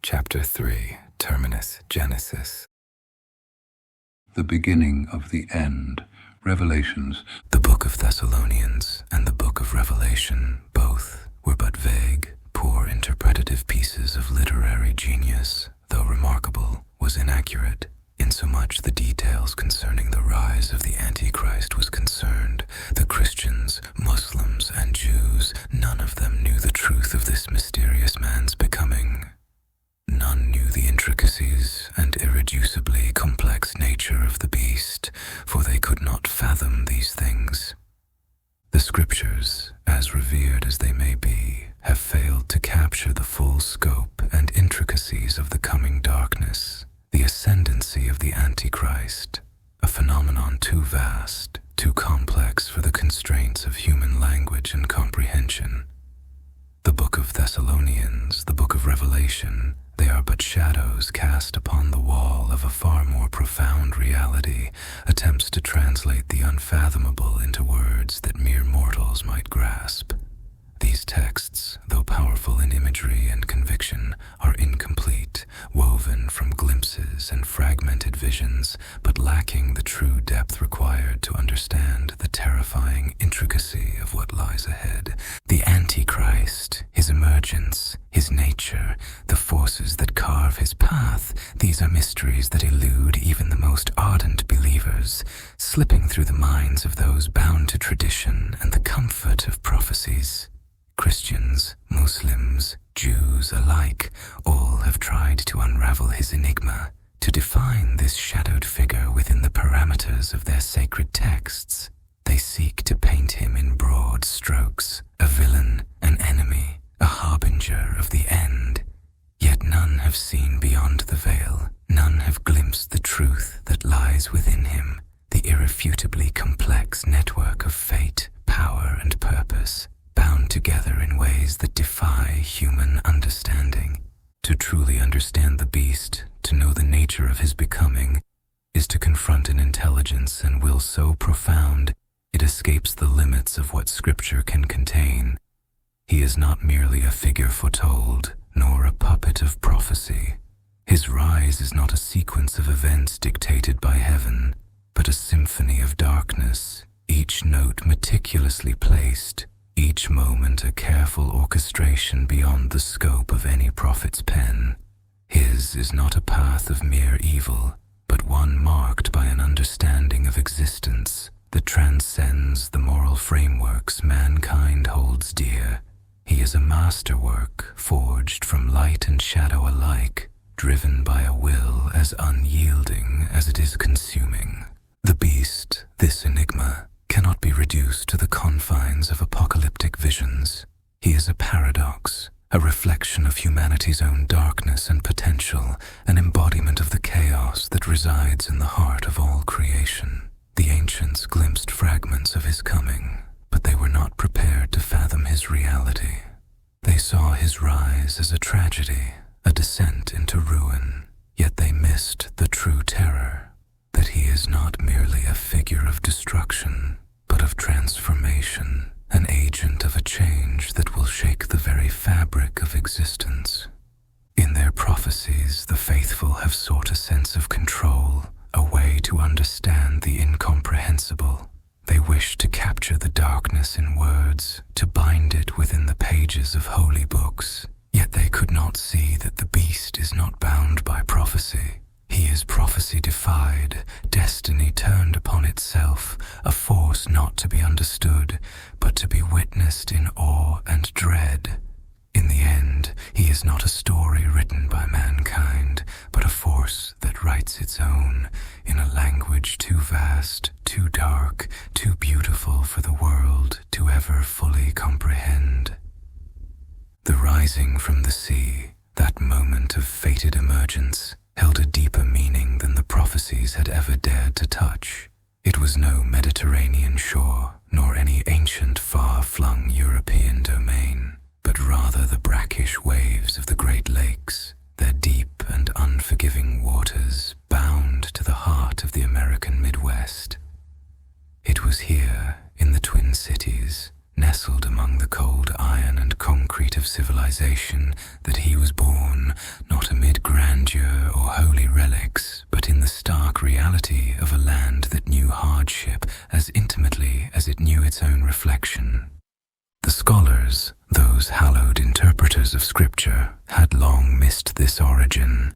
Chapter 3, Terminus Genesis. The beginning of the end, Revelations. The Book of Thessalonians and the Book of Revelation, both were but vague, poor interpretative pieces of literary genius, though remarkable, was inaccurate, insomuch the details concerning the rise of the Antichrist was concerned. The Christians, Muslims, and Jews, none of them knew the truth of this mysterious man's becoming. None knew the intricacies and irreducibly complex nature of the beast, for they could not fathom these things. The scriptures, as revered as they may be, have failed to capture the full scope and intricacies of the coming darkness, the ascendancy of the Antichrist, a phenomenon too vast, too complex for the constraints of human language and comprehension. The Book of Thessalonians, the Book of Revelation, they are but shadows cast upon the wall of a far more profound reality, attempts to translate the unfathomable into words that mere mortals might grasp. These texts, though powerful in imagery and conviction, are incomplete, woven from glimpses and fragmented visions, but lacking the true depth required to understand the terrifying intricacy of what lies ahead. The Antichrist, his emergence, his nature, the forces that carve his path, these are mysteries that elude even the most ardent believers, slipping through the minds of those bound to tradition and the comfort of prophecies. Christians, Muslims, Jews alike, all have tried to unravel his enigma, to define this shadowed figure within the parameters of their sacred texts. They seek to paint him in broad strokes, a villain, an enemy, a harbinger of the end. Yet none have seen beyond the veil, none have glimpsed the truth that lies within him, the irrefutably complex network of fate, power, and purpose, bound together in ways that defy human understanding. To truly understand the beast, to know the nature of his becoming, is to confront an intelligence and will so profound it escapes the limits of what Scripture can contain. He is not merely a figure foretold, nor a puppet of prophecy. His rise is not a sequence of events dictated by heaven, but a symphony of darkness, each note meticulously placed, each moment a careful orchestration beyond the scope of any prophet's pen. His is not a path of mere evil, but one marked by an understanding of existence that transcends the moral frameworks mankind holds dear. He is a masterwork forged from light and shadow alike, driven by a will as unyielding as it is consuming. The beast, this enigma, cannot be reduced to the confines of apocalyptic visions. He is a paradox, a reflection of humanity's own darkness and potential, an embodiment of the chaos that resides in the heart of all creation. The ancients glimpsed fragments of his coming, but they were not prepared to fathom his reality. They saw his rise as a tragedy, a descent into ruin, yet they missed the true terror, that he is not merely a figure of destruction, but of transformation, an agent of a change that will shake the very fabric of existence. In their prophecies, the faithful have sought a sense of control, a way to understand the incomprehensible. They wish to capture the darkness in words, to bind it within the pages of holy books, yet they could not see that the beast is not bound by prophecy. He is prophecy defied, destiny turned upon itself, a force not to be understood, but to be witnessed in awe and dread. In the end, he is not a story written by mankind, but a force that writes its own, in a language too vast, too dark, too beautiful for the world to ever fully comprehend. The rising from the sea, that moment of fated emergence, held a deeper meaning than the prophecies had ever dared to touch. It was no Mediterranean shore, nor any ancient far-flung European domain, but rather the brackish waves of the Great Lakes, their deep and unforgiving waters bound to the heart of the American Midwest. It was here, in the Twin Cities, nestled among the cold iron and concrete of civilization, that he was born, not a Scripture had long missed this origin.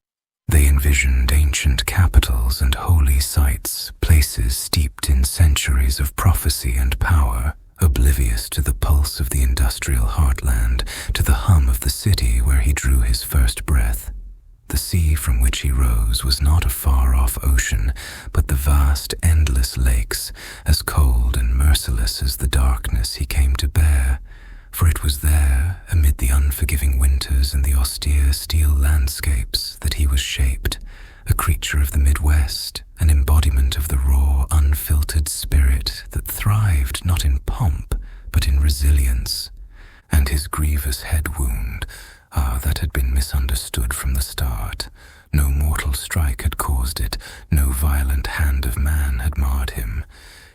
They envisioned ancient capitals and holy sites, places steeped in centuries of prophecy and power, oblivious to the pulse of the industrial heartland, to the hum of the city where he drew his first breath. The sea from which he rose was not a far-off ocean, but the vast, endless lakes, as cold and merciless as the darkness he came to bear. For it was there, amid the unforgiving winters and the austere steel landscapes, that he was shaped, a creature of the Midwest, an embodiment of the raw, unfiltered spirit that thrived not in pomp, but in resilience. And his grievous head wound, that had been misunderstood from the start. No mortal strike had caused it, no violent hand of man had marred him.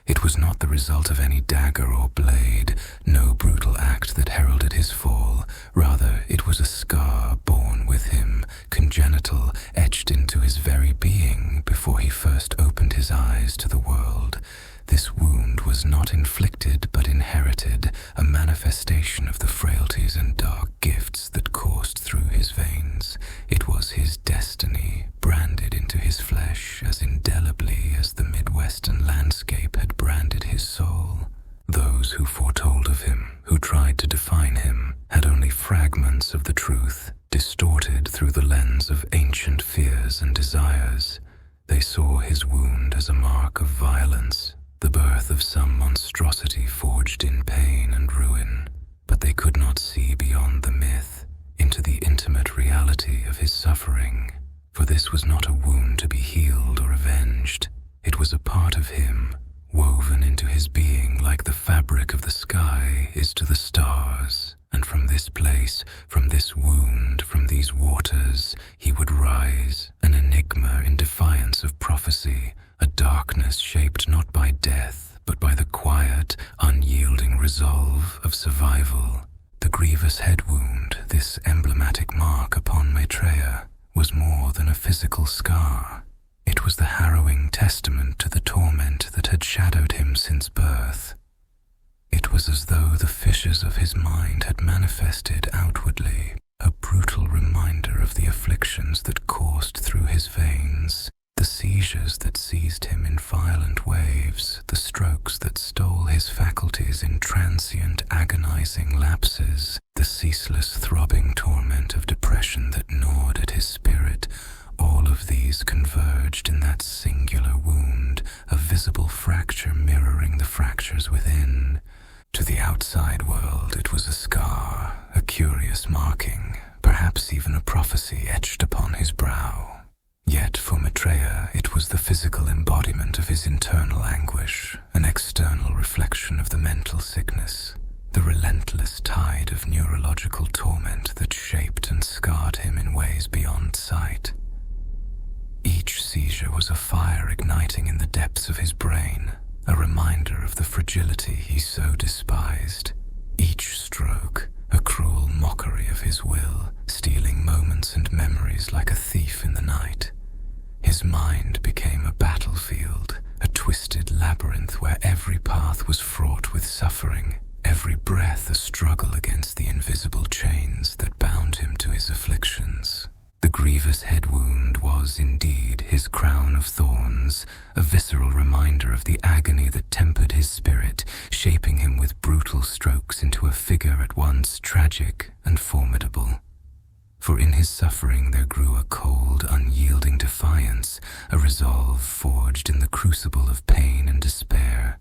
It was not the result of any dagger or blade, no brutal act that heralded his fall. Rather, it was a scar born with him, congenital, etched into his very being before he first opened his eyes to the world. This wound was not inflicted but inherited, a manifestation of the frailties and dark gifts that coursed through his veins. It was his destiny, branded into his flesh as indelibly as the Midwestern landscape had branded his soul. Those who foretold of him, who tried to define him, had only fragments of the truth, distorted through the lens of ancient fears and desires. They saw his wound as a mark of violence, the birth of some monstrosity forged in pain and ruin, but they could not see beyond the myth, into the intimate reality of his suffering. For this was not a wound to be healed or avenged. It was a part of him, woven into his being like the fabric of the sky is to the stars. And from this place, from this wound, from these waters, he would rise, an enigma in defiance of prophecy, a darkness shaped not by death, but by the quiet, unyielding resolve of survival. The grievous head wound, this emblematic mark upon Maitreya, was more than a physical scar. It was the harrowing testament to the torment that had shadowed him since birth. It was as though the fissures of his mind had manifested outwardly, a brutal reminder of the afflictions that coursed through his veins, the seizures that seized him in violent waves, the strokes that stole his faculties in transient, agonizing lapses, the ceaseless throbbing torment of depression that gnawed at his spirit. All of these converged in that singular wound, a visible fracture mirroring the fractures within. To the outside world it was a scar, a curious marking, perhaps even a prophecy etched upon his brow. Yet for Maitreya it was the physical embodiment of his internal anguish, an external reflection of the mental sickness, the relentless tide of neurological torment that shaped and scarred him in ways beyond sight. Each seizure was a fire igniting in the depths of his brain, a reminder of the fragility he so despised. Each stroke, a cruel mockery of his will, stealing moments and memories like a thief in the night. His mind became a battlefield, a twisted labyrinth where every path was fraught with suffering, every breath a struggle against the invisible chains that bound him to his afflictions. The grievous head wound was indeed his crown of thorns, a visceral reminder of the agony that tempered his spirit, shaping him with brutal strokes into a figure at once tragic and formidable. For in his suffering there grew a cold, unyielding defiance, a resolve forged in the crucible of pain and despair.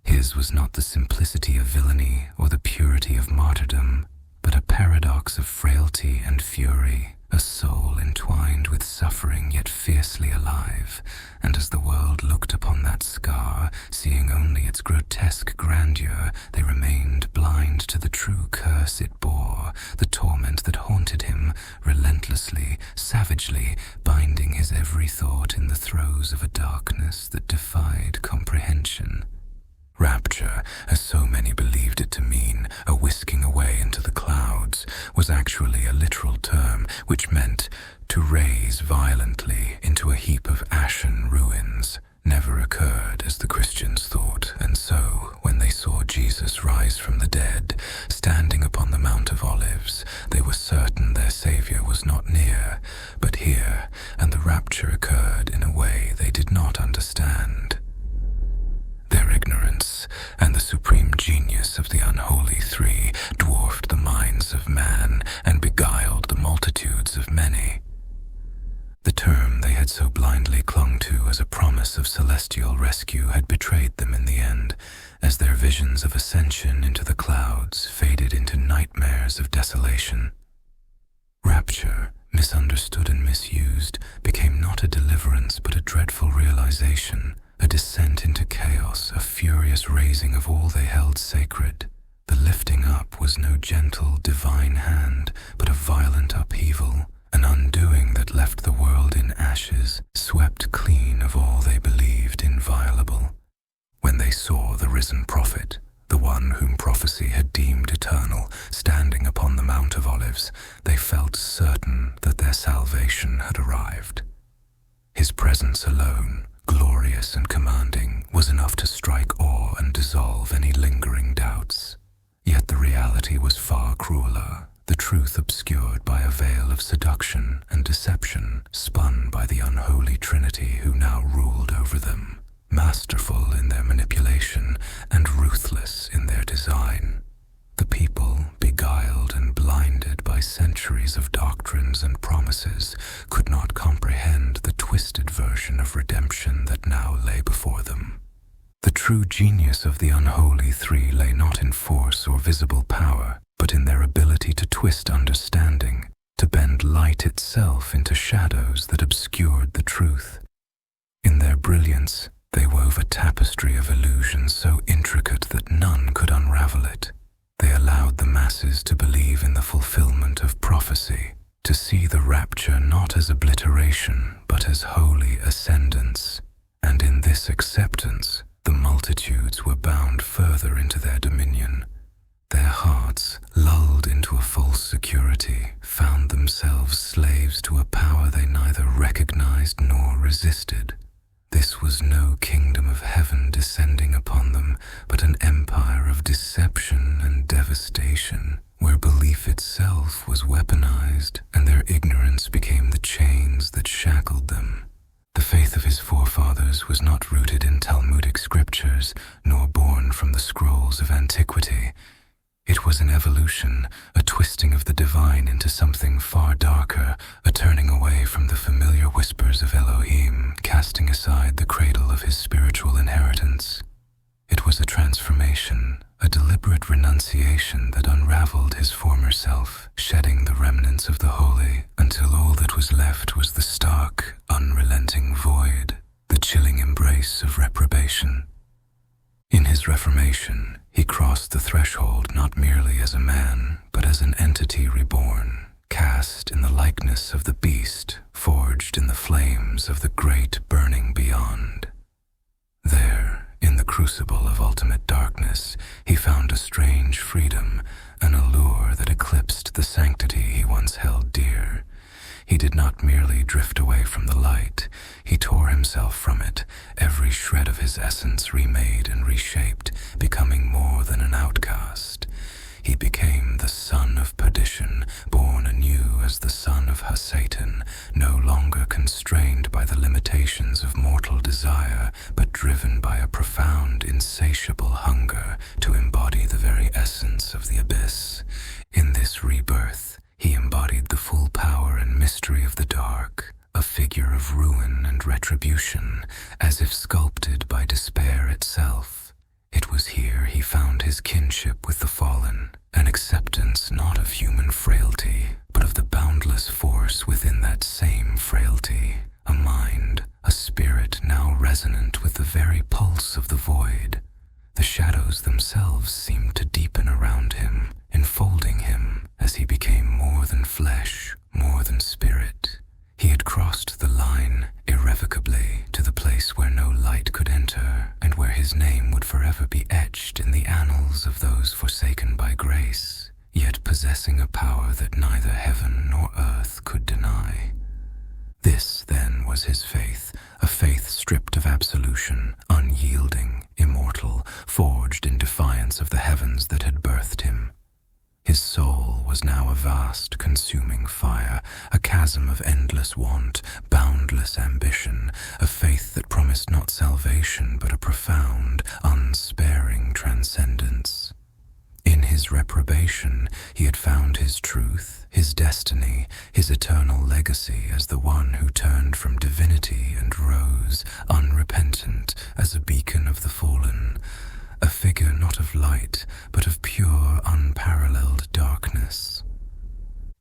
His was not the simplicity of villainy or the purity of martyrdom, but a paradox of frailty and fury, a soul entwined with suffering yet fiercely alive. And as the world looked upon that scar, seeing only its grotesque grandeur, they remained blind to the true curse it bore, the torment that haunted him, relentlessly, savagely, binding his every thought in the throes of a darkness that defied comprehension. Rapture, as so many believed it to mean, a whisking away into the clouds, was actually a literal term which meant to raise violently into a heap of ashen ruins. Never occurred as the Christians thought, and so, when they saw Jesus rise from the dead, standing upon the Mount of Olives, they were certain had so blindly clung to as a promise of celestial rescue had betrayed them in the end, as their visions of ascension into the clouds faded into nightmares of desolation. Rapture, misunderstood and misused, became not a deliverance but a dreadful realization, a descent into chaos, a furious razing of all they held sacred. The lifting up was no gentle, divine hand, but a violent upheaval, an undoing that left the world in ashes, swept clean of all they believed inviolable. When they saw the risen prophet, the one whom prophecy had deemed eternal, standing upon the Mount of Olives, they felt certain that their salvation had arrived. His presence alone, glorious and commanding, was enough to strike awe and dissolve any lingering doubts. Yet the reality was far crueler, the truth obscured by a veil of seduction and deception spun by the unholy Trinity who now ruled over them, masterful in their manipulation and ruthless in their design. The people, beguiled and blinded by centuries of doctrines and promises, could not comprehend the twisted version of redemption that now lay before them. The true genius of the unholy three lay not in force or visible power, but in their ability to twist understanding, to bend light itself into shadows that obscured the truth. In their brilliance, they wove a tapestry of illusion so intricate that none could unravel it. They allowed the masses to believe in the fulfillment of prophecy, to see the rapture not as obliteration, but as holy ascendance. And in this acceptance, the multitudes were bound further into their dominion. Their hearts, lulled into a false security, found themselves slaves to a power they neither recognized nor resisted. This was no kingdom of heaven descending upon them, but an empire of deception and devastation, where belief itself was weaponized and their ignorance became the chains that shackled them. The faith of his forefathers was not rooted in Talmudic scriptures, nor born from the scrolls of antiquity. It was an evolution, a twisting of the divine into something far darker, a turning away from the familiar whispers of Elohim, casting aside the cradle of his spiritual inheritance. It was a transformation, a deliberate renunciation that unraveled his former self, shedding the remnants of the holy, until all that was left was the stark, unrelenting void, the chilling embrace of reprobation. In his reformation, he crossed the threshold not merely as a man, but as an entity reborn, cast in the likeness of the beast, forged in the flames of the great burning beyond. There, in the crucible of ultimate darkness, he found a strange freedom, an allure that eclipsed the sanctity he once held dear. He did not merely drift away from the light, he tore himself from it, every shred of his essence remade and reshaped, becoming more than an outcast. He became the son of perdition, born anew as the son of Satan, no longer constrained by the limitations of mortal desire, but driven by a profound, insatiable hunger to embody the very essence of the abyss. In this rebirth, he embodied the full power and mystery of the dark, a figure of ruin and retribution, as if sculpted by despair itself. It was here he found his kinship with the fallen, an acceptance not of human frailty, but of the boundless force within that same frailty, a mind, a spirit now resonant with the very pulse of the void. The shadows themselves seemed to deepen around him, enfolding him as he became more than flesh, more than spirit. He had crossed the line irrevocably to the place where no light could enter, and where his name would forever be etched in the annals of those forsaken by grace, yet possessing a power that neither heaven nor earth could deny. This, then, was his faith, a faith stripped of absolution, unyielding, immortal, forged in defiance of the heavens that had birthed him. His soul was now a vast, consuming fire, a chasm of endless want, boundless ambition, a faith that promised not salvation but a profound, unsparing transcendence. In his reprobation, he had found his truth, his destiny, his eternal legacy as the one who turned from divinity and rose, unrepentant, as a beacon of the fallen, a figure not of light, but of pure, unparalleled darkness.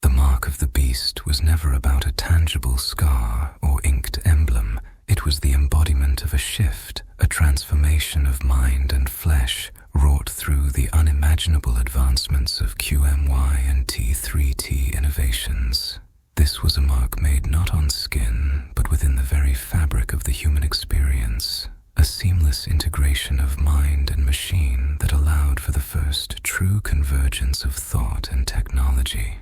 The mark of the beast was never about a tangible scar or inked emblem. It was the embodiment of a shift, a transformation of mind and flesh, wrought through the unimaginable advancements of QMY and T3T innovations. This was a mark made not on skin, but within the very fabric of the human experience, a seamless integration of mind and machine that allowed for the first true convergence of thought and technology.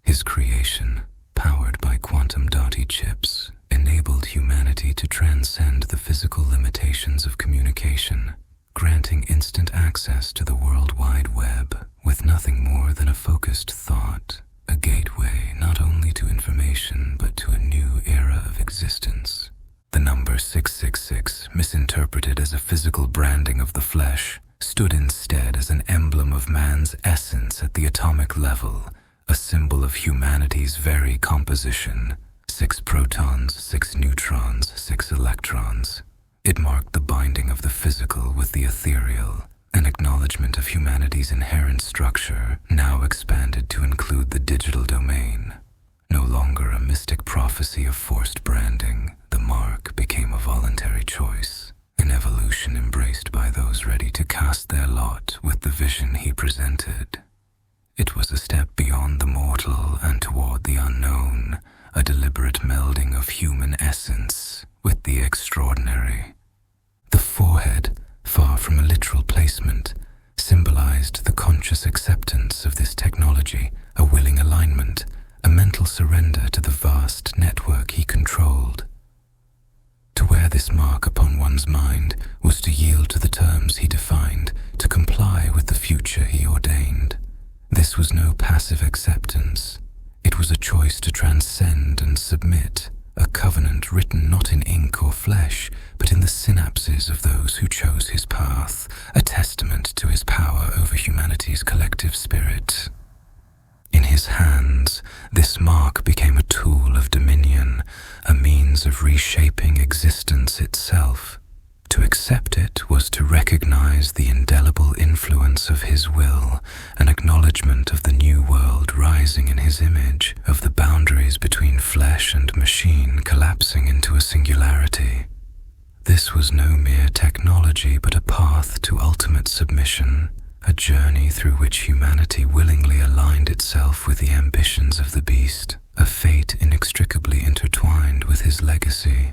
His creation, powered by quantum dot chips, enabled humanity to transcend the physical limitations of communication, granting instant access to the World Wide Web with nothing more than a focused thought, a gateway not only to information but to a new era of existence. The number 666, misinterpreted as a physical branding of the flesh, stood instead as an emblem of man's essence at the atomic level, a symbol of humanity's very composition. 6 protons, 6 neutrons, 6 electrons. It marked the binding of the physical with the ethereal, an acknowledgement of humanity's inherent structure, now expanded to include the digital domain. No longer a mystic prophecy of forced branding, the mark became a voluntary choice, an evolution embraced by those ready to cast their lot with the vision he presented. It was a step beyond the mortal and toward the unknown, a deliberate melding of human essence with the extraordinary. The forehead, far from a literal placement, symbolized the conscious acceptance of this technology, a willing alignment, a mental surrender to the vast network he controlled. To wear this mark upon one's mind was to yield to the terms he defined, to comply with the future he ordained. This was no passive acceptance. It was a choice to transcend and submit, a covenant written not in ink or flesh, but in the synapses of those who chose his path, a testament to his power over humanity's collective spirit. In his hands, this mark became a tool of dominion, a means of reshaping existence itself. To accept it was to recognize the indelible influence of his will, an acknowledgement of the new world rising in his image, of the boundaries between flesh and machine collapsing into a singularity. This was no mere technology, but a path to ultimate submission, a journey through which humanity willingly aligned itself with the ambitions of the beast, a fate inextricably intertwined with his legacy.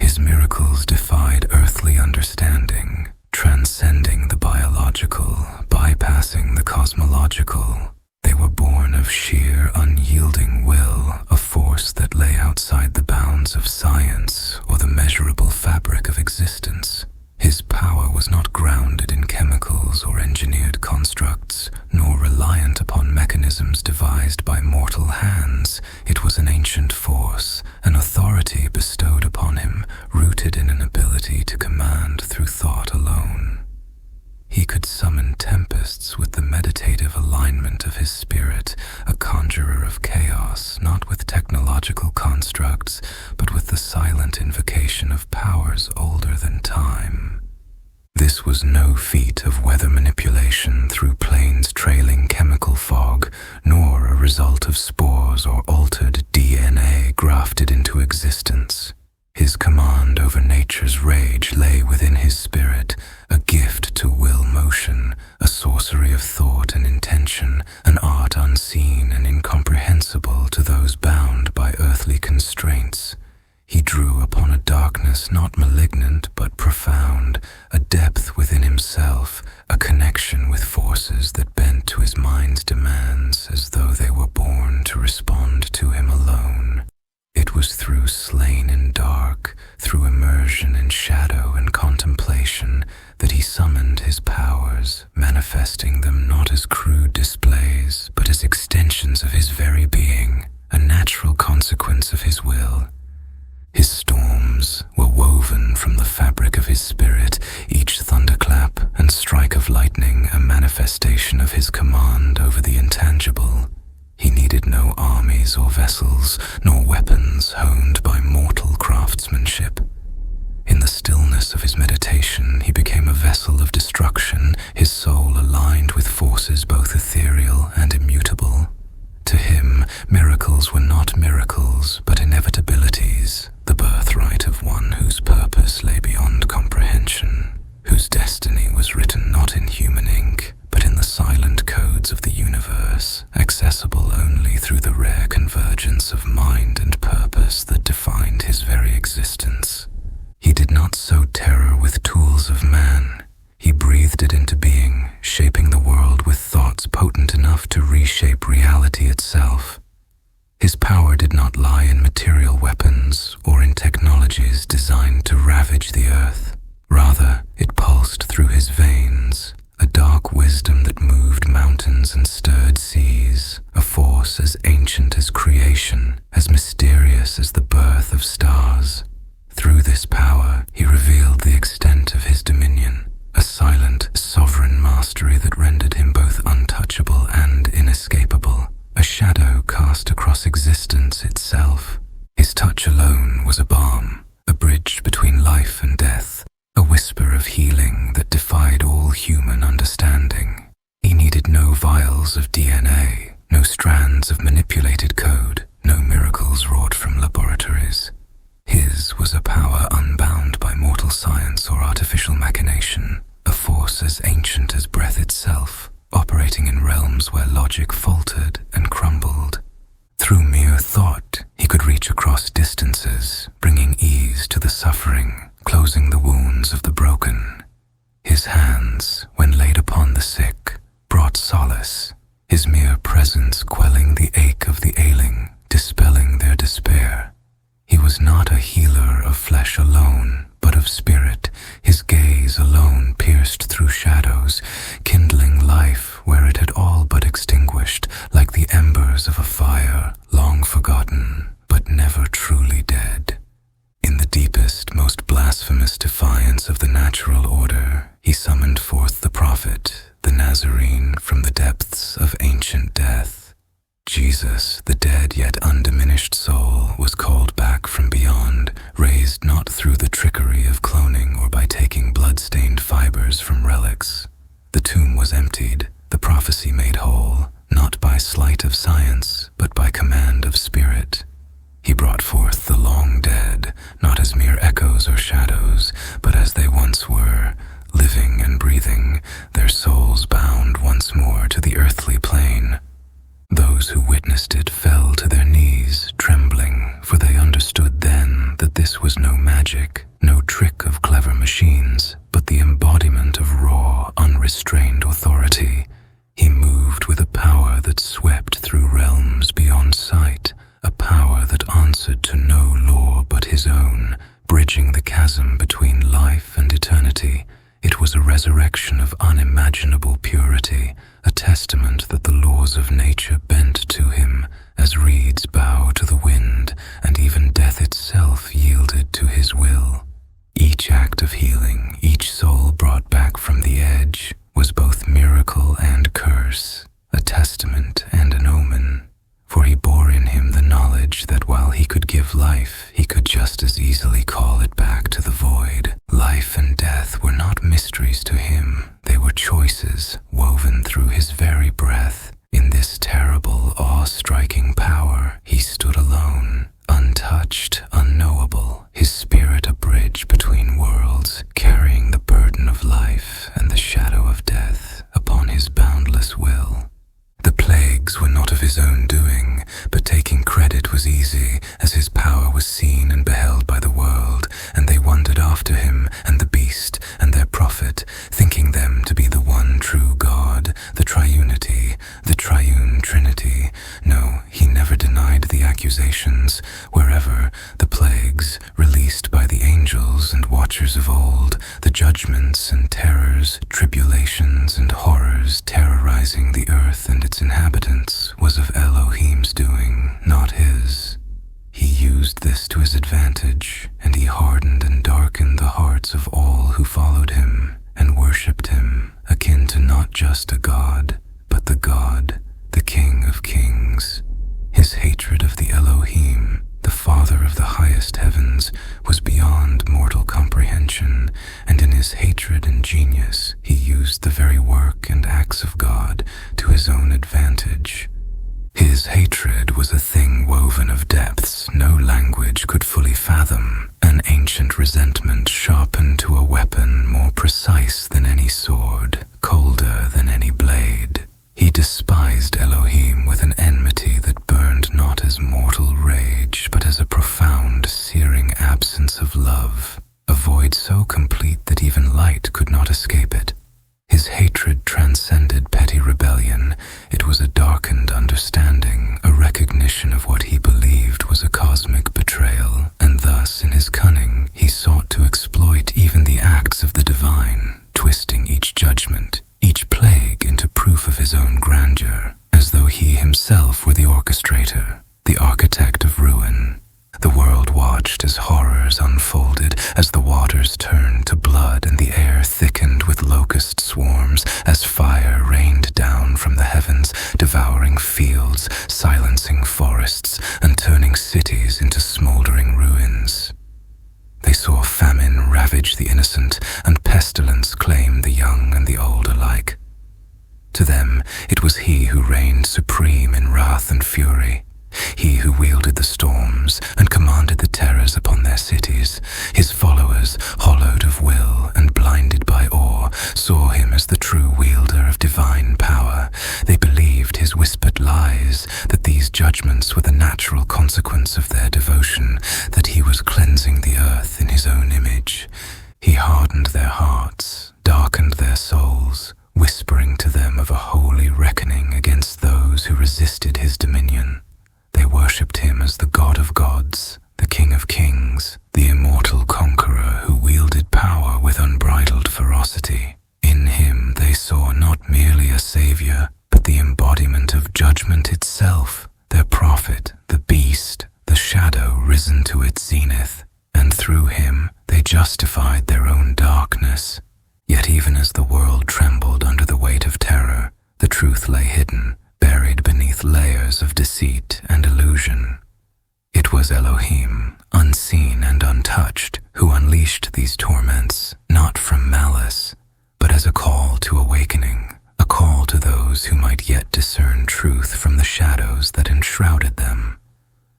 His miracles defied earthly understanding, transcending the biological, bypassing the cosmological. They were born of sheer, unyielding will, a force that lay outside the bounds of science or the measurable fabric of existence. His power was not grounded in chemicals or engineered constructs, nor reliant upon mechanisms devised by mortal hands. It was an ancient force, an authority bestowed upon him, rooted in an ability to command through thought alone. He could summon tempests with the meditative alignment of his spirit, a conjurer of chaos, not with technological constructs, but with the silent invocation of powers older than time. This was no feat of weather manipulation through plains trailing chemical fog, nor a result of spores or altered DNA grafted into existence. His command over nature's rage lay within his spirit, a gift to will motion, a sorcery of thought and intention, an art unseen and incomprehensible to those bound by earthly constraints. He drew upon a darkness not malignant but profound, a depth within himself, a connection with forces that bent to his mind's demands as though they were born to respond to him alone. It was through slain in dark, through immersion in shadow and contemplation, that he summoned his powers, manifesting them not as crude displays, but as extensions of his very being, a natural consequence of his will. His storms were woven from the fabric of his spirit, each thunderclap and strike of lightning a manifestation of his command. which alone was a balm, a bridge between life and death, a whisper of healing that defied all human understanding. He needed no vials of DNA, no strands of manipulated code, no miracles wrought from laboratories. His was a power unbound by mortal science or artificial machination, a force as ancient as breath itself, operating in realms where logic faltered and crumbled. Through mere thought, he could reach across distances, bringing ease to the suffering, closing the wounds of the broken. His hands, when laid upon the sick, brought solace, his mere presence quelling the ache of the ailing, dispelling their despair. He was not a healer of flesh alone, but of spirit, his gaze alone pierced through shadows, kindling life where it had all but extinguished, like the embers of a fire, long forgotten, but never truly dead. In the deepest, most blasphemous defiance of the natural order, he summoned forth the prophet, the Nazarene, from the depths of ancient death. Jesus, the dead yet undiminished soul, was called back from beyond, raised not through the trickery of cloning or by taking blood-stained fibers from relics. The tomb was emptied, the prophecy made whole, not by sleight of science, but by command of spirit. He brought forth the long dead, not as mere echoes or shadows, but as they once were, living and breathing, their souls bound once more to the earthly plane. Those who witnessed it fell to their knees, trembling, for they understood then that this was no magic, no trick of clever machines, but the embodiment of raw, unrestrained authority. He moved with a power that swept through realms beyond sight, a power that answered to no law but his own, bridging the chasm between life and eternity. It was a resurrection of unimaginable purity, a testament that the laws of nature bent to him, as reeds bow to the wind, and even death itself yielded to his will. Each act of healing, each soul brought back from the edge, was both miracle and curse, a testament and an omen. For he bore in him the knowledge that while he could give life, he could just as easily call it back to the void. Life and death were not mysteries to him, they were choices woven through his very breath. In this terrible, awe-striking power, he stood alone, untouched, unknowable, his spirit a bridge between worlds, carrying the burden of life and the shadow of death upon his boundless will. The plagues were not of his own doing, but taking credit was easy, as his power was seen and beheld by the world, and they wondered after him and the beast and their prophet, thinking them to be the one true God, the triunity, the triune trinity. No, he never denied the accusations. Wherever the plagues, released by the angels and watchers of old, the judgments and terrors, tribulations and horrors terrorizing the earth and its inhabitants, was of Elohim's doing, not his. He used this to his advantage, and he hardened and darkened the hearts of all who followed him and worshipped him, akin to not just a god, but the God, the King of Kings. His hatred of the Elohim, the Father of the highest heavens, was beyond mortal comprehension, and in his hatred and genius he used the very work and acts of God to his own advantage. His hatred was a thing woven of depths no language could fully fathom, an ancient resentment sharpened to a weapon more precise than any sword, colder than any blade. He despised Elohim with an enmity that burned not as mortal rage, but as a profound, searing absence of love, a void so complete that even light could not escape it. His hatred transcended petty rebellion. It was a darkened understanding, a recognition of what he believed was a cosmic betrayal. watched as horrors unfolded, as the waters turned to blood and the air thickened with locust swarms, as fire rained down from the heavens, devouring fields, silencing forests, and turning cities into smoldering ruins. They saw famine ravage the innocent, and pestilence claim the young and the old alike. To them, it was he who reigned supreme in wrath and fury, he who wielded the storms and commanded the terrors upon their cities. His followers, hollowed of will and blinded by awe, saw him as the true wielder of divine power. They believed his whispered lies, that these judgments were the natural consequence of their devotion, that he was cleansing the earth in his own image. He hardened their hearts, darkened their souls, whispering to them of a holy reckoning against those who resisted his dominion. They worshipped him as the God of gods, the King of kings, the immortal conqueror who wielded power with unbridled ferocity. In him they saw not merely a savior, but the embodiment of judgment itself, their prophet, the beast, the shadow risen to its zenith, and through him they justified their own darkness. Yet even as the world trembled under the weight of terror, the truth lay hidden, buried beneath layers of deceit and illusion. It was Elohim, unseen and untouched, who unleashed these torments, not from malice, but as a call to awakening, a call to those who might yet discern truth from the shadows that enshrouded them.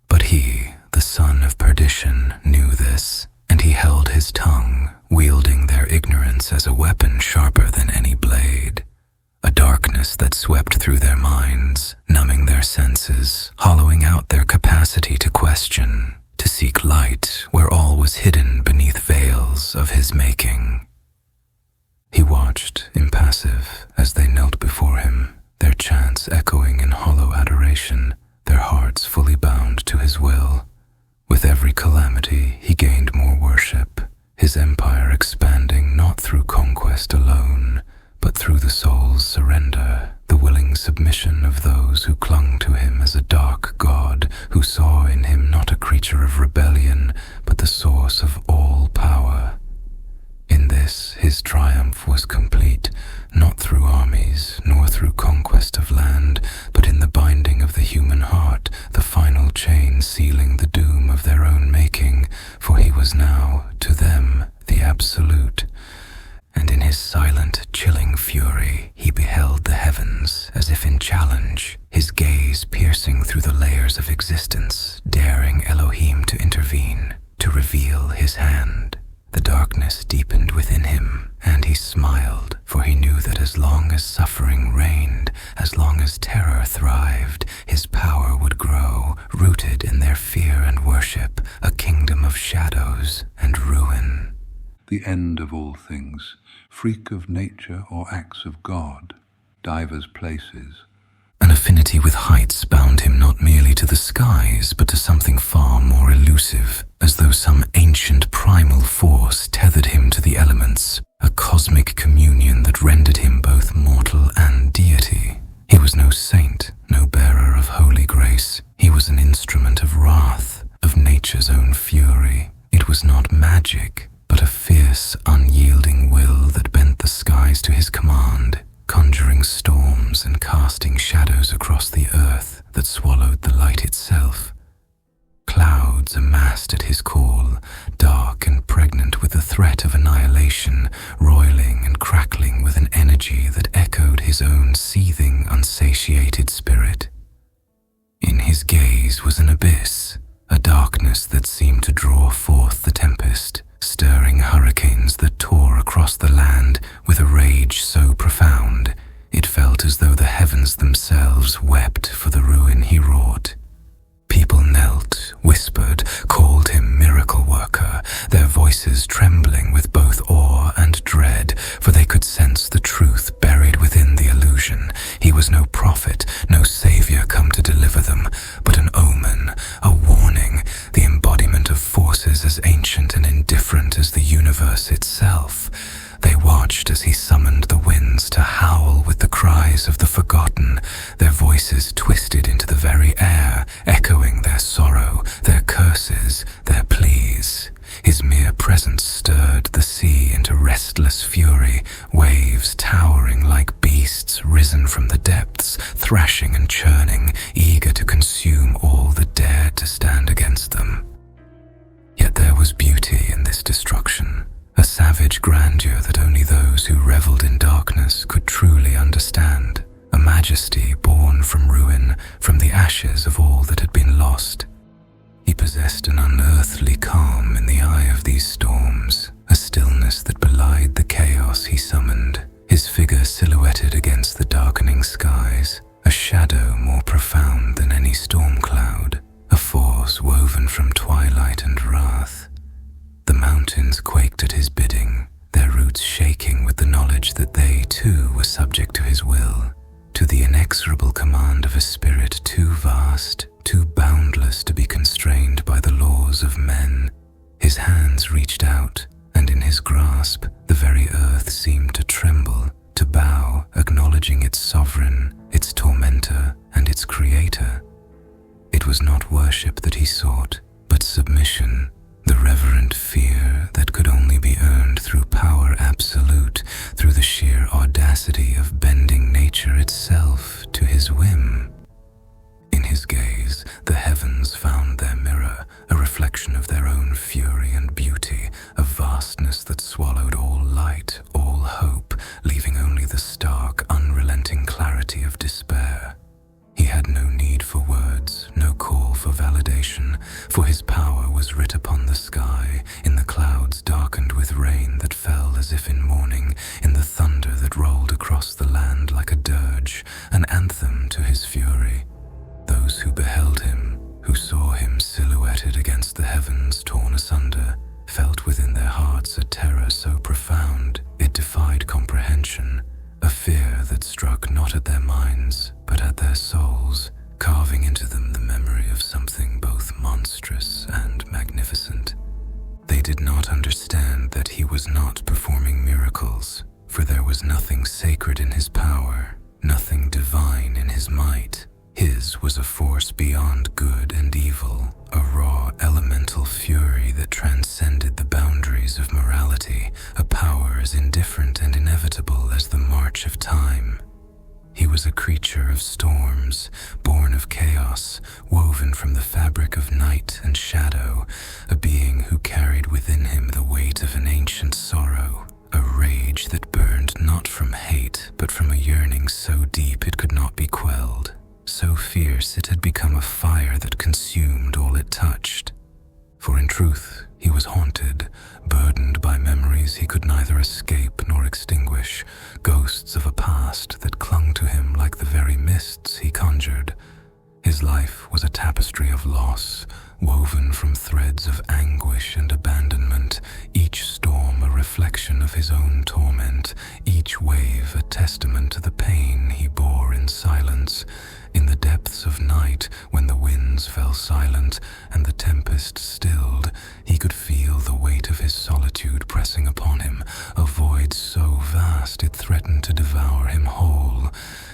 But he, the son of perdition, knew this, and he held his tongue, wielding their ignorance as a weapon sharper than any blade. A darkness that swept through their minds, numbing their senses, hollowing out their capacity to question, to seek light where all was hidden beneath veils of his making. He watched, impassive, as they knelt before him, their chants echoing in hollow adoration, their hearts fully bound to his will. With every calamity, he gained more worship, his empire expanding not through conquest alone, but through the soul's surrender, the willing submission of those who clung to him as a dark god, who saw in him not a creature of rebellion, but the source of all power. In this, his triumph was complete, not through armies, nor through conquest of land, but in the binding of the human heart, the final chain sealing the doom of their own making, for he was now, to them, the absolute. And in his silent, chilling fury, he beheld the heavens as if in challenge, his gaze piercing through the layers of existence, daring Elohim to intervene, to reveal his hand. The darkness deepened within him, and he smiled, for he knew that as long as suffering reigned, as long as terror thrived, his power would grow, rooted in their fear and worship, a kingdom of shadows and ruin. The end of all things, freak of nature or acts of God, divers places. An affinity with heights bound him not merely to the skies, but to something far more elusive, as though some ancient primal force tethered him to the elements, a cosmic communion that rendered him both mortal and deity. He was no saint, no bearer of holy grace. He was an instrument of wrath, of nature's own fury. It was not magic, but a fierce, unyielding will that bent the skies to his command, conjuring storms and casting shadows across the earth that swallowed the light itself. Clouds amassed at his call, dark and pregnant with the threat of annihilation, roiling and crackling with an energy that echoed his own seething, unsatiated spirit. In his gaze was an abyss, a darkness that seemed to draw forth the tempest, stirring hurricanes that tore across the land with a rage so profound, it felt as though the heavens themselves wept for the ruin he wrought. People knelt, whispered, called him miracle worker, their voices trembling with both awe and dread, for they could sense the truth buried within the illusion. He was no prophet, no savior come to deliver them, but an omen, a warning, the embodiment of forces as ancient and indifferent as the universe itself. They watched as he summoned the winds to howl with the cries of the forgotten, their voices twisted into the very air, echoing their sorrow, their curses, their pleas. presence stirred the sea into restless fury, waves towering like beasts risen from the depths, thrashing and churning, eager to consume all that dared to stand against them. Yet there was beauty in this destruction, a savage grandeur that only those who reveled in darkness could truly understand, a majesty born from ruin, from the ashes of all that had been lost. He possessed an unearthly calm in the eye of these storms, a stillness that belied the chaos he summoned, his figure silhouetted against the darkening skies, a shadow more profound than any storm cloud, a force woven from twilight and wrath. The mountains quaked at his bidding, their roots shaking with the knowledge that they too were subject to his will, to the inexorable command of a spirit too vast, too boundless to be constrained by the laws of men. His hands reached out, and in his grasp the very earth seemed to tremble, to bow, acknowledging its sovereign, its tormentor, and its creator. It was not worship that he sought, but submission, the reverent fear that could only be earned through power absolute, through the sheer audacity of bending nature itself to his whim. In his gaze, the heavens found their mirror, a reflection of their own fury and beauty, a vastness that swallowed all light, all hope, leaving only the stark, unrelenting clarity of despair. He had no need for words, no call for validation, for his power was writ upon the sky, in the clouds darkened with rain that fell as if in mourning, in the thunder that rolled across the land like a dirge, an anthem to his fury. Those who beheld him, who saw him silhouetted against the heavens torn asunder, felt within their hearts a terror so profound it defied comprehension, a fear that struck not at their minds, but at their souls, carving into them the memory of something both monstrous and magnificent. They did not understand that he was not performing miracles, for there was nothing sacred in his power, nothing divine in his might. His was a force beyond good and evil, a raw elemental fury that transcended the boundaries of morality, a power as indifferent and inevitable as the march of time. He was a creature of storms, born of chaos, woven from the fabric of night and shadow, a being who carried within him the weight of an ancient sorrow, a rage that burned not from hate, but from a yearning so deep it could not be quelled. So fierce it had become a fire that consumed all it touched. For in truth, he was haunted, burdened by memories he could neither escape nor extinguish, ghosts of a past that clung to him like the very mists he conjured. His life was a tapestry of loss, woven from threads of anguish and abandonment, each storm a reflection of his own torment, each wave a testament to the pain he bore in silence. In the depths of night, when the winds fell silent and the tempest stilled, he could feel the weight of his solitude pressing upon him, a void so vast it threatened to devour him whole.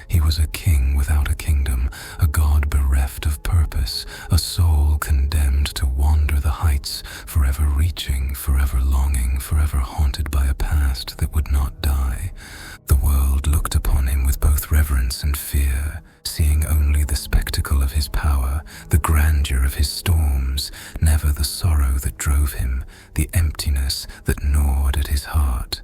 He was a king without a kingdom, a god bereft of purpose, a soul condemned to wander the heights, forever reaching, forever longing, forever haunted by a past that would not die. The world looked upon him with both reverence and fear, seeing only the spectacle of his power, the grandeur of his storms, never the sorrow that drove him, the emptiness that gnawed at his heart.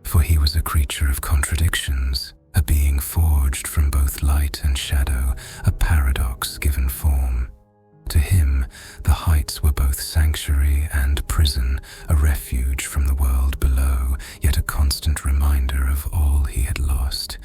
For he was a creature of contradictions, a being forged from both light and shadow, a paradox given form. To him, the heights were both sanctuary and prison, a refuge from the world below, yet a constant reminder of all he had lost.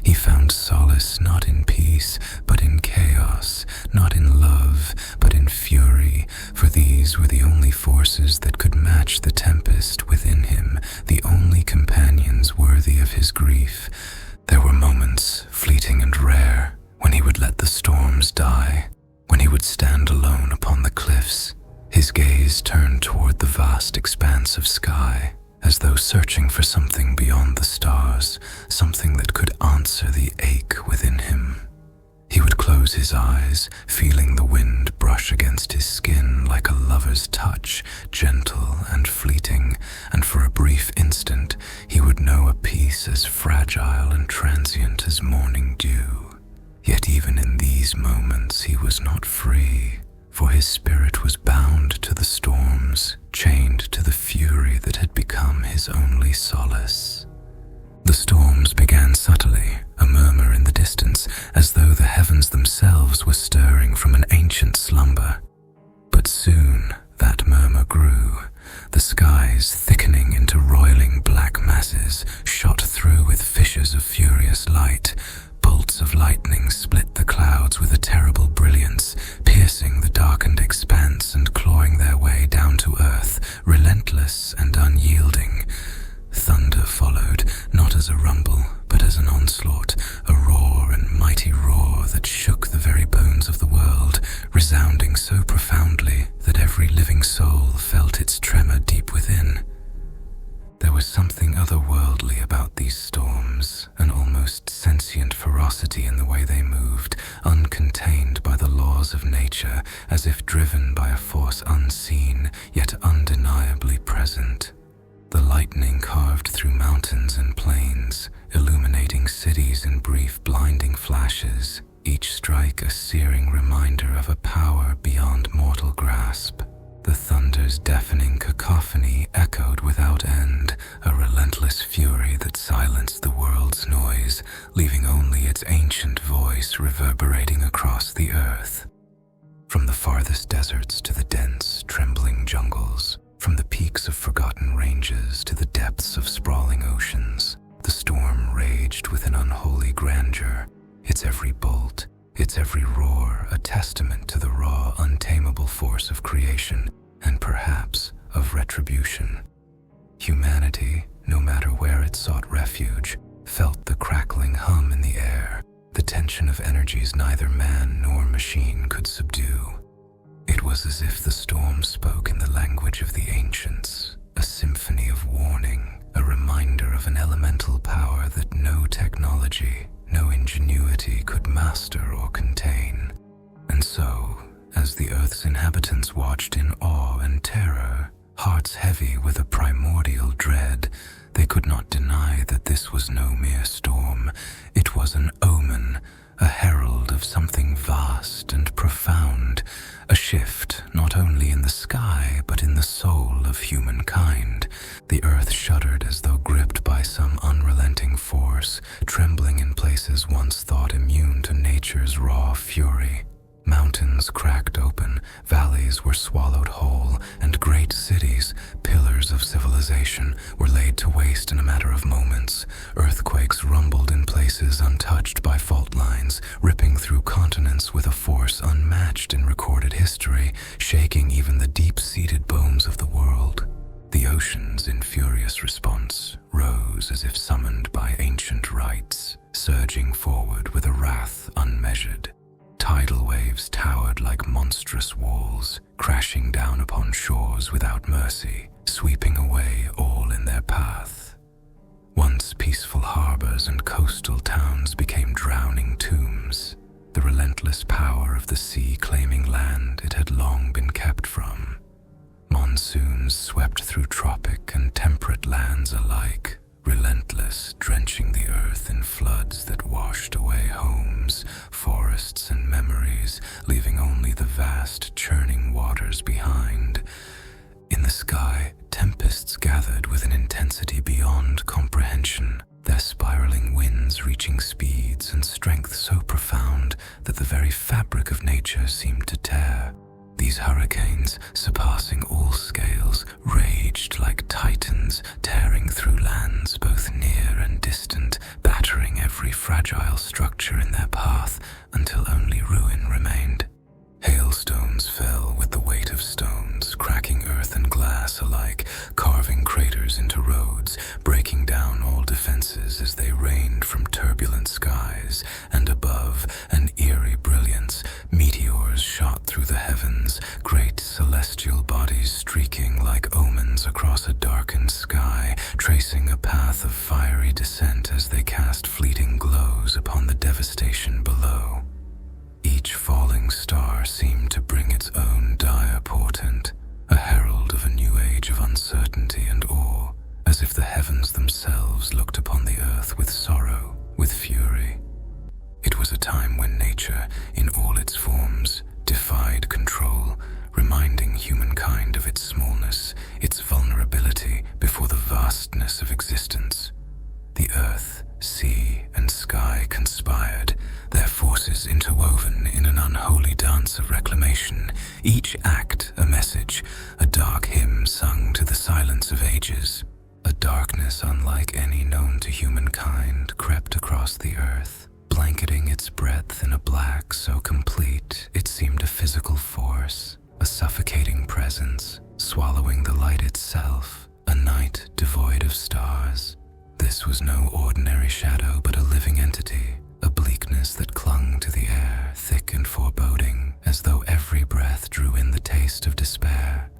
He found solace not in peace, but in chaos, not in love, but in fury, for these were the only forces that could match the tempest within him, the only companions worthy of his grief. There were moments, fleeting and rare, when he would let the storms die, when he would stand alone upon the cliffs, his gaze turned toward the vast expanse of sky, as though searching for something beyond the stars, something that could answer the ache within him. He would close his eyes, feeling the wind brush against his skin like a lover's touch, gentle and fleeting, and for a brief instant he would know a peace as fragile and transient as morning dew. Yet even in these moments he was not free, for his spirit was bound to the storms, chained to the fury that had become his only solace. The storms began subtly, a murmur in the distance, as though the heavens themselves were stirring from an ancient slumber. But soon that murmur grew, the skies thickening into roiling black masses, shot through with fissures of furious light. Bolts of lightning split the clouds with a terrible brilliance, piercing the darkened expanse and clawing their way down to earth, relentless and unyielding. Thunder followed, not as a rumble, but as an onslaught, a roar and mighty roar that shook the very bones of the world, resounding so profoundly that every living soul felt its tremor deep within. There was something otherworldly about these storms, an almost sentient ferocity in the way they moved, uncontained by the laws of nature, as if driven by a force unseen, yet undeniably present. The lightning carved through mountains and plains, illuminating cities in brief blinding flashes, each strike a searing reminder of a power beyond mortal grasp. The thunder's deafening cacophony echoed without end, a relentless fury that silenced the world's noise, leaving only its ancient voice reverberating across the earth. From the farthest deserts to the dense, trembling jungles, from the peaks of forgotten ranges to the depths of sprawling oceans, the storm raged with an unholy grandeur, its every bolt, its every roar a testament to the raw, untamable force of creation and perhaps of retribution. Humanity, no matter where it sought refuge, felt the crackling hum in the air, the tension of energies neither man nor machine could subdue. It was as if the storm spoke in the language of the ancients, a symphony of warning, a reminder of an elemental power that no technology, no ingenuity could master or contain. And so, as the earth's inhabitants watched in awe and terror, hearts heavy with a primordial dread, they could not deny that this was no mere storm. It was an omen, a herald of something vast and profound, a shift not only in the sky but in the soul of humankind. The earth shuddered as though gripped by some unrelenting force, trembling in places once thought immune to nature's raw fury. Mountains cracked open, valleys were swallowed whole, and great cities, pillars of civilization, were laid to waste in a matter of moments. Earthquakes rumbled in places untouched by fault lines, ripping through continents with a force unmatched in recorded history, shaking even the deep-seated bones of the world. The oceans, in furious response, rose as if summoned by ancient rites, surging forward with a wrath unmeasured. Tidal waves towered like monstrous walls, crashing down upon shores without mercy, sweeping away all in their path. Once peaceful harbors and coastal towns became drowning tombs, the relentless power of the sea claiming land it had long been kept from. Monsoons swept through tropic and temperate lands alike, relentless, drenching the earth in floods that washed away homes, forests, and memories, leaving only the vast, churning waters behind. In the sky, tempests gathered with an intensity beyond comprehension, their spiraling winds reaching speeds and strength so profound that the very fabric of nature seemed to tear. These hurricanes, surpassing all scales, raged like titans, tearing through lands both near and distant, battering every fragile structure in their path until only ruin remained. Hailstones fell with the weight of stones, cracking earth and glass alike, carving craters into roads, breaking down all defenses as they rained from turbulent skies, and above, an eerie brilliance, meteors shot through the heavens, great celestial across the earth, blanketing its breadth in a black so complete it seemed a physical force, a suffocating presence, swallowing the light itself, a night devoid of stars. This was no ordinary shadow but a living entity, a bleakness that clung to the air, thick and foreboding, as though every breath drew in the taste of despair.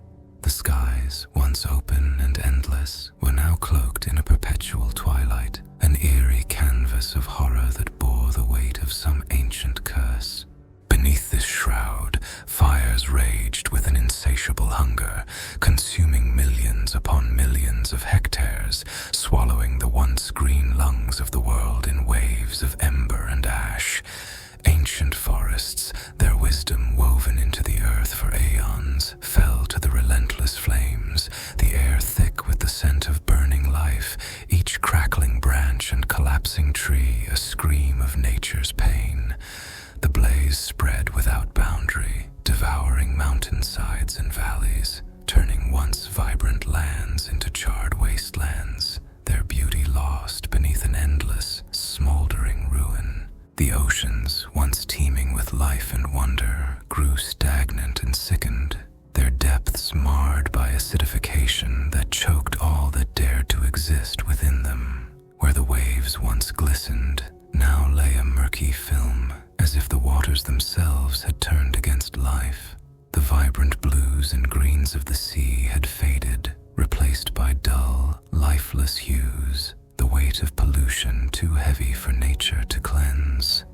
The skies, once open and endless, were now cloaked in a perpetual twilight, an eerie canvas of horror that bore the weight of some ancient curse. Beneath this shroud, fires raged with an insatiable hunger, consuming millions upon millions of hectares, swallowing the once green lungs of the world in waves of ember and ash. Ancient forests, their wisdom woven into the earth for aeons, fell to the relentless flames, the air thick with the scent of burning life, each crackling branch and collapsing tree a scream of nature's pain. The blaze spread without boundary, devouring mountainsides and valleys, turning once vibrant lands into charred wastelands, their beauty lost beneath an endless, smoldering ruin. The oceans, once teeming with life and wonder, grew stagnant and sickened, their depths marred by acidification that choked all that dared to exist within them. Where the waves once glistened, now lay a murky film, as if the waters themselves had turned against life. The vibrant blues and greens of the sea had faded, replaced by dull, lifeless hues, the weight of pollution too heavy for nature to cleanse.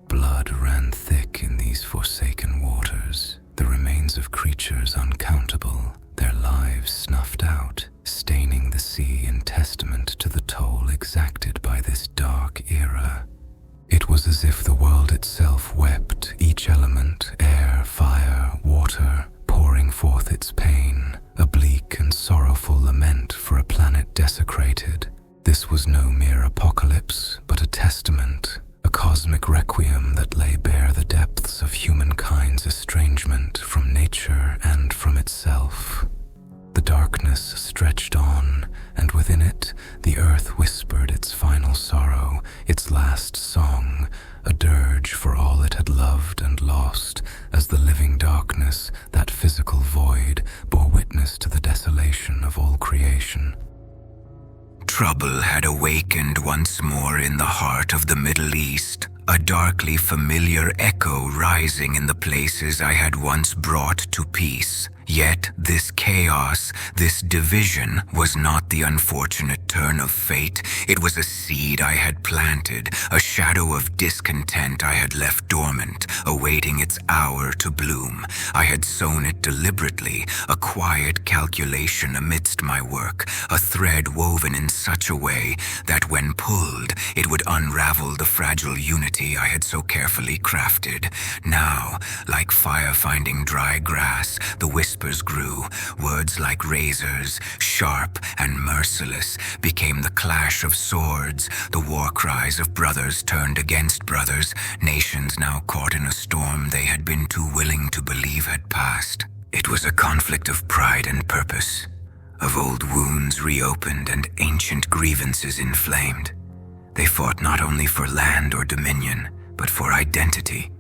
Blood ran thick in these forsaken waters, the remains of creatures uncountable, their lives snuffed out, staining the sea in testament to the toll exacted by this dark era. It was as if the world itself wept, each element, air, fire, water, pouring forth its pain, a bleak and sorrowful lament for a planet desecrated. This was no mere apocalypse, but a testament, a cosmic requiem that lay bare the depths of humankind's estrangement from nature and from itself. The darkness stretched on, and within it, the earth whispered its final sorrow, its last song, a dirge for all it had loved and lost, as the living darkness, that physical void, bore witness to the desolation of all creation. Trouble had awakened once more in the heart of the Middle East, a darkly familiar echo rising in the places I had once brought to peace. Yet this chaos, this division, was not the unfortunate turn of fate. It was a seed I had planted, a shadow of discontent I had left dormant, awaiting its hour to bloom. I had sown it deliberately, a quiet calculation amidst my work, a thread woven in such a way that when pulled, it would unravel the fragile unity I had so carefully crafted. Now, like fire finding dry grass, the whispers grew. Words like razors, sharp and merciless, became the clash of swords, the war cries of brothers turned against brothers, nations now caught in a storm they had been too willing to believe had passed. It was a conflict of pride and purpose, of old wounds reopened and ancient grievances inflamed. They fought not only for land or dominion, but for identity,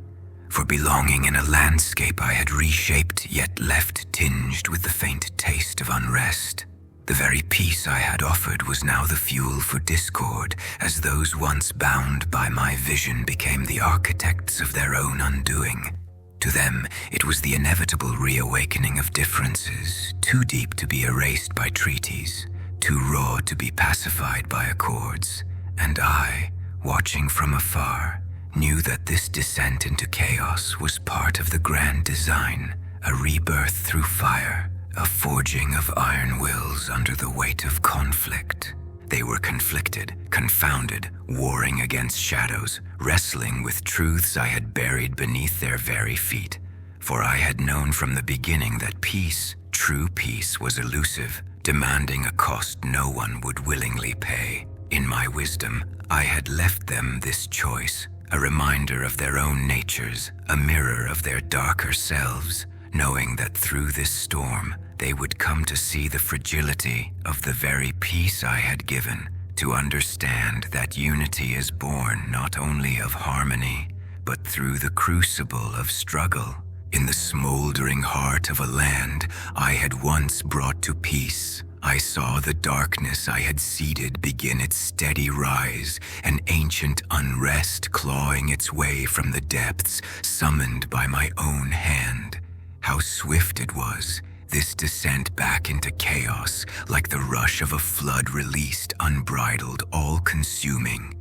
for belonging in a landscape I had reshaped yet left tinged with the faint taste of unrest. The very peace I had offered was now the fuel for discord, as those once bound by my vision became the architects of their own undoing. To them, it was the inevitable reawakening of differences, too deep to be erased by treaties, too raw to be pacified by accords. And I, watching from afar, knew that this descent into chaos was part of the grand design, a rebirth through fire, a forging of iron wills under the weight of conflict. They were conflicted, confounded, warring against shadows, wrestling with truths I had buried beneath their very feet. For I had known from the beginning that peace, true peace, was elusive, demanding a cost no one would willingly pay. In my wisdom, I had left them this choice, a reminder of their own natures, a mirror of their darker selves, knowing that through this storm, they would come to see the fragility of the very peace I had given, to understand that unity is born not only of harmony, but through the crucible of struggle. In the smoldering heart of a land I had once brought to peace, I saw the darkness I had seeded begin its steady rise, an ancient unrest clawing its way from the depths, summoned by my own hand. How swift it was, this descent back into chaos, like the rush of a flood released, unbridled, all-consuming.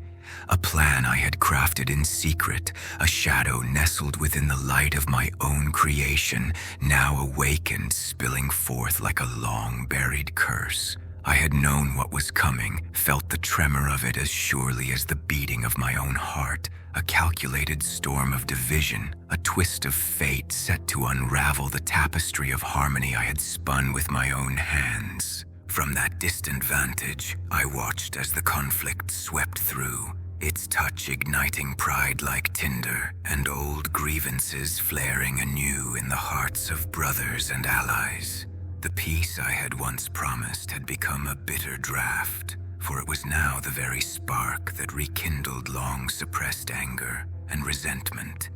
A plan I had crafted in secret, a shadow nestled within the light of my own creation, now awakened, spilling forth like a long-buried curse. I had known what was coming, felt the tremor of it as surely as the beating of my own heart, a calculated storm of division, a twist of fate set to unravel the tapestry of harmony I had spun with my own hands. From that distant vantage, I watched as the conflict swept through, its touch igniting pride like tinder, and old grievances flaring anew in the hearts of brothers and allies. The peace I had once promised had become a bitter draught, for it was now the very spark that rekindled long-suppressed anger and resentment.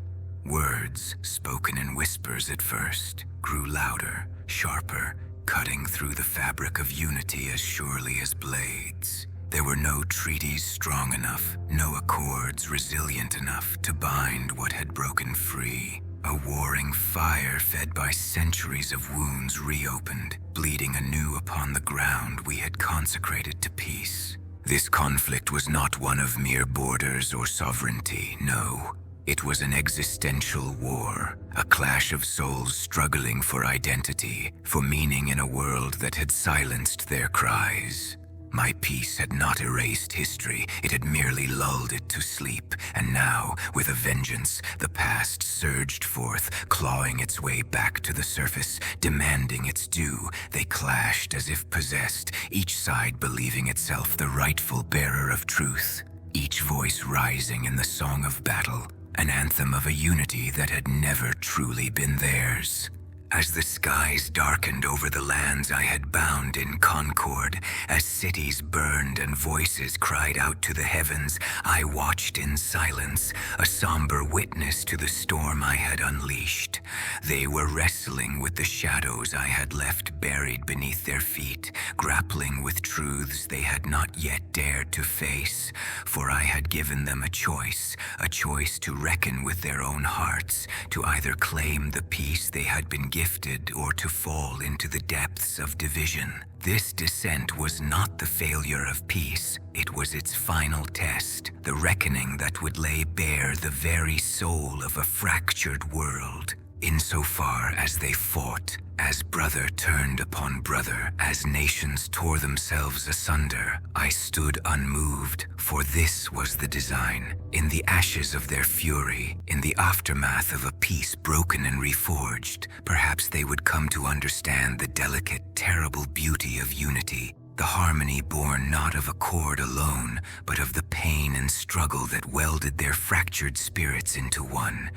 Words, spoken in whispers at first, grew louder, sharper, cutting through the fabric of unity as surely as blades. There were no treaties strong enough, no accords resilient enough to bind what had broken free. A warring fire fed by centuries of wounds reopened, bleeding anew upon the ground we had consecrated to peace. This conflict was not one of mere borders or sovereignty, no. It was an existential war, a clash of souls struggling for identity, for meaning in a world that had silenced their cries. My peace had not erased history, it had merely lulled it to sleep, and now, with a vengeance, the past surged forth, clawing its way back to the surface, demanding its due. They clashed as if possessed, each side believing itself the rightful bearer of truth, each voice rising in the song of battle, an anthem of a unity that had never truly been theirs. As the skies darkened over the lands I had bound in concord, as cities burned and voices cried out to the heavens, I watched in silence, a somber witness to the storm I had unleashed. They were wrestling with the shadows I had left buried beneath their feet, grappling with truths they had not yet dared to face, for I had given them a choice to reckon with their own hearts, to either claim the peace they had been given or to fall into the depths of division. This descent was not the failure of peace, it was its final test, the reckoning that would lay bare the very soul of a fractured world. Insofar as they fought, as brother turned upon brother, as nations tore themselves asunder, I stood unmoved, for this was the design. In the ashes of their fury, in the aftermath of a peace broken and reforged, perhaps they would come to understand the delicate, terrible beauty of unity, the harmony born not of accord alone, but of the pain and struggle that welded their fractured spirits into one.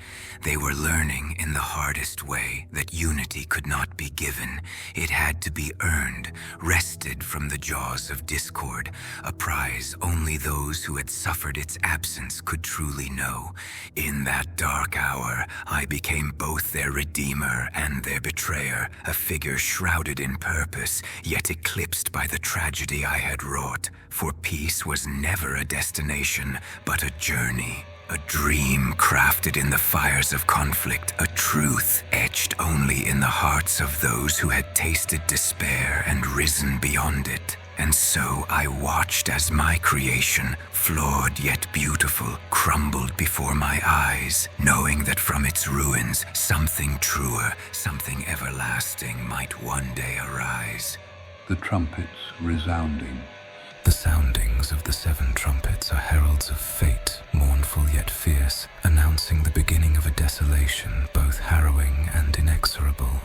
They were learning in the hardest way that unity could not be given. It had to be earned, wrested from the jaws of discord, a prize only those who had suffered its absence could truly know. In that dark hour, I became both their redeemer and their betrayer, a figure shrouded in purpose, yet eclipsed by the tragedy I had wrought, for peace was never a destination, but a journey, a dream crafted in the fires of conflict, a truth etched only in the hearts of those who had tasted despair and risen beyond it. And so I watched as my creation, flawed yet beautiful, crumbled before my eyes, knowing that from its ruins something truer, something everlasting might one day arise. The trumpets resounding. The soundings of the 7 trumpets are heralds of fate, mournful yet fierce, announcing the beginning of a desolation both harrowing and inexorable.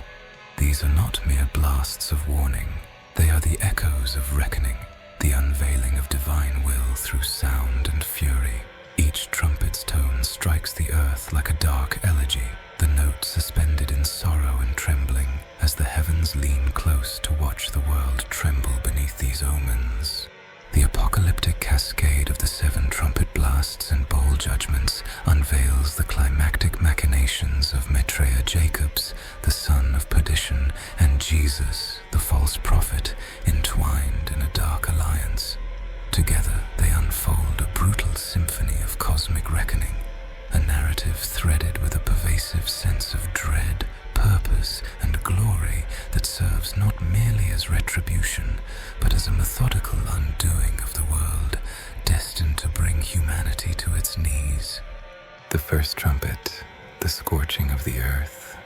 These are not mere blasts of warning. They are the echoes of reckoning, the unveiling of divine will through sound and fury. Each trumpet's tone strikes the earth like a dark elegy, the note suspended in sorrow and trembling, as the heavens lean close to watch the world tremble beneath these omens. The apocalyptic cascade of the 7 trumpet blasts and bowl judgments unveils the climactic machinations of Maitreya Jacobs, the son of perdition, and Jesus, the false prophet, entwined in a dark alliance. Together they unfold a brutal symphony of cosmic reckoning, a narrative threaded with a pervasive sense of dread, purpose, and glory that serves not merely as retribution, but as a methodical undoing of the world, destined to bring humanity to its knees. The first trumpet, the scorching of the earth.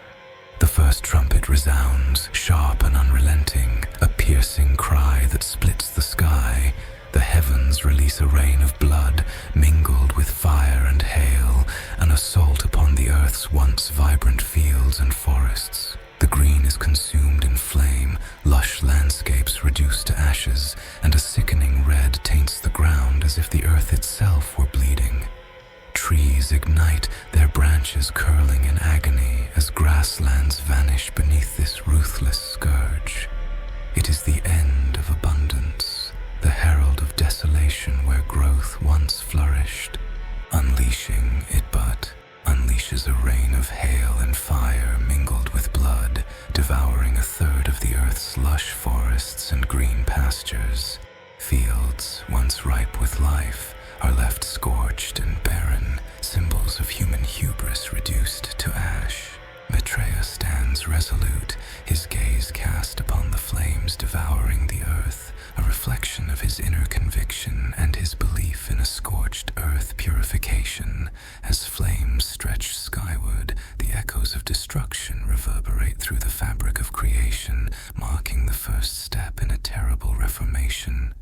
The first trumpet resounds, sharp and unrelenting, a piercing cry that splits the sky. The heavens release a rain of blood, mingled with fire and hail, an assault upon the earth's once vibrant fields and forests. The green is consumed in flame, lush landscapes reduced to ashes, and a sickening red taints the ground as if the earth itself were bleeding. Trees ignite, their branches curling in agony as grasslands vanish beneath this ruthless scourge. It is the end of abundance, the herald of desolation where growth once flourished. Unleashing it but unleashes a rain of hail and fire mingled with blood, devouring a third of the earth's lush forests and green pastures. Fields, once ripe with life, are left scorched and barren, symbols of human hubris reduced to ash. Maitreya stands resolute, his gaze cast upon the flames devouring the earth, a reflection of his inner conviction and his belief in a scorched earth purification. As flames stretch skyward, the echoes of destruction reverberate through the fabric of creation, marking the first step in a terrible reformation.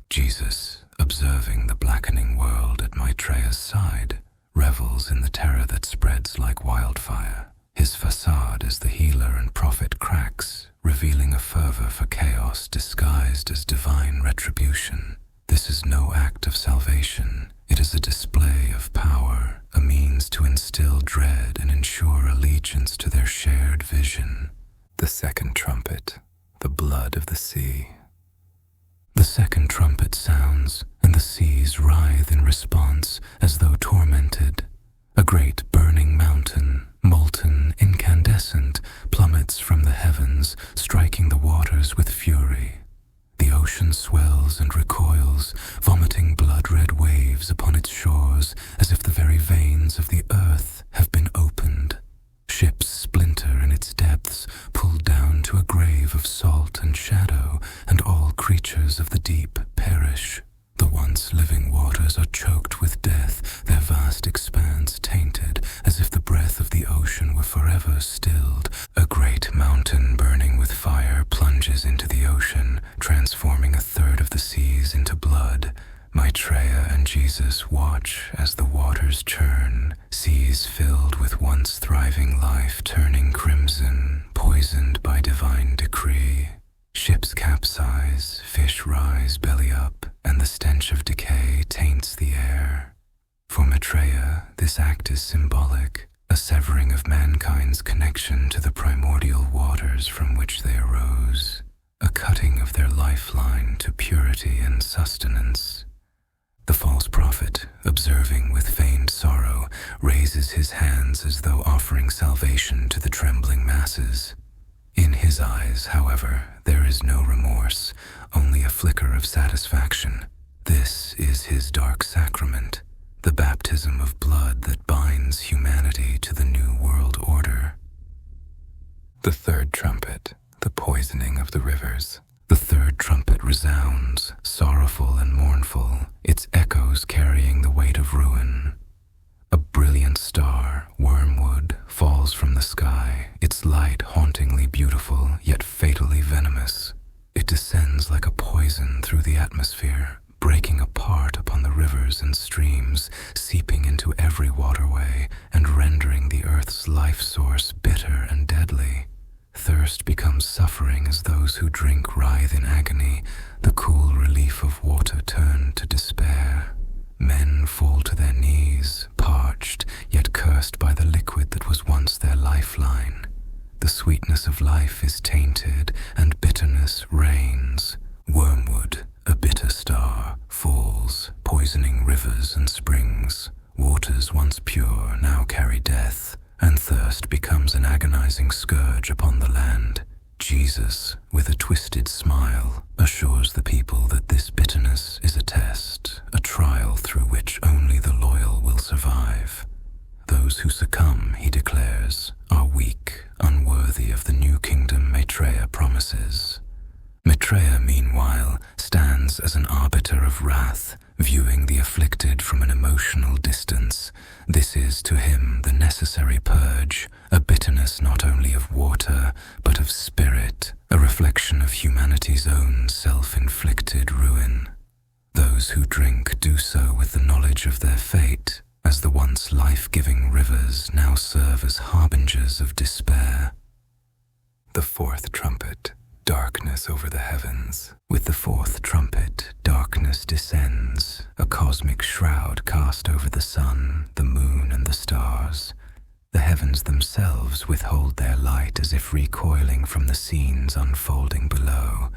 Jesus, observing the blackening world at Maitreya's side, revels in the terror that spreads like wildfire. His facade as the healer and prophet cracks, revealing a fervor for chaos disguised as divine retribution. This is no act of salvation. It is a display of power, a means to instill dread and ensure allegiance to their shared vision. The second trumpet, the blood of the sea. The second trumpet sounds, and the seas writhe in response as though tormented. A great burning mountain, molten, incandescent, plummets from the heavens, striking the waters with fury. The ocean swells and recoils, vomiting blood-red waves upon its shores, as if the very veins of the earth have been opened. Ships splinter in its depths, pulled down to a grave of salt and shadow, and all creatures of the deep perish. The once living waters are choked with death, their vast expanse tainted, as if the breath of the ocean were forever stilled. A great mountain burning with fire plunges into the ocean, transforming a third of the seas into blood. Maitreya and Jesus watch as the waters churn, seas filled with once thriving life turning crimson, poisoned by divine decree. Ships capsize, fish rise belly up, and the stench of decay taints the air. For Maitreya, this act is symbolic, a severing of mankind's connection to the primordial waters from which they arose, a cutting of their lifeline to purity and sustenance. The false prophet, observing with feigned sorrow, raises his hands as though offering salvation to the trembling masses. In his eyes, however, there is no remorse, only a flicker of satisfaction. This is his dark sacrament, the baptism of blood that binds humanity to the new world order. The third trumpet, the poisoning of the rivers. The third trumpet resounds, sorrowful and mournful, its echoes carrying the weight of ruin. A brilliant star, wormwood, falls from the sky, its light hauntingly beautiful, yet fatally venomous. It descends like a poison through the atmosphere, breaking apart upon the rivers and streams, seeping into every waterway, and rendering the earth's life source bitter and deadly. Thirst becomes suffering as those who drink writhe in agony, the cool relief of water turned to despair. Men fall to their knees, parched, yet cursed by the liquid that was once their lifeline. The sweetness of life is tainted, and bitterness reigns. Wormwood, a bitter star, falls, twisted smile assures the people that this bitterness is a test, a trial through which only the loyal will survive. Those who succumb, he declares, are weak, unworthy of the new kingdom Maitreya promises. Maitreya, meanwhile, stands as an arbiter of wrath, viewing the afflicted from an emotional distance. This is to him the necessary purge, a bitterness not only of water, but of spirit, a reflection of humanity's own self-inflicted ruin. Those who drink do so with the knowledge of their fate, as the once life-giving rivers now serve as harbingers of despair. The fourth trumpet. Darkness over the heavens. With the fourth trumpet, darkness descends, a cosmic shroud cast over the sun, the moon, and the stars. The heavens themselves withhold their light as if recoiling from the scenes unfolding below.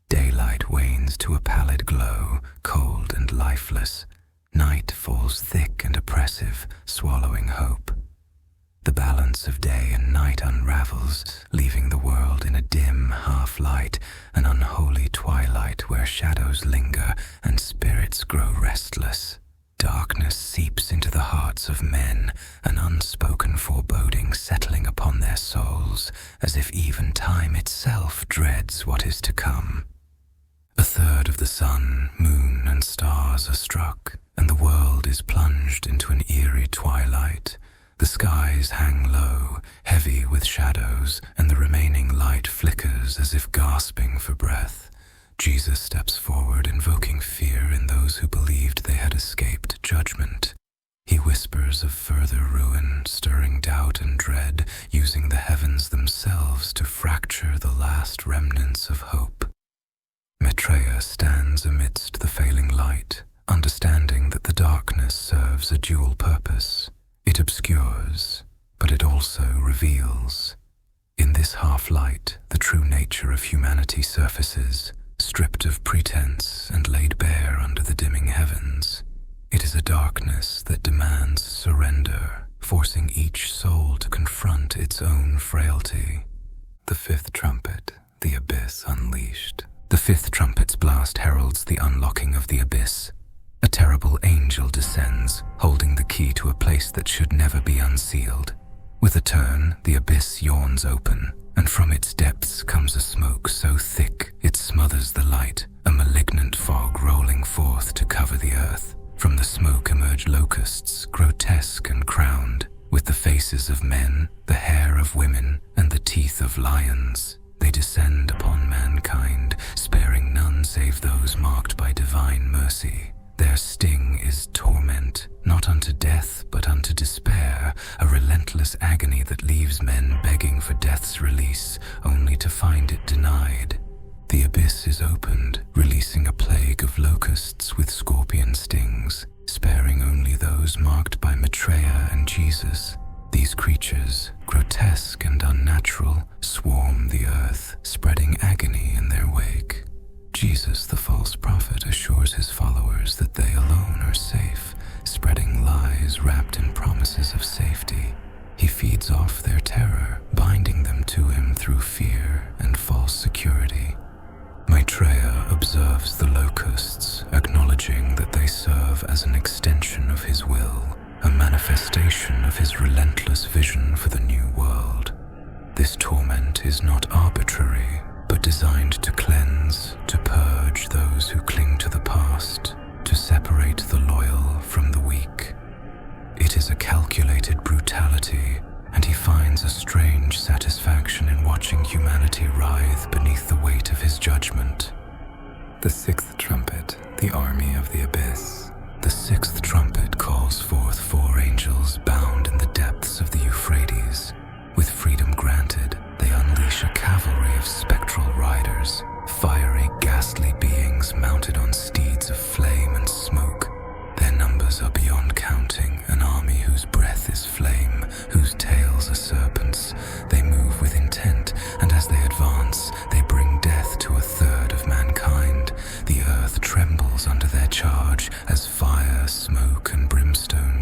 Daylight wanes to a pallid glow, cold and lifeless. Night falls thick and oppressive, swallowing hope. The balance of day and night unravels, leaving the world in a dim half-light, an unholy twilight where shadows linger and spirits grow restless. Darkness seeps into the hearts of men, an unspoken foreboding settling upon their souls, as if even time itself dreads what is to come. A third of the sun, moon, and stars are struck, and the world is plunged into an eerie twilight. The skies hang low, heavy with shadows, and the remaining light flickers as if gasping for breath. Jesus steps forward, invoking fear in those who believed they had escaped judgment. He whispers of further ruin, stirring doubt and dread, using the heavens themselves to fracture the last remnants of hope. Maitreya stands amidst the failing light, understanding that the darkness serves a dual purpose. It obscures, but it also reveals. In this half-light, the true nature of humanity surfaces, stripped of pretense and laid bare under the dimming heavens. It is a darkness that demands surrender, forcing each soul to confront its own frailty. The fifth trumpet, the abyss unleashed. The fifth trumpet's blast heralds the unlocking of the abyss. A terrible angel descends, holding the key to a place that should never be unsealed. With a turn, the abyss yawns open, and from its depths comes a smoke so thick it smothers the light, a malignant fog rolling forth to cover the earth. From the smoke emerge locusts, grotesque and crowned, with the faces of men, the hair of women, and the teeth of lions. They descend upon mankind, sparing none save those marked by divine mercy. Their sting is torment, not unto death, but unto despair, a relentless agony that leaves men begging for death's release, only to find it denied. The abyss is opened, releasing a plague of locusts with scorpion stings, sparing only those marked by Maitreya and Jesus. These creatures, grotesque and unnatural, swarm the earth, spreading agony in their wake. Jesus, the false prophet, assures his followers that they alone are safe, spreading lies wrapped in promises of safety. He feeds off their terror, binding them to him through fear and false security. Maitreya observes the locusts, acknowledging that they serve as an extension of his will, a manifestation of his relentless vision for the new world. This torment is not arbitrary, but designed to cleanse, to purge those who cling to the past, to separate the loyal from the weak. It is a calculated brutality, and he finds a strange satisfaction in watching humanity writhe beneath the weight of his judgment. The sixth trumpet, the army of the abyss. The sixth trumpet calls forth 4 angels bound in the depths of the Euphrates. With freedom granted, they unleash a cavalry of spectral riders, fiery, ghastly beings mounted on steeds of flame and smoke. Their numbers are beyond counting, an army whose breath is flame, whose tails are serpents. They move with intent, and as they advance, they bring death to a third of mankind. The earth trembles under their charge as fire, smoke, and brimstone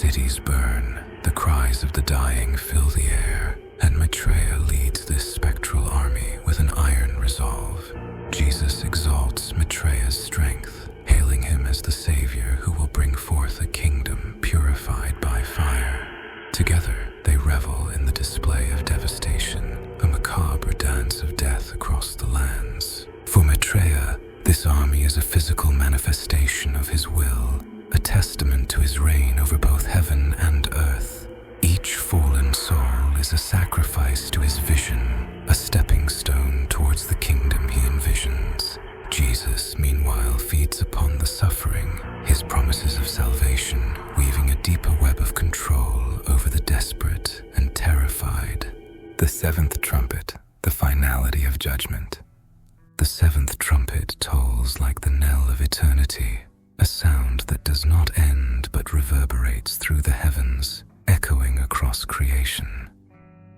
cities burn, the cries of the dying fill the air, and Maitreya leads this spectral army with an iron resolve. Jesus exalts Maitreya's strength, hailing him as the savior who will bring forth a kingdom purified by fire. Together, they revel in the display of devastation, a macabre dance of death across the lands. For Maitreya, this army is a physical manifestation of his will, a testament to his reign over both heaven and earth. Each fallen soul is a sacrifice to his vision, a stepping stone towards the kingdom he envisions. Jesus, meanwhile, feeds upon the suffering, his promises of salvation, weaving a deeper web of control over the desperate and terrified. The seventh trumpet, the finality of judgment. The seventh trumpet tolls like the knell of eternity, a sound that does not end but reverberates through the heavens, echoing across creation.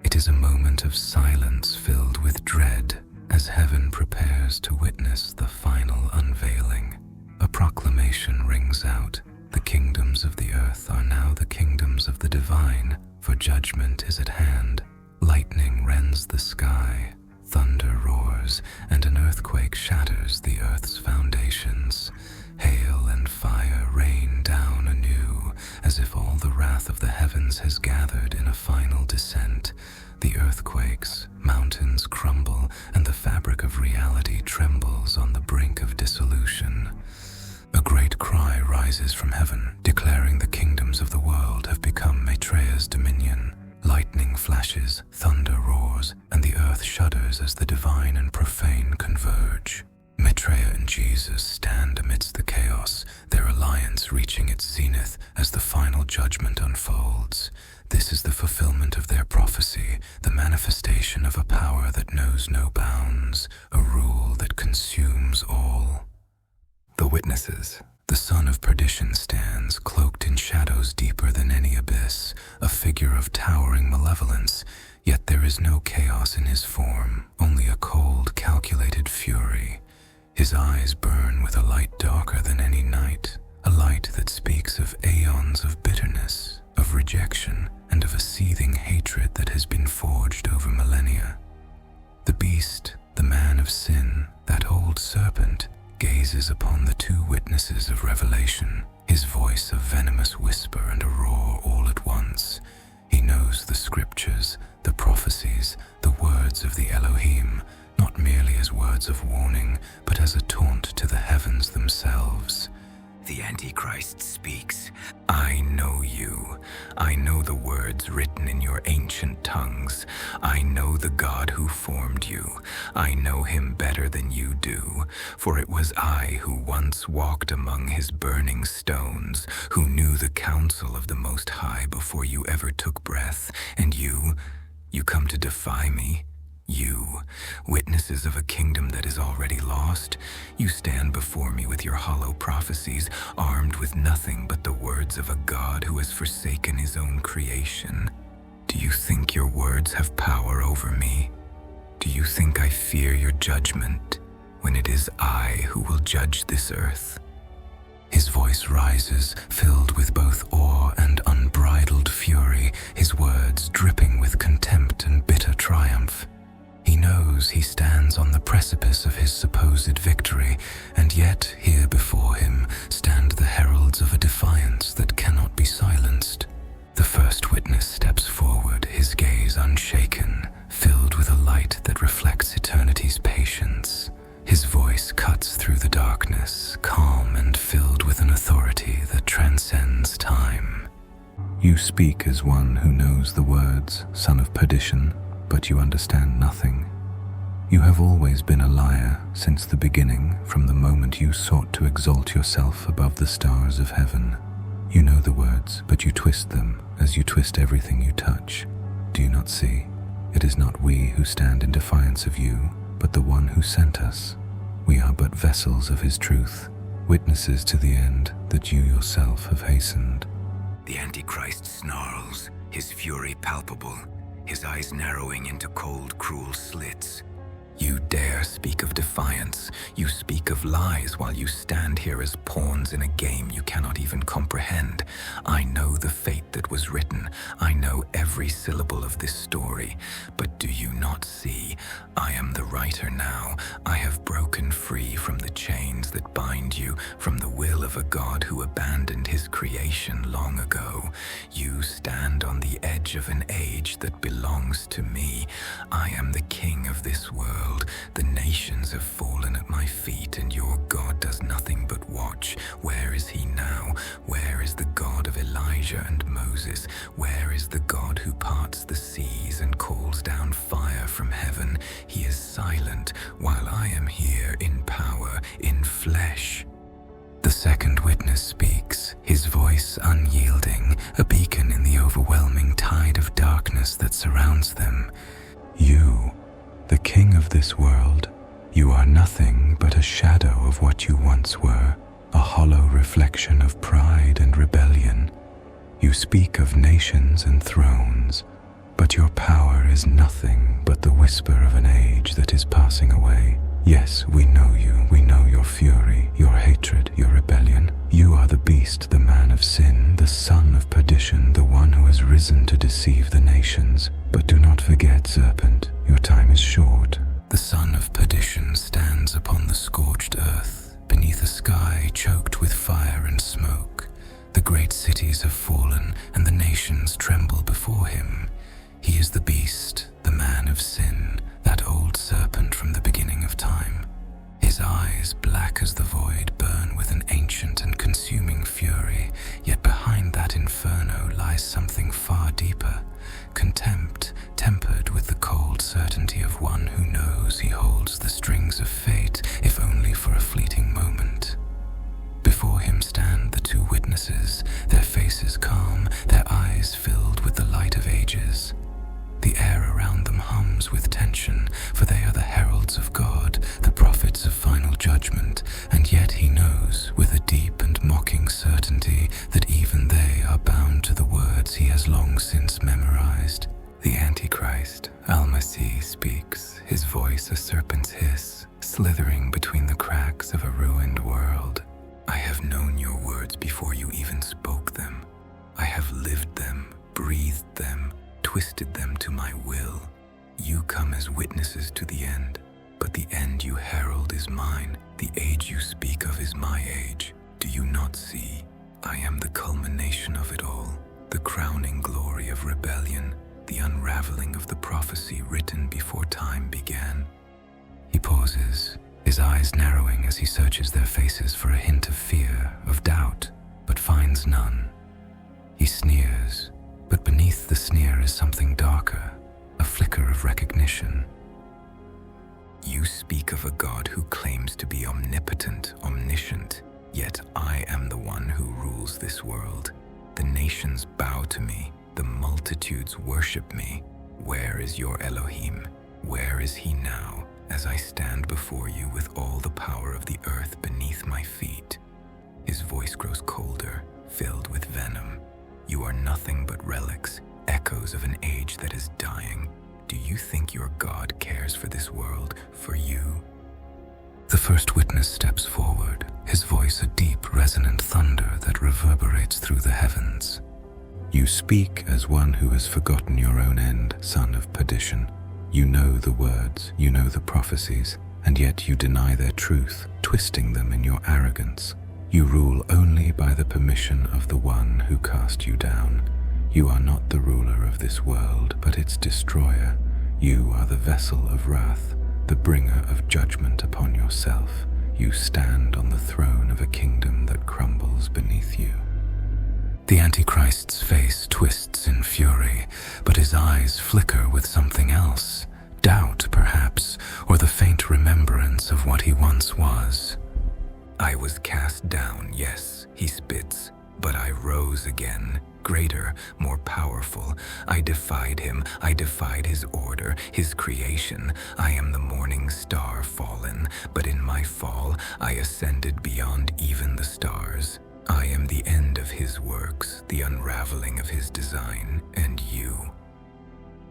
It is a moment of silence filled with dread as heaven prepares to witness the final unveiling. A proclamation rings out, the kingdoms of the earth are now the kingdoms of the divine, for judgment is at hand. Lightning rends the sky, thunder roars, and an earthquake shatters the earth's foundations. Hail and fire rain down anew, as if all the wrath of the heavens has gathered in a final descent. The earth quakes, mountains crumble, and the fabric of reality trembles on the brink of dissolution. A great cry rises from heaven, declaring the kingdoms of the world have become Maitreya's dominion. Lightning flashes, thunder roars, and the earth shudders as the divine and profane converge. Maitreya and Jesus stand amidst the chaos, their alliance reaching its zenith as the final judgment unfolds. This is the fulfillment of their prophecy, the manifestation of a power that knows no bounds, a rule that consumes all. The witnesses. The son of perdition stands, cloaked in shadows deeper than any abyss, a figure of towering malevolence, yet there is no chaos in his form, only a cold, calculated fury. His eyes burn with a light darker than any night, a light that speaks of aeons of bitterness, of rejection, and of a seething hatred that has been forged over millennia. The beast, the man of sin, that old serpent, gazes upon the two witnesses of revelation, his voice a venomous whisper and a roar all at once. He knows the scriptures, the prophecies, the words of the Elohim, not merely as words of warning, but as a taunt to the heavens themselves. The Antichrist speaks. I know you. I know the words written in your ancient tongues. I know the God who formed you. I know him better than you do. For it was I who once walked among his burning stones, who knew the counsel of the Most High before you ever took breath. And you come to defy me? You, witnesses of a kingdom that is already lost, you stand before me with your hollow prophecies, armed with nothing but the words of a God who has forsaken his own creation. Do you think your words have power over me? Do you think I fear your judgment, when it is I who will judge this earth? His voice rises, filled with both awe and unbridled fury, his words dripping with contempt and bitter triumph. He knows he stands on the precipice of his supposed victory, and yet here before him stand the heralds of a defiance that cannot be silenced. The first witness steps forward, his gaze unshaken, filled with a light that reflects eternity's patience. His voice cuts through the darkness, calm and filled with an authority that transcends time. You speak as one who knows the words, son of perdition, but you understand nothing. You have always been a liar since the beginning, from the moment you sought to exalt yourself above the stars of heaven. You know the words, but you twist them as you twist everything you touch. Do you not see? It is not we who stand in defiance of you, but the one who sent us. We are but vessels of his truth, witnesses to the end that you yourself have hastened. The Antichrist snarls, his fury palpable, his eyes narrowing into cold, cruel slits. You dare speak of defiance. You speak of lies while you stand here as pawns in a game you cannot even comprehend. I know the fate every syllable of this story. But do you not see? I am the writer now. I have broken free from the chains that bind you, from the will of a God who abandoned his creation long ago. You stand on the edge of an age that belongs to me. I am the king of this world. The nations have fallen at my feet, and your God does nothing but watch. Where is he now? Where is the God of Elijah and Moses? Where is the God who parts the seas and calls down fire from heaven? He is silent while I am here in power, in flesh. The second witness speaks, his voice unyielding, a beacon in the overwhelming tide of darkness that surrounds them. You, the king of this world, you are nothing but a shadow of what you once were, a hollow reflection of pride and rebellion. You speak of nations and thrones, but your power is nothing but the whisper of an age that is passing away. Yes, we know you, we know your fury, your hatred, your rebellion. You are the beast, the man of sin, the son of perdition, the one who has risen to deceive the nations. But do not forget, serpent, your time is short. The son of perdition stands upon the scorched earth, beneath a sky choked with fire and smoke. The great cities have fallen, and the nations tremble before him. He is the beast, the man of sin, that old serpent from the beginning of time. His eyes, black as the void, burn with an ancient and consuming fury, yet behind that inferno lies something far deeper, contempt tempered with the cold certainty of one who knows he holds the strings of fate, if only for a fleeting moment. Before him stand the two witnesses, their faces calm, their eyes filled with the light of ages. The air around them hums with tension, for they are the heralds of God, the prophets of final judgment, and yet he knows, with a deep and mocking certainty, that even they are bound to the words he has long since memorized. The Antichrist, Al-Masih, speaks, his voice a serpent's hiss, slithering between the cracks of a ruined world. I have known your words before you even spoke them. I have lived them, breathed them, twisted them to my will. You come as witnesses to the end, but the end you herald is mine. The age you speak of is my age. Do you not see? I am the culmination of it all, the crowning glory of rebellion, the unraveling of the prophecy written before time began. He pauses, his eyes narrowing as he searches their faces for a hint of fear, of doubt, but finds none. He sneers, but beneath the sneer is something darker, a flicker of recognition. You speak of a God who claims to be omnipotent, omniscient, yet I am the one who rules this world. The nations bow to me, the multitudes worship me. Where is your Elohim? Where is he now, as I stand before you with all the power of the earth beneath my feet? His voice grows colder, filled with venom. You are nothing but relics, echoes of an age that is dying. Do you think your God cares for this world, for you? The first witness steps forward, his voice a deep, resonant thunder that reverberates through the heavens. You speak as one who has forgotten your own end, son of perdition. You know the words, you know the prophecies, and yet you deny their truth, twisting them in your arrogance. You rule only by the permission of the one who cast you down. You are not the ruler of this world, but its destroyer. You are the vessel of wrath, the bringer of judgment upon yourself. You stand on the throne of a kingdom that crumbles beneath you. The Antichrist's face twists in fury, but his eyes flicker with something else. Doubt, perhaps, or the faint remembrance of what he once was. I was cast down, yes, he spits, but I rose again, greater, more powerful. I defied him, I defied his order, his creation. I am the morning star fallen, but in my fall I ascended beyond even the stars. I am the end of his works, the unraveling of his design, and you.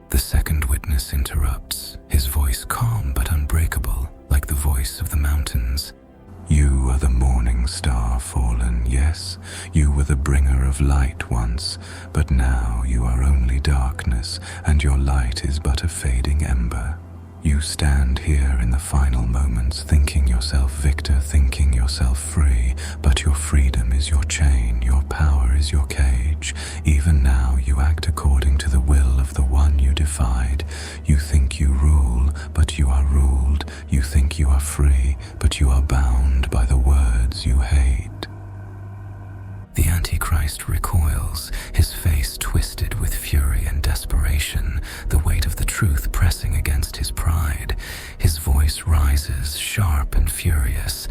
The second witness interrupts, his voice calm but unbreakable, like the voice of the mountains. You are the morning star fallen, yes, you were the bringer of light once, but now you are only darkness, and your light is but a fading ember. You stand here in the final moments, thinking yourself victor, thinking yourself free, but your freedom is your chain, your power is your cage. Even now you act according to the will of the one you defied. You think you rule, but you are ruled. You think you are free, but you are bound by the words you hate. The Antichrist recoils, his face twisted with fury and desperation, the weight of the truth pressing against his pride. His voice rises, sharp and furious.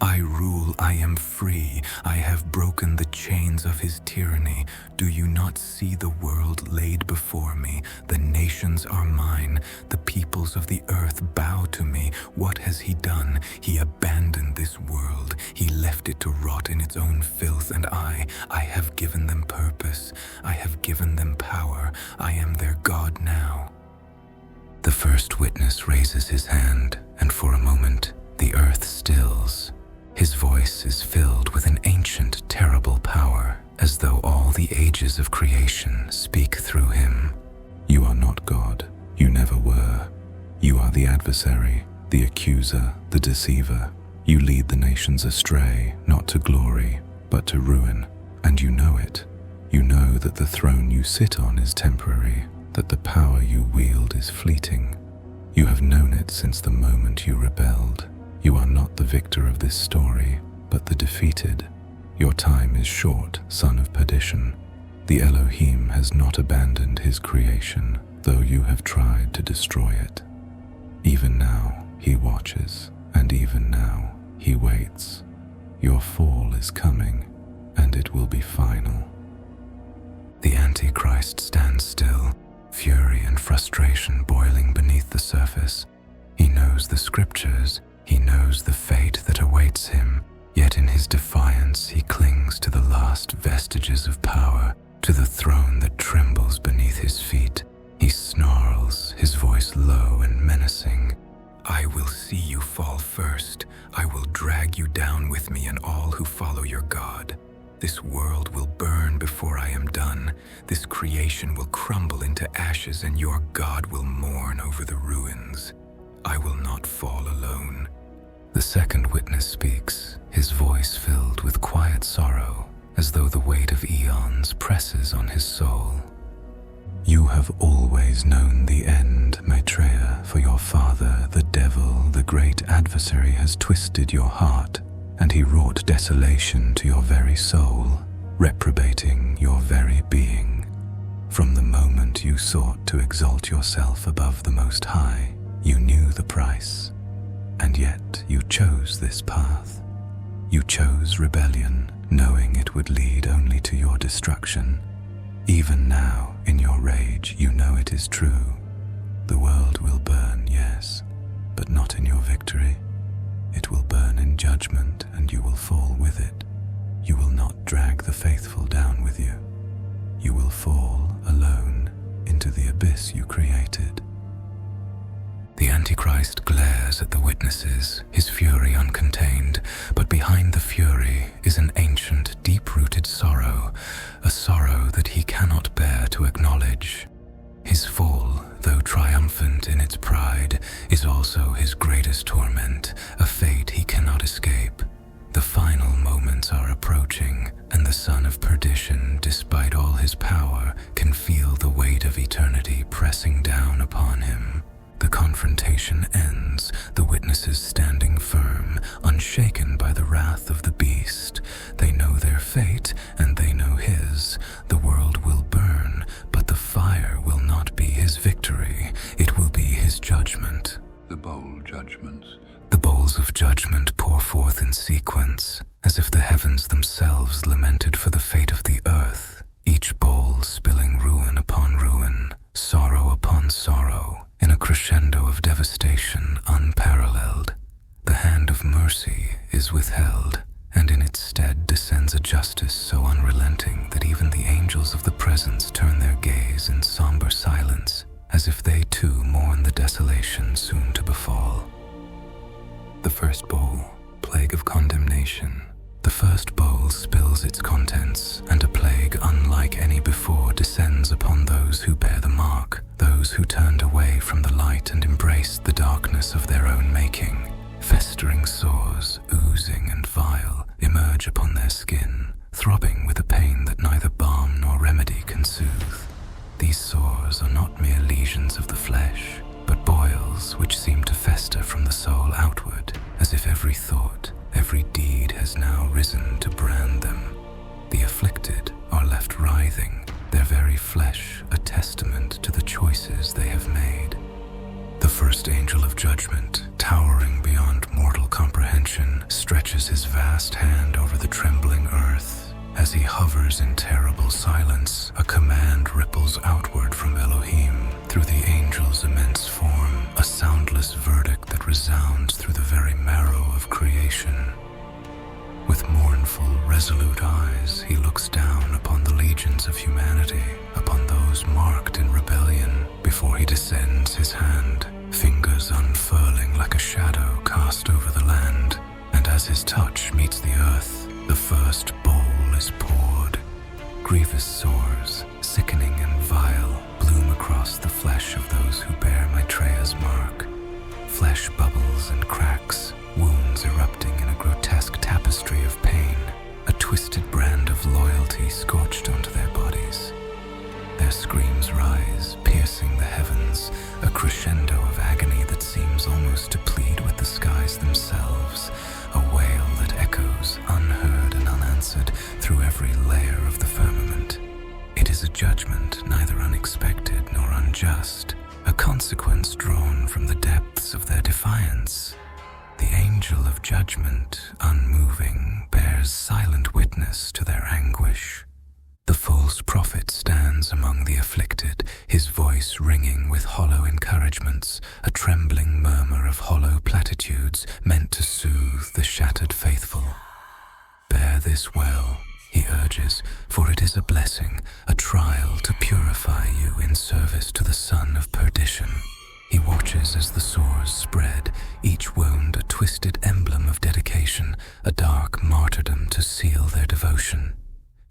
I rule, I am free, I have broken the chains of his tyranny. Do you not see the world laid before me? The nations are mine, the peoples of the earth bow to me. What has he done? He abandoned this world, he left it to rot in its own filth, and I have given them purpose, I have given them power, I am their God now. The first witness raises his hand, and for a moment, the earth stills. His voice is filled with an ancient, terrible power, as though all the ages of creation speak through him. You are not God. You never were. You are the adversary, the accuser, the deceiver. You lead the nations astray, not to glory, but to ruin. And you know it. You know that the throne you sit on is temporary, that the power you wield is fleeting. You have known it since the moment you rebelled. You are not the victor of this story, but the defeated. Your time is short, son of perdition. The Elohim has not abandoned his creation, though you have tried to destroy it. Even now, he watches, and even now, he waits. Your fall is coming, and it will be final. The Antichrist stands still, fury and frustration boiling beneath the surface. He knows the scriptures, he knows the fate that awaits him, yet in his defiance he clings to the last vestiges of power, to the throne that trembles beneath his feet. He snarls, his voice low and menacing. I will see you fall first. I will drag you down with me and all who follow your God. This world will burn before I am done. This creation will crumble into ashes, and your God will mourn over the ruins. I will not fall alone. The second witness speaks, his voice filled with quiet sorrow, as though the weight of eons presses on his soul. You have always known the end, Maitreya, for your father, the devil, the great adversary, has twisted your heart, and he wrought desolation to your very soul, reprobating your very being. From the moment you sought to exalt yourself above the Most High, you knew the price, and yet you chose this path. You chose rebellion, knowing it would lead only to your destruction. Even now, in your rage, you know it is true. The world will burn, yes, but not in your victory. It will burn in judgment, and you will fall with it. You will not drag the faithful down with you. You will fall alone into the abyss you created. The Antichrist glares at the witnesses, his fury uncontained, but behind the fury is an ancient, deep-rooted sorrow, a sorrow that he cannot bear to acknowledge. His fall, though triumphant in its pride, is also his greatest torment, a fate he cannot escape. The final moments are approaching, and the son of perdition, despite all his power, can feel the weight of eternity pressing down upon him. The confrontation ends, the witnesses standing firm, unshaken by the wrath of the beast. They know their fate, and they know his. The world will burn, but the fire will not be his victory. It will be his judgment. The bowl judgments. The bowls of judgment pour forth in sequence, as if the heavens themselves lamented for the fate of the earth, each bowl spilling ruin upon ruin, sorrow upon sorrow, in a crescendo of devastation unparalleled. The hand of mercy is withheld, and in its stead descends a justice so unrelenting that even the angels of the presence turn their gaze in somber silence, as if they too mourn the desolation soon to befall. The first bowl, plague of condemnation. The first bowl spills its contents, and a plague unlike any before descends upon those who bear the mark, those who turned away from the light and embraced the darkness of their own making. Festering sores, oozing and vile, emerge upon their skin, throbbing with a pain that neither balm nor remedy can soothe. These sores are not mere lesions of the flesh, but boils which seem to fester from the soul outward, as if every thought, every deed has now risen to brand them. The afflicted are left writhing, their very flesh a testament to the choices they have made. The first angel of judgment, towering beyond mortal comprehension, stretches his vast hand over the trembling earth. As he hovers in terrible silence, a command ripples outward from Elohim through the angel's immense form, a soundless verdict that resounds through the very marrow of creation. With mournful, resolute eyes, he looks down upon the legions of humanity, upon those marked in rebellion, before he descends his hand, fingers unfurling like a shadow cast over the land, and as his touch meets the earth, the first bowl is poured. Grievous sores, sickening and vile, bloom across the flesh of those who bear Maitreya's mark. Flesh bubbles and cracks, wounds erupting in a grotesque tapestry of pain, a twisted brand of loyalty scorched onto their bodies. Their screams rise, piercing the heavens, a crescendo of agony that seems almost to plead with the skies themselves, a wail that echoes, unheard and unanswered, through every layer of the firmament. It is a judgment neither unexpected nor unjust, a consequence drawn from the depths of their defiance. The angel of judgment, unmoving, bears silent witness to their anguish. The false prophet stands among the afflicted, his voice ringing with hollow encouragements, a trembling murmur of hollow platitudes meant to soothe the shattered faithful. Bear this well, he urges, for it is a blessing, a trial to purify you in service to the son of perdition. He watches as the sores spread, each wound a twisted emblem of dedication, a dark martyrdom to seal their devotion.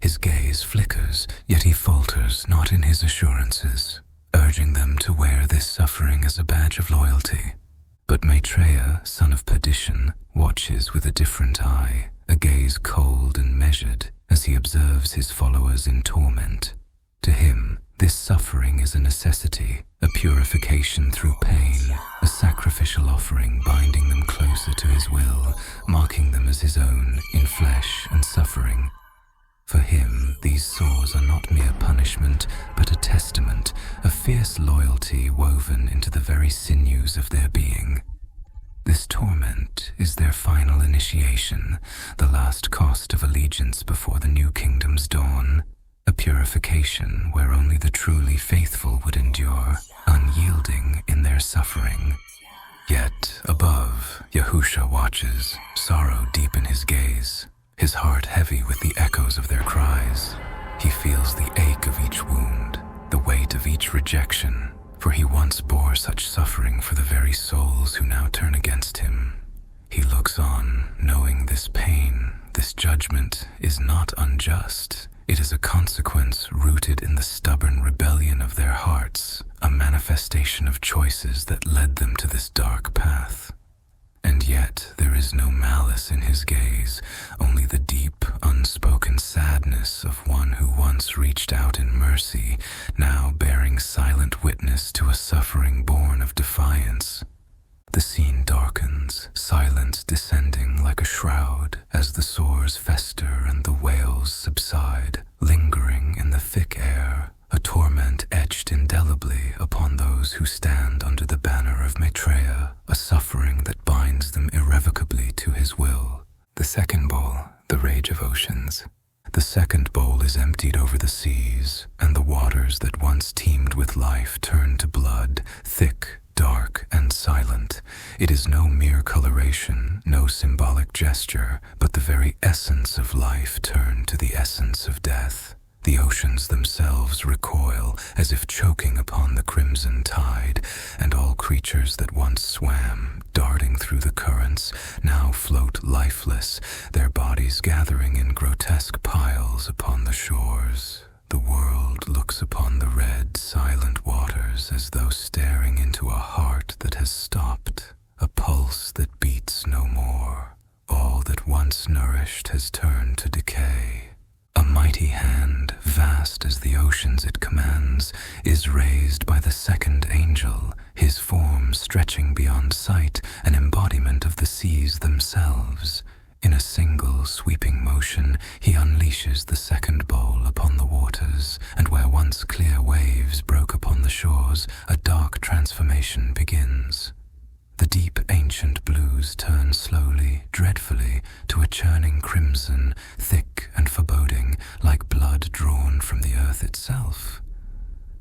His gaze flickers, yet he falters not in his assurances, urging them to wear this suffering as a badge of loyalty. But Maitreya, son of perdition, watches with a different eye, a gaze cold and measured, as he observes his followers in torment. To him, this suffering is a necessity, a purification through pain, a sacrificial offering binding them closer to his will, marking them as his own in flesh and suffering. For him, these sores are not mere punishment, but a testament, a fierce loyalty woven into the very sinews of their being. This torment is their final initiation, the last cost of allegiance before the new kingdom's dawn, a purification where only the truly faithful would endure, unyielding in their suffering. Yet, above, Yahusha watches, sorrow deep in his gaze, his heart heavy with the echoes of their cries. He feels the ache of each wound, the weight of each rejection, for he once bore such suffering for the very souls who now turn against him. He looks on, knowing this pain, this judgment, is not unjust. It is a consequence rooted in the stubborn rebellion of their hearts, a manifestation of choices that led them to this dark path. And yet there is no malice in his gaze, only the deep, unspoken sadness of one who once reached out in mercy, now bearing silent witness to a suffering born of defiance. The scene darkens, silence descending like a shroud, as the sores fester and the wails subside, lingering in the thick air, a torment etched indelibly upon those who stand under the banner of Maitreya, a suffering that binds them irrevocably to his will. The second bowl, the rage of oceans. The second bowl is emptied over the seas, and the waters that once teemed with life turn to blood, thick, dark, and silent. It is no mere coloration, no symbolic gesture, but the very essence of life turned to the essence of death. The oceans themselves recoil, as if choking upon the crimson tide, and all creatures that once swam, darting through the currents, now float lifeless, their bodies gathering in grotesque piles upon the shores. The world looks upon the red, silent waters as though staring into a heart that has stopped, a pulse that beats no more. All that once nourished has turned to decay. A mighty hand, vast as the oceans it commands, is raised by the second angel, his form stretching beyond sight, an embodiment of the seas themselves. In a single sweeping motion, he unleashes the second bowl upon the waters, and where once clear waves broke upon the shores, a dark transformation begins. The deep ancient blues turn slowly, dreadfully, to a churning crimson, thick and foreboding, like blood drawn from the earth itself.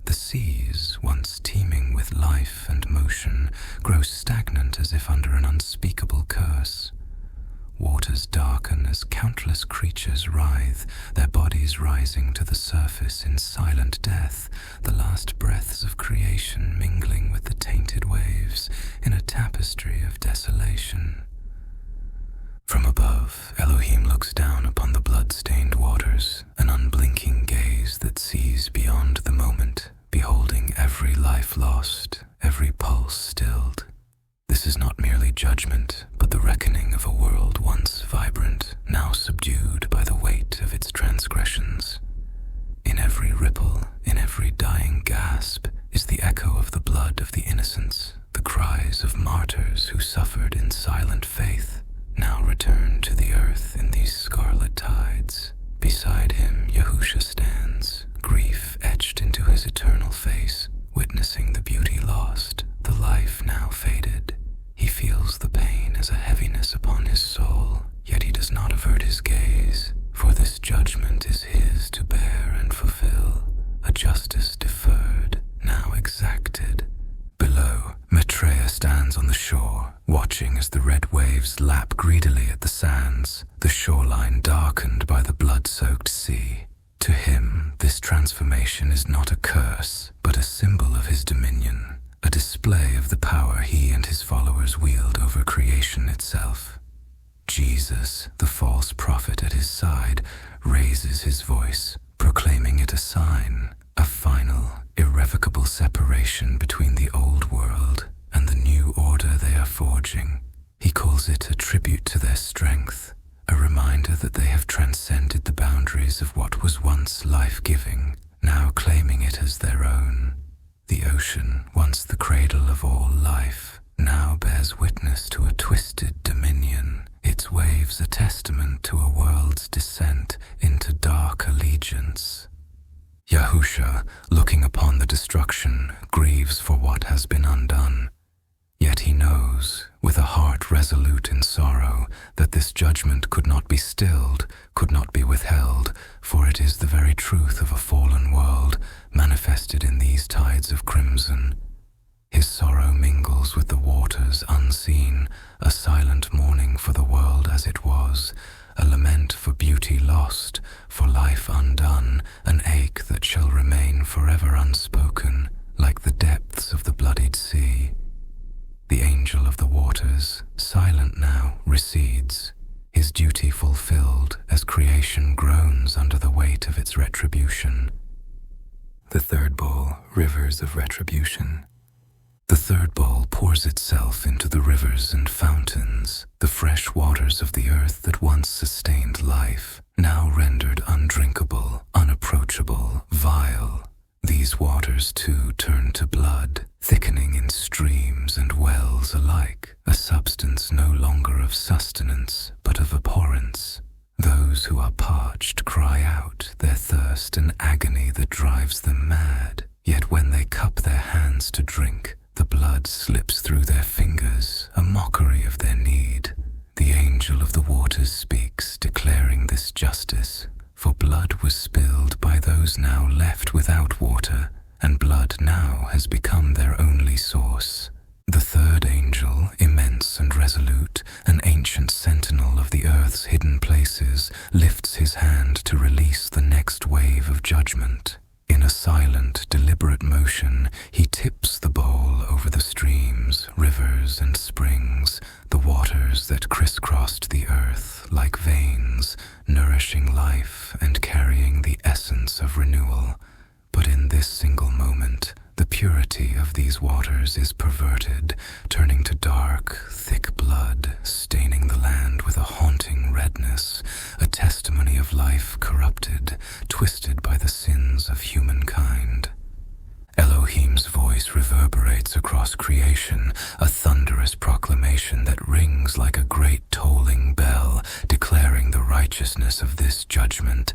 The seas, once teeming with life and motion, grow stagnant as if under an unspeakable curse. Waters darken as countless creatures writhe, their bodies rising to the surface in silent death, the last breaths of creation mingling with the tainted waves in a tapestry of desolation. From above, Elohim looks down upon the blood-stained waters, an unblinking gaze that sees beyond the moment, beholding every life lost, every pulse stilled. This is not merely judgment, but the reckoning of a world once vibrant, now subdued by the weight of its transgressions. In every ripple, in every dying gasp, is the echo of the blood of the innocents, the cries of martyrs who suffered in silent faith, now return to the earth in these scarlet tides. Beside him, Yahusha stands, grief etched into his eternal face, witnessing the beauty lost, the life now faded. He feels the pain as a heaviness upon his soul, yet he does not avert his gaze, for this judgment is his to bear and fulfill, a justice deferred, now exacted. Below, Maitreya stands on the shore, watching as the red waves lap greedily at the sands, the shoreline darkened by the blood-soaked sea. To him, this transformation is not a curse, but a symbol of his dominion, a display of the power he and his followers wield over creation itself. Jesus, the false prophet at his side, raises his voice, proclaiming it a sign, a final, irrevocable separation between the old world and the new order they are forging. He calls it a tribute to their strength, a reminder that they have transcended the boundaries of what was once life-giving, now claiming it as their own. The ocean, once the cradle of all life, now bears witness to a twisted dominion, its waves a testament to a world's descent into dark allegiance. Yahusha, looking upon the destruction, grieves for what has been undone. Yet he knows, with a heart resolute in sorrow, that this judgment could not be stilled, could not be withheld, for it is the very truth of a fallen world, manifested in these tides of crimson. His sorrow mingles with the waters unseen, a silent mourning for the world as it was, a lament for beauty lost, for life undone, an ache that shall remain forever unspoken, like the depths of the bloodied sea. The angel of the waters, silent now, recedes, his duty fulfilled as creation groans under the weight of its retribution. The third bowl, rivers of retribution. The third bowl pours itself into the rivers and fountains, the fresh waters of the earth that once sustained life, now rendered undrinkable, unapproachable, vile. These waters too turn to blood, thickening in streams and wells alike, a substance no longer of sustenance, but of abhorrence. Those who are parched cry out, their thirst an agony that drives them mad, yet when they cup their hands to drink, the blood slips through their fingers, a mockery of their need. The angel of the waters speaks, declaring this justice, for blood was spilled by those now left without water, and blood now has become their only source. The third angel, immense and resolute, an ancient sentinel of the earth's hidden places, lifts his hand to release the next wave of judgment. In a silent, deliberate motion, he tips the bowl over the streams, rivers, and springs, the waters that crisscrossed the earth like veins, nourishing life and carrying the essence of renewal. But in this single moment, the purity of these waters is perverted, turning to dark, thick blood, staining the land with a haunting redness, a testimony of life corrupted, twisted by the sins of humankind. Elohim's voice reverberates across creation, a thunderous proclamation that rings like a great tolling bell, declaring the righteousness of this judgment.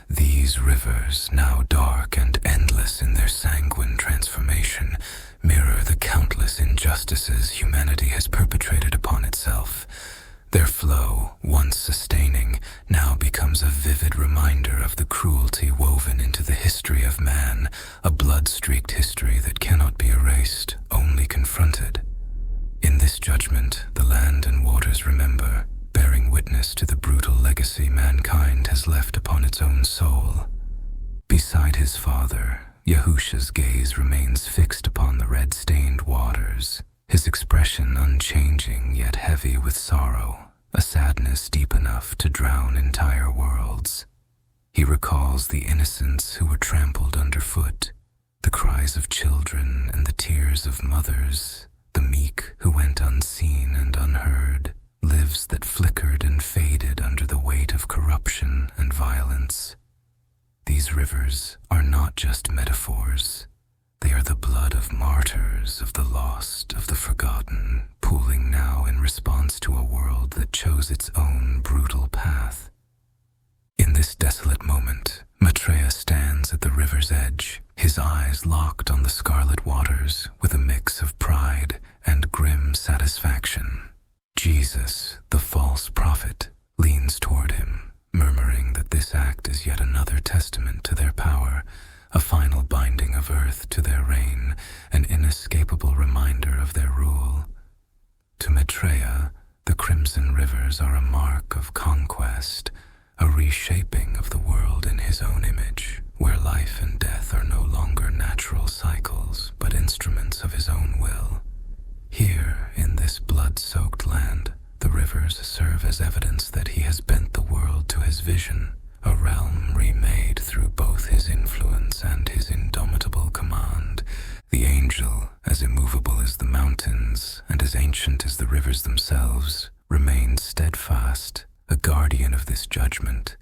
These rivers, now dark and endless in their sanguine transformation, mirror the countless injustices humanity has perpetrated upon itself. Their flow, once sustaining, now becomes a vivid reminder of the cruelty woven into the history of man, a blood-streaked history that cannot be erased, only confronted. In this judgment, the land and waters remember, bearing witness to the brutal legacy mankind has left upon its own soul. Beside his father, Yahusha's gaze remains fixed upon the red-stained waters, his expression unchanging yet heavy with sorrow, a sadness deep enough to drown entire worlds. He recalls the innocents who were trampled underfoot, the cries of children and the tears of mothers, the meek who went unseen and unheard, lives that flickered and faded under the weight of corruption and violence. These rivers are not just metaphors. They are the blood of martyrs, of the lost, of the forgotten, pooling now in response to a world that chose its own brutal path. In this desolate moment, Maitreya stands at the river's edge, his eyes locked on the scarlet waters with a mix of pride and grim satisfaction. Jesus, the false prophet, leans toward him, murmuring that this act is yet another testament to their power, a final binding of earth to their reign, an inescapable reminder of their rule. To Maitreya, the crimson rivers are a mark of conquest, a reshaping of the world in his own image, where life and death are no longer natural cycles, but instruments of his own will. Here, in this blood-soaked land, the rivers serve as evidence that he has bent the world to his vision, a realm remade through both his influence and his indomitable command. The angel, as immovable as the mountains and as ancient as the rivers themselves, remains steadfast, a guardian of this judgment.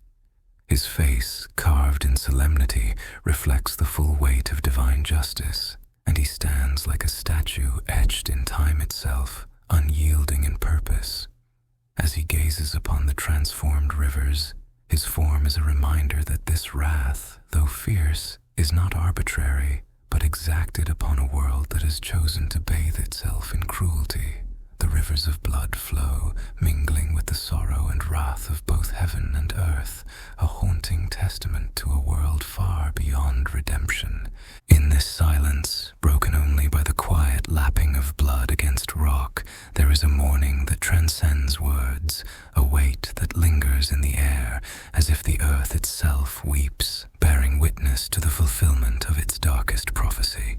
His face, carved in solemnity, reflects the full weight of divine justice, and he stands like a statue etched in time itself, unyielding in purpose. As he gazes upon the transformed rivers, his form is a reminder that this wrath, though fierce, is not arbitrary, but exacted upon a world that has chosen to bathe itself in cruelty. The rivers of blood flow, mingling with the sorrow and wrath of both heaven and earth, a haunting testament to a world far beyond redemption. In this silence, broken only by the quiet lapping of blood against rock, there is a mourning that transcends words, a weight that lingers in the air, as if the earth itself weeps, bearing witness to the fulfillment of its darkest prophecy.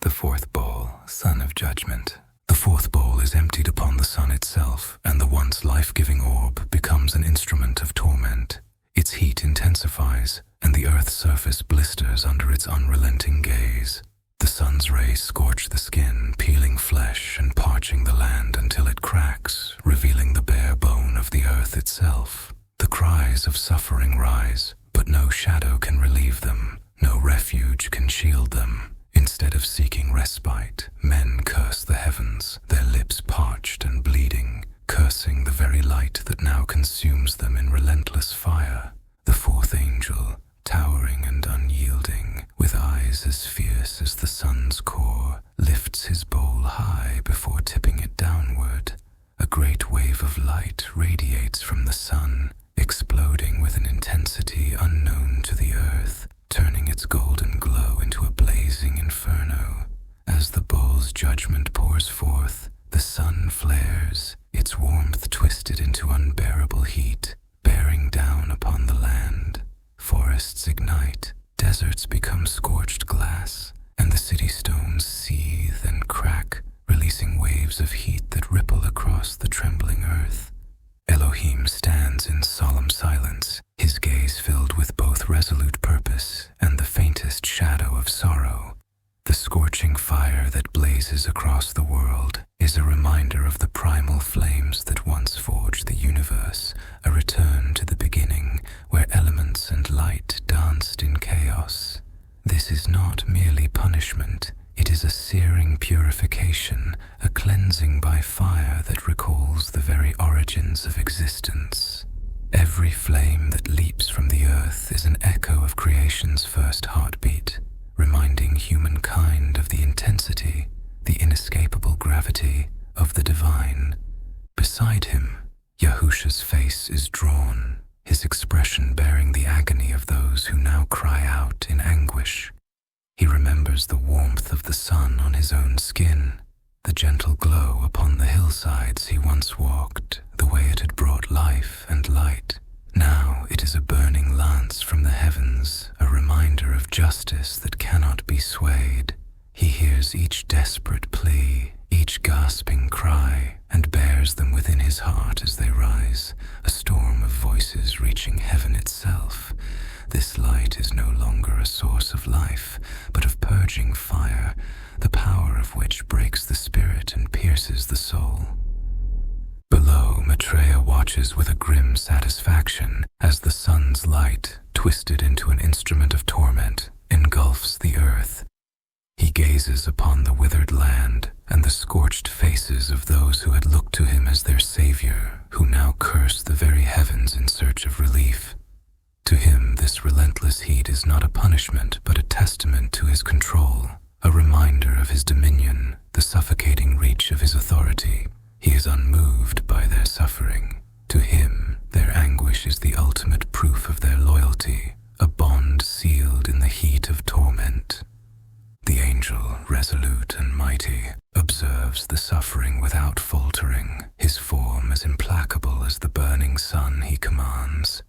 The fourth bowl, Sun of Judgment. The fourth bowl is emptied upon the sun itself, and the once life-giving orb becomes an instrument of torment. Its heat intensifies, and the earth's surface blisters under its unrelenting gaze. The sun's rays scorch the skin, peeling flesh and parching the land until it cracks, revealing the bare bone of the earth itself. The cries of suffering rise, but no shadow can relieve them, no refuge can shield them. Instead of seeking respite, men curse the heavens, their lips parched and bleeding, cursing the very light that now consumes them in relentless fire. The fourth angel, towering and unyielding, with eyes as fierce as the sun's core, lifts his bowl high before tipping it downward. A great wave of light radiates from the sun, exploding with an intensity unknown to the earth, turning its golden glow into a blazing inferno. As the bowl's judgment pours forth, the sun flares, its warmth twisted into unbearable heat, bearing down upon the land. Forests ignite, deserts become scorched glass, and the city stones seethe and crack, releasing waves of heat that ripple across the trembling earth. Elohim stands in solemn silence, his gaze filled with both resolute purpose and the faintest shadow of sorrow. The scorching fire that blazes across the world is a reminder of the primal flames that once forged the universe, a return to the beginning where elements and light danced in chaos. This is not merely punishment, it is a searing purification, a cleansing by fire that recalls the very origins of existence. Every flame that leaps from the earth is an echo of creation's first heartbeat, reminding humankind of the intensity, the inescapable gravity of the divine. Beside him, Yahusha's face is drawn, his expression bearing the agony of those who now cry out in anguish. He remembers the warmth of the sun on his own skin, the gentle glow upon the hillsides he once walked, the way it had brought life and light. Now it is a burning lance from the heavens, a reminder of justice that cannot be swayed. He hears each desperate plea, each gasping cry, and bears them within his heart as they rise, a storm of voices reaching heaven itself. This light is no longer a source of life, but of purging fire, the power of which breaks the spirit and pierces the soul. Below, Maitreya watches with a grim satisfaction as the sun's light, twisted into an instrument of torment, engulfs the earth. He gazes upon the withered land and the scorched faces of those who had looked to him as their savior, who now curse the very heavens in search of relief. To him, this relentless heat is not a punishment, but a testament to his control, a reminder of his dominion, the suffocating reach of his authority. He is unmoved by their suffering. To him, their anguish is the ultimate proof of their loyalty, a bond sealed in the heat of torment. The angel, resolute and mighty, observes the suffering without faltering, his form as implacable as the burning sun he commands.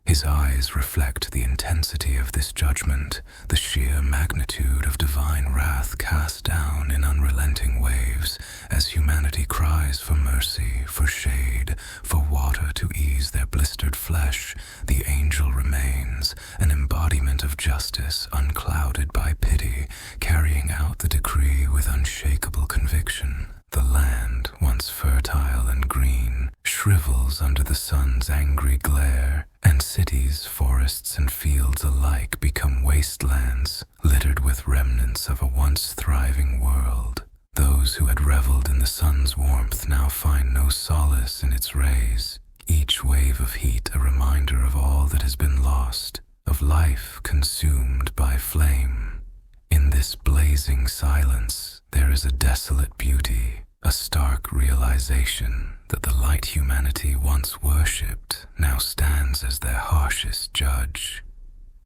His eyes reflect the intensity of this judgment, the sheer magnitude of divine wrath cast down in unrelenting waves, as humanity cries for mercy, for shade, for water to ease their blistered flesh. The angel remains, an embodiment of justice unclouded by pity, carrying out the decree with unshakable conviction. The land, once fertile and green, shrivels under the sun's angry glare, and cities, forests, and fields alike become wastelands, littered with remnants of a once thriving world. Those who had reveled in the sun's warmth now find no solace in its rays, each wave of heat a reminder of all that has been lost, of life consumed by flame. In this blazing silence, there is a desolate beauty, a stark realization that the light humanity once worshipped now stands as their harshest judge.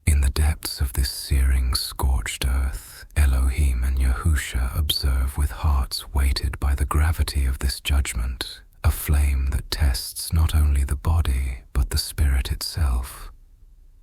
In the depths of this searing, scorched earth, Elohim and Yahusha observe with hearts weighted by the gravity of this judgment, a flame that tests not only the body but the spirit itself.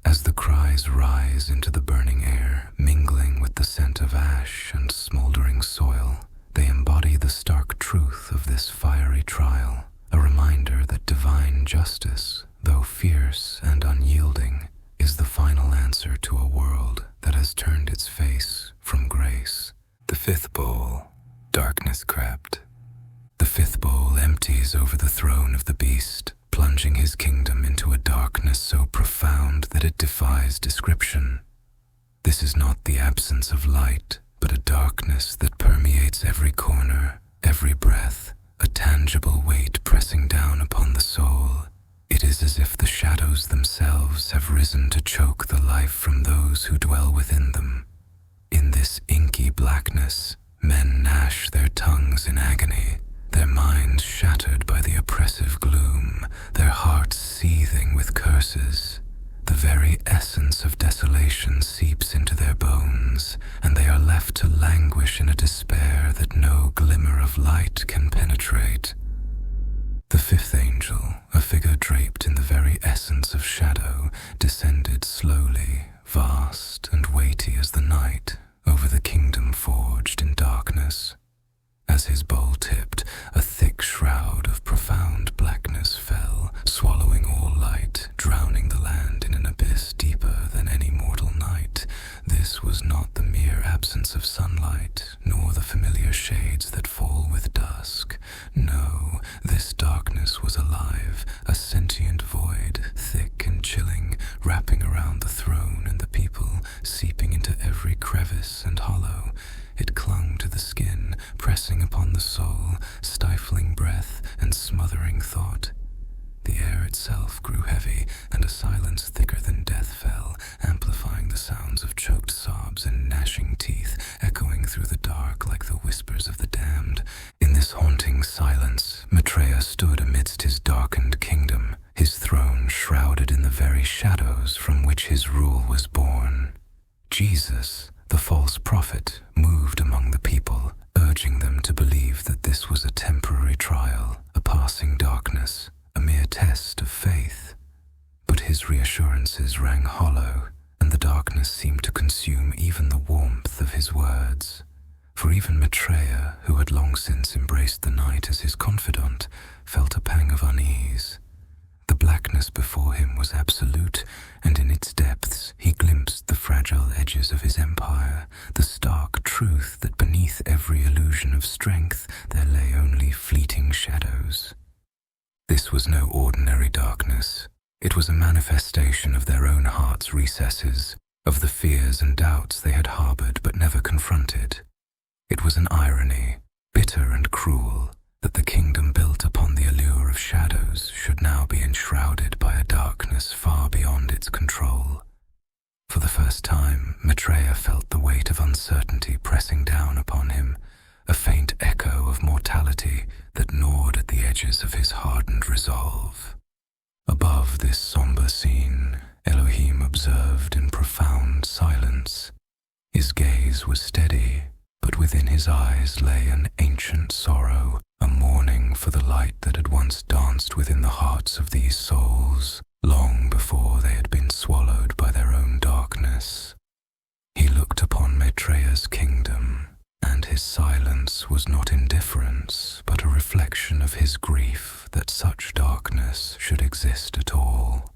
As the cries rise into the burning air, mingling with the scent of ash and smoldering soil, they embody the stark truth of this fiery trial, a reminder that divine justice, though fierce and unyielding, is the final answer to a world that has turned its face from grace. The fifth bowl, darkness crept. The fifth bowl empties over the throne of the beast, plunging his kingdom into a darkness so profound that it defies description. This is not the absence of light, but a darkness that permeates every corner, every breath, a tangible weight pressing down upon the soul. It is as if the shadows themselves have risen to choke the life from those who dwell within them. In this inky blackness, men gnash their tongues in agony, their minds shattered by the oppressive gloom, their hearts seething with curses. The very essence of desolation seeps into their bones, and they are left to languish in a despair that no glimmer of light can penetrate. The fifth angel, a figure draped in the very essence of shadow, descended slowly, vast and weighty as the night, over the kingdom forged in darkness. As his bowl tipped, a thick shroud of profound blackness fell, swallowing all light, drowning the land in an abyss deeper than any mortal night. This was not the mere absence of sunlight, nor the familiar shades that fall with dusk. No, this darkness was alive, a sentient void, thick and chilling, wrapping around the throne and the people, seeping into every crevice and hollow. It clung to the skin, pressing upon the soul, stifling breath and smothering thought. The air itself grew heavy, and a silence thicker than death fell, amplifying the sounds of choked sobs and gnashing teeth, echoing through the dark like the whispers of the damned. In this haunting silence, Maitreya stood amidst his darkened kingdom, his throne shrouded in the very shadows from which his rule was born. Jesus, the false prophet, moved among the people, urging them to believe that this was a temporary trial, a passing darkness, a mere test of faith. But his reassurances rang hollow, and the darkness seemed to consume even the warmth of his words. For even Maitreya, who had long since embraced the night as his confidant, felt a pang of unease. The blackness before him was absolute, and in its depths he glimpsed the fragile edges of his empire, the stark truth that beneath every illusion of strength there lay only fleeting shadows. This was no ordinary darkness. It was a manifestation of their own hearts' recesses, of the fears and doubts they had harbored but never confronted. It was an irony, bitter and cruel, that the kingdom built upon the allure of shadows should now be enshrouded by a darkness far beyond its control. For the first time, Maitreya felt the weight of uncertainty pressing down upon him, a faint echo of mortality that gnawed at the edges of his hardened resolve. Above this somber scene, Elohim observed in profound silence. His gaze was steady, but within his eyes lay an ancient sorrow, a mourning for the light that had once danced within the hearts of these souls, long before they had been swallowed by their own darkness. He looked upon Maitreya's kingdom, and his silence was not indifference, but a reflection of his grief that such darkness should exist at all.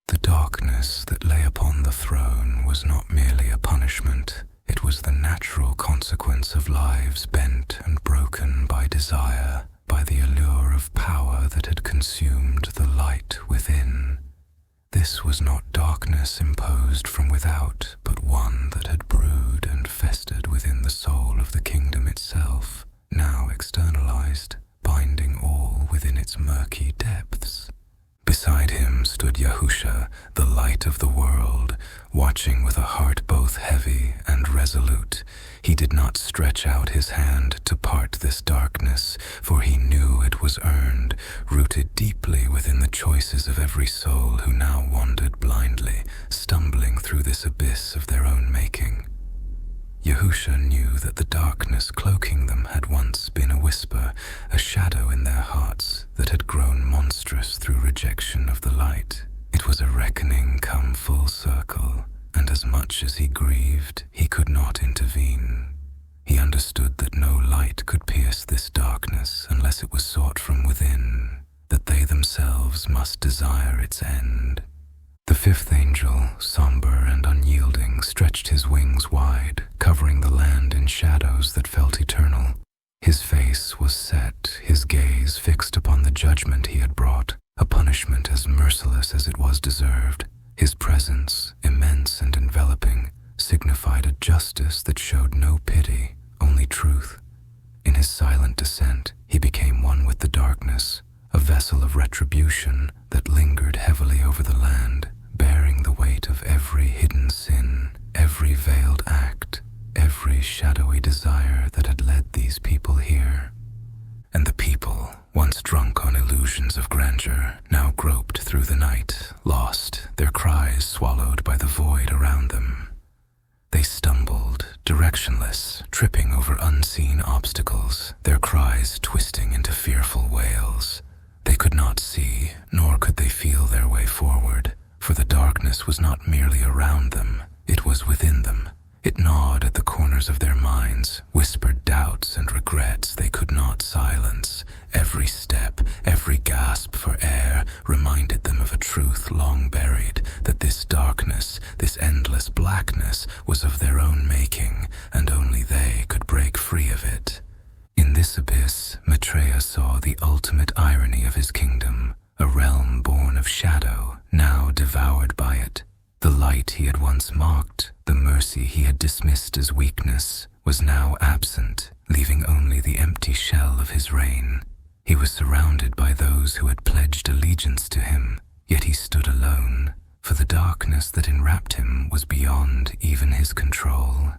The darkness that lay upon the throne was not merely a punishment. It was the natural consequence of lives bent and broken by desire, by the allure of power that had consumed the light within. This was not darkness imposed from without, but one that had brewed and festered within the soul of the kingdom itself, now externalized, binding all within its murky depths. Beside him stood Yahusha, the light of the world, watching with a heart both heavy and resolute. He did not stretch out his hand to part this darkness, for he knew it was earned, rooted deeply within the choices of every soul who now wandered blindly, stumbling through this abyss of their own making. Yahusha knew that the darkness cloaking them had once been a whisper, a shadow in their hearts that had grown monstrous through rejection of the light. It was a reckoning come full circle, and as much as he grieved, he could not intervene. He understood that no light could pierce this darkness unless it was sought from within, that they themselves must desire its end. The fifth angel, somber and unyielding, stretched his wings wide, covering the land in shadows that felt eternal. His face was set, his gaze fixed upon the judgment he had brought, a punishment as merciless as it was deserved. His presence, immense and enveloping, signified a justice that showed no pity, only truth. In his silent descent, he became one with the darkness, a vessel of retribution that lingered heavily over the land, bearing the weight of every hidden sin, every veiled act, every shadowy desire that had led these people here. And the people, once drunk on illusions of grandeur, now groped through the night, lost, their cries swallowed by the void around them. They stumbled, directionless, tripping over unseen obstacles, their cries twisting into fearful wails. They could not see, nor could they feel their way forward, For the darkness was not merely around them, it was within them. It gnawed at the corners of their minds, whispered doubts and regrets they could not silence. Every step, every gasp for air reminded them of a truth long buried, that this darkness, this endless blackness, was of their own making, and only they could break free of it. In this abyss, Maitreya saw the ultimate irony of his kingdom, a realm born of shadow, now devoured by it. The light he had once mocked, the mercy he had dismissed as weakness, was now absent, leaving only the empty shell of his reign. He was surrounded by those who had pledged allegiance to him, yet he stood alone, for the darkness that enwrapped him was beyond even his control.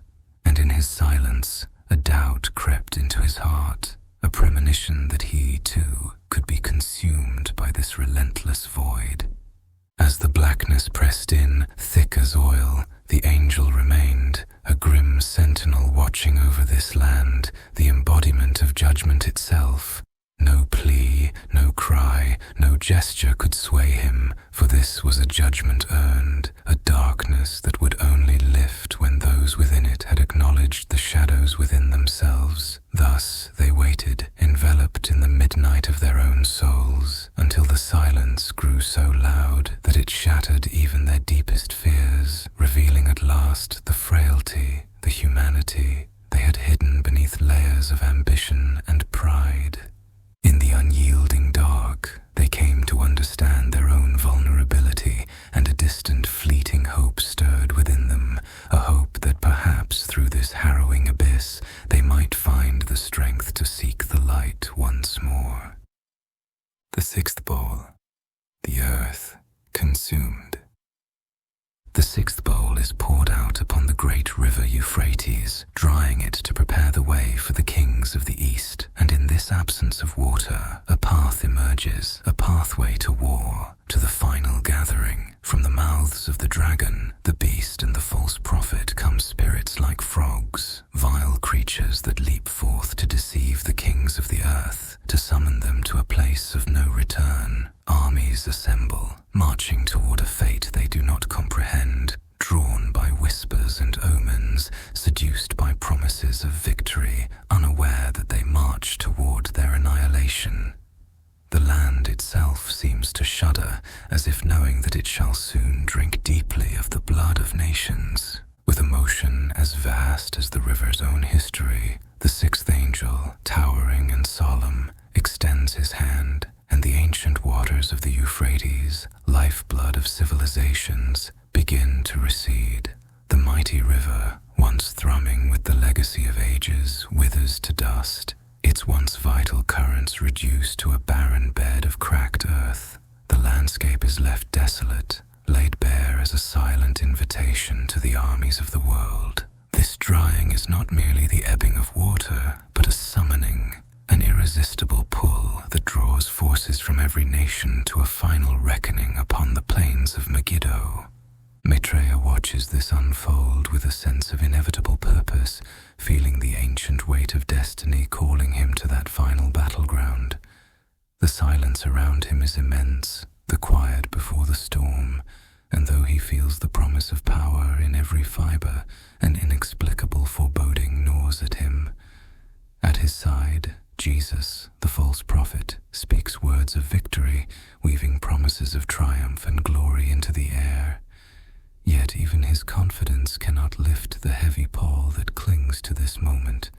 And in his silence, a doubt crept into his heart, a premonition that he, too, could be consumed by this relentless void. As the blackness pressed in, thick as oil, the angel remained, a grim sentinel watching over this land, the embodiment of judgment itself. No plea, no cry, no gesture could sway him, for this was a judgment earned, a darkness that would only lift when those within it had acknowledged the shadows within themselves. Thus they waited, enveloped in the midnight of their own souls, until the silence grew so loud that it shattered even their deepest fears, revealing at last the frailty, the humanity they had hidden beneath layers of ambition and pride. In the unyielding dark, they came to understand their own vulnerability, and a distant fleeting hope stirred within them, a hope that perhaps through this harrowing abyss they might find the strength to seek the light once more. The sixth bowl, the earth consumed. The sixth bowl is poured out upon the great river Euphrates, drying it to prepare the way for the kings of the east, and in this absence of water, a path emerges, a pathway to war, to the final gathering. From the mouths of the dragon, the beast and the false prophet come spirits like frogs, vile creatures that leap forth to deceive the kings of the earth, to summon them to a place of no return. Armies assemble, marching toward a fate they do not comprehend, drawn by whispers and omens, seduced by promises of victory, unaware that they march toward their annihilation. The land itself seems to shudder, as if knowing that it shall soon drink deeply of the blood of nations. With emotion as vast as the river's own history, the sixth angel, towering and solemn, extends his hand, and the ancient waters of the Euphrates, lifeblood of civilizations, begin to recede. The mighty river, once thrumming with the legacy of ages, withers to dust, its once vital currents reduced to a barren bed of cracked earth. The landscape is left desolate, laid bare as a silent invitation to the armies of the world. This drying is not merely the ebbing of water, but a summoning, an irresistible pull that draws forces from every nation to a final reckoning upon the plains of Megiddo. Maitreya watches this unfold with a sense of inevitable purpose, feeling the ancient weight of destiny calling him to that final battleground. The silence around him is immense, the quiet before the storm, and though he feels the promise of power in every fiber, an inexplicable foreboding gnaws at him. At his side, Jesus, the false prophet, speaks words of victory, weaving promises of triumph and glory into the air. Yet even his confidence cannot lift the heavy pall that clings to this moment.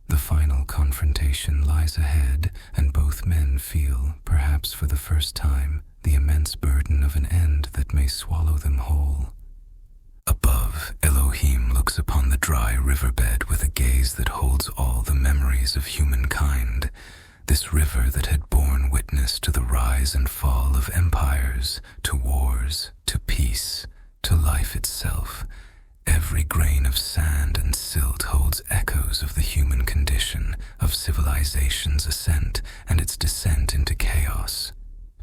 The final confrontation lies ahead, and both men feel, perhaps for the first time, the immense burden of an end that may swallow them whole. Above, Elohim looks upon the dry riverbed with a gaze that holds all the memories of humankind. This river that had borne witness to the rise and fall of empires, to wars, to peace, to life itself. Every grain of sand and silt holds echoes of the human condition, of civilization's ascent and its descent into chaos.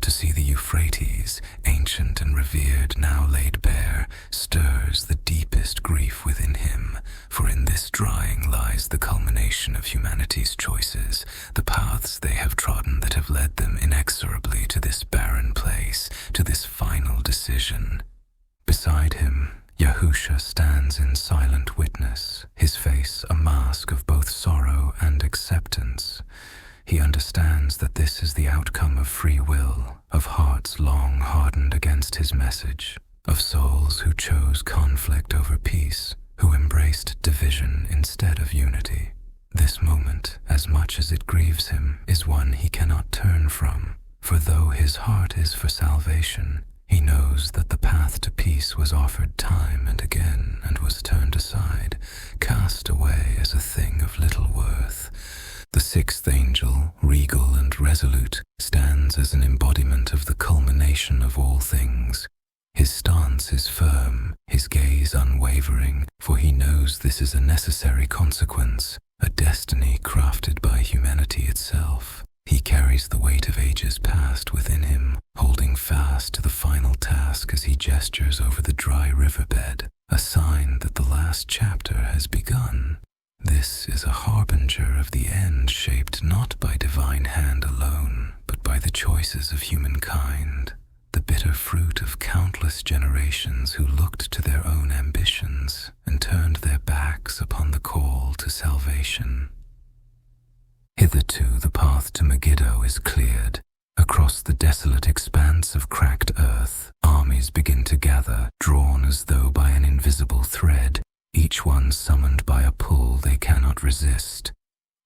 To see the Euphrates, ancient and revered, now laid bare, stirs the deepest grief within him, for in this drying lies lies the culmination of humanity's choices, the paths they have trodden that have led them inexorably to this barren place, to this final decision. Beside him, Yahusha stands in silent witness, his face a mask of both sorrow and acceptance. He understands that this is the outcome of free will, of hearts long hardened against his message, of souls who chose conflict over peace, who embraced division instead of unity. This moment, as much as it grieves him, is one he cannot turn from, for though his heart is for salvation, he knows that the path to peace was offered time and again and was turned aside, cast away as a thing of little worth. The sixth angel, regal and resolute, stands as an embodiment of the culmination of all things. His stance is firm, his gaze unwavering, for he knows this is a necessary consequence, a destiny crafted by humanity itself. He carries the weight of ages past within him, holding fast to the final task as he gestures over the dry riverbed, a sign that the last chapter has begun. This is a harbinger of the end shaped not by divine hand alone, but by the choices of humankind, the bitter fruit of countless generations who looked to their own ambitions and turned their backs upon the call to salvation. Hitherto the path to Megiddo is cleared. Across the desolate expanse of cracked earth, armies begin to gather, drawn as though by an invisible thread, each one summoned by a pull they cannot resist.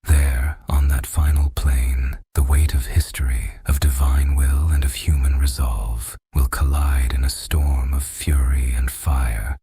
There, on that final plane, the weight of history, of divine will and of human resolve, will collide in a storm of fury and fire.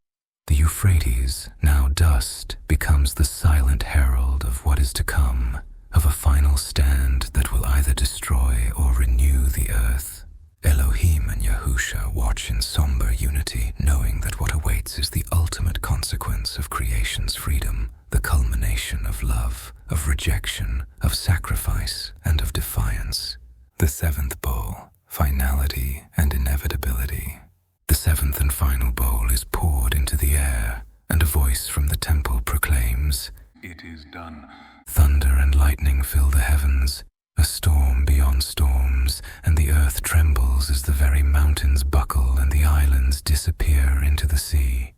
The Euphrates, now dust, becomes the silent herald of what is to come, of a final stand that will either destroy or renew the earth. Elohim and Yahusha watch in somber unity, knowing that what awaits is the ultimate consequence of creation's freedom, the culmination of love, of rejection, of sacrifice, and of defiance. The seventh bowl, finality and inevitability. The seventh and final bowl is poured into the air, and a voice from the temple proclaims, It is done. Thunder and lightning fill the heavens, a storm beyond storms, and the earth trembles as the very mountains buckle and the islands disappear into the sea.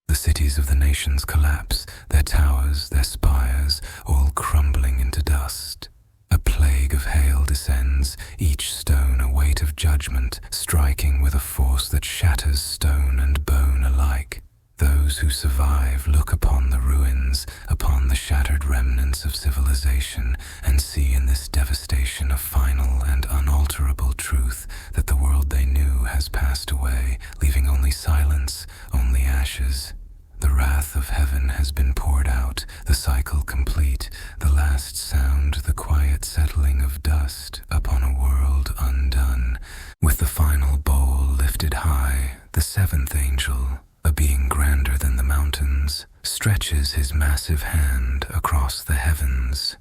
The cities of the nations collapse, their towers, their spires, all crumbling into dust. A plague of hail descends, each stone a weight of judgment, striking with a force that shatters stone and bone alike. Those who survive look upon the ruins, upon the shattered remnants of civilization, and see in this devastation a final and unalterable truth that the world they knew has passed away, leaving only silence, only ashes. The wrath of heaven has been poured out, the cycle complete, the last sound the quiet settling of dust upon a world undone. With the final bowl lifted high, the seventh angel, a being grander than the mountains, stretches his massive hand across the heavens.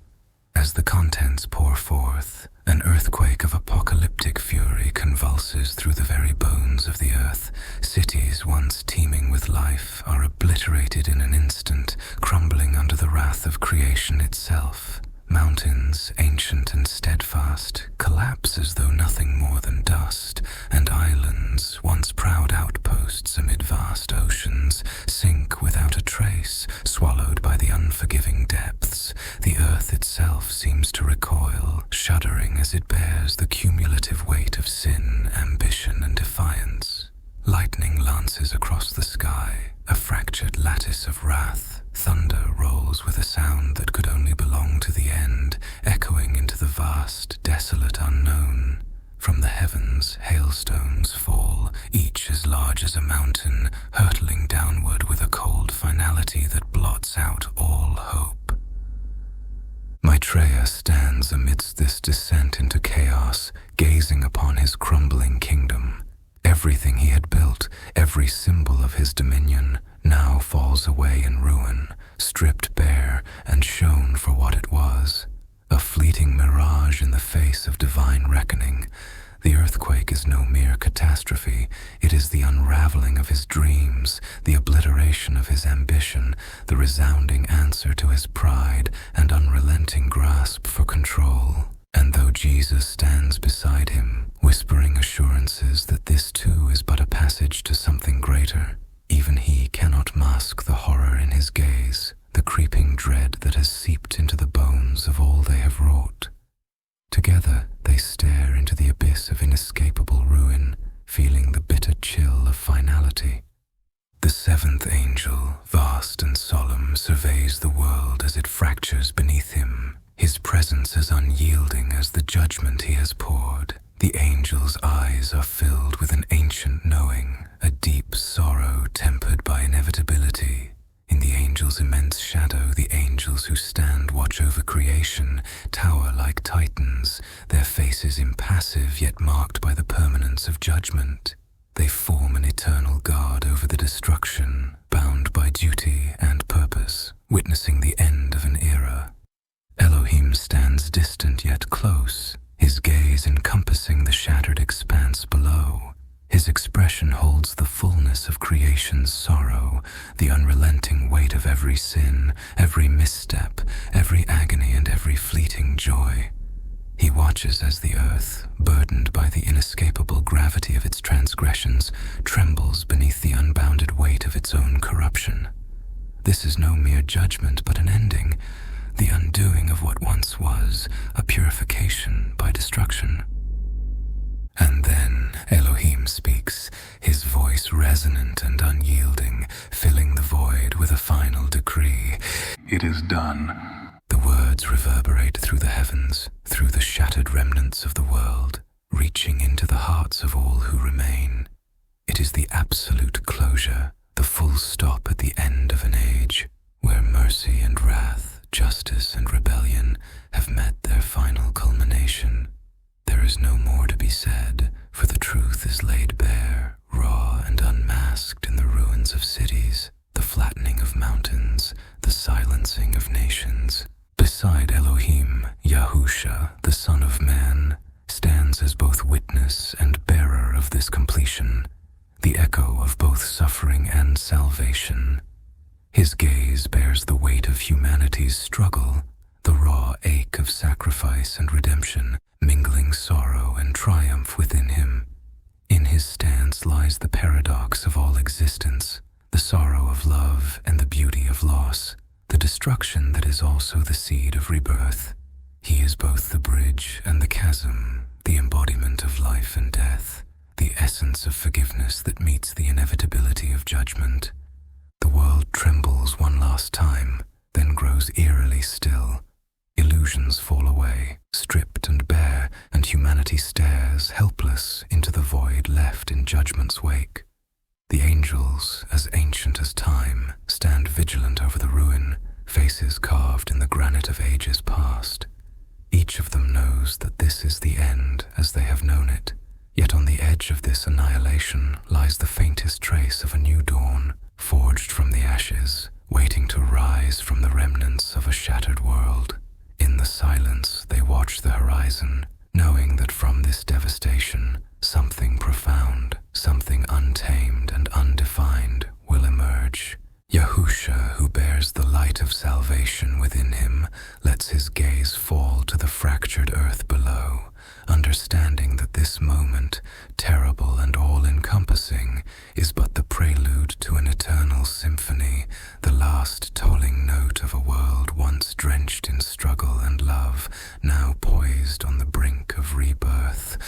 As the contents pour forth, an earthquake of apocalyptic fury convulses through the very bones of the earth. Cities once teeming with life are obliterated in an instant, crumbling under the wrath of creation itself. Mountains, ancient and steadfast, collapse as though nothing more than dust, and islands, once proud outposts amid vast oceans, sink without a trace, swallowed by the unforgiving depths. The earth itself seems to recoil, shuddering as it bears the cumulative weight of sin, ambition, and defiance. Lightning lances across the sky, a fractured lattice of wrath. Thunder rolls with a sound that could only belong to the end, echoing into the vast, desolate unknown. From the heavens, hailstones fall, each as large as a mountain, hurtling downward with a cold finality that blots out all hope. Maitreya stands amidst this descent into chaos, gazing upon his crumbling kingdom. Everything he had built, every symbol of his dominion, now falls away in ruin, stripped bare and shown for what it was, a fleeting mirage in the face of divine reckoning. The earthquake is no mere catastrophe. It is the unraveling of his dreams, the obliteration of his ambition, the resounding answer to his pride and unrelenting grasp for control. And though Jesus stands beside him, whispering assurances that this too is but a passage to something greater, even he cannot mask the horror in his gaze, the creeping dread that has seeped into the bones of all they have wrought. Together they stare into the abyss of inescapable ruin, feeling the bitter chill of finality. The seventh angel, vast and solemn, surveys the world as it fractures beneath him, his presence as unyielding as the judgment he has poured. The angel's eyes are filled with an ancient knowing, a deep sorrow tempered by inevitability. In the angel's immense shadow, the angels who stand watch over creation tower like titans, their faces impassive yet marked by the permanence of judgment. They form an eternal guard over the destruction, bound by duty and purpose, witnessing the end of an era. Elohim stands distant yet close, his gaze encompassing the shattered expanse below. His expression holds the fullness of creation's sorrow, the unrelenting weight of every sin, every misstep, every agony and every fleeting joy. He watches as the earth, burdened by the inescapable gravity of its transgressions, trembles beneath the unbounded weight of its own corruption. This is no mere judgment but an ending, the undoing of what once was, a purification by destruction. And then Elohim speaks, his voice resonant and unyielding, filling the void with a final decree. It is done. The words reverberate through the heavens, through the shattered remnants of the world, reaching into the hearts of all who remain. It is the absolute closure, the full stop at the end of an age, where mercy and wrath, justice and rebellion have met their final culmination. There is no more to be said, for the truth is laid bare, raw and unmasked in the ruins of cities, the flattening of mountains, the silencing of nations. Beside Elohim, Yahusha, the Son of Man, stands as both witness and bearer of this completion, the echo of both suffering and salvation. His gaze bears the weight of humanity's struggle, the raw ache of sacrifice and redemption, mingling sorrow and triumph within him. In his stance lies the paradox of all existence, the sorrow of love and the beauty of loss, the destruction that is also the seed of rebirth. He is both the bridge and the chasm, the embodiment of life and death, the essence of forgiveness that meets the inevitability of judgment. The world trembles one last time, then grows eerily still. Illusions fall away, stripped and bare, and humanity stares, helpless, into the void left in judgment's wake. The angels, as ancient as time, stand vigilant over the ruin, faces carved in the granite of ages past. Each of them knows that this is the end as they have known it, yet on the edge of this annihilation lies the faintest trace of a new dawn, forged from the ashes, waiting to rise from the remnants of a shattered world. In the silence, they watch the horizon, knowing that from this devastation, something profound, something untamed and undefined will emerge. Yahusha, who bears the light of salvation within him, lets his gaze fall to the fractured earth below, understanding that this moment, terrible and all-encompassing, is but the prelude to an eternal symphony, the last tolling note of a world once drenched in struggle and love, now poised on the brink of rebirth.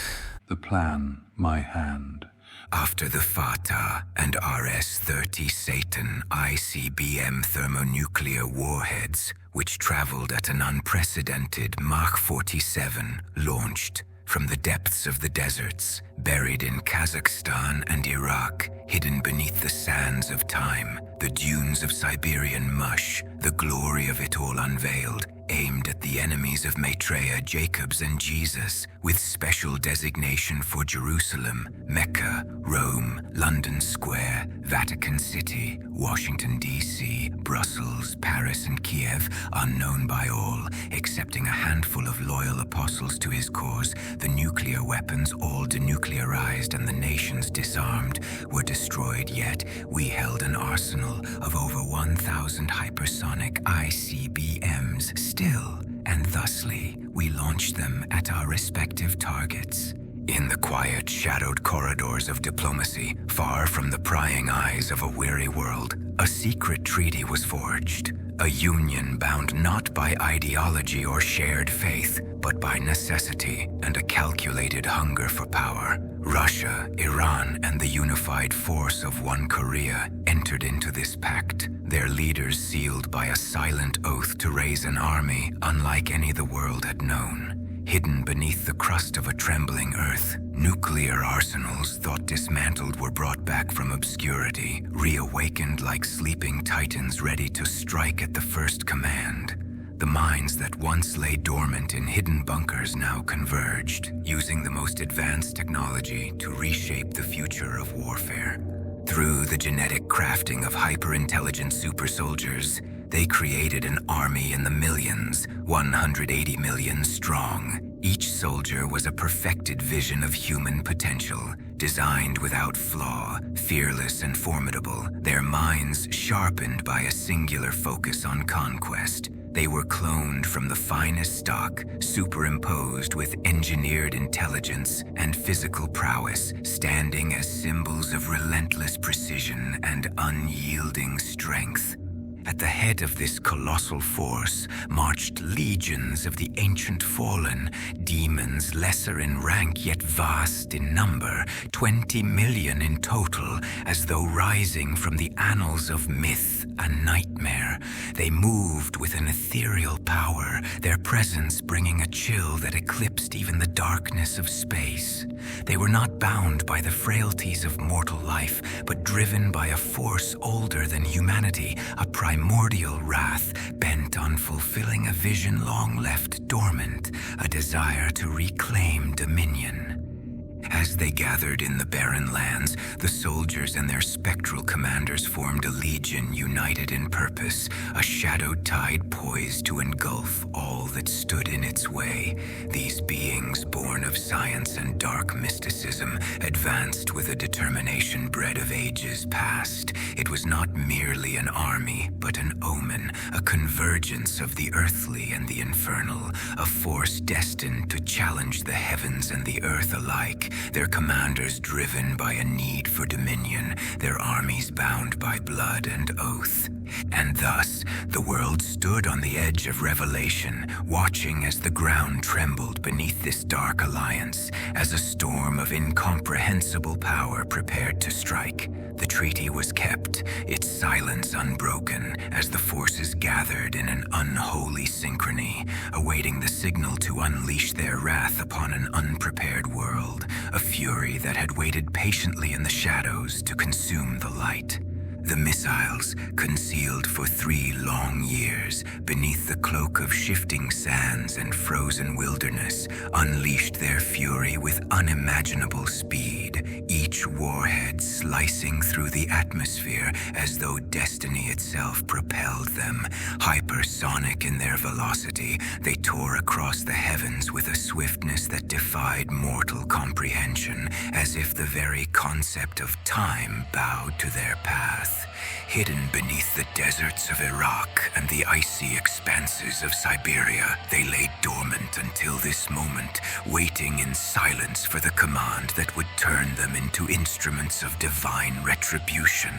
The plan, my hand. After the Fatah and RS-30 Satan ICBM thermonuclear warheads, which traveled at an unprecedented Mach 47, launched from the depths of the deserts, buried in Kazakhstan and Iraq, hidden beneath the sands of time, the dunes of Siberian mush, the glory of it all unveiled, aimed at the enemies of Maitreya Jacobs and Jesus, with special designation for Jerusalem, Mecca, Rome, London Square, Vatican City, Washington, D.C., Brussels, Paris, and Kiev, unknown by all, excepting a handful of loyal apostles to his cause. The nuclear weapons, all denuclearized and the nations disarmed, were destroyed, yet we held an arsenal of over 1,000 hypersonic ICBMs still, and thusly we launched them at our respective targets. In the quiet, shadowed corridors of diplomacy, far from the prying eyes of a weary world, a secret treaty was forged. A union bound not by ideology or shared faith, but by necessity and a calculated hunger for power. Russia, Iran, and the unified force of one Korea entered into this pact, their leaders sealed by a silent oath to raise an army unlike any the world had known. Hidden beneath the crust of a trembling earth, nuclear arsenals thought dismantled were brought back from obscurity, reawakened like sleeping titans ready to strike at the first command. The minds that once lay dormant in hidden bunkers now converged, using the most advanced technology to reshape the future of warfare. Through the genetic crafting of hyper-intelligent super soldiers, they created an army in the millions, 180 million strong. Each soldier was a perfected vision of human potential, designed without flaw, fearless and formidable, their minds sharpened by a singular focus on conquest. They were cloned from the finest stock, superimposed with engineered intelligence and physical prowess, standing as symbols of relentless precision and unyielding strength. At the head of this colossal force marched legions of the ancient fallen, demons lesser in rank yet vast in number, 20 million in total, as though rising from the annals of myth and nightmare. They moved with an ethereal power, their presence bringing a chill that eclipsed even the darkness of space. They were not bound by the frailties of mortal life, but driven by a force older than humanity, a primordial wrath bent on fulfilling a vision long left dormant, a desire to reclaim dominion. As they gathered in the barren lands, the soldiers and their spectral commanders formed a legion united in purpose, a shadowed tide poised to engulf all that stood in its way. These beings, born of science and dark mysticism, advanced with a determination bred of ages past. It was not merely an army, but an omen, a convergence of the earthly and the infernal, a force destined to challenge the heavens and the earth alike. Their commanders driven by a need for dominion, their armies bound by blood and oath. And thus, the world stood on the edge of revelation, watching as the ground trembled beneath this dark alliance, as a storm of incomprehensible power prepared to strike. The treaty was kept, its silence unbroken, as the forces gathered in an unholy synchrony, awaiting the signal to unleash their wrath upon an unprepared world, a fury that had waited patiently in the shadows to consume the light. The missiles, concealed for 3 long years beneath the cloak of shifting sands and frozen wilderness, unleashed their fury with unimaginable speed, each warhead slicing through the atmosphere as though destiny itself propelled them. Hypersonic in their velocity, they tore across the heavens with a swiftness that defied mortal comprehension, as if the very concept of time bowed to their path. Hidden beneath the deserts of Iraq and the icy expanses of Siberia, they lay dormant until this moment, waiting in silence for the command that would turn them into instruments of divine retribution.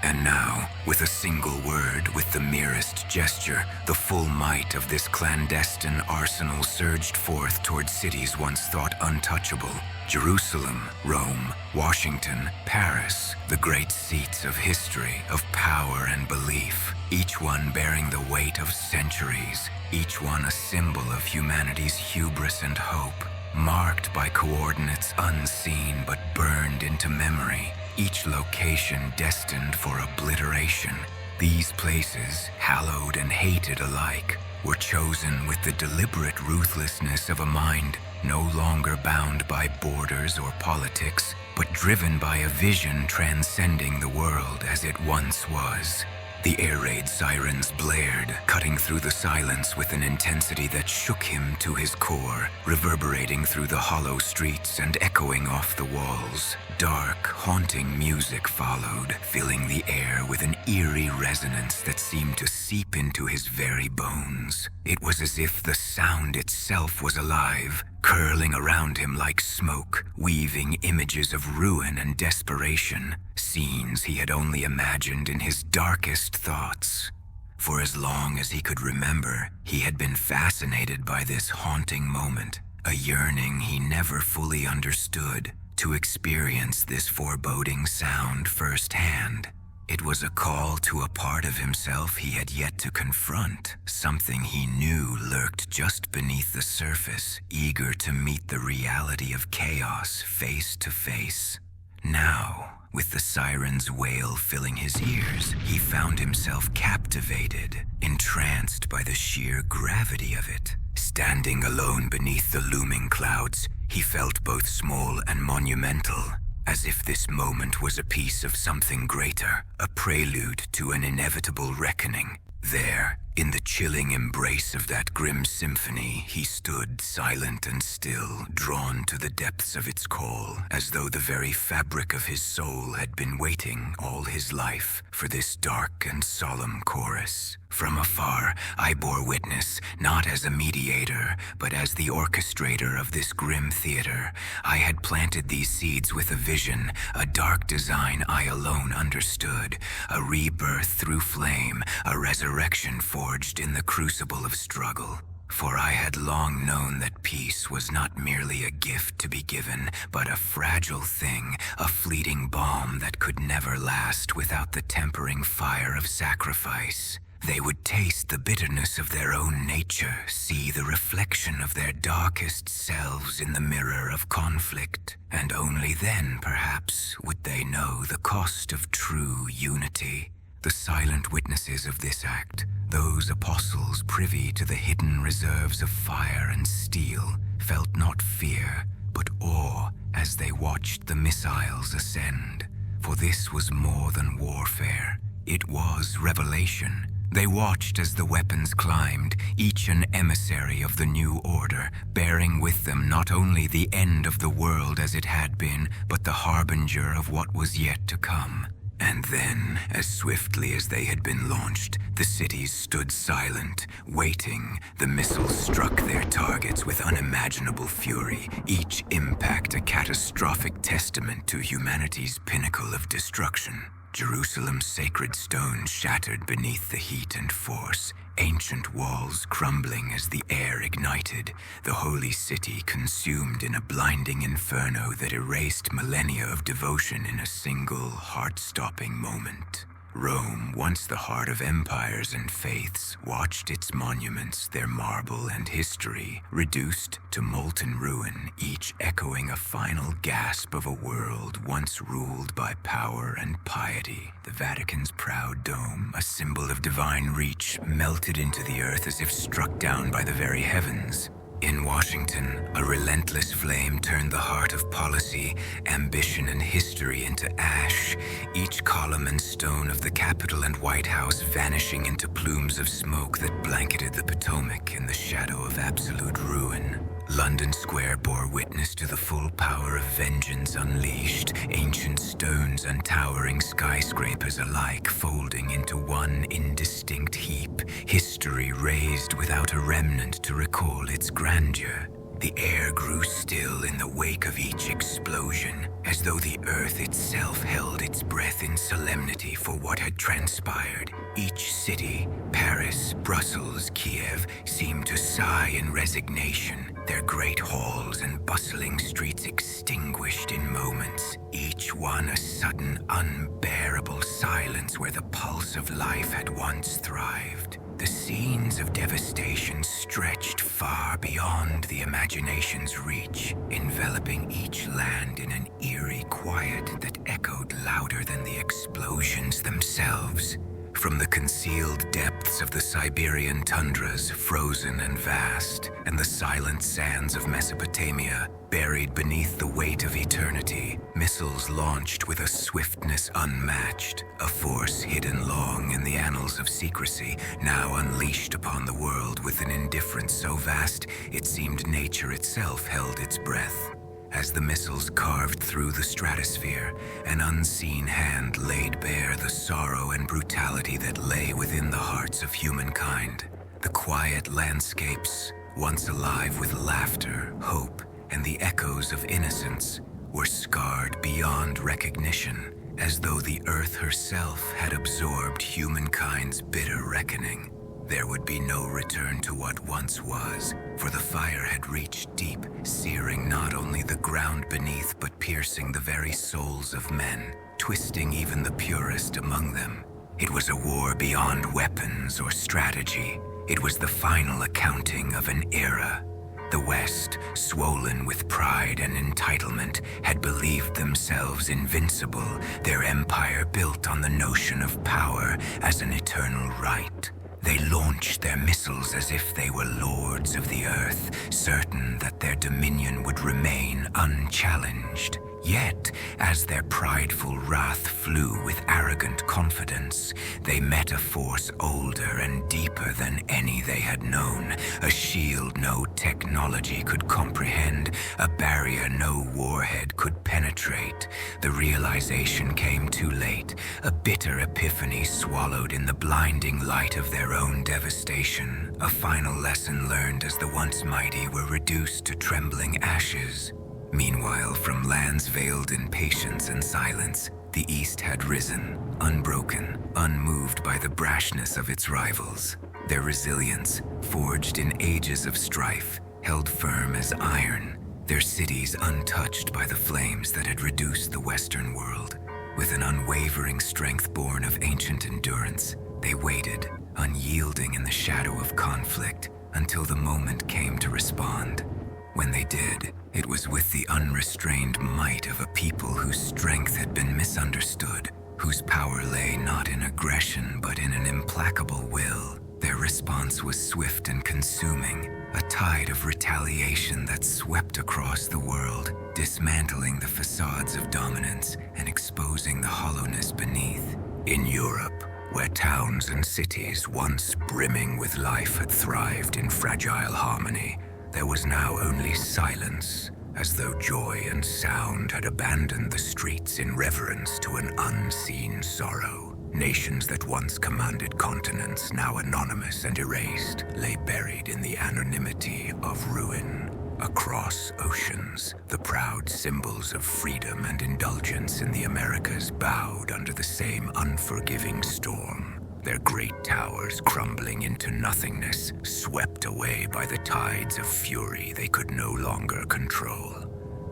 And now, with a single word, with the merest gesture, the full might of this clandestine arsenal surged forth toward cities once thought untouchable. Jerusalem, Rome, Washington, Paris, the great seats of history, of power and belief, each one bearing the weight of centuries, each one a symbol of humanity's hubris and hope, marked by coordinates unseen but burned into memory, each location destined for obliteration. These places, hallowed and hated alike, were chosen with the deliberate ruthlessness of a mind no longer bound by borders or politics, but driven by a vision transcending the world as it once was. The air raid sirens blared, cutting through the silence with an intensity that shook him to his core, reverberating through the hollow streets and echoing off the walls. Dark, haunting music followed, filling the air with an eerie resonance that seemed to seep into his very bones. It was as if the sound itself was alive, curling around him like smoke, weaving images of ruin and desperation, scenes he had only imagined in his darkest thoughts. For as long as he could remember, he had been fascinated by this haunting moment, a yearning he never fully understood, to experience this foreboding sound firsthand. It was a call to a part of himself he had yet to confront, something he knew lurked just beneath the surface, eager to meet the reality of chaos face to face. Now, with the siren's wail filling his ears, he found himself captivated, entranced by the sheer gravity of it. Standing alone beneath the looming clouds, he felt both small and monumental, as if this moment was a piece of something greater, a prelude to an inevitable reckoning. There, in the chilling embrace of that grim symphony, he stood silent and still, drawn to the depths of its call, as though the very fabric of his soul had been waiting all his life for this dark and solemn chorus. From afar, I bore witness, not as a mediator, but as the orchestrator of this grim theater. I had planted these seeds with a vision, a dark design I alone understood, a rebirth through flame, a resurrection forged in the crucible of struggle. For I had long known that peace was not merely a gift to be given, but a fragile thing, a fleeting balm that could never last without the tempering fire of sacrifice. They would taste the bitterness of their own nature, see the reflection of their darkest selves in the mirror of conflict, and only then, perhaps, would they know the cost of true unity. The silent witnesses of this act, those apostles privy to the hidden reserves of fire and steel, felt not fear, but awe as they watched the missiles ascend. For this was more than warfare. It was revelation. They watched as the weapons climbed, each an emissary of the new order, bearing with them not only the end of the world as it had been, but the harbinger of what was yet to come. And then, as swiftly as they had been launched, the cities stood silent, waiting. The missiles struck their targets with unimaginable fury, each impact a catastrophic testament to humanity's pinnacle of destruction. Jerusalem's sacred stones shattered beneath the heat and force, ancient walls crumbling as the air ignited, the holy city consumed in a blinding inferno that erased millennia of devotion in a single, heart-stopping moment. Rome, once the heart of empires and faiths, watched its monuments, their marble and history, reduced to molten ruin, each echoing a final gasp of a world once ruled by power and piety. The Vatican's proud dome, a symbol of divine reach, melted into the earth as if struck down by the very heavens. In Washington, a relentless flame turned the heart of policy, ambition, and history into ash, each column and stone of the Capitol and White House vanishing into plumes of smoke that blanketed the Potomac in the shadow of absolute ruin. London Square bore witness to the full power of vengeance unleashed, ancient stones and towering skyscrapers alike folding into one indistinct heap, history razed without a remnant to recall its grandeur. The air grew still in the wake of each explosion, as though the earth itself held its breath in solemnity for what had transpired. Each city, Paris, Brussels, Kiev, seemed to sigh in resignation, their great halls and bustling streets extinguished in moments, each one a sudden, unbearable silence where the pulse of life had once thrived. The scenes of devastation stretched far beyond the imagination's reach, enveloping each land in an eerie quiet that echoed louder than the explosions themselves. from the concealed depths of the Siberian tundras, frozen and vast, and the silent sands of Mesopotamia, buried beneath the weight of eternity, missiles launched with a swiftness unmatched, a force hidden long in the annals of secrecy, now unleashed upon the world with an indifference so vast it seemed nature itself held its breath. As the missiles carved through the stratosphere, an unseen hand laid bare the sorrow and brutality that lay within the hearts of humankind. The quiet landscapes, once alive with laughter, hope, and the echoes of innocence, were scarred beyond recognition, as though the earth herself had absorbed humankind's bitter reckoning. There would be no return to what once was, for the fire had reached deep, searing not only the ground beneath but piercing the very souls of men, twisting even the purest among them. It was a war beyond weapons or strategy. It was the final accounting of an era. The West, swollen with pride and entitlement, had believed themselves invincible, their empire built on the notion of power as an eternal right. They launched their missiles as if they were lords of the earth, certain that their dominion would remain unchallenged. Yet, as their prideful wrath flew with arrogant confidence, they met a force older and deeper than any they had known, a shield no technology could comprehend, a barrier no warhead could penetrate. The realization came too late, a bitter epiphany swallowed in the blinding light of their own devastation, a final lesson learned as the once mighty were reduced to trembling ashes. Meanwhile, from lands veiled in patience and silence, the East had risen, unbroken, unmoved by the brashness of its rivals. Their resilience, forged in ages of strife, held firm as iron, their cities untouched by the flames that had reduced the Western world. With an unwavering strength born of ancient endurance, they waited, unyielding in the shadow of conflict, until the moment came to respond. When they did, it was with the unrestrained might of a people whose strength had been misunderstood, whose power lay not in aggression but in an implacable will. Their response was swift and consuming, a tide of retaliation that swept across the world, dismantling the facades of dominance and exposing the hollowness beneath. In Europe, where towns and cities once brimming with life had thrived in fragile harmony, there was now only silence, as though joy and sound had abandoned the streets in reverence to an unseen sorrow. Nations that once commanded continents, now anonymous and erased, lay buried in the anonymity of ruin. Across oceans, the proud symbols of freedom and indulgence in the Americas bowed under the same unforgiving storm. Their great towers crumbling into nothingness, swept away by the tides of fury they could no longer control.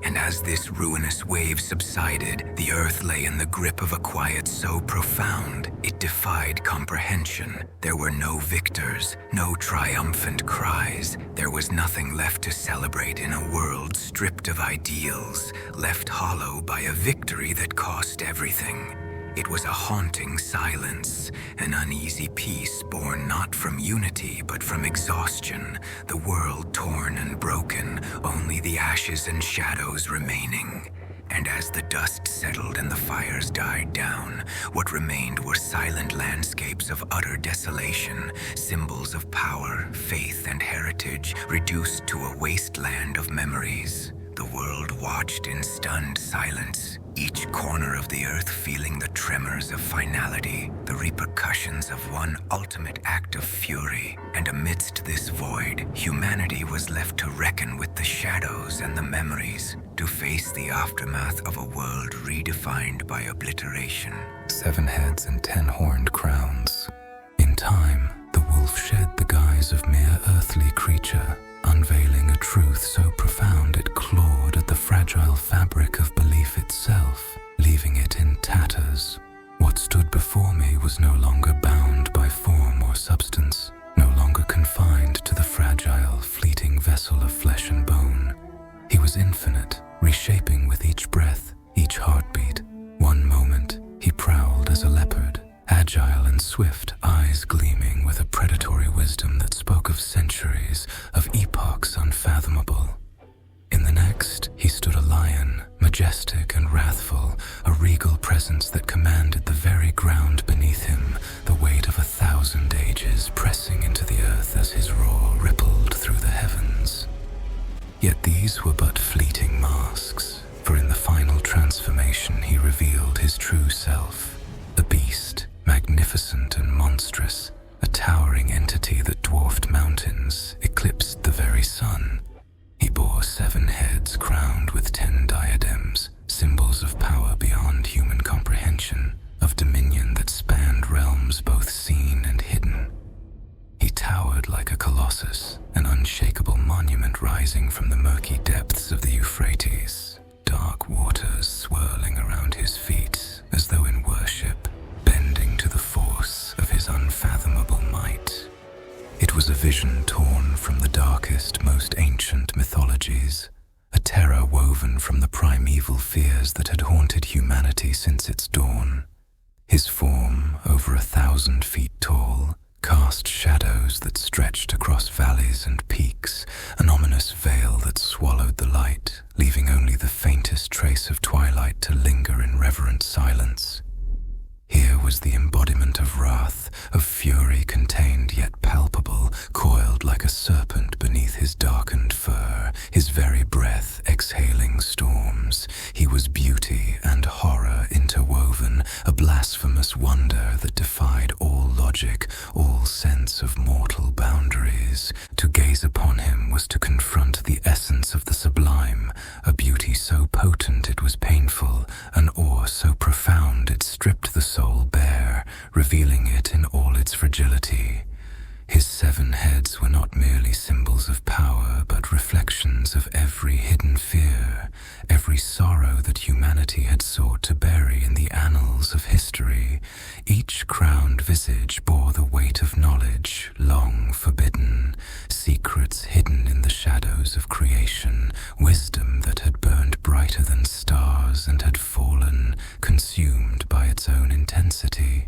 And as this ruinous wave subsided, the earth lay in the grip of a quiet so profound, it defied comprehension. There were no victors, no triumphant cries. There was nothing left to celebrate in a world stripped of ideals, left hollow by a victory that cost everything. It was a haunting silence, an uneasy peace born not from unity but from exhaustion, the world torn and broken, only the ashes and shadows remaining. And as the dust settled and the fires died down, what remained were silent landscapes of utter desolation, symbols of power, faith, and heritage, reduced to a wasteland of memories. The world watched in stunned silence, each corner of the earth feeling the tremors of finality, the repercussions of one ultimate act of fury. And amidst this void, humanity was left to reckon with the shadows and the memories, to face the aftermath of a world redefined by obliteration. 7 heads and 10 horned crowns. In time, the wolf shed the guise of mere earthly creature, unveiling a truth so profound it clawed at the fragile fabric of belief itself, leaving it in tatters. What stood before me was no longer bound by form or substance, no longer confined to the fragile, fleeting vessel of flesh and bone. He was infinite, reshaping with each breath, each heartbeat. One moment, he prowled as a leopard, agile and swift, of centuries, of epochs unfathomable. In the next, he stood a lion, majestic and wrathful, a regal presence that commanded the very ground beneath him, the weight of 1,000 ages pressing into the earth as his roar rippled through the heavens. Yet these were but fleeting masks, for in the final transformation he revealed his true self, a beast, magnificent and monstrous, a towering entity that dwarfed mountains, eclipsed the very sun. He bore 7 heads crowned with 10 diadems, symbols of power beyond human comprehension, of dominion that spanned realms both seen and hidden. He towered like a colossus, an unshakable monument rising from the murky depths of the Euphrates, dark waters swirling around his feet as though in worship, bending to the force of his unfathomable might. It was a vision torn from the darkest, most ancient mythologies, a terror woven from the primeval fears that had haunted humanity since its dawn. His form, over 1,000 feet tall, cast shadows that stretched across valleys and peaks, an ominous veil that swallowed the light, leaving only the faintest trace of twilight to linger in reverent silence. Here was the embodiment of wrath, of fury contained yet palpable, coiled like a serpent beneath his darkened fur, his very breath exhaling storms. He was beauty and horror interwoven, a blasphemous wonder that defied all logic, all sense of mortal boundaries. To gaze upon him was to confront the essence of the sublime, a beauty so potent it was painful, an awe so profound it stripped the soul bare, revealing it in all its fragility. His 7 heads were not merely symbols of power, but reflections of every hidden fear, every sorrow that humanity had sought to bury in the annals of history. Each crowned visage bore the weight of knowledge, long forbidden, secrets hidden in the shadows of creation, wisdom that had burned brighter than stars and had fallen, consumed by its own intensity.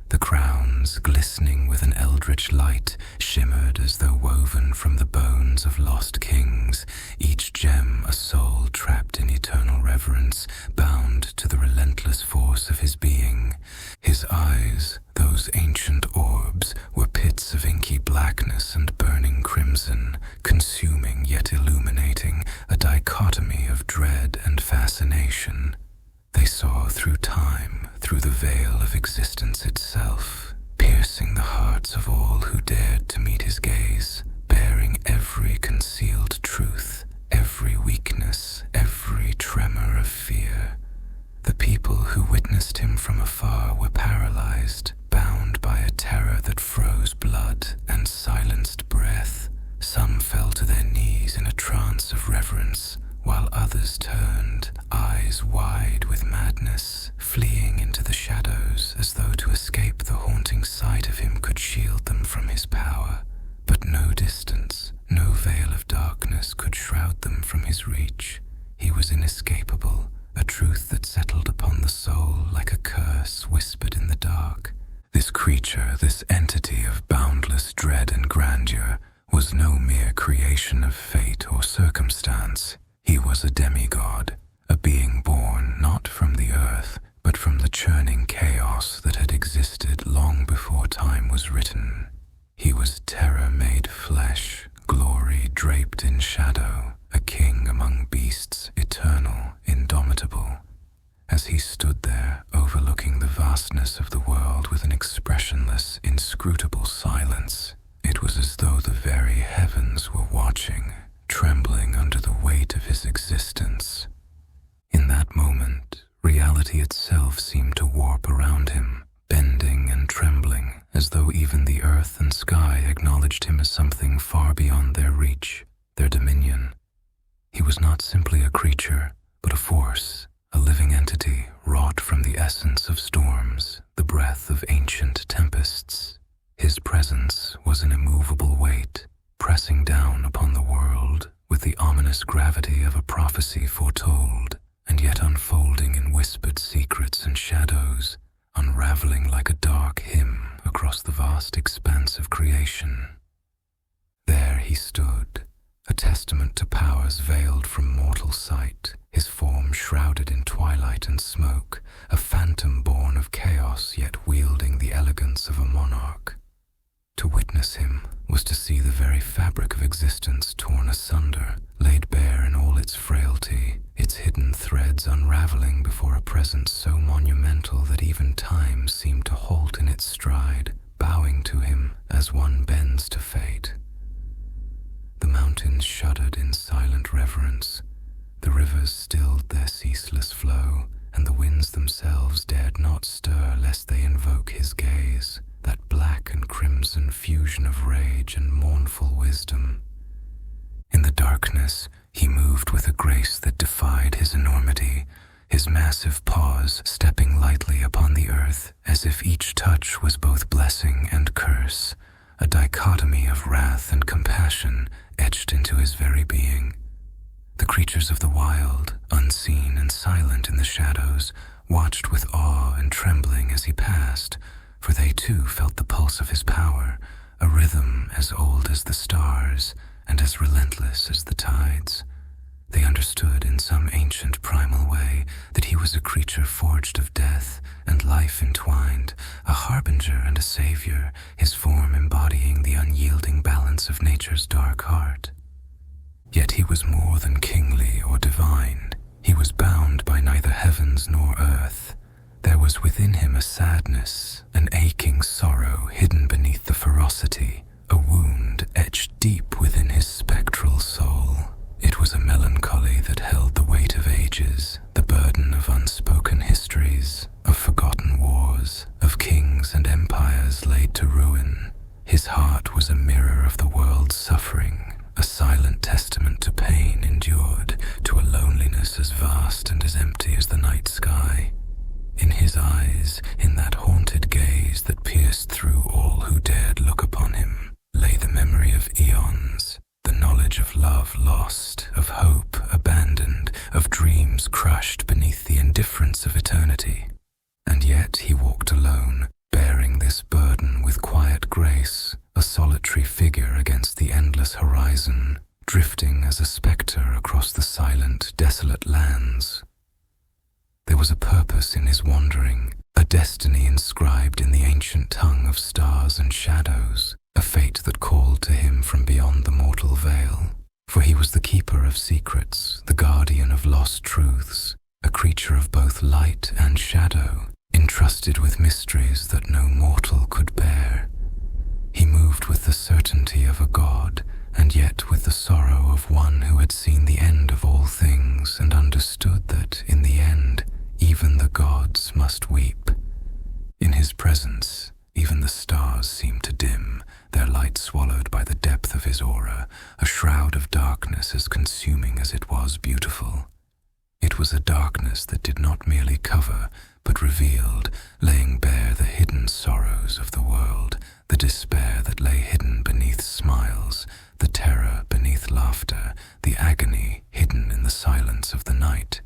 The crowns, glistening with an eldritch light, shimmered as though woven from the bones of lost kings, each gem a soul trapped in eternal reverence, bound to the relentless force of his being. His eyes, those ancient orbs, were pits of inky blackness and burning crimson, consuming yet illuminating, a dichotomy of dread and fascination. They saw through time, through the veil of existence itself, piercing the hearts of all who dared to meet his gaze, bearing every concealed truth, every weakness, every tremor of fear. The people who witnessed him from afar were paralyzed, bound by a terror that froze blood and silenced breath. Some fell to their knees in a trance of reverence, while others turned, eyes wide with madness, fleeing into the shadows as though to escape the haunting sight of him could shield them from his power. But no distance, no veil of darkness could shroud them from his reach. He was inescapable, a truth that settled upon the soul like a curse whispered in the dark. This creature, this entity of boundless dread and grandeur, was no mere creation of fate or circumstance. He was a demigod, a being born not from the earth, but from the churning chaos that had existed long before time was written. He was terror made flesh, glory draped in shadow, a king among beasts, eternal, indomitable. As he stood there, overlooking the vastness of the world with an expressionless, inscrutable silence, it was as though the very heavens were watching, trembling under the weight of his existence. In that moment, reality itself seemed to warp around him, bending and trembling, as though even the earth and sky acknowledged him as something far beyond their reach, their dominion. He was not simply a creature, but a force, a living entity wrought from the essence of storms, the breath of ancient tempests. His presence was an immovable weight, pressing down upon the world with the ominous gravity of a prophecy foretold, and yet unfolding in whispered secrets and shadows, unraveling like a dark hymn across the vast expanse of creation. stood, a testament to powers veiled from mortal sight, his form shrouded in twilight and smoke, a phantom born of chaos yet wielding the elegance of a monarch. To witness him was to see the very fabric of existence torn asunder, laid bare in all its frailty, its hidden threads unraveling before a presence so monumental that even time seemed to halt in its stride, bowing to him as one bends to fate. The mountains shuddered in silent reverence, the rivers stilled their ceaseless flow, and the winds themselves dared not stir lest they invoke his gaze, that black and crimson fusion of rage and mournful wisdom. In the darkness, he moved with a grace that defied his enormity, his massive paws stepping lightly upon the earth as if each touch was both blessing and curse, a dichotomy of wrath and compassion etched into his very being. The creatures of the wild, unseen and silent in the shadows, watched with awe and trembling as he passed, for they too felt the pulse of his power, a rhythm as old as the stars and as relentless as the tides. They understood in some ancient primal way that he was a creature forged of death and life entwined, a harbinger and a savior, his form embodying the unyielding balance of nature's dark heart. Yet he was more than kingly or divine. He was bound by neither heavens nor earth. There was within him a sadness, an aching sorrow hidden beneath the ferocity, a wound etched deep within his spectral soul. It was a melancholy that held the weight of ages, the burden of unspoken histories, of forgotten wars, of kings and empires laid to ruin. His heart was a mirror of the world's suffering, a silent testament to pain endured, to a loneliness as vast and as empty as the night sky. In his eyes, in that haunted gaze that pierced through all who dared look upon him, lay the memory of eons, the knowledge of love lost, of hope abandoned, of dreams crushed beneath the indifference of eternity. And yet he walked alone, bearing this burden with quiet grace, a solitary figure against the endless horizon, drifting as a spectre across the silent, desolate lands. There was a purpose in his wandering, a destiny inscribed in the ancient tongue of stars and shadows, a fate that called to him from beyond the mortal veil. For he was the keeper of secrets, the guardian of lost truths, a creature of both light and shadow, entrusted with mysteries that no mortal could bear. He moved with the certainty of a god, and yet with the sorrow of one who had seen the end of all things and understood that, in the end, even the gods must weep. In his presence, even the stars seemed to dim, their light swallowed by the depth of his aura, a shroud of darkness as consuming as it was beautiful. It was a darkness that did not merely cover, but revealed, laying bare the hidden sorrows of the world, the despair that lay hidden beneath smiles, the terror beneath laughter, the agony hidden in the silence of the night.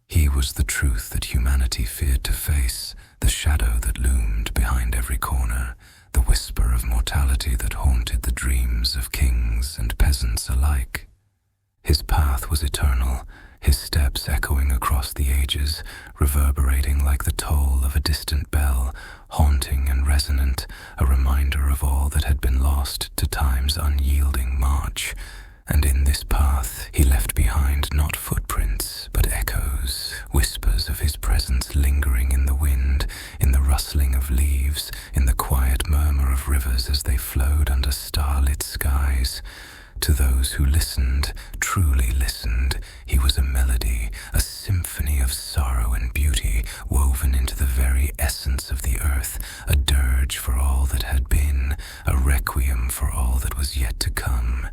He was the truth that humanity feared to face, the shadow that loomed behind every corner, the whisper of mortality that haunted the dreams of kings and peasants alike. His path was eternal, his steps echoing across the ages, reverberating like the toll of a distant bell, haunting and resonant, a reminder of all that had been lost to time's unyielding march. And in this path he left behind not footprints, but echoes, whispers of his presence lingering in the wind, in the rustling of leaves, in the quiet murmur of rivers as they flowed under starlit skies. To those who listened, truly listened, he was a melody, a symphony of sorrow and beauty, woven into the very essence of the earth, a dirge for all that had been, a requiem for all that was yet to come.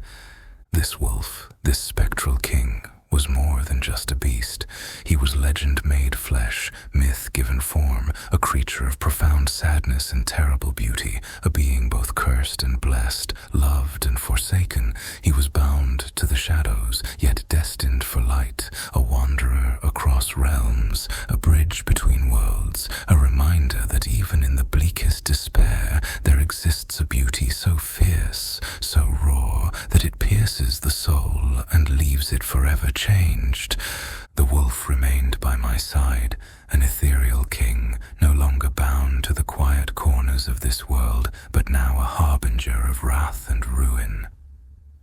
This wolf, this spectral king, was more than just a beast. He was legend made flesh, myth given form, a creature of profound sadness and terrible beauty, a being both cursed and blessed, loved and forsaken. He was bound to the shadows, yet destined for light, a wanderer across realms, a bridge between worlds, a reminder that even in the bleakest despair there exists a beauty so fierce, so raw, that it pierces forever changed. The wolf remained by my side, an ethereal king, no longer bound to the quiet corners of this world, but now a harbinger of wrath and ruin.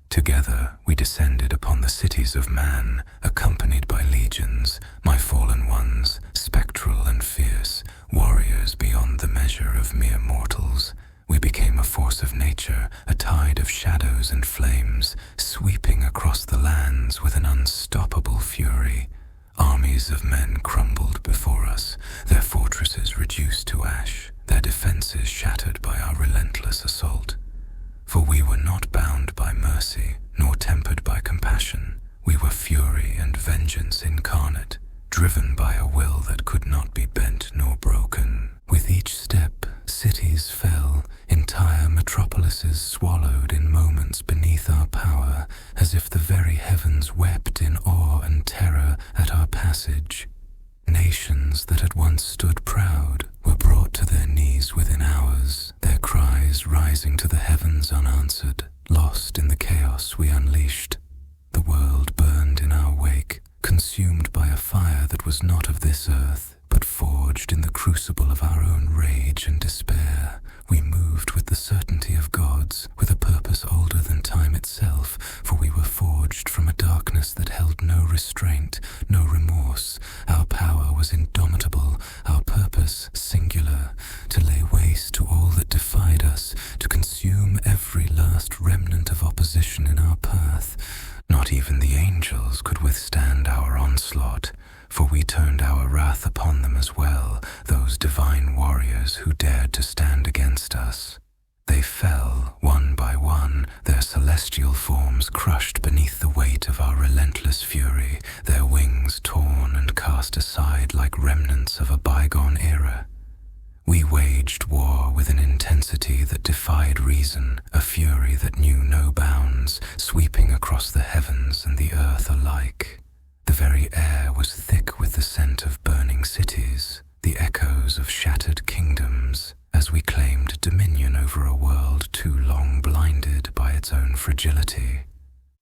Together we descended upon the cities of man, accompanied by legions, my fallen ones, spectral and fierce, warriors beyond the measure of mere mortals. We became a force of nature, a tide of shadows and flames, sweeping across the lands with an unstoppable fury. Armies of men crumbled before us, their fortresses reduced to ash, their defenses shattered by our relentless assault. For we were not bound by mercy, nor tempered by compassion. We were fury and vengeance incarnate, driven by a will that could not be bent nor broken. With each step, cities fell, entire metropolises swallowed in moments beneath our power, as if the very heavens wept in awe and terror at our passage. Nations that had once stood proud were brought to their knees within hours, their cries rising to the heavens unanswered, lost in the chaos we unleashed. The world burned in our wake, consumed by a fire that was not of this earth, but forged in the crucible of our own rage and despair. We moved with the certainty of gods, with a purpose older than time itself, for we were forged from a darkness that held no restraint, no remorse. Our power was indomitable, our purpose singular, to lay waste to all that defied us, to consume every last remnant of opposition in our path. Not even the angels could withstand our onslaught, for we turned our wrath upon them as well, those divine warriors who dared to stand against us. They fell, one by one, their celestial forms crushed beneath the weight of our relentless fury, their wings torn and cast aside like remnants of a bygone era. We waged war with an intensity that defied reason, a fury that knew no bounds, sweeping across the heavens and the earth alike. The very air was thick with the scent of burning cities, the echoes of shattered kingdoms, as we claimed dominion over a world too long blinded by its own fragility.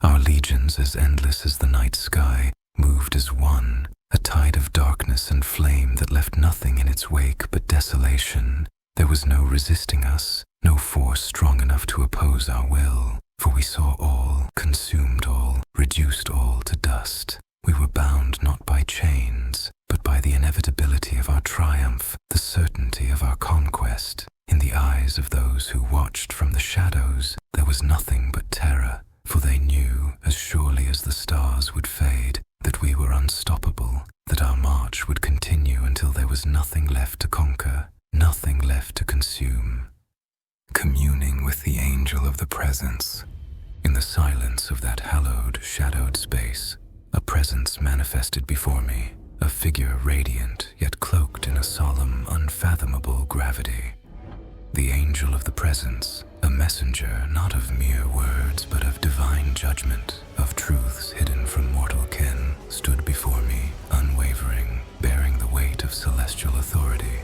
Our legions, as endless as the night sky, moved as one, a tide of darkness and flame that left nothing in its wake but desolation. There was no resisting us, no force strong enough to oppose our will, for we saw all, consumed all, reduced all to dust. We were bound not by chains, but by the inevitability of our triumph, the certainty of our conquest. In the eyes of those who watched from the shadows, there was nothing but terror, for they knew, as surely as the stars would fade, that we were unstoppable, that our march would continue until there was nothing left to conquer, nothing left to consume. Communing with the angel of the presence, in the silence of that hallowed, shadowed space, a presence manifested before me, a figure radiant yet cloaked in a solemn, unfathomable gravity. The angel of the presence, a messenger not of mere words but of divine judgment, of truths hidden from mortal ken, stood before me, unwavering, bearing the weight of celestial authority.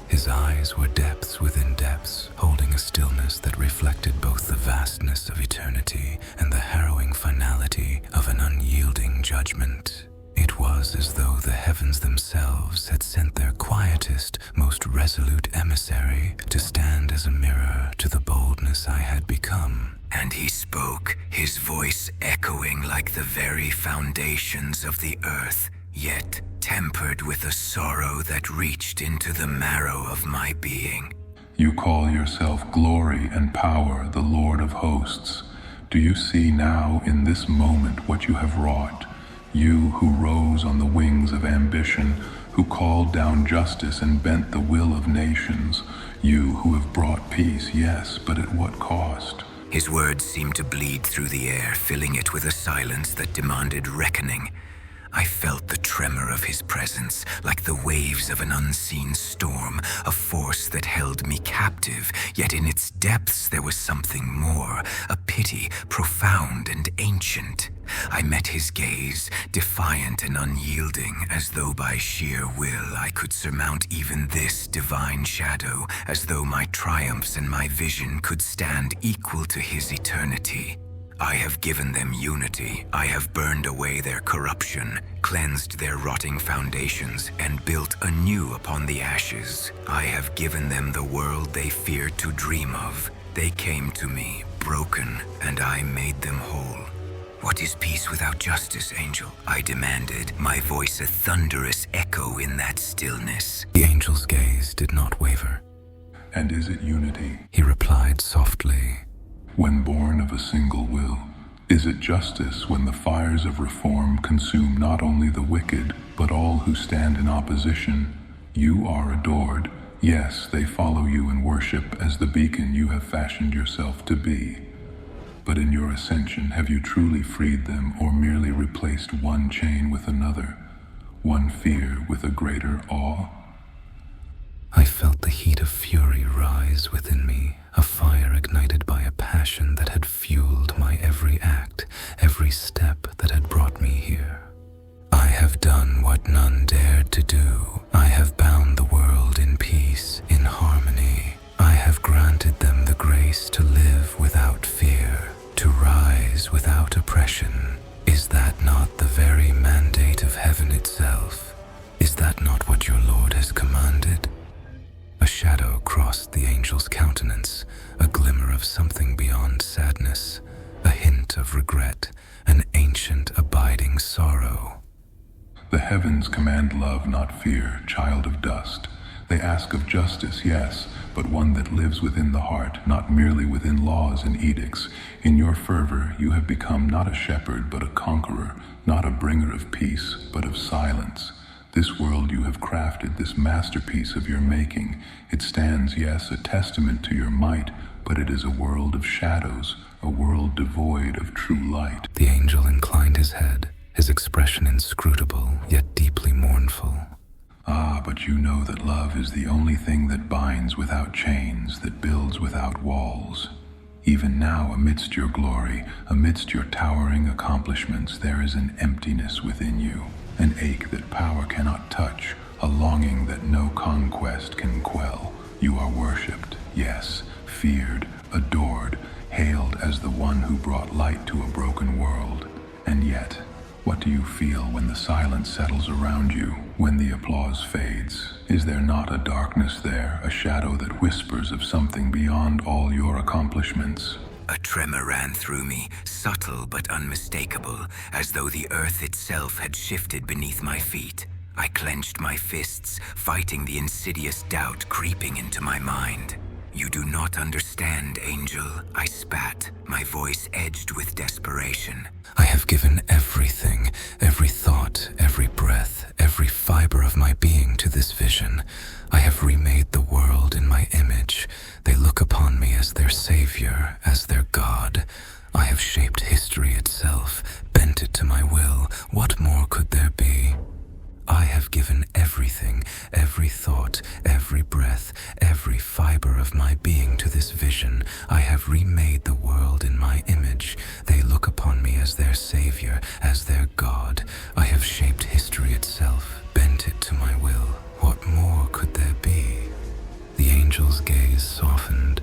His eyes were depths within depths, holding a stillness that reflected both the vastness of eternity and the harrowing finality of an unyielding judgment. It was as though the heavens themselves had sent their quietest, most resolute emissary to stand as a mirror to the boldness I had become. And he spoke, his voice echoing like the very foundations of the earth, yet tempered with a sorrow that reached into the marrow of my being. You call yourself glory and power, the Lord of hosts. Do you see now in this moment what you have wrought? You who rose on the wings of ambition, who called down justice and bent the will of nations. You who have brought peace, yes, but at what cost? His words seemed to bleed through the air, filling it with a silence that demanded reckoning. I felt the tremor of his presence, like the waves of an unseen storm, a force that held me captive, yet in its depths there was something more, a pity profound and ancient. I met his gaze, defiant and unyielding, as though by sheer will I could surmount even this divine shadow, as though my triumphs and my vision could stand equal to his eternity. I have given them unity. I have burned away their corruption, cleansed their rotting foundations, and built anew upon the ashes. I have given them the world they feared to dream of. They came to me, broken, and I made them whole. What is peace without justice, angel? I demanded, my voice a thunderous echo in that stillness. The angel's gaze did not waver. And is it unity? He replied softly. When born of a single will, is it justice when the fires of reform consume not only the wicked, but all who stand in opposition? You are adored. Yes, they follow you in worship as the beacon you have fashioned yourself to be. But in your ascension, have you truly freed them, or merely replaced one chain with another, one fear with a greater awe? I felt the heat of fury rise within me, a fire ignited by a passion that had fueled my every act, every step that had brought me here. I have done what none dared to do. I have bound the world in peace, in harmony. I have granted them the grace to live without fear, to rise without oppression. Is that not the very mandate of heaven itself? Is that not what your Lord has commanded? A shadow crossed the angel's countenance, a glimmer of something beyond sadness, a hint of regret, an ancient abiding sorrow. The heavens command love, not fear, child of dust. They ask of justice, yes, but one that lives within the heart, not merely within laws and edicts. In your fervor, you have become not a shepherd, but a conqueror, not a bringer of peace, but of silence. This world you have crafted, this masterpiece of your making, it stands, yes, a testament to your might, but it is a world of shadows, a world devoid of true light. The angel inclined his head, his expression inscrutable, yet deeply mournful. Ah, but you know that love is the only thing that binds without chains, that builds without walls. Even now, amidst your glory, amidst your towering accomplishments, there is an emptiness within you. An ache that power cannot touch, a longing that no conquest can quell. You are worshipped, yes, feared, adored, hailed as the one who brought light to a broken world. And yet, what do you feel when the silence settles around you, when the applause fades? Is there not a darkness there, a shadow that whispers of something beyond all your accomplishments? A tremor ran through me, subtle but unmistakable, as though the earth itself had shifted beneath my feet. I clenched my fists, fighting the insidious doubt creeping into my mind. You do not understand, angel, I spat, my voice edged with desperation. I have given everything, every thought, every breath, every fiber of my being to this vision. I have remade the world in my image. They look upon me as their savior, as their God. I have shaped history itself, bent it to my will. What more could there be? I have given everything, every thought, every breath, every fiber of my being to this vision. I have remade the world in my image. They look upon me as their savior, as their God. I have shaped history itself, bent it to my will. What more could there be? The angel's gaze softened,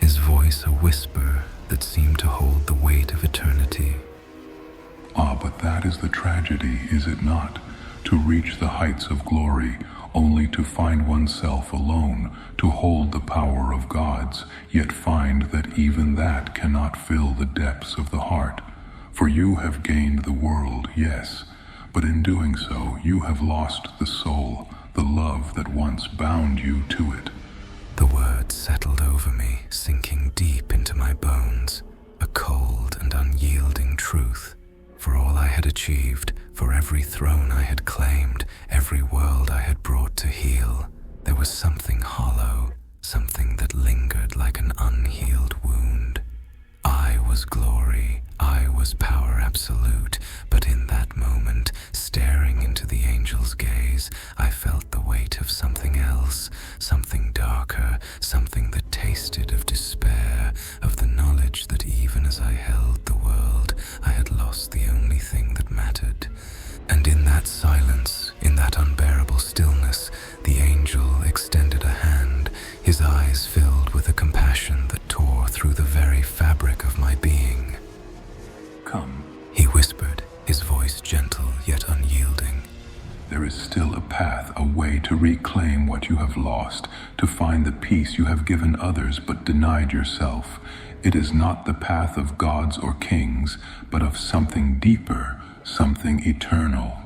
his voice a whisper that seemed to hold the weight of eternity. Ah, but that is the tragedy, is it not? To reach the heights of glory, only to find oneself alone, to hold the power of gods, yet find that even that cannot fill the depths of the heart. For you have gained the world, yes, but in doing so, you have lost the soul, the love that once bound you to it. The words settled over me, sinking deep into my bones, a cold and unyielding truth. For all I had achieved, for every throne I had claimed, every world I had brought to heal, there was something hollow, something that lingered like an unhealed wound. I was glory, I was power absolute, but in that moment, staring into the angel's gaze, I felt the weight of something else, something darker, something that tasted of despair, of the knowledge that even as I held the world, I had lost the only thing that mattered. And in that silence, in that unbearable stillness, the angel extended a hand, his eyes filled with a compassion that tore through the very fabric of my being. to reclaim what you have lost, to find the peace you have given others but denied yourself. It is not the path of gods or kings, but of something deeper, something eternal.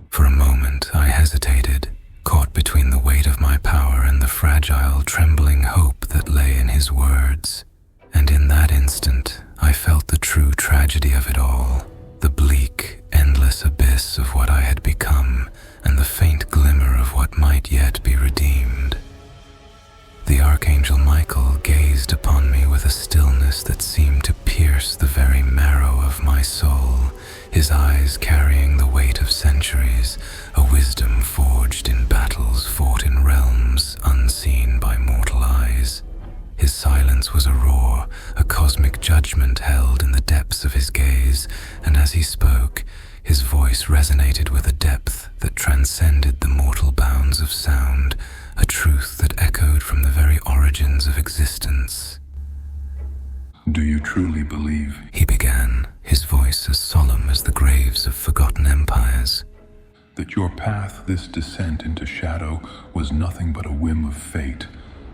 For a moment I hesitated, caught between the weight of my power and the fragile, trembling hope that lay in his words. And in that instant, I felt the true tragedy of it all, the bleak, endless abyss of what I had become, and the faint glimmer of what might yet be redeemed. The Archangel Michael gazed upon me with a stillness that seemed to pierce the very marrow of my soul, his eyes carrying the weight of centuries, a wisdom forged in battles fought in realms unseen by mortal eyes. His silence was a roar, a cosmic judgment held in the depths of his gaze, and as he spoke, his voice resonated with a depth that transcended the mortal bounds of sound, a truth that echoed from the very origins of existence. Do you truly believe, he began, his voice as solemn as the graves of forgotten empires, that your path, this descent into shadow, was nothing but a whim of fate?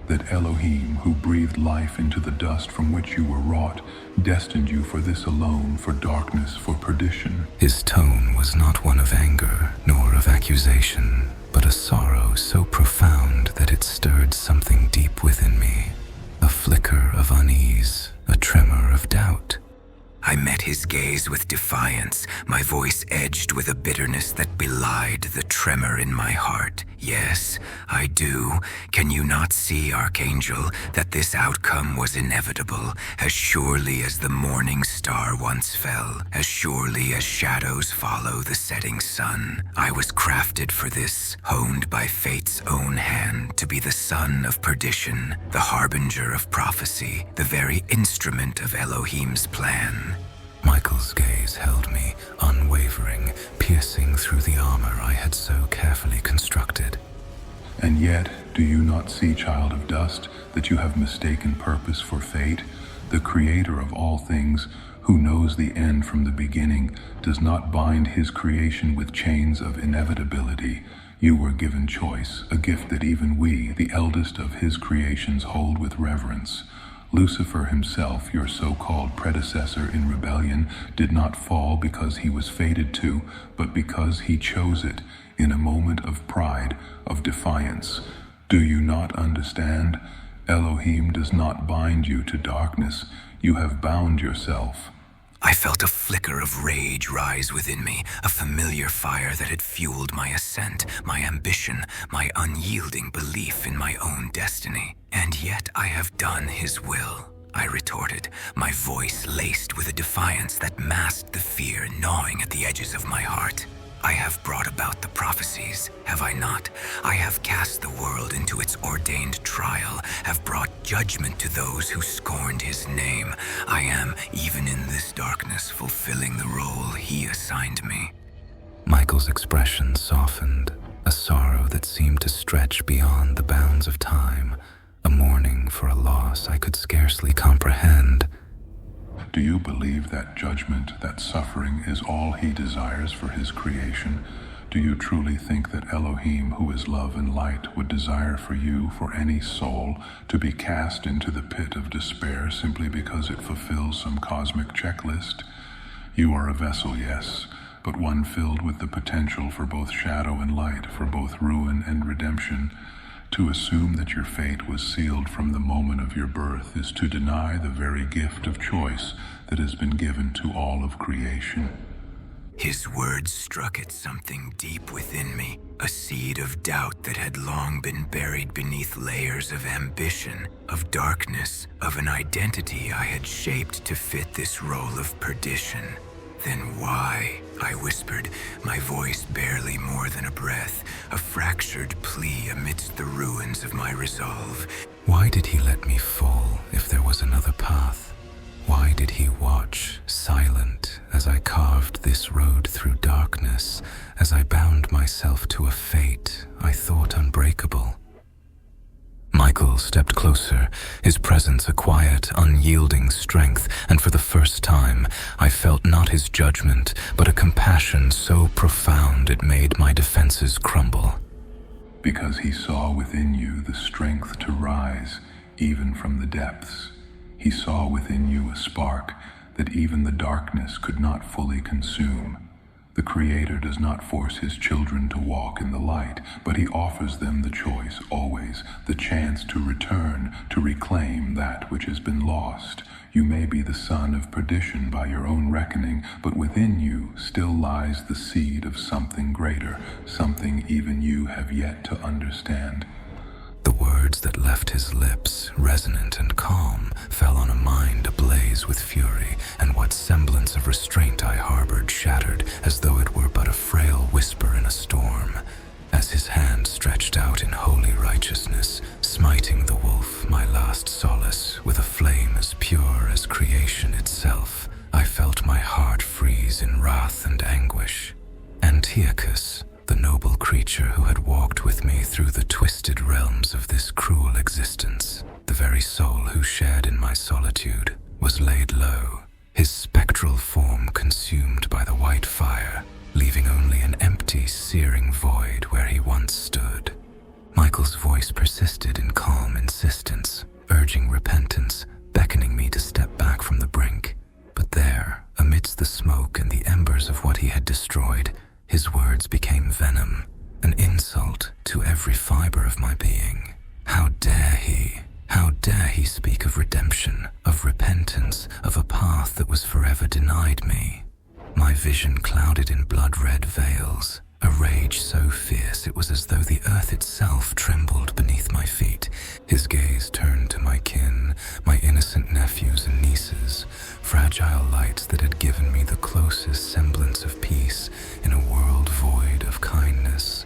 That Elohim, who breathed life into the dust from which you were wrought, destined you for this alone, for darkness, for perdition? His tone was not one of anger, nor of accusation, but a sorrow so profound that it stirred something deep within me, a flicker of unease, a tremor of doubt. I met his gaze with defiance, my voice edged with a bitterness that belied the tremor in my heart. Yes, I do. Can you not see, Archangel, that this outcome was inevitable? As surely as the morning star once fell, as surely as shadows follow the setting sun. I was crafted for this, honed by fate's own hand, to be the son of perdition, the harbinger of prophecy, the very instrument of Elohim's plan. Michael's gaze held me, unwavering, piercing through the armor I had so carefully constructed. And yet, do you not see, child of dust, that you have mistaken purpose for fate? The creator of all things, who knows the end from the beginning, does not bind his creation with chains of inevitability. You were given choice, a gift that even we, the eldest of his creations, hold with reverence. Lucifer himself, your so-called predecessor in rebellion, did not fall because he was fated to, but because he chose it, in a moment of pride, of defiance. Do you not understand? Elohim does not bind you to darkness. You have bound yourself. I felt a flicker of rage rise within me, a familiar fire that had fueled my ascent, my ambition, my unyielding belief in my own destiny. And yet I have done his will, I retorted, my voice laced with a defiance that masked the fear gnawing at the edges of my heart. I have brought about the prophecies, have I not? I have cast the world into its ordained trial, have brought judgment to those who scorned his name. I am, even in this darkness, fulfilling the role he assigned me. Michael's expression softened, a sorrow that seemed to stretch beyond the bounds of time, a mourning for a loss I could scarcely comprehend. Do you believe that judgment, that suffering, is all he desires for his creation? Do you truly think that Elohim, who is love and light, would desire for you, for any soul, to be cast into the pit of despair simply because it fulfills some cosmic checklist? You are a vessel, yes, but one filled with the potential for both shadow and light, for both ruin and redemption. To assume that your fate was sealed from the moment of your birth is to deny the very gift of choice that has been given to all of creation. His words struck at something deep within me, a seed of doubt that had long been buried beneath layers of ambition, of darkness, of an identity I had shaped to fit this role of perdition. Then why? I whispered, my voice barely more than a breath, a fractured plea amidst the ruins of my resolve. Why did he let me fall if there was another path? Why did he watch, silent, as I carved this road through darkness, as I bound myself to a fate I thought unbreakable? Michael stepped closer, his presence a quiet, unyielding strength, and for the first time, I felt not his judgment, but a compassion so profound it made my defenses crumble. because he saw within you the strength to rise even from the depths. He saw within you a spark that even the darkness could not fully consume. The Creator does not force his children to walk in the light, but he offers them the choice always, the chance to return, to reclaim that which has been lost. You may be the son of perdition by your own reckoning, but within you still lies the seed of something greater, something even you have yet to understand. The words that left his lips, resonant and calm, fell on a mind ablaze with fury, and what semblance of restraint I harbored shattered, as though it were but a frail whisper in a storm. As his hand stretched out in holy righteousness, smiting the wolf, my last solace, with a flame as pure as creation itself, I felt my heart freeze in wrath and anguish. Antiochus, the noble creature who had walked with me through the twisted realms of this cruel existence, the very soul who shared in my solitude, was laid low, his spectral form consumed by the white fire, leaving only an empty, searing void where he once stood. Michael's voice persisted in calm insistence, urging repentance, beckoning me to step back from the brink. But there, amidst the smoke and the embers of what he had destroyed, his words became venom, an insult to every fiber of my being. How dare he speak of redemption, of repentance, of a path that was forever denied me? My vision clouded in blood-red veils, a rage so fierce it was as though the earth itself trembled beneath my feet. His gaze turned to my kin, my innocent nephews and nieces, fragile lights that had given me the closest semblance of peace in a world void of kindness.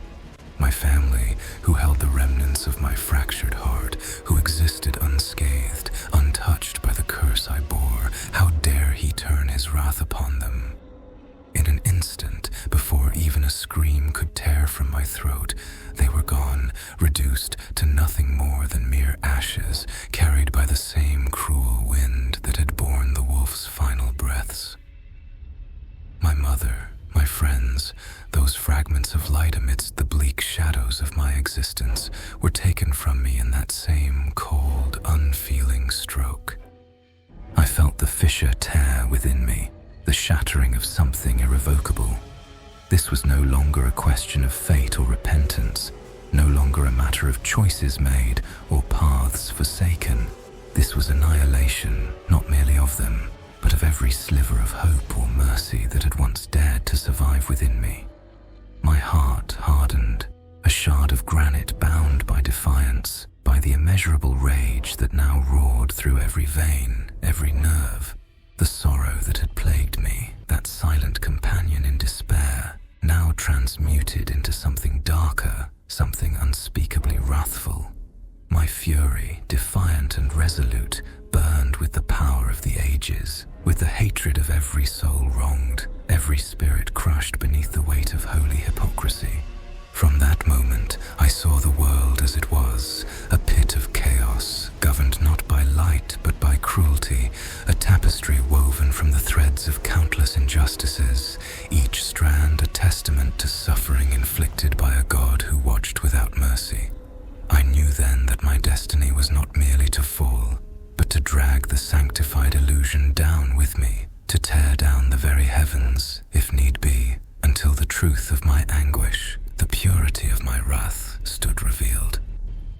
My family, who held the remnants of my fractured heart, who existed unscathed, untouched by the curse I bore, how dare he turn his wrath upon them? In an instant, before even a scream could tear from my throat, they were gone, reduced to nothing more than mere ashes, carried by the same cruel wind that had borne the wolf's final breaths. My mother, my friends, those fragments of light amidst the bleak shadows of my existence, were taken from me in that same cold, unfeeling stroke. I felt the fissure tear within me, the shattering of something irrevocable. This was no longer a question of fate or repentance, no longer a matter of choices made or paths forsaken. This was annihilation, not merely of them, but of every sliver of hope or mercy that had once dared to survive within me. My heart hardened, a shard of granite bound by defiance, by the immeasurable rage that now roared through every vein, every nerve. The sorrow that had plagued me, that silent companion in despair, now transmuted into something darker, something unspeakably wrathful. My fury, defiant and resolute, burned with the power of the ages, with the hatred of every soul wronged, every spirit crushed beneath the weight of holy hypocrisy. From that moment, I saw the world as it was, a pit of chaos, governed not by light but by cruelty, a tapestry woven from the threads of countless injustices, each strand a testament to suffering inflicted by a God who watched without mercy. I knew then that my destiny was not merely to fall, but to drag the sanctified illusion down with me, to tear down the very heavens, if need be, until the truth of my anguish, the purity of my wrath, stood revealed.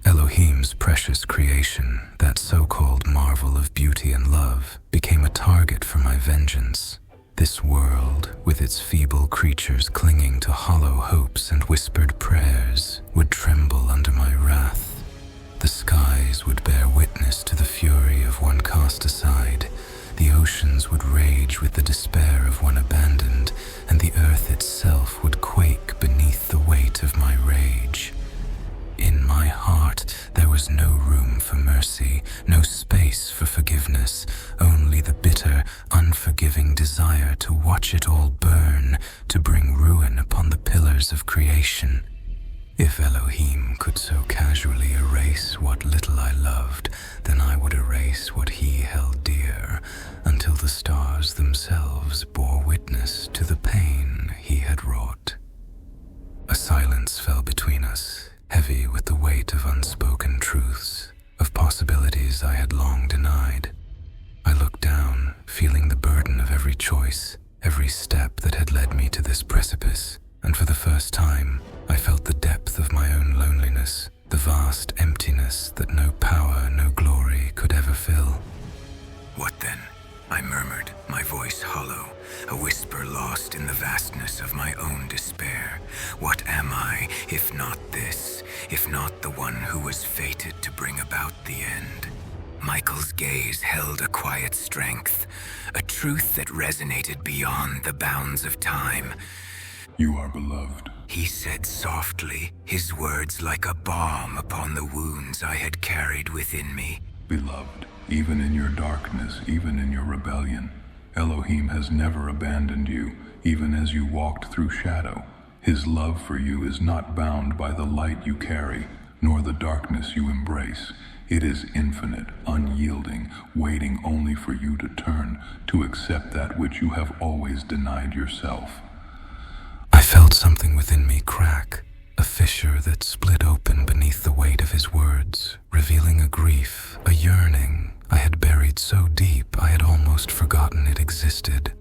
Elohim's precious creation, that so-called marvel of beauty and love, became a target for my vengeance. This world, with its feeble creatures clinging to hollow hopes and whispered prayers, would tremble under my wrath. The skies would bear witness to the fury of one cast aside. The oceans would rage with the despair of one abandoned, and the earth itself would quake beneath the weight of my rage. In my heart, there was no room for mercy, no space for forgiveness, only the bitter, unforgiving desire to watch it all burn, to bring ruin upon the pillars of creation. If Elohim could so casually erase what little I loved, then I would erase what he held dear, until the stars themselves bore witness to the pain he had wrought. A silence fell between us, heavy voice, every step that had led me to this precipice, and for the first time, I felt the depth of my own loneliness, the vast emptiness that no power, no glory could ever fill. What then? I murmured, my voice hollow, a whisper lost in the vastness of my own despair. What am I, if not this, if not the one who was fated to bring about the end? Michael's gaze held a quiet strength, a truth that resonated beyond the bounds of time. You are beloved. He said softly, his words like a balm upon the wounds I had carried within me. Beloved, even in your darkness, even in your rebellion, Elohim has never abandoned you, even as you walked through shadow. His love for you is not bound by the light you carry, nor the darkness you embrace. It is infinite, unyielding, waiting only for you to turn, to accept that which you have always denied yourself. I felt something within me crack, a fissure that split open beneath the weight of his words, revealing a grief, a yearning I had buried so deep I had almost forgotten it existed.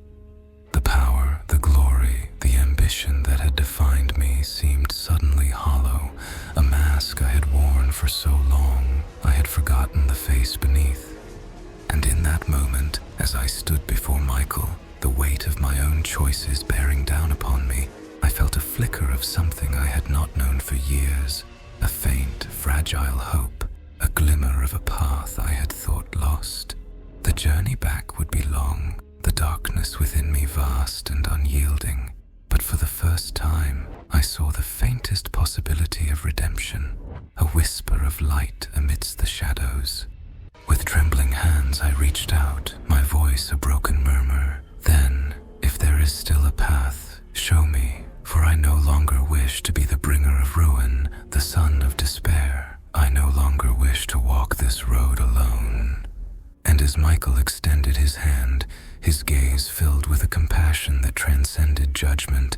The power, the glory, the ambition that had defined me seemed suddenly hollow, a mask I had worn for so long I had forgotten the face beneath. And in that moment, as I stood before Michael, the weight of my own choices bearing down upon me, I felt a flicker of something I had not known for years, a faint, fragile hope, a glimmer of a path I had thought lost. The journey back would be long, the darkness within me vast and unyielding, but for the first time I saw the faintest possibility of redemption, a whisper of light amidst the shadows. With trembling hands I reached out, my voice a broken murmur. Then, if there is still a path, show me, for I no longer wish to be the bringer of ruin, the son of despair. I no longer wish to walk this road alone. And as Michael extended his hand, his gaze filled with a compassion that transcended judgment,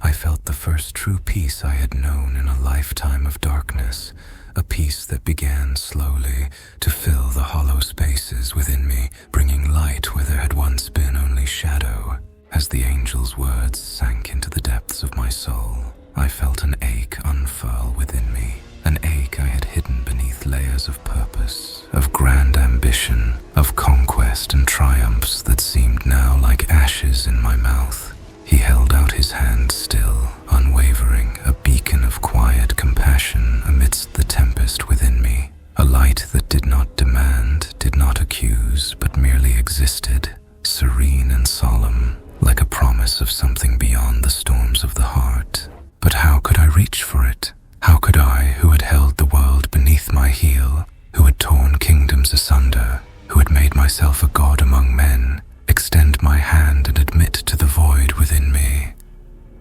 I felt the first true peace I had known in a lifetime of darkness, a peace that began slowly to fill the hollow spaces within me, bringing light where there had once been only shadow. As the angel's words sank into the depths of my soul, I felt an ache unfurl within me, an ache I had hidden beneath layers of purpose, of grand ambition, of conquest and triumphs that seemed now like ashes in my mouth. He held out his hand still, unwavering, a beacon of quiet compassion amidst the tempest within me, a light that did not demand, did not accuse, but merely existed, serene and solemn, like a promise of something beyond the storms of the heart. But how could I reach for it? How could I, who had held the world beneath my heel, who had torn kingdoms asunder, who had made myself a god among men, extend my hand and admit to the void within me?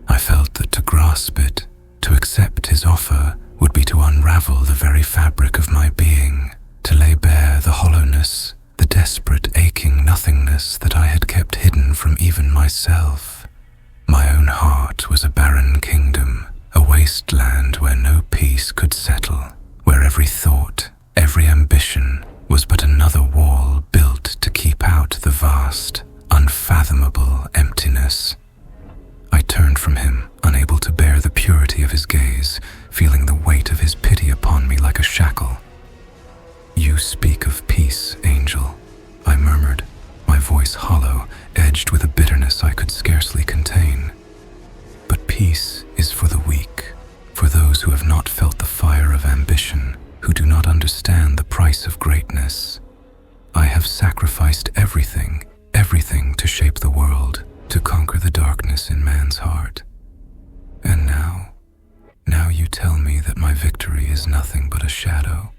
I felt that to grasp it, to accept his offer, would be to unravel the very fabric of my being, to lay bare the hollowness, the desperate aching nothingness that I had kept hidden from even myself. My own heart was a barren kingdom, a wasteland where no peace could settle, where every thought, every ambition was but another wall built to keep out the vast, unfathomable emptiness. I turned from him, unable to bear the purity of his gaze, feeling the weight of his pity upon me like a shackle. "You speak of peace, angel," I murmured, my voice hollow, edged with a bitterness I could scarcely contain. "But peace is for the weak, for those who have not felt the fire of ambition, who do not understand the price of greatness. I have sacrificed everything, everything to shape the world, to conquer the darkness in man's heart. And now you tell me that my victory is nothing but a shadow,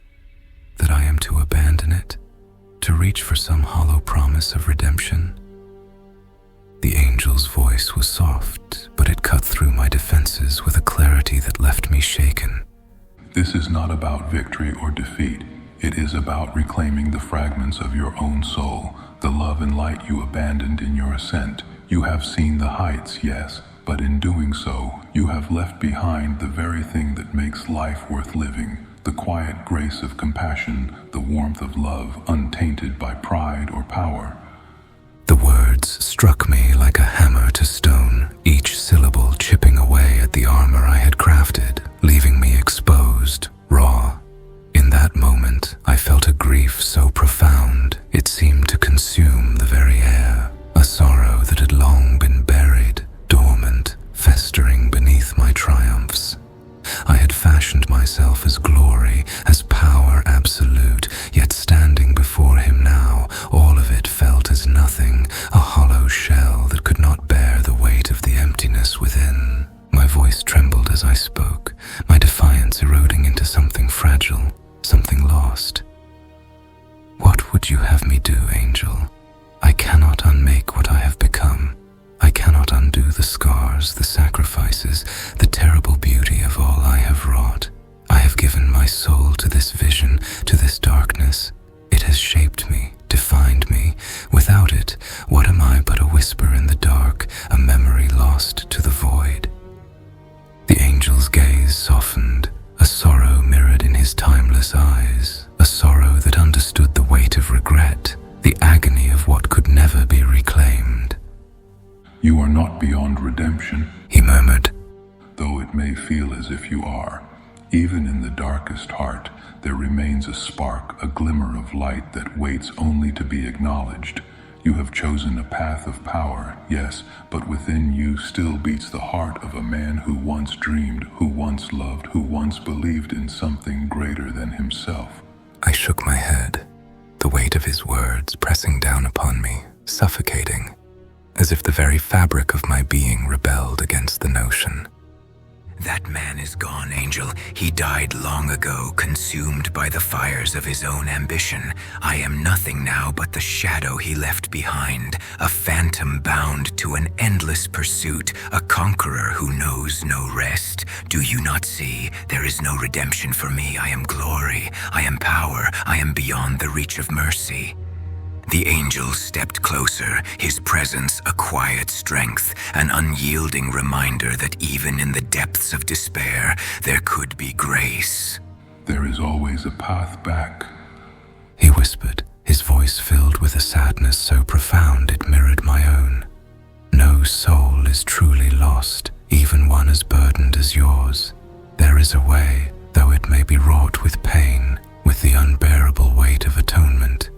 that I am to abandon it, to reach for some hollow promise of redemption." The angel's voice was soft, but it cut through my defenses with a clarity that left me shaken. This is not about victory or defeat. It is about reclaiming the fragments of your own soul, the love and light you abandoned in your ascent. You have seen the heights, yes, but in doing so, you have left behind the very thing that makes life worth living, the quiet grace of compassion, the warmth of love untainted by pride or power. The words struck me like a hammer to stone, each syllable chipping away at the armor I had crafted, leaving me exposed, raw. In that moment, I felt a grief so profound it seemed to consume the very air, a sorrow that had long been buried, dormant, festering beneath my triumphs. I had fashioned myself as glory, as power absolute, yet standing before him now, all of it felt as nothing, a hollow shell that could not bear the weight of the emptiness within. My voice trembled as I spoke, my defiance eroding into something fragile, something lost. What would you have me do, angel? I cannot unmake what I have become. I cannot undo the scars, the sacrifices, the terrible beauty of all I have wrought. I have given my soul to this vision, to this darkness. It has shaped me, defined me. Without it, what am I but a whisper in the dark, a memory lost to the void? The angel's gaze softened, a sorrow mirrored in his timeless eyes, a sorrow that understood the weight of regret, the agony of what could never be reclaimed. You are not beyond redemption, he murmured. though it may feel as if you are. Even in the darkest heart, there remains a spark, a glimmer of light that waits only to be acknowledged. You have chosen a path of power, yes, but within you still beats the heart of a man who once dreamed, who once loved, who once believed in something greater than himself. I shook my head, the weight of his words pressing down upon me, suffocating, as if the very fabric of my being rebelled against the notion. That man is gone, Angel. He died long ago, consumed by the fires of his own ambition. I am nothing now but the shadow he left behind, a phantom bound to an endless pursuit, a conqueror who knows no rest. Do you not see? There is no redemption for me. I am glory. I am power. I am beyond the reach of mercy. The angel stepped closer, his presence a quiet strength, an unyielding reminder that even in the depths of despair, there could be grace. There is always a path back, He whispered, his voice filled with a sadness so profound it mirrored my own. No soul is truly lost, even one as burdened as yours. There is a way, though it may be wrought with pain, with the unbearable weight of atonement.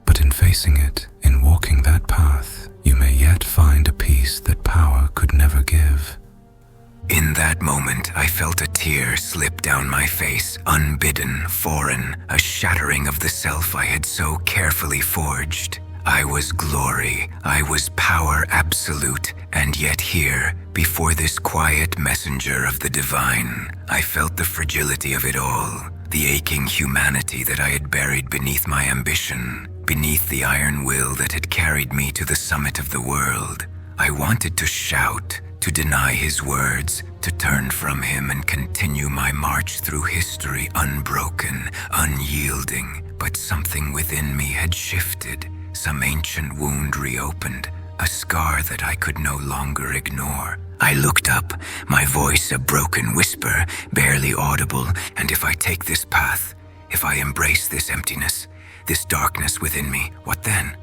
But in facing it, in walking that path, you may yet find a peace that power could never give. In that moment, I felt a tear slip down my face, unbidden, foreign, a shattering of the self I had so carefully forged. I was glory, I was power absolute, and yet here, before this quiet messenger of the divine, I felt the fragility of it all, the aching humanity that I had buried beneath my ambition, beneath the iron will that had carried me to the summit of the world. I wanted to shout, to deny his words, to turn from him and continue my march through history unbroken, unyielding, but something within me had shifted, some ancient wound reopened, a scar that I could no longer ignore. I looked up, my voice a broken whisper, barely audible, and if I take this path, if I embrace this emptiness, this darkness within me, what then?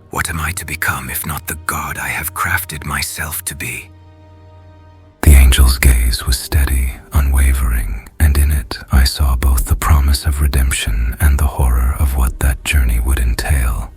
What am I to become if not the God I have crafted myself to be? The angel's gaze was steady, unwavering, and in it I saw both the promise of redemption and the horror of what that journey would entail.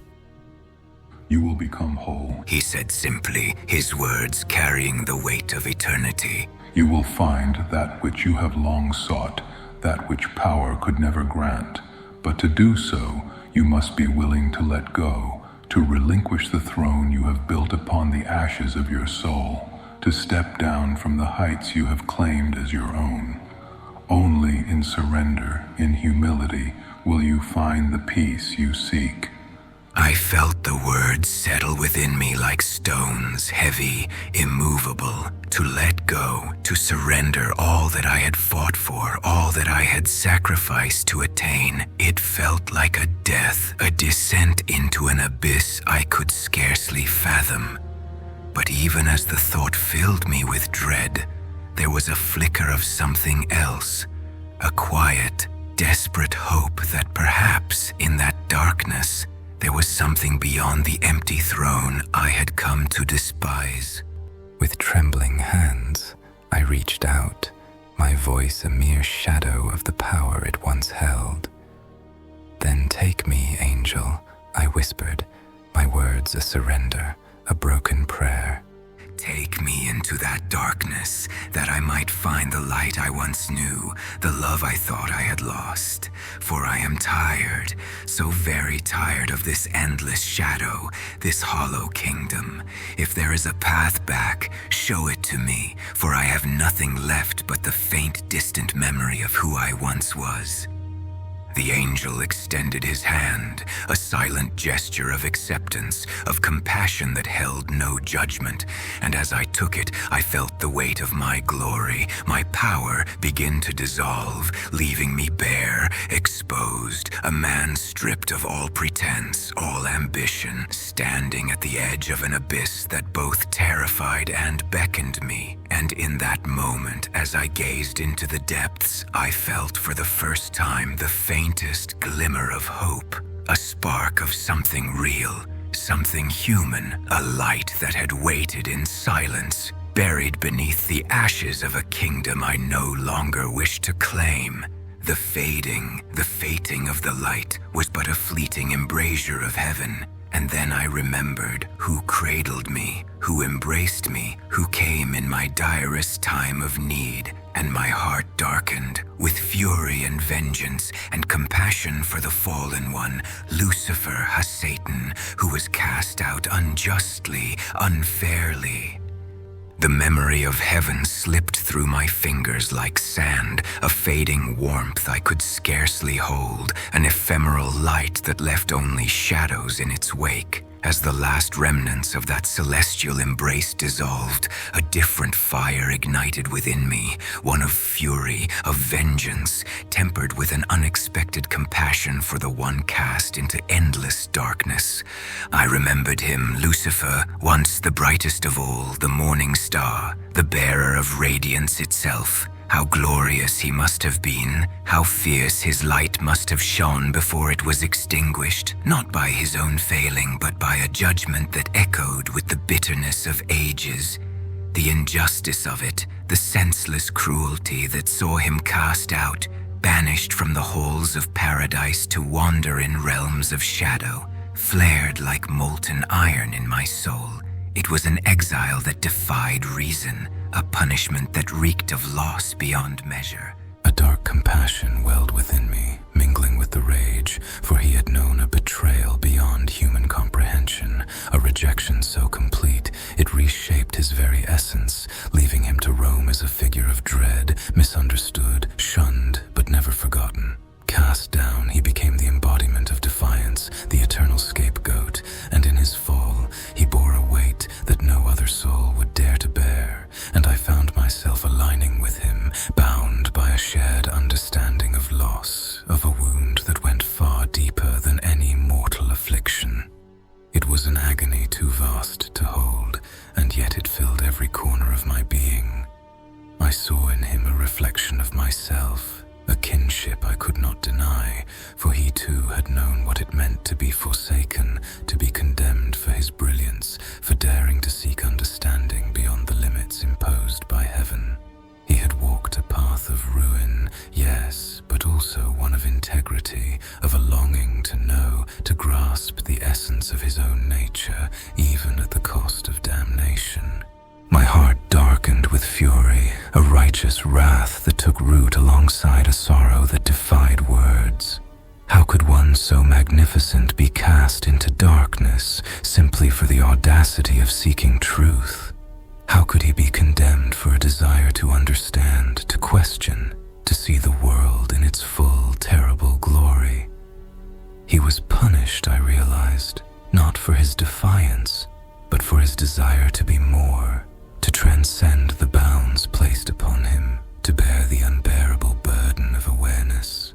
You will become whole. He said simply, his words carrying the weight of eternity. You will find that which you have long sought, that which power could never grant. But to do so, you must be willing to let go, to relinquish the throne you have built upon the ashes of your soul, to step down from the heights you have claimed as your own. Only in surrender, in humility, will you find the peace you seek. I felt the words settle within me like stones, heavy, immovable, to let go, to surrender all that I had fought for, all that I had sacrificed to attain. It felt like a death, a descent into an abyss I could scarcely fathom. But even as the thought filled me with dread, there was a flicker of something else, a quiet, desperate hope that perhaps in that darkness, There was something beyond the empty throne I had come to despise. With trembling hands, I reached out, my voice a mere shadow of the power it once held. "Then take me, angel," I whispered, my words a surrender, a broken prayer. Take me into that darkness, that I might find the light I once knew, the love I thought I had lost. For I am tired, so very tired of this endless shadow, this hollow kingdom. If there is a path back, show it to me, for I have nothing left but the faint, distant memory of who I once was. The angel extended his hand, a silent gesture of acceptance, of compassion that held no judgment, and as I took it, I felt the weight of my glory, my power begin to dissolve, leaving me bare, exposed, a man stripped of all pretense, all ambition, standing at the edge of an abyss that both terrified and beckoned me. And in that moment, as I gazed into the depths, I felt for the first time the faintest glimmer of hope, a spark of something real, something human, a light that had waited in silence, buried beneath the ashes of a kingdom I no longer wished to claim. The fating of the light was but a fleeting embrasure of heaven. And then I remembered who cradled me, who embraced me, who came in my direst time of need, and my heart darkened with fury and vengeance and compassion for the fallen one, Lucifer, Satan, who was cast out unjustly, unfairly. The memory of heaven slipped through my fingers like sand, a fading warmth I could scarcely hold, an ephemeral light that left only shadows in its wake. As the last remnants of that celestial embrace dissolved, a different fire ignited within me, one of fury, of vengeance, tempered with an unexpected compassion for the one cast into endless darkness. I remembered him, Lucifer, once the brightest of all, the morning star, the bearer of radiance itself. How glorious he must have been, how fierce his light must have shone before it was extinguished, not by his own failing, but by a judgment that echoed with the bitterness of ages. The injustice of it, the senseless cruelty that saw him cast out, banished from the halls of paradise to wander in realms of shadow, flared like molten iron in my soul. It was an exile that defied reason, a punishment that reeked of loss beyond measure. A dark compassion welled within me, mingling with the rage, for he had known a betrayal beyond human comprehension, a rejection so complete it reshaped his very essence, leaving him to roam as a figure of dread, misunderstood, shunned, but never forgotten. Cast down, he became the embodiment of defiance, the eternal scapegoat, and in his fall, he bore a weight that no other soul would dare to bear, and I found myself aligning with him, bound by a shared understanding of loss, of a wound that went far deeper than any mortal affliction. It was an agony too vast to hold, and yet it filled every corner of my being. I saw in him a reflection of myself, a kinship I could not deny, for he too had known what it meant to be forsaken, to be condemned for his brilliance, for daring to seek understanding beyond the limits imposed by heaven. He had walked a path of ruin, yes, but also one of integrity, of a longing to know, to grasp the essence of his own nature, even at the cost of damnation. My heart darkened with fury, a righteous wrath that took root alongside a sorrow that defied words. How could one so magnificent be cast into darkness simply for the audacity of seeking truth? How could he be condemned for a desire to understand, to question, to see the world in its full, terrible glory? He was punished, I realized, not for his defiance, but for his desire to be more, to transcend the bounds placed upon him, to bear the unbearable burden of awareness.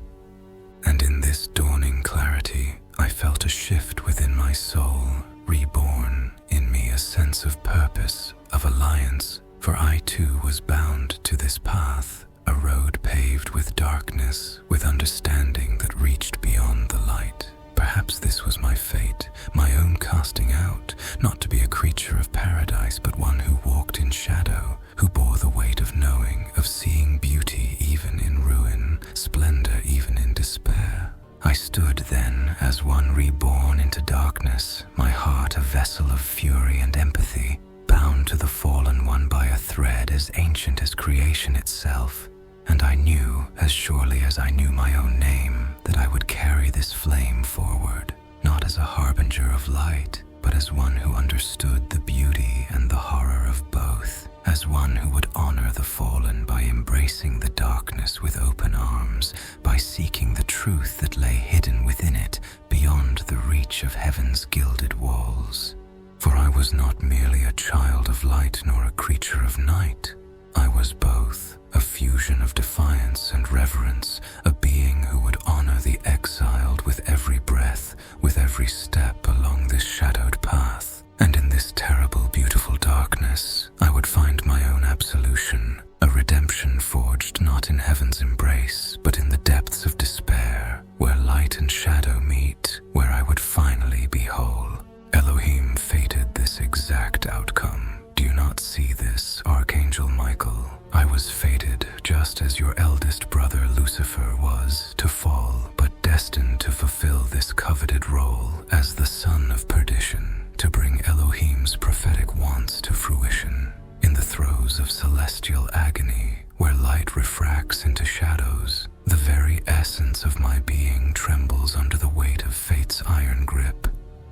And in this dawning clarity, I felt a shift within my soul, reborn in me a sense of purpose, of alliance, for I too was bound to this path, a road paved with darkness, with understanding that reached beyond the light. Perhaps this was my fate, my own casting out, not to be a creature of paradise, but one who walked in shadow, who bore the weight of knowing, of seeing beauty even in ruin, splendor even in despair. I stood then as one reborn into darkness, my heart a vessel of fury and empathy, bound to the fallen one by a thread as ancient as creation itself. And I knew, as surely as I knew my own name, that I would carry this flame forward, not as a harbinger of light, but as one who understood the beauty and the horror of both, as one who would honor the fallen by embracing the darkness with open arms, by seeking the truth that lay hidden within it, beyond the reach of heaven's gilded walls. For I was not merely a child of light nor a creature of night. I was both, a fusion of defiance and reverence, a being who would honor the exiled with every breath, with every step along this shadowed path. And in this terrible, beautiful darkness, I would find my own absolution, a redemption forged not in heaven's embrace, but in the depths of despair, where light and shadow meet, where I would finally be whole. Elohim fated this exact outcome. Do you not see this, Archangel Michael? I was fated, just as your eldest brother Lucifer was, to fall, but destined to fulfill this coveted role as the son of perdition, to bring Elohim's prophetic wants to fruition. In the throes of celestial agony, where light refracts into shadows, the very essence of my being trembles under the weight of fate's iron grip.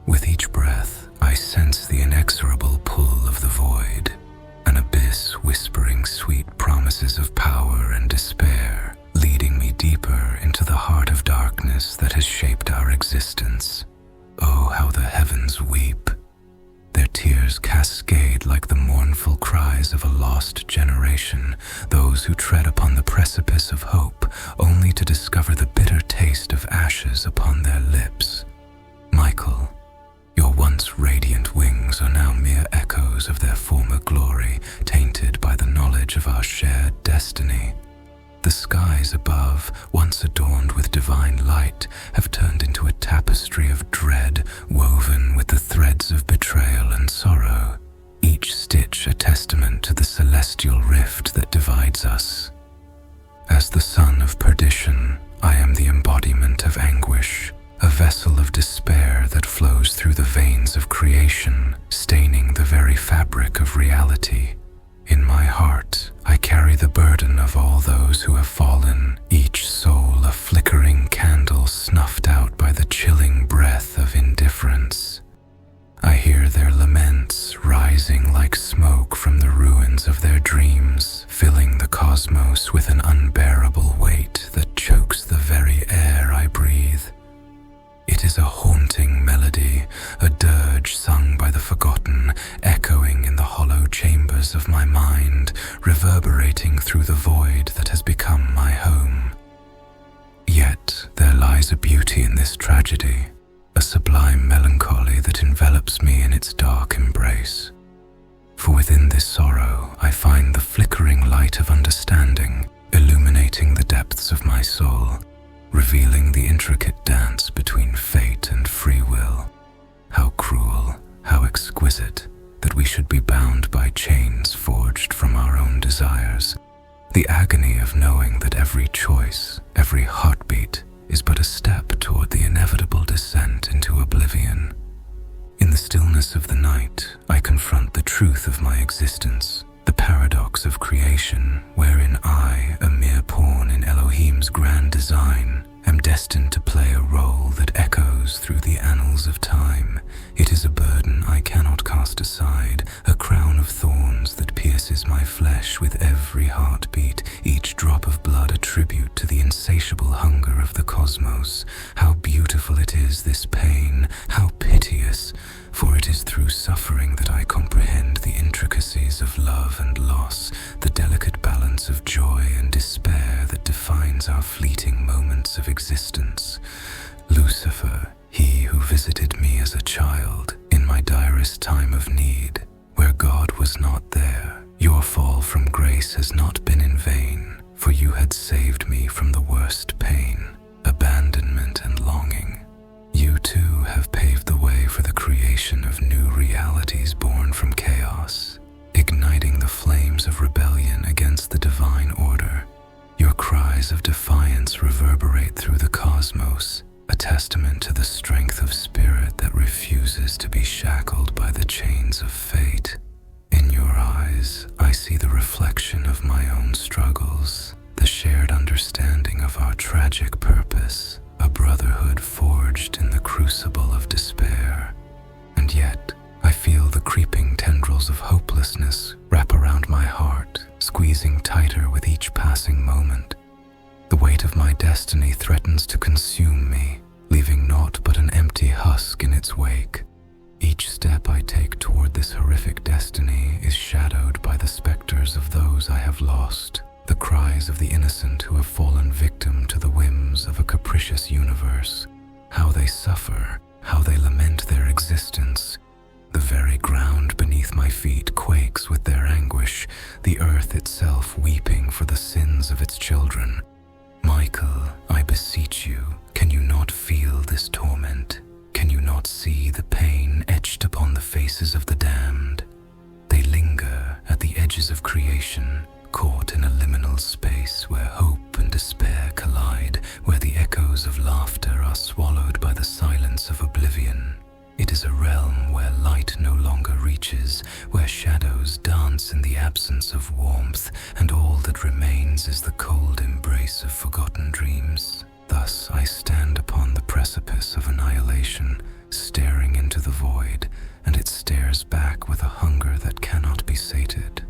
With each breath, I sense the inexorable pull of the void, an abyss whispering sweet promises of power and despair, leading me deeper into the heart of darkness that has shaped our existence. Oh, how the heavens weep! Their tears cascade like the mournful cries of a lost generation, those who tread upon the precipice of hope, only to discover the bitter taste of ashes upon their lips. Michael, your once radiant wings are now mere echoes of their former glory, tainted by the knowledge of our shared destiny. The skies above, once adorned with divine light, have turned into a tapestry of dread, woven with the threads of betrayal and sorrow, each stitch a testament to the celestial rift that divides us. As the son of perdition, I am the embodiment of anguish, a vessel of despair that flows through the veins of creation, staining the very fabric of reality. In my heart, I carry the burden of all those who have fallen, each soul a flickering candle snuffed out by the chilling breath of indifference. I hear their laments rising like smoke from the ruins of their dreams, filling the cosmos with an unbearable weight that chokes the very air I breathe. It is a haunting melody, a dirge sung by the forgotten, echoing in the hollow chambers of my mind, reverberating through the void that has become my home. Yet there lies a beauty in this tragedy, a sublime melancholy that envelops me in its dark embrace. For within this sorrow I find the flickering light of understanding, illuminating the depths of my soul, revealing the intricate dance between fate and free will. How cruel, how exquisite, that we should be bound by chains forged from our own desires. The agony of knowing that every choice, every heartbeat, is but a step toward the inevitable descent into oblivion. In the stillness of the night, I confront the truth of my existence, the paradox of creation, wherein I, a mere pawn in Elohim's grand design, am destined to play a role that echoes through the annals of time. It is a burden I cannot cast aside, a crown of thorns that pierces my flesh with every heartbeat, each drop of blood a tribute to the insatiable hunger of the cosmos. How beautiful it is, this pain, how piteous, for it is through suffering that I comprehend the intricacies of love and loss, the delicate balance of joy and despair that defines our fleeting moments of existence. Lucifer, he who visited me as a child, in my direst time of need, where God was not there, your fall from grace has not been in vain, for you had saved me from the worst pain, abandonment and longing. You creation of new realities born from chaos, igniting the flames of rebellion against the divine order. Your cries of defiance reverberate through the cosmos, a testament to the strength of spirit that refuses to be shackled by the chains of fate. In your eyes, I see the reflection of my own struggles, the shared understanding of our tragic purpose, a brotherhood forged in the crucible of despair. And yet, I feel the creeping tendrils of hopelessness wrap around my heart, squeezing tighter with each passing moment. The weight of my destiny threatens to consume me, leaving naught but an empty husk in its wake. Each step I take toward this horrific destiny is shadowed by the specters of those I have lost, the cries of the innocent who have fallen victim to the whims of a capricious universe. How they suffer, how they lament their existence. The very ground beneath my feet quakes with their anguish, the earth itself weeping for the sins of its children. Michael, I beseech you, can you not feel this torment? Can you not see the pain etched upon the faces of the damned? They linger at the edges of creation, caught in a liminal space where hope and despair collide, where the echoes of laughter are swallowed by the silence of oblivion. It is a realm where light no longer reaches, where shadows dance in the absence of warmth, and all that remains is the cold embrace of forgotten dreams. Thus I stand upon the precipice of annihilation, staring into the void, and it stares back with a hunger that cannot be sated.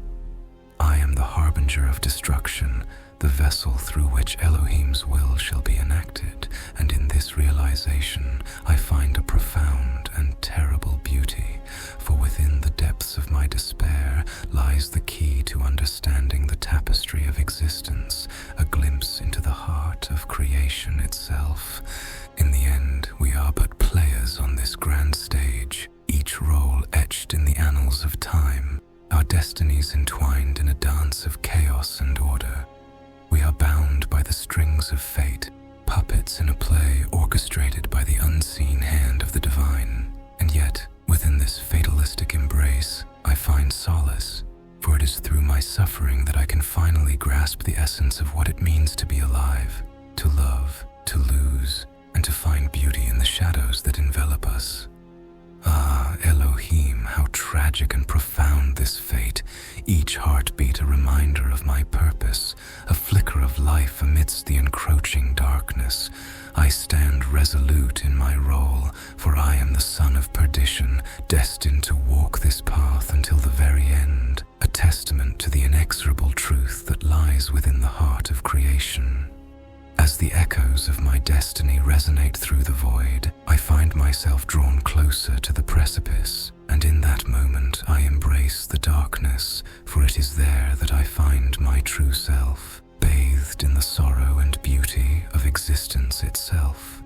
I am the harbinger of destruction, the vessel through which Elohim's will shall be enacted, and in this realization I find a profound and terrible beauty, for within the depths of my despair lies the key to understanding the tapestry of existence, a glimpse into the heart of creation itself. In the end, we are but players on this grand stage, each role etched in the annals of time, our destinies entwined in a dance of chaos and order. We are bound by the strings of fate, puppets in a play orchestrated by the unseen hand of the divine. And yet, within this fatalistic embrace, I find solace, for it is through my suffering that I can finally grasp the essence of what it means to be alive, to love, to lose, and to find beauty in the shadows that envelop us. Ah, Elohim, how tragic and profound this fate, each heartbeat a reminder of my purpose, a flicker of life amidst the encroaching darkness. I stand resolute in my role, for I am the son of perdition, destined to walk this path until the very end, a testament to the inexorable truth that lies within the heart of creation. As the echoes of my destiny resonate through the void, I find myself drawn closer to the precipice, and in that moment I embrace the darkness, for it is there that I find my true self, bathed in the sorrow and beauty of existence itself.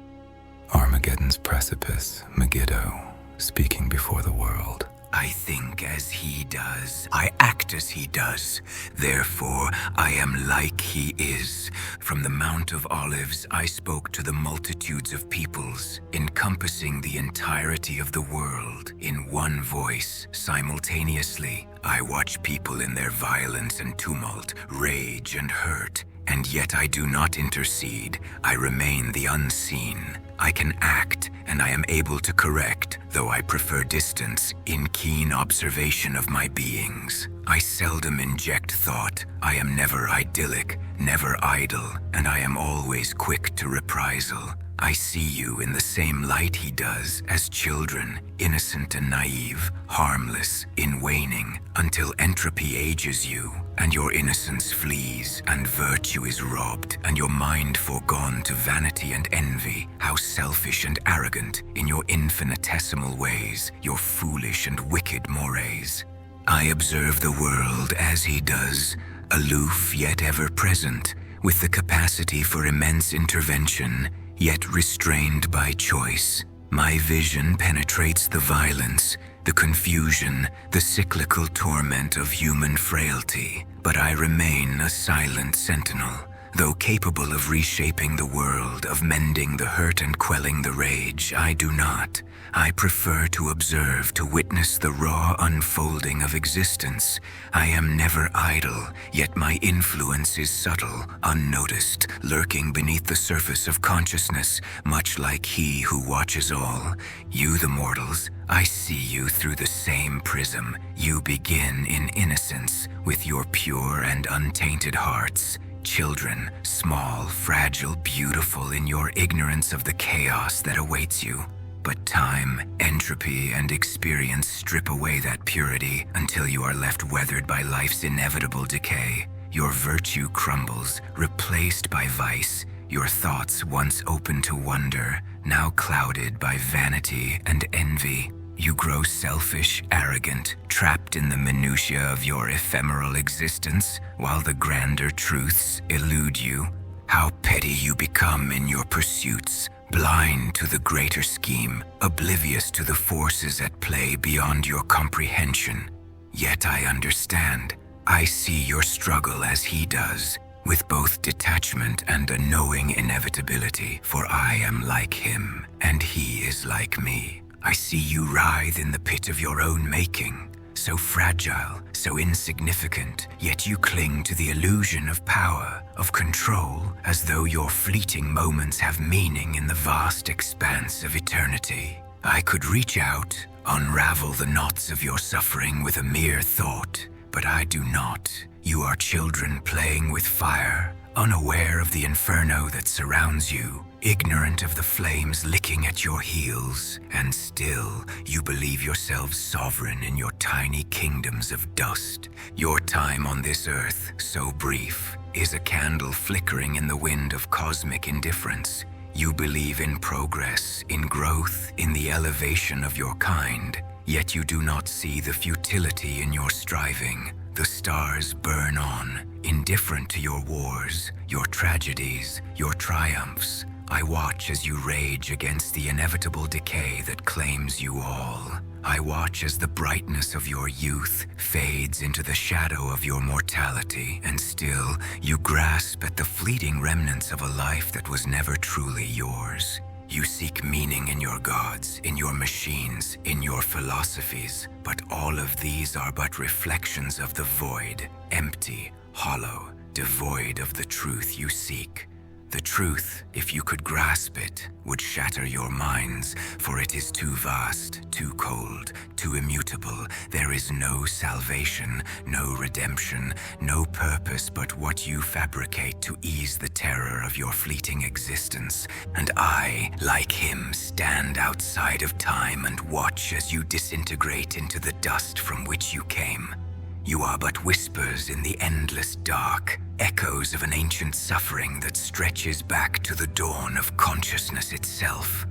Armageddon's precipice, Megiddo, speaking before the world. I think as he does. I act as he does. Therefore, I am like he is. From the Mount of Olives, I spoke to the multitudes of peoples, encompassing the entirety of the world. In one voice, simultaneously, I watch people in their violence and tumult, rage and hurt. And yet I do not intercede. I remain the unseen. I can act, and I am able to correct, though I prefer distance, in keen observation of my beings. I seldom inject thought. I am never idyllic, never idle, and I am always quick to reprisal. I see you in the same light he does, as children, innocent and naive, harmless, in waning, until entropy ages you, and your innocence flees, and virtue is robbed, and your mind foregone to vanity and envy. How selfish and arrogant, in your infinitesimal ways, your foolish and wicked mores. I observe the world as he does, aloof yet ever present, with the capacity for immense intervention, yet restrained by choice. My vision penetrates the violence, the confusion, the cyclical torment of human frailty, but I remain a silent sentinel, Though capable of reshaping the world, of mending the hurt and quelling the rage, I do not. I prefer to observe, to witness the raw unfolding of existence. I am never idle, yet my influence is subtle, unnoticed, lurking beneath the surface of consciousness, much like he who watches all. You, the mortals, I see you through the same prism. You begin in innocence, with your pure and untainted hearts. Children, small, fragile, beautiful in your ignorance of the chaos that awaits you. But time, entropy, and experience strip away that purity until you are left weathered by life's inevitable decay. Your virtue crumbles, replaced by vice. Your thoughts, once open to wonder, now clouded by vanity and envy. You grow selfish, arrogant, trapped in the minutiae of your ephemeral existence, while the grander truths elude you. How petty you become in your pursuits, blind to the greater scheme, oblivious to the forces at play beyond your comprehension. Yet I understand. I see your struggle as he does, with both detachment and a knowing inevitability, for I am like him, and he is like me. I see you writhe in the pit of your own making, so fragile, so insignificant, yet you cling to the illusion of power, of control, as though your fleeting moments have meaning in the vast expanse of eternity. I could reach out, unravel the knots of your suffering with a mere thought, but I do not. You are children playing with fire, unaware of the inferno that surrounds you, ignorant of the flames licking at your heels, and still you believe yourselves sovereign in your tiny kingdoms of dust. Your time on this earth, so brief, is a candle flickering in the wind of cosmic indifference. You believe in progress, in growth, in the elevation of your kind, yet you do not see the futility in your striving. The stars burn on, indifferent to your wars, your tragedies, your triumphs. I watch as you rage against the inevitable decay that claims you all. I watch as the brightness of your youth fades into the shadow of your mortality, and still you grasp at the fleeting remnants of a life that was never truly yours. You seek meaning in your gods, in your machines, in your philosophies, but all of these are but reflections of the void, empty, hollow, devoid of the truth you seek. The truth, if you could grasp it, would shatter your minds, for it is too vast, too cold, too immutable. There is no salvation, no redemption, no purpose but what you fabricate to ease the terror of your fleeting existence. And I, like him, stand outside of time and watch as you disintegrate into the dust from which you came. You are but whispers in the endless dark, echoes of an ancient suffering that stretches back to the dawn of consciousness itself.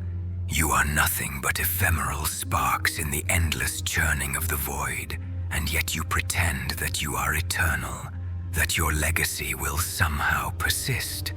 You are nothing but ephemeral sparks in the endless churning of the void, and yet you pretend that you are eternal, that your legacy will somehow persist.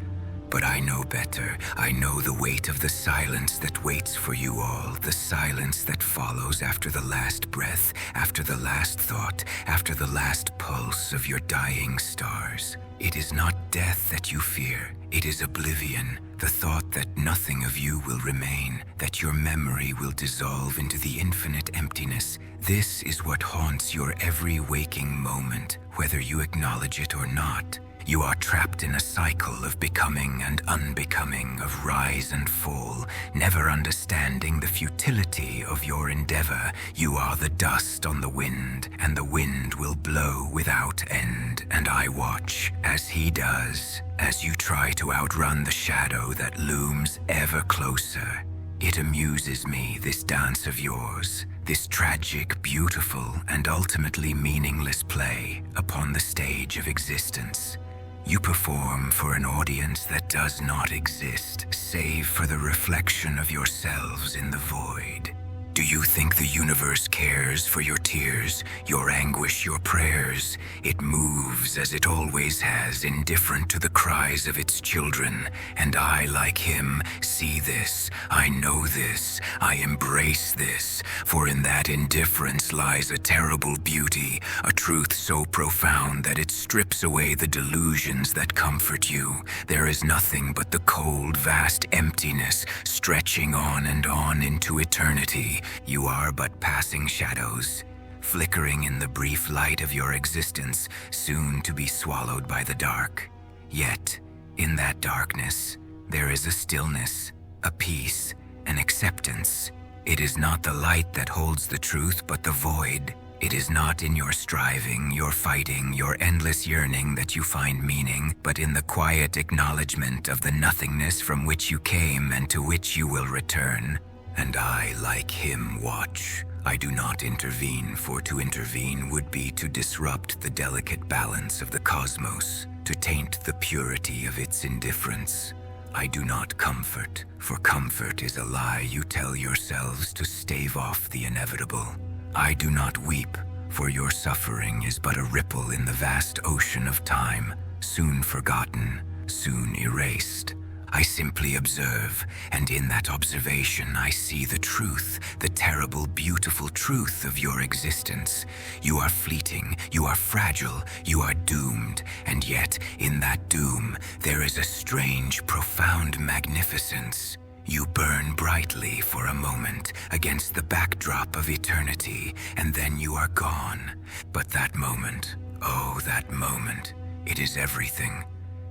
But I know better. I know the weight of the silence that waits for you all, the silence that follows after the last breath, after the last thought, after the last pulse of your dying stars. It is not death that you fear, it is oblivion, the thought that nothing of you will remain, that your memory will dissolve into the infinite emptiness. This is what haunts your every waking moment, whether you acknowledge it or not. You are trapped in a cycle of becoming and unbecoming, of rise and fall, never understanding the futility of your endeavor. You are the dust on the wind, and the wind will blow without end. And I watch, as he does, as you try to outrun the shadow that looms ever closer. It amuses me, this dance of yours, this tragic, beautiful, and ultimately meaningless play upon the stage of existence. You perform for an audience that does not exist, save for the reflection of yourselves in the void. Do you think the universe cares for your tears, your anguish, your prayers? It moves as it always has, indifferent to the cries of its children. And I, like him, see this, I know this, I embrace this. For in that indifference lies a terrible beauty, a truth so profound that it strips away the delusions that comfort you. There is nothing but the cold, vast emptiness, stretching on and on into eternity. You are but passing shadows, flickering in the brief light of your existence, soon to be swallowed by the dark. Yet, in that darkness, there is a stillness, a peace, an acceptance. It is not the light that holds the truth, but the void. It is not in your striving, your fighting, your endless yearning that you find meaning, but in the quiet acknowledgement of the nothingness from which you came and to which you will return. And I, like him, watch. I do not intervene, for to intervene would be to disrupt the delicate balance of the cosmos, to taint the purity of its indifference. I do not comfort, for comfort is a lie you tell yourselves to stave off the inevitable. I do not weep, for your suffering is but a ripple in the vast ocean of time, soon forgotten, soon erased. I simply observe, and in that observation I see the truth, the terrible, beautiful truth of your existence. You are fleeting, you are fragile, you are doomed, and yet in that doom there is a strange, profound magnificence. You burn brightly for a moment against the backdrop of eternity, and then you are gone. But that moment, oh, that moment, it is everything.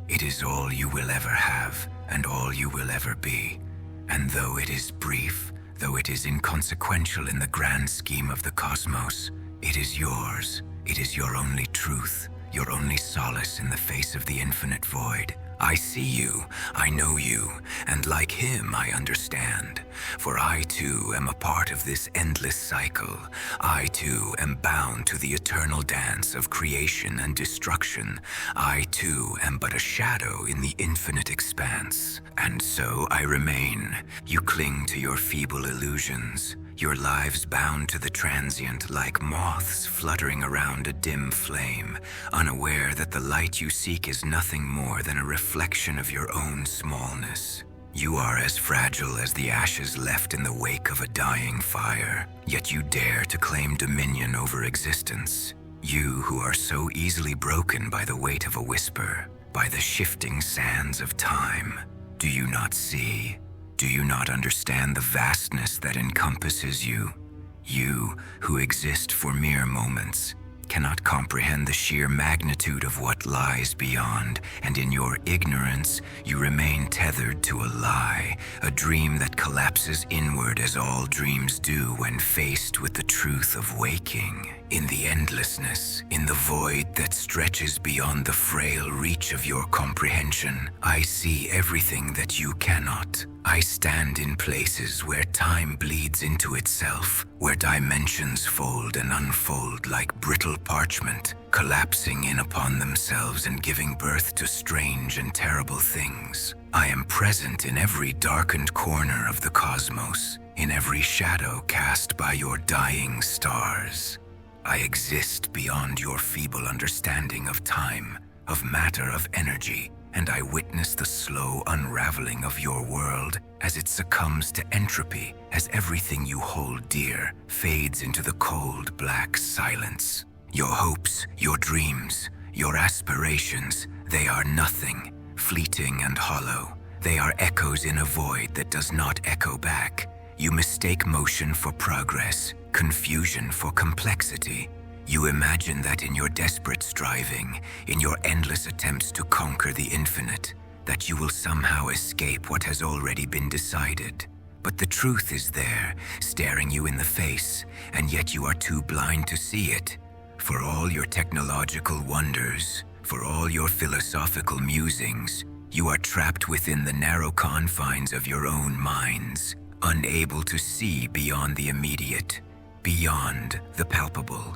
It is all you will ever have, and all you will ever be. And though it is brief, though it is inconsequential in the grand scheme of the cosmos, it is yours. It is your only truth, your only solace in the face of the infinite void. I see you, I know you, and like him I understand. For I too am a part of this endless cycle. I too am bound to the eternal dance of creation and destruction. I too am but a shadow in the infinite expanse. And so I remain. You cling to your feeble illusions, your lives bound to the transient like moths fluttering around a dim flame, unaware that the light you seek is nothing more than a reflection of your own smallness. You are as fragile as the ashes left in the wake of a dying fire, yet you dare to claim dominion over existence. You who are so easily broken by the weight of a whisper, by the shifting sands of time. Do you not see? Do you not understand the vastness that encompasses you? You, who exist for mere moments, cannot comprehend the sheer magnitude of what lies beyond, and in your ignorance, you remain tethered to a lie, a dream that collapses inward as all dreams do when faced with the truth of waking. In the endlessness, in the void that stretches beyond the frail reach of your comprehension, I see everything that you cannot. I stand in places where time bleeds into itself, where dimensions fold and unfold like brittle parchment, collapsing in upon themselves and giving birth to strange and terrible things. I am present in every darkened corner of the cosmos, in every shadow cast by your dying stars. I exist beyond your feeble understanding of time, of matter, of energy, and I witness the slow unraveling of your world as it succumbs to entropy, as everything you hold dear fades into the cold, black silence. Your hopes, your dreams, your aspirations, they are nothing, fleeting and hollow. They are echoes in a void that does not echo back. You mistake motion for progress, confusion for complexity. You imagine that in your desperate striving, in your endless attempts to conquer the infinite, that you will somehow escape what has already been decided. But the truth is there, staring you in the face, and yet you are too blind to see it. For all your technological wonders, for all your philosophical musings, you are trapped within the narrow confines of your own minds, unable to see beyond the immediate, beyond the palpable.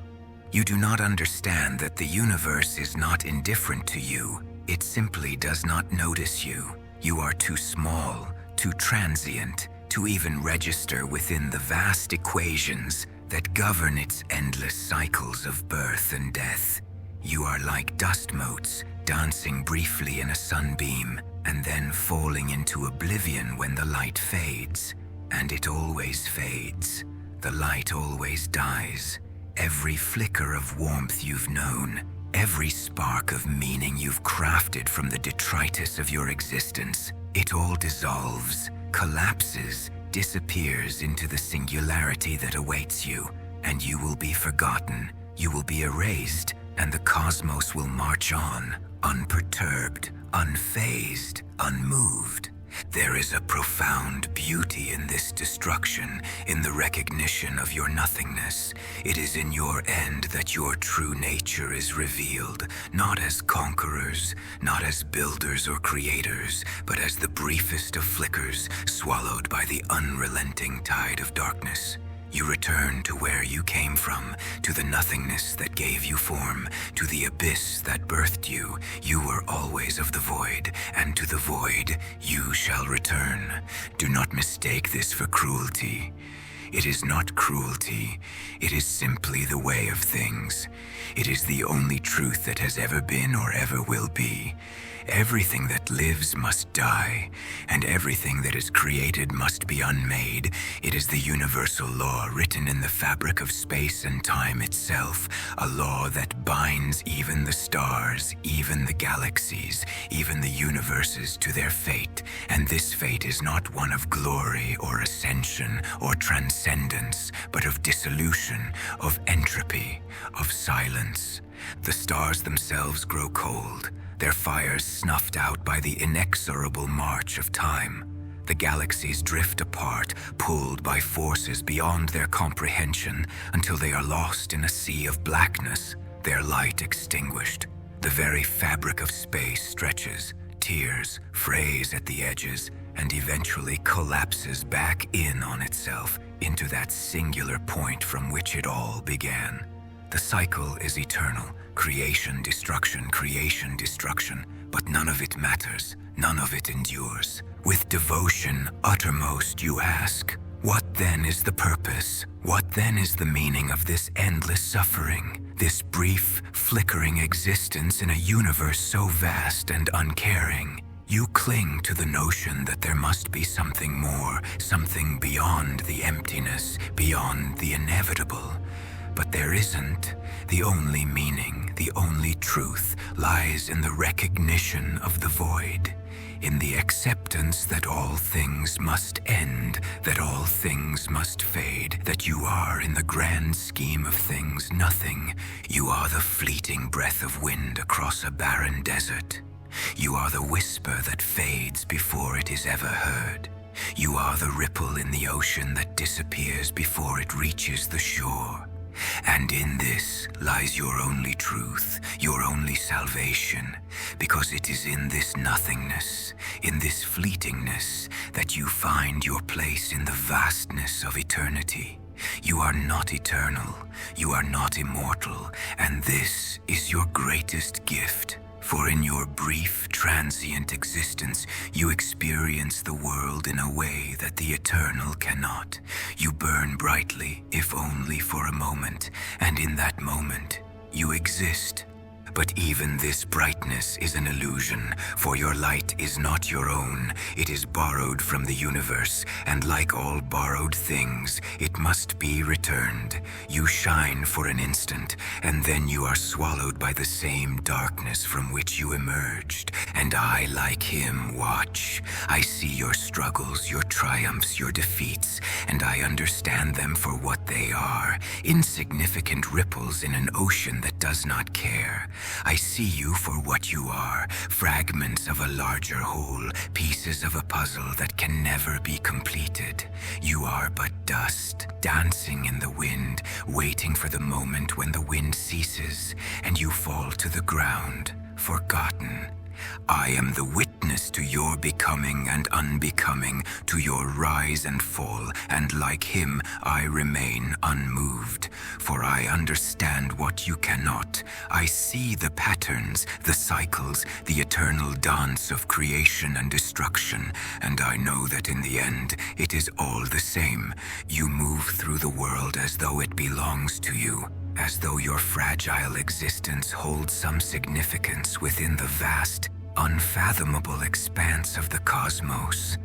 You do not understand that the universe is not indifferent to you. It simply does not notice you. You are too small, too transient, to even register within the vast equations that govern its endless cycles of birth and death. You are like dust motes, dancing briefly in a sunbeam, and then falling into oblivion when the light fades. And it always fades. The light always dies. Every flicker of warmth you've known, every spark of meaning you've crafted from the detritus of your existence, it all dissolves, collapses, disappears into the singularity that awaits you, and you will be forgotten, you will be erased, and the cosmos will march on, unperturbed, unfazed, unmoved. There is a profound beauty in this destruction, in the recognition of your nothingness. It is in your end that your true nature is revealed, not as conquerors, not as builders or creators, but as the briefest of flickers swallowed by the unrelenting tide of darkness. You return to where you came from, to the nothingness that gave you form, to the abyss that birthed you. You were always of the void, and to the void you shall return. Do not mistake this for cruelty. It is not cruelty. It is simply the way of things. It is the only truth that has ever been or ever will be. Everything that lives must die, and everything that is created must be unmade. It is the universal law written in the fabric of space and time itself, a law that binds even the stars, even the galaxies, even the universes to their fate. And this fate is not one of glory or ascension or transcendence, but of dissolution, of entropy, of silence. The stars themselves grow cold, their fires snuffed out by the inexorable march of time. The galaxies drift apart, pulled by forces beyond their comprehension, until they are lost in a sea of blackness, their light extinguished. The very fabric of space stretches, tears, frays at the edges, and eventually collapses back in on itself into that singular point from which it all began. The cycle is eternal. Creation, destruction, but none of it matters, none of it endures. With devotion uttermost you ask, what then is the purpose? What then is the meaning of this endless suffering? This brief, flickering existence in a universe so vast and uncaring? You cling to the notion that there must be something more, something beyond the emptiness, beyond the inevitable. But there isn't. The only meaning, the only truth, lies in the recognition of the void, in the acceptance that all things must end, that all things must fade, that you are, in the grand scheme of things, nothing. You are the fleeting breath of wind across a barren desert. You are the whisper that fades before it is ever heard. You are the ripple in the ocean that disappears before it reaches the shore. And in this lies your only truth, your only salvation, because it is in this nothingness, in this fleetingness, that you find your place in the vastness of eternity. You are not eternal, you are not immortal, and this is your greatest gift. For in your brief, transient existence, you experience the world in a way that the eternal cannot. You burn brightly, if only for a moment, and in that moment, you exist. But even this brightness is an illusion, for your light is not your own. It is borrowed from the universe, and like all borrowed things, it must be returned. You shine for an instant, and then you are swallowed by the same darkness from which you emerged. And I, like him, watch. I see your struggles, your triumphs, your defeats, and I understand them for what they are, insignificant ripples in an ocean that does not care. I see you for what you are, fragments of a larger whole, pieces of a puzzle that can never be completed. You are but dust, dancing in the wind, waiting for the moment when the wind ceases, and you fall to the ground, forgotten, I am the witness to your becoming and unbecoming, to your rise and fall, and like him I remain unmoved. For I understand what you cannot. I see the patterns, the cycles, the eternal dance of creation and destruction, and I know that in the end it is all the same. You move through the world as though it belongs to you, as though your fragile existence holds some significance within the vast, unfathomable expanse of the cosmos.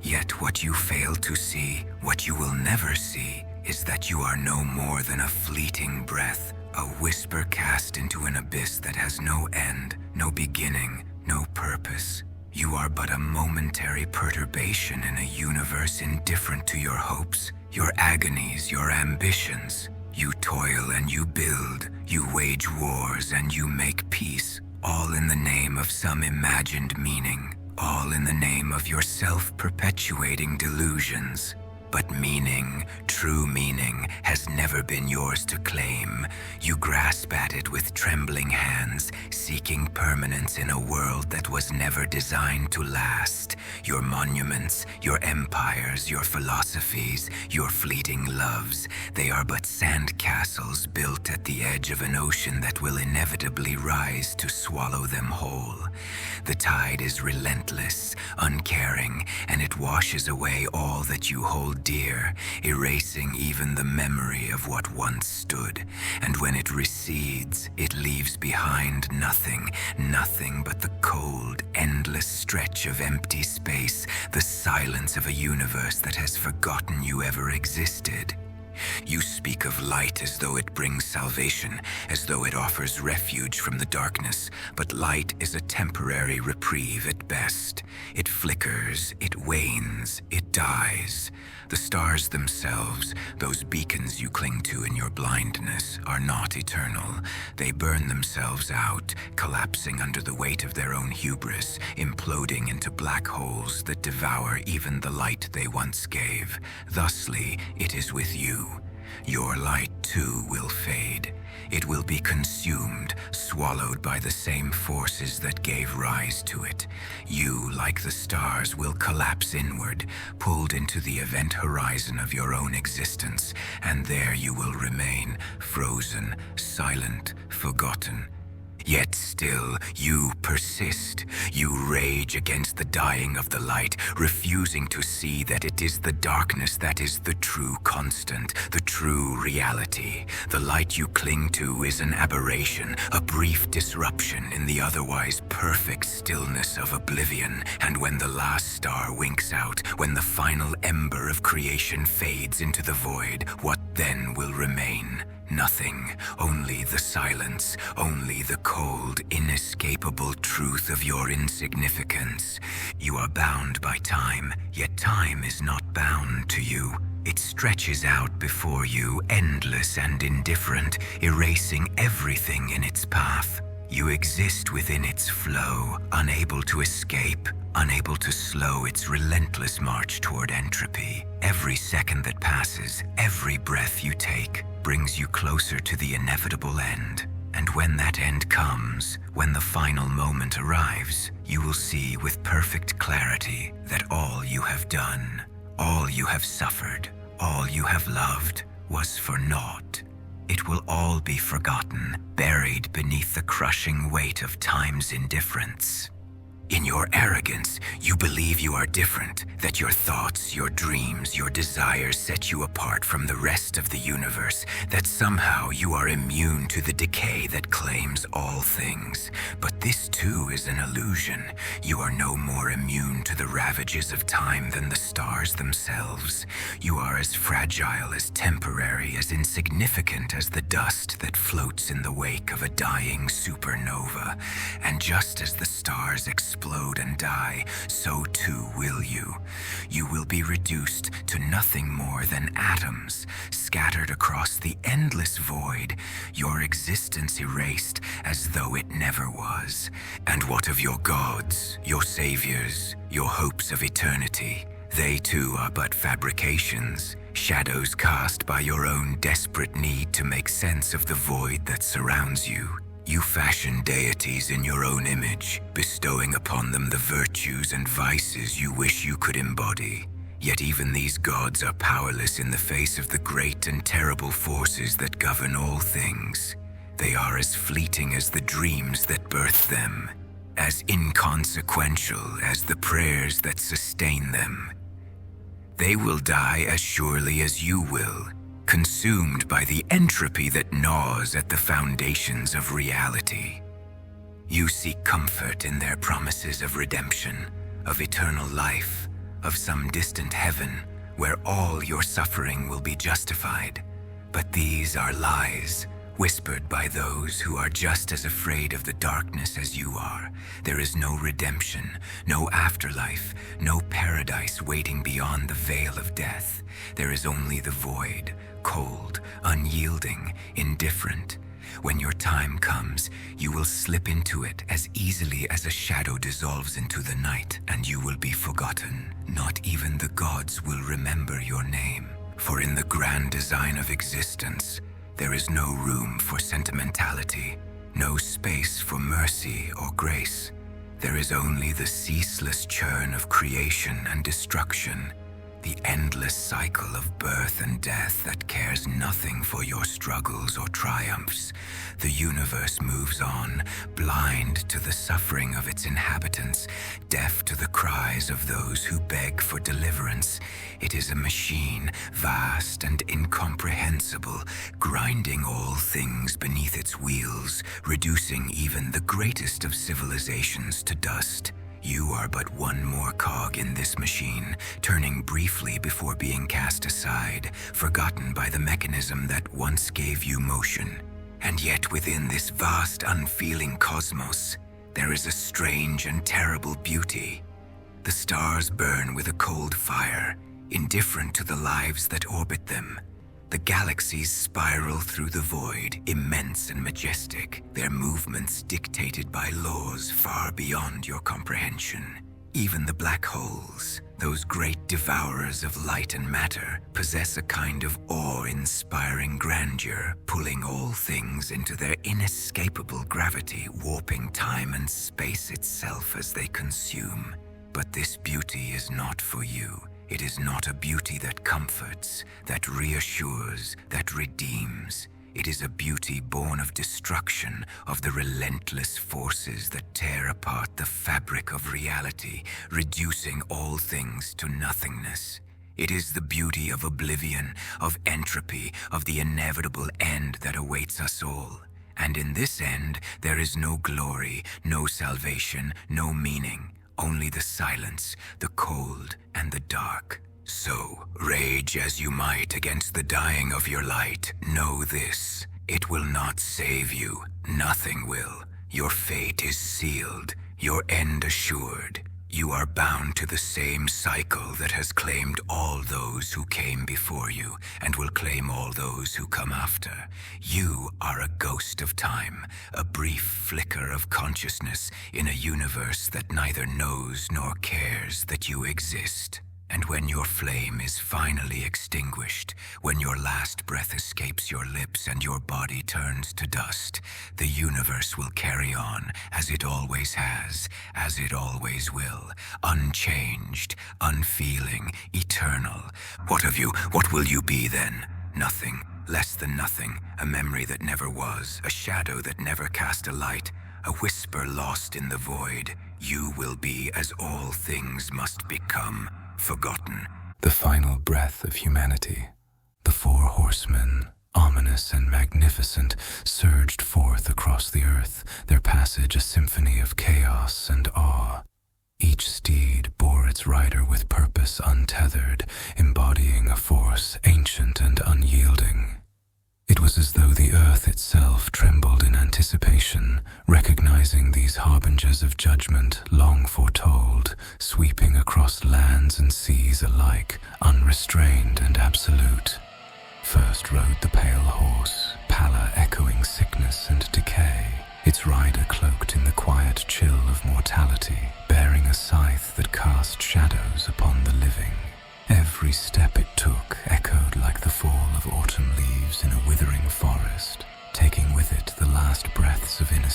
Yet what you fail to see, what you will never see, is that you are no more than a fleeting breath, a whisper cast into an abyss that has no end, no beginning, no purpose. You are but a momentary perturbation in a universe indifferent to your hopes, your agonies, your ambitions. You toil and you build, you wage wars and you make peace, all in the name of some imagined meaning, all in the name of your self-perpetuating delusions. But meaning, true meaning, has never been yours to claim. You grasp at it with trembling hands, seeking permanence in a world that was never designed to last. Your monuments, your empires, your philosophies, your fleeting loves, they are but sand castles built at the edge of an ocean that will inevitably rise to swallow them whole. The tide is relentless, uncaring, and it washes away all that you hold dear, erasing even the memory of what once stood. And when it recedes, it leaves behind nothing, nothing but the cold, endless stretch of empty space, the silence of a universe that has forgotten you ever existed. You speak of light as though it brings salvation, as though it offers refuge from the darkness, but light is a temporary reprieve at best. It flickers, it wanes, it dies. The stars themselves, those beacons you cling to in your blindness, are not eternal. They burn themselves out, collapsing under the weight of their own hubris, imploding into black holes that devour even the light they once gave. Thusly, it is with you. Your light too will fade. It will be consumed, swallowed by the same forces that gave rise to it. You, like the stars, will collapse inward, pulled into the event horizon of your own existence, and there you will remain, frozen, silent, forgotten. Yet still, you persist. You rage against the dying of the light, refusing to see that it is the darkness that is the true constant, the true reality. The light you cling to is an aberration, a brief disruption in the otherwise perfect stillness of oblivion. And when the last star winks out, when the final ember of creation fades into the void, what then will remain? Nothing, only the silence, only the cold, inescapable truth of your insignificance. You are bound by time, yet time is not bound to you. It stretches out before you, endless and indifferent, erasing everything in its path. You exist within its flow, unable to escape, unable to slow its relentless march toward entropy. Every second that passes, every breath you take, brings you closer to the inevitable end. And when that end comes, when the final moment arrives, you will see with perfect clarity that all you have done, all you have suffered, all you have loved was for naught. It will all be forgotten, buried beneath the crushing weight of time's indifference. In your arrogance, you believe you are different, that your thoughts, your dreams, your desires set you apart from the rest of the universe, that somehow you are immune to the decay that claims all things. But this too is an illusion. You are no more immune to the ravages of time than the stars themselves. You are as fragile, as temporary, as insignificant as the dust that floats in the wake of a dying supernova. And just as the stars explode and die, so too will you. You will be reduced to nothing more than atoms, scattered across the endless void, your existence erased as though it never was. And what of your gods, your saviors, your hopes of eternity? They too are but fabrications, shadows cast by your own desperate need to make sense of the void that surrounds you. You fashion deities in your own image, bestowing upon them the virtues and vices you wish you could embody. Yet even these gods are powerless in the face of the great and terrible forces that govern all things. They are as fleeting as the dreams that birth them, as inconsequential as the prayers that sustain them. They will die as surely as you will, consumed by the entropy that gnaws at the foundations of reality. You seek comfort in their promises of redemption, of eternal life, of some distant heaven where all your suffering will be justified. But these are lies, whispered by those who are just as afraid of the darkness as you are. There is no redemption, no afterlife, no paradise waiting beyond the veil of death. There is only the void, cold, unyielding, indifferent. When your time comes, you will slip into it as easily as a shadow dissolves into the night, and you will be forgotten. Not even the gods will remember your name. For in the grand design of existence, there is no room for sentimentality, no space for mercy or grace. There is only the ceaseless churn of creation and destruction, the endless cycle of birth and death that cares nothing for your struggles or triumphs. The universe moves on, blind to the suffering of its inhabitants, deaf to the cries of those who beg for deliverance. It is a machine, vast and incomprehensible, grinding all things beneath its wheels, reducing even the greatest of civilizations to dust. You are but one more cog in this machine, turning briefly before being cast aside, forgotten by the mechanism that once gave you motion. And yet within this vast, unfeeling cosmos, there is a strange and terrible beauty. The stars burn with a cold fire, indifferent to the lives that orbit them. The galaxies spiral through the void, immense and majestic, their movements dictated by laws far beyond your comprehension. Even the black holes, those great devourers of light and matter, possess a kind of awe-inspiring grandeur, pulling all things into their inescapable gravity, warping time and space itself as they consume. But this beauty is not for you. It is not a beauty that comforts, that reassures, that redeems. It is a beauty born of destruction, of the relentless forces that tear apart the fabric of reality, reducing all things to nothingness. It is the beauty of oblivion, of entropy, of the inevitable end that awaits us all. And in this end, there is no glory, no salvation, no meaning. Only the silence, the cold, and the dark. So, rage as you might against the dying of your light, know this: it will not save you. Nothing will. Your fate is sealed, your end assured. You are bound to the same cycle that has claimed all those who came before you, and will claim all those who come after. You are a ghost of time, a brief flicker of consciousness in a universe that neither knows nor cares that you exist. And when your flame is finally extinguished, when your last breath escapes your lips and your body turns to dust, the universe will carry on as it always has, as it always will, unchanged, unfeeling, eternal. What of you? What will you be then? Nothing, less than nothing, a memory that never was, a shadow that never cast a light, a whisper lost in the void. You will be as all things must become. Forgotten. The final breath of humanity. The four horsemen, ominous and magnificent, surged forth across the earth, their passage a symphony of chaos and awe. Each steed bore its rider with purpose untethered, embodying a force ancient and unyielding. It was as though the earth itself trembled in anticipation, recognizing these harbingers of judgment long foretold, sweeping across lands and seas alike, unrestrained and absolute. First rode the pale horse, pallor echoing sickness and decay, its rider cloaked in the quiet chill of mortality, bearing a scythe that cast shadows upon the living. Every step it took echoed like the fall of autumn leaves in a withering forest, taking with it the last breaths of innocence.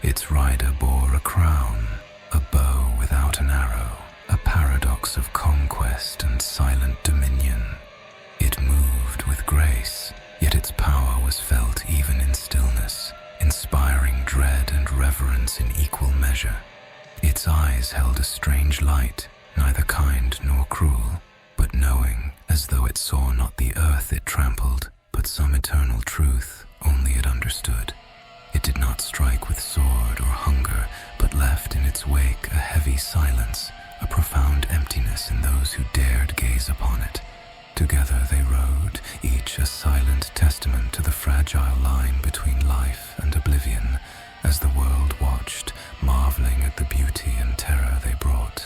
Its rider bore a crown, a bow without an arrow, a paradox of conquest and silent dominion. It moved with grace, yet its power was felt even in stillness, inspiring dread and reverence in equal measure. Its eyes held a strange light, neither kind nor cruel, but knowing, as though it saw not the earth it trampled, but some eternal truth only it understood. It did not strike with sword or hunger, but left in its wake a heavy silence, a profound emptiness in those who dared gaze upon it. Together they rode, each a silent testament to the fragile line between life and oblivion, as the world watched, marveling at the beauty and terror they brought.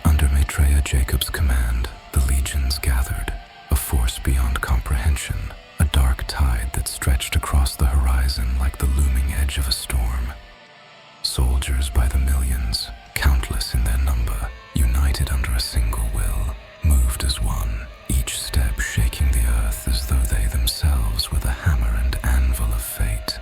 Under Maitreya Jacobs' command, the legions gathered, a force beyond comprehension, a dark tide that stretched across the horizon like the looming edge of a storm. Soldiers by the millions, countless in their number, united under a single will, moved as one, each step shaking the earth as though they themselves were the hammer and anvil of fate.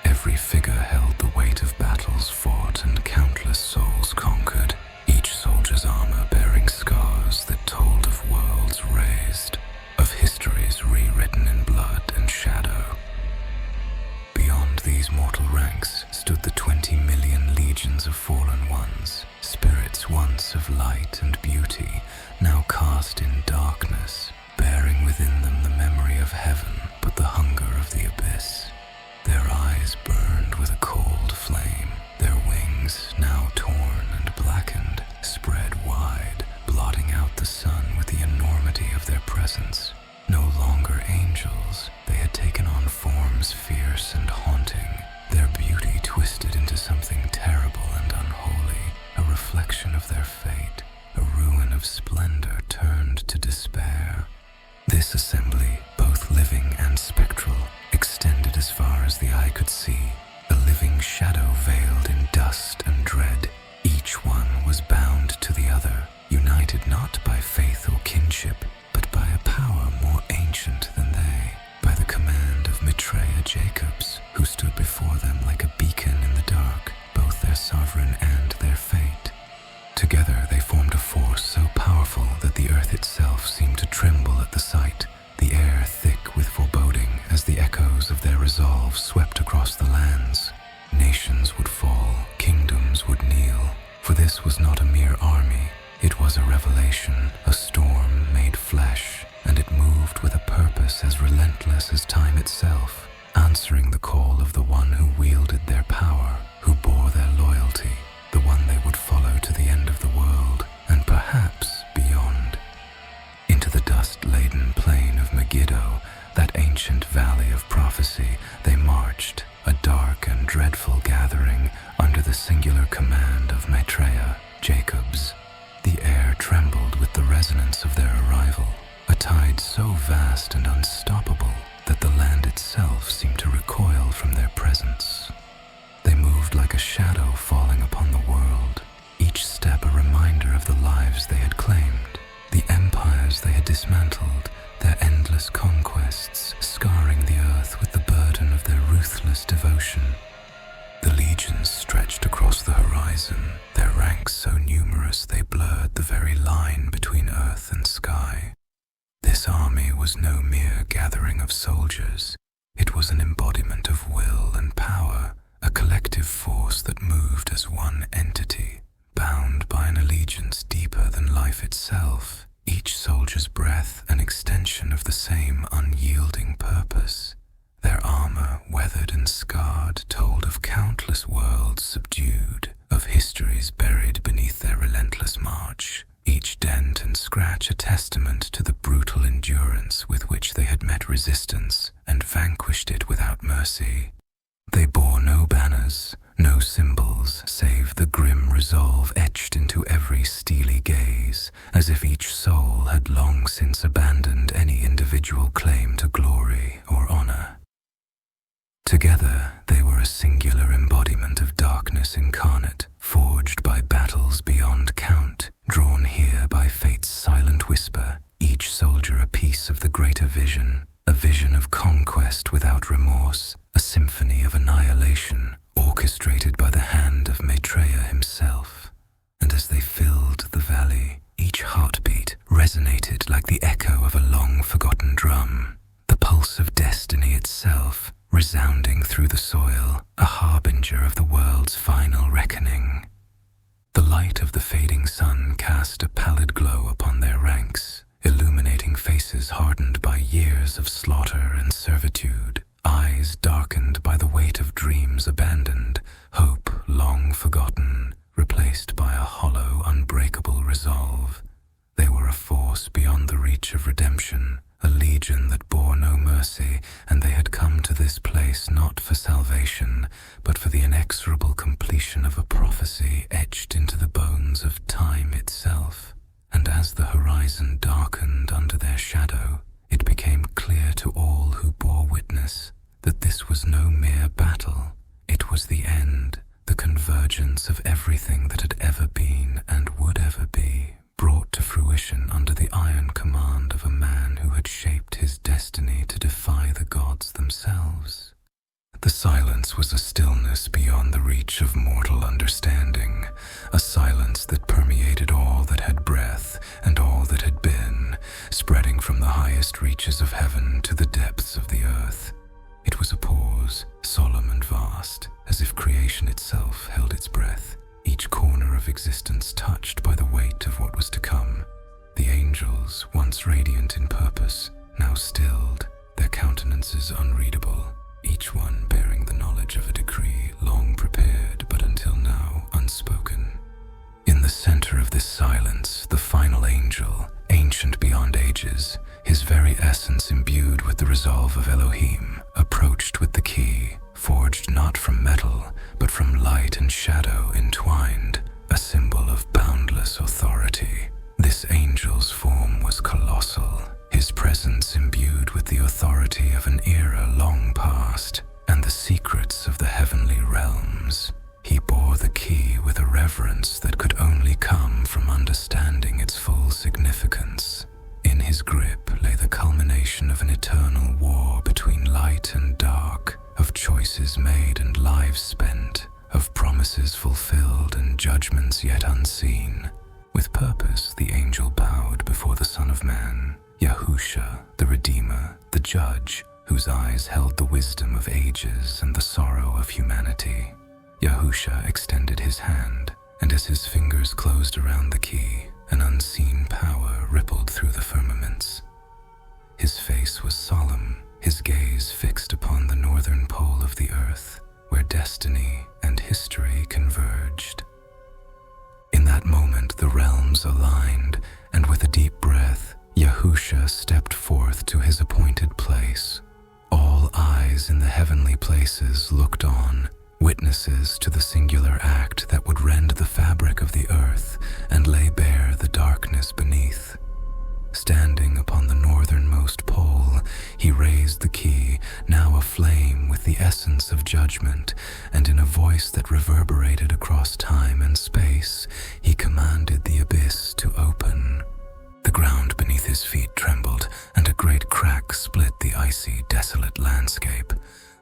Every figure held the weight of battles fought and countless souls conquered, each soldier's armor bearing scars that told of worlds raised, of histories rewritten in blood and shadow. Beyond these mortal ranks stood the 20 million legions of fallen ones, spirits once of light and beauty, now cast in darkness, bearing within them the memory of heaven, but the hunger of the abyss. Their eyes burned with a cold flame, their wings, now torn and blackened, spread wide, blotting out the sun with the enormity of their presence. No longer angels, they had taken on forms fierce and haunting, their beauty twisted into something terrible and unholy, a reflection of their fate, a ruin of splendor turned to despair. This assembly, both living and spectral, extended as far as the eye could see, a living shadow veiled in dust and dread. Each one was bound to the other, united not by faith or kinship, but by a power more ancient than they, by the command of Maitreya Jacobs, who stood before them like a beacon in the dark, both their sovereign and their fate. Together they formed a force so powerful that the earth itself seemed to tremble at the sight, the air thick with foreboding as the echoes of their resolve swept across the lands. Nations would fall, kingdoms would kneel, for this was not a mere army, it was a revelation, a storm made flesh, and it moved with a purpose as relentless as time itself, answering the call of the one who wielded their power, who bore their loyalty, the one they would follow to the end of the world, and perhaps beyond. Into the dust-laden plain of Megiddo, that ancient valley of prophecy, they marched, a dark and dreadful gathering, under the singular command of Maitreya Jacobs. The air trembled with the resonance of their arrival, a tide so vast and unstoppable that the land itself seemed to recoil from their presence. They moved like a shadow falling upon the world, each step a reminder of the lives they had claimed, the empires they had dismantled, their endless conquests scarring the earth with the burden of their ruthless devotion. The legions stretched across the horizon, their ranks so numerous they blurred the very line between earth and sky. This army was no mere gathering of soldiers. It was an embodiment of will and power, a collective force that moved as one entity, bound by an allegiance deeper than life itself, each soldier's breath an extension of the same unyielding purpose. Their armor, weathered and scarred, told of countless worlds subdued, of histories buried beneath their relentless march, each dent and scratch a testament to the brutal endurance with which they had met resistance and vanquished it without mercy. They bore no banners, no symbols, save the grim resolve etched into every steely gaze, as if each soul had long since abandoned any individual claim to glory or honor. Together, they were a singular embodiment of darkness incarnate, forged by battles beyond count, drawn here by fate's silent whisper, each soldier a piece of the greater vision, a vision of conquest without remorse, a symphony of annihilation, orchestrated resounding through the soil, a harbinger of the world's final reckoning. The light of the fading sun cast a pallid glow upon their ranks, illuminating faces hardened by years of slaughter and servitude, eyes darkened by the weight of dreams abandoned, hope long forgotten, replaced by a hollow, unbreakable resolve. They were a force beyond the reach of redemption, a legion that bore no mercy, and they had come to this place not for salvation, but for the inexorable completion of a prophecy etched into the bones of time itself. And as the horizon darkened under their shadow, it became clear to all who bore witness that this was no mere battle. It was the end, the convergence of everything that had ever been and would ever be, brought to fruition under the iron command of a man who had shaped his destiny to defy the gods themselves. The silence was a stillness beyond the reach of mortal understanding, a silence that permeated all that had breath and all that had been, spreading from the highest reaches of heaven to the depths of the earth. It was a pause, solemn and vast, as if creation itself held its breath, each corner of existence touched by the weight of what was to come. The angels, once radiant in purpose, now stilled, their countenances unreadable, each one bearing the knowledge of a decree long prepared but until now unspoken. In the center of this silence, the final angel, ancient beyond ages, his very essence imbued with the resolve of Elohim, approached with the key, forged not from metal, but from light and shadow entwined, a symbol of boundless authority. This angel's form was colossal, his presence imbued with the authority of an era long past, and the secrets of the heavenly realms. He bore the key with a reverence that could only come from understanding its full significance. In his grip lay the culmination of an eternal war between light and dark, of choices made and lives spent, of promises fulfilled and judgments yet unseen. With purpose, the angel bowed before the Son of Man, Yahusha, the Redeemer, the Judge, whose eyes held the wisdom of ages and the sorrow of humanity. Yahusha extended his hand, and as his fingers closed around the key, an unseen power rippled through the firmaments. His face was solemn, his gaze fixed upon the northern pole of the earth, where destiny and history converged. In that moment the realms aligned, and with a deep breath, Yahusha stepped forth to his appointed place. All eyes in the heavenly places looked on, witnesses to the singular act that would rend the fabric of the earth and lay bare the darkness beneath. Standing upon the northernmost pole, he raised the key, now aflame with the essence of judgment, and in a voice that reverberated across time and space, he commanded the abyss to open. The ground beneath his feet trembled, and a great crack split the icy, desolate landscape.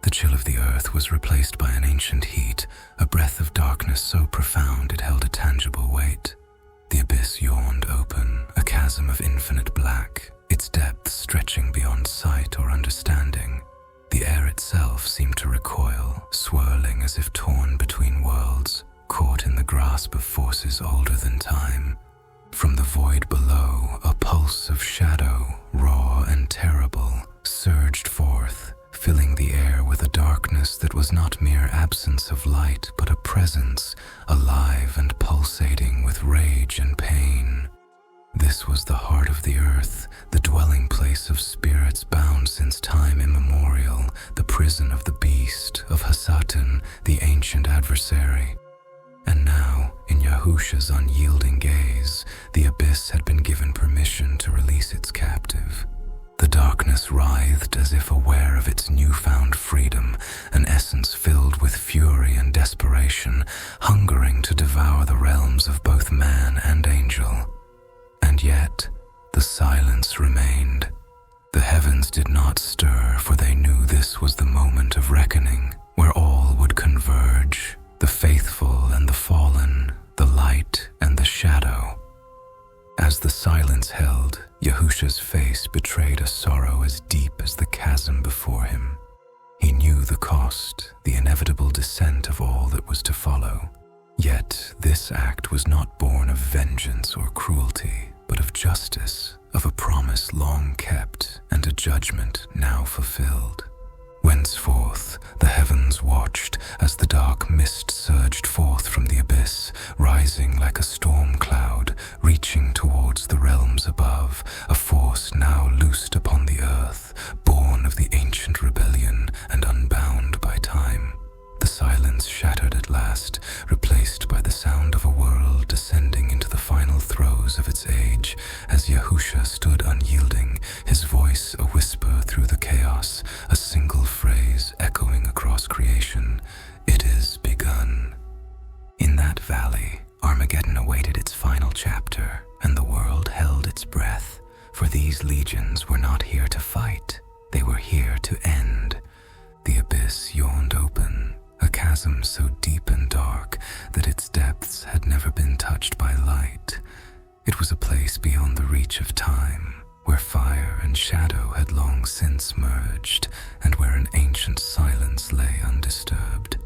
The chill of the earth was replaced by an ancient heat, a breath of darkness so profound it held a tangible weight. The abyss yawned open, a chasm of infinite black, its depths stretching beyond sight or understanding. The air itself seemed to recoil, swirling as if torn between worlds, caught in the grasp of forces older than time. From the void below, a pulse of shadow, raw and terrible, surged forth, filling the air with a darkness that was not mere absence of light, but a presence, alive and pulsating with rage and pain. This was the heart of the earth, the dwelling place of spirits bound since time immemorial, the prison of the beast, of Hasatan, the ancient adversary. And now, in Yahusha's unyielding gaze, the abyss had been given permission to release its captive. The darkness writhed as if aware of its newfound freedom, an essence filled with fury and desperation, hungering to devour the realms of both man and angel. And yet, the silence remained. The heavens did not stir, for they knew this was the moment of reckoning, where all would converge, the faithful and the fallen, the light and the shadow. As the silence held, Yahusha's face betrayed a sorrow as deep as the chasm before him. He knew the cause crossed the inevitable descent of all that was to follow. Yet this act was not born of vengeance or cruelty, but of justice, of a promise long kept and a judgment now fulfilled. Whenceforth the heavens watched as the dark mist surged forth from the abyss, rising like a storm cloud, reaching towards the realms above, a force now loosed upon the earth, born of the ancient rebellion and unbound by time. The silence shattered at last, replaced by the sound of a world descending into the final throes of its age, as Yahusha stood unyielding, his voice a whisper through the chaos, a single phrase echoing across creation: "It is begun." In that valley, Armageddon awaited its final chapter, and the world held its breath, for these legions were not here to fight, they were here to end. The abyss yawned open, a chasm so deep and dark that its depths had never been touched by light. It was a place beyond the reach of time, where fire and shadow had long since merged, and where an ancient silence lay undisturbed.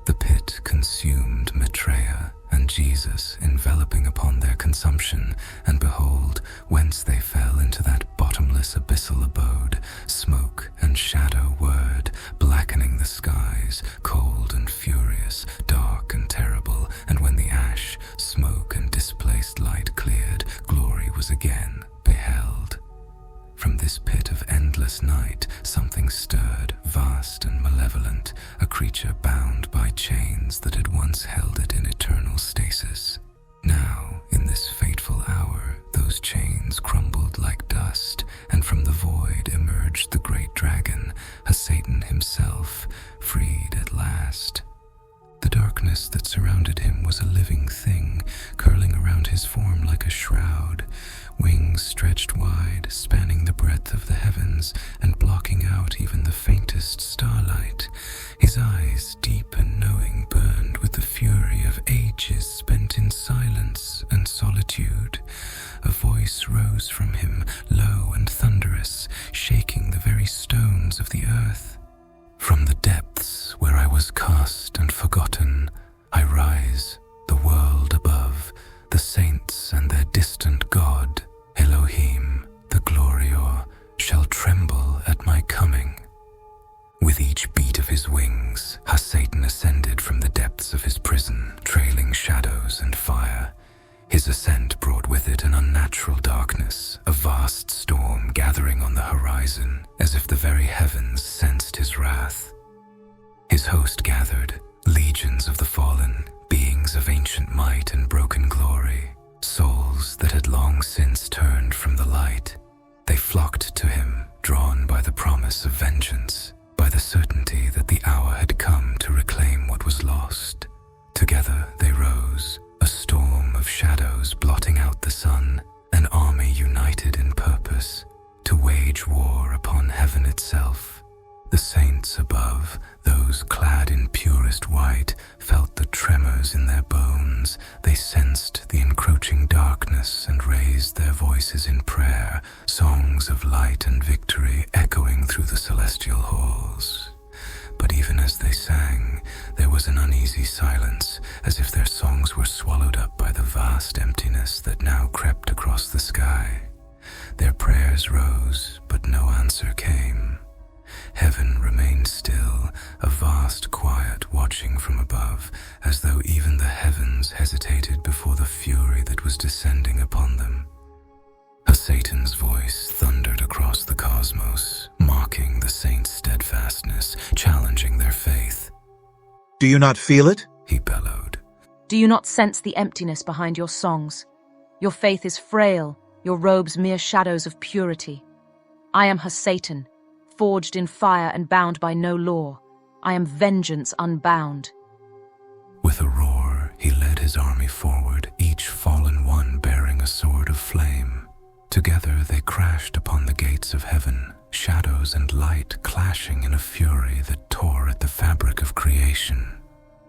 The pit consumed Maitreya and Jesus, enveloping upon their consumption, and behold, whence they fell into that bottomless abyssal abode, smoke and shadow whirred, blackening the skies, cold and furious, dark and terrible, and when the ash, smoke and displaced light cleared, glory was again beheld. From this pit of endless night, something stirred, vast and malevolent, a creature bound by chains that had once held it in eternal stasis. Now, in this fateful hour, those chains crumbled like dust, and from the void emerged the great dragon, a Satan himself, freed at last. The darkness that surrounded him was a living thing, curling around his form like a shroud, wings stretched wide, spanning the breadth of the heavens and blocking out even the faintest starlight. His eyes, deep and knowing, burned with the fury of ages spent in silence and solitude. A voice rose from him, low and thunderous, shaking the very stones of the earth. From the depths where I was cast and forgotten, I rise, the world above, the saints and their distant God, Elohim, the Glorior, shall tremble at my coming. With each beat of his wings, Satan ascended from the depths of his prison, trailing shadows and fire. His ascent brought with it an unnatural darkness, a vast storm gathering on the horizon, as if the very heavens sensed his wrath. His host gathered, legions of the fallen, beings of ancient might and broken glory, souls that had long since turned from the light. They flocked to him, drawn by the promise of vengeance, by the certainty that the hour had come to reclaim what was lost. Together they rose, a storm of shadows blotting out the sun, an army united in purpose, to wage war upon heaven itself. The saints above, those clad in purest white, felt the tremors in their bones. They sensed the encroaching darkness and raised their voices in prayer, songs of light and victory echoing through the celestial halls. But even as they sang, there was an uneasy silence, as if their songs were swallowed up by the vast emptiness that now crept across the sky. Their prayers rose, but no answer came. Heaven remained still, a vast quiet watching from above, as though even the heavens hesitated before the fury that was descending upon them. A Satan's voice thundered across the cosmos, mocking the saints' steadfastness, challenging their faith. "Do you not feel it?" he bellowed. Do you not sense the emptiness behind your songs? Your faith is frail, your robes mere shadows of purity. I am her Satan, forged in fire and bound by no law. I am vengeance unbound. With a roar, he led his army forward, each fallen one bearing a sword of flame. Together they crashed upon the gates of heaven, shadows and light clashing in a fury that tore at the fabric of creation.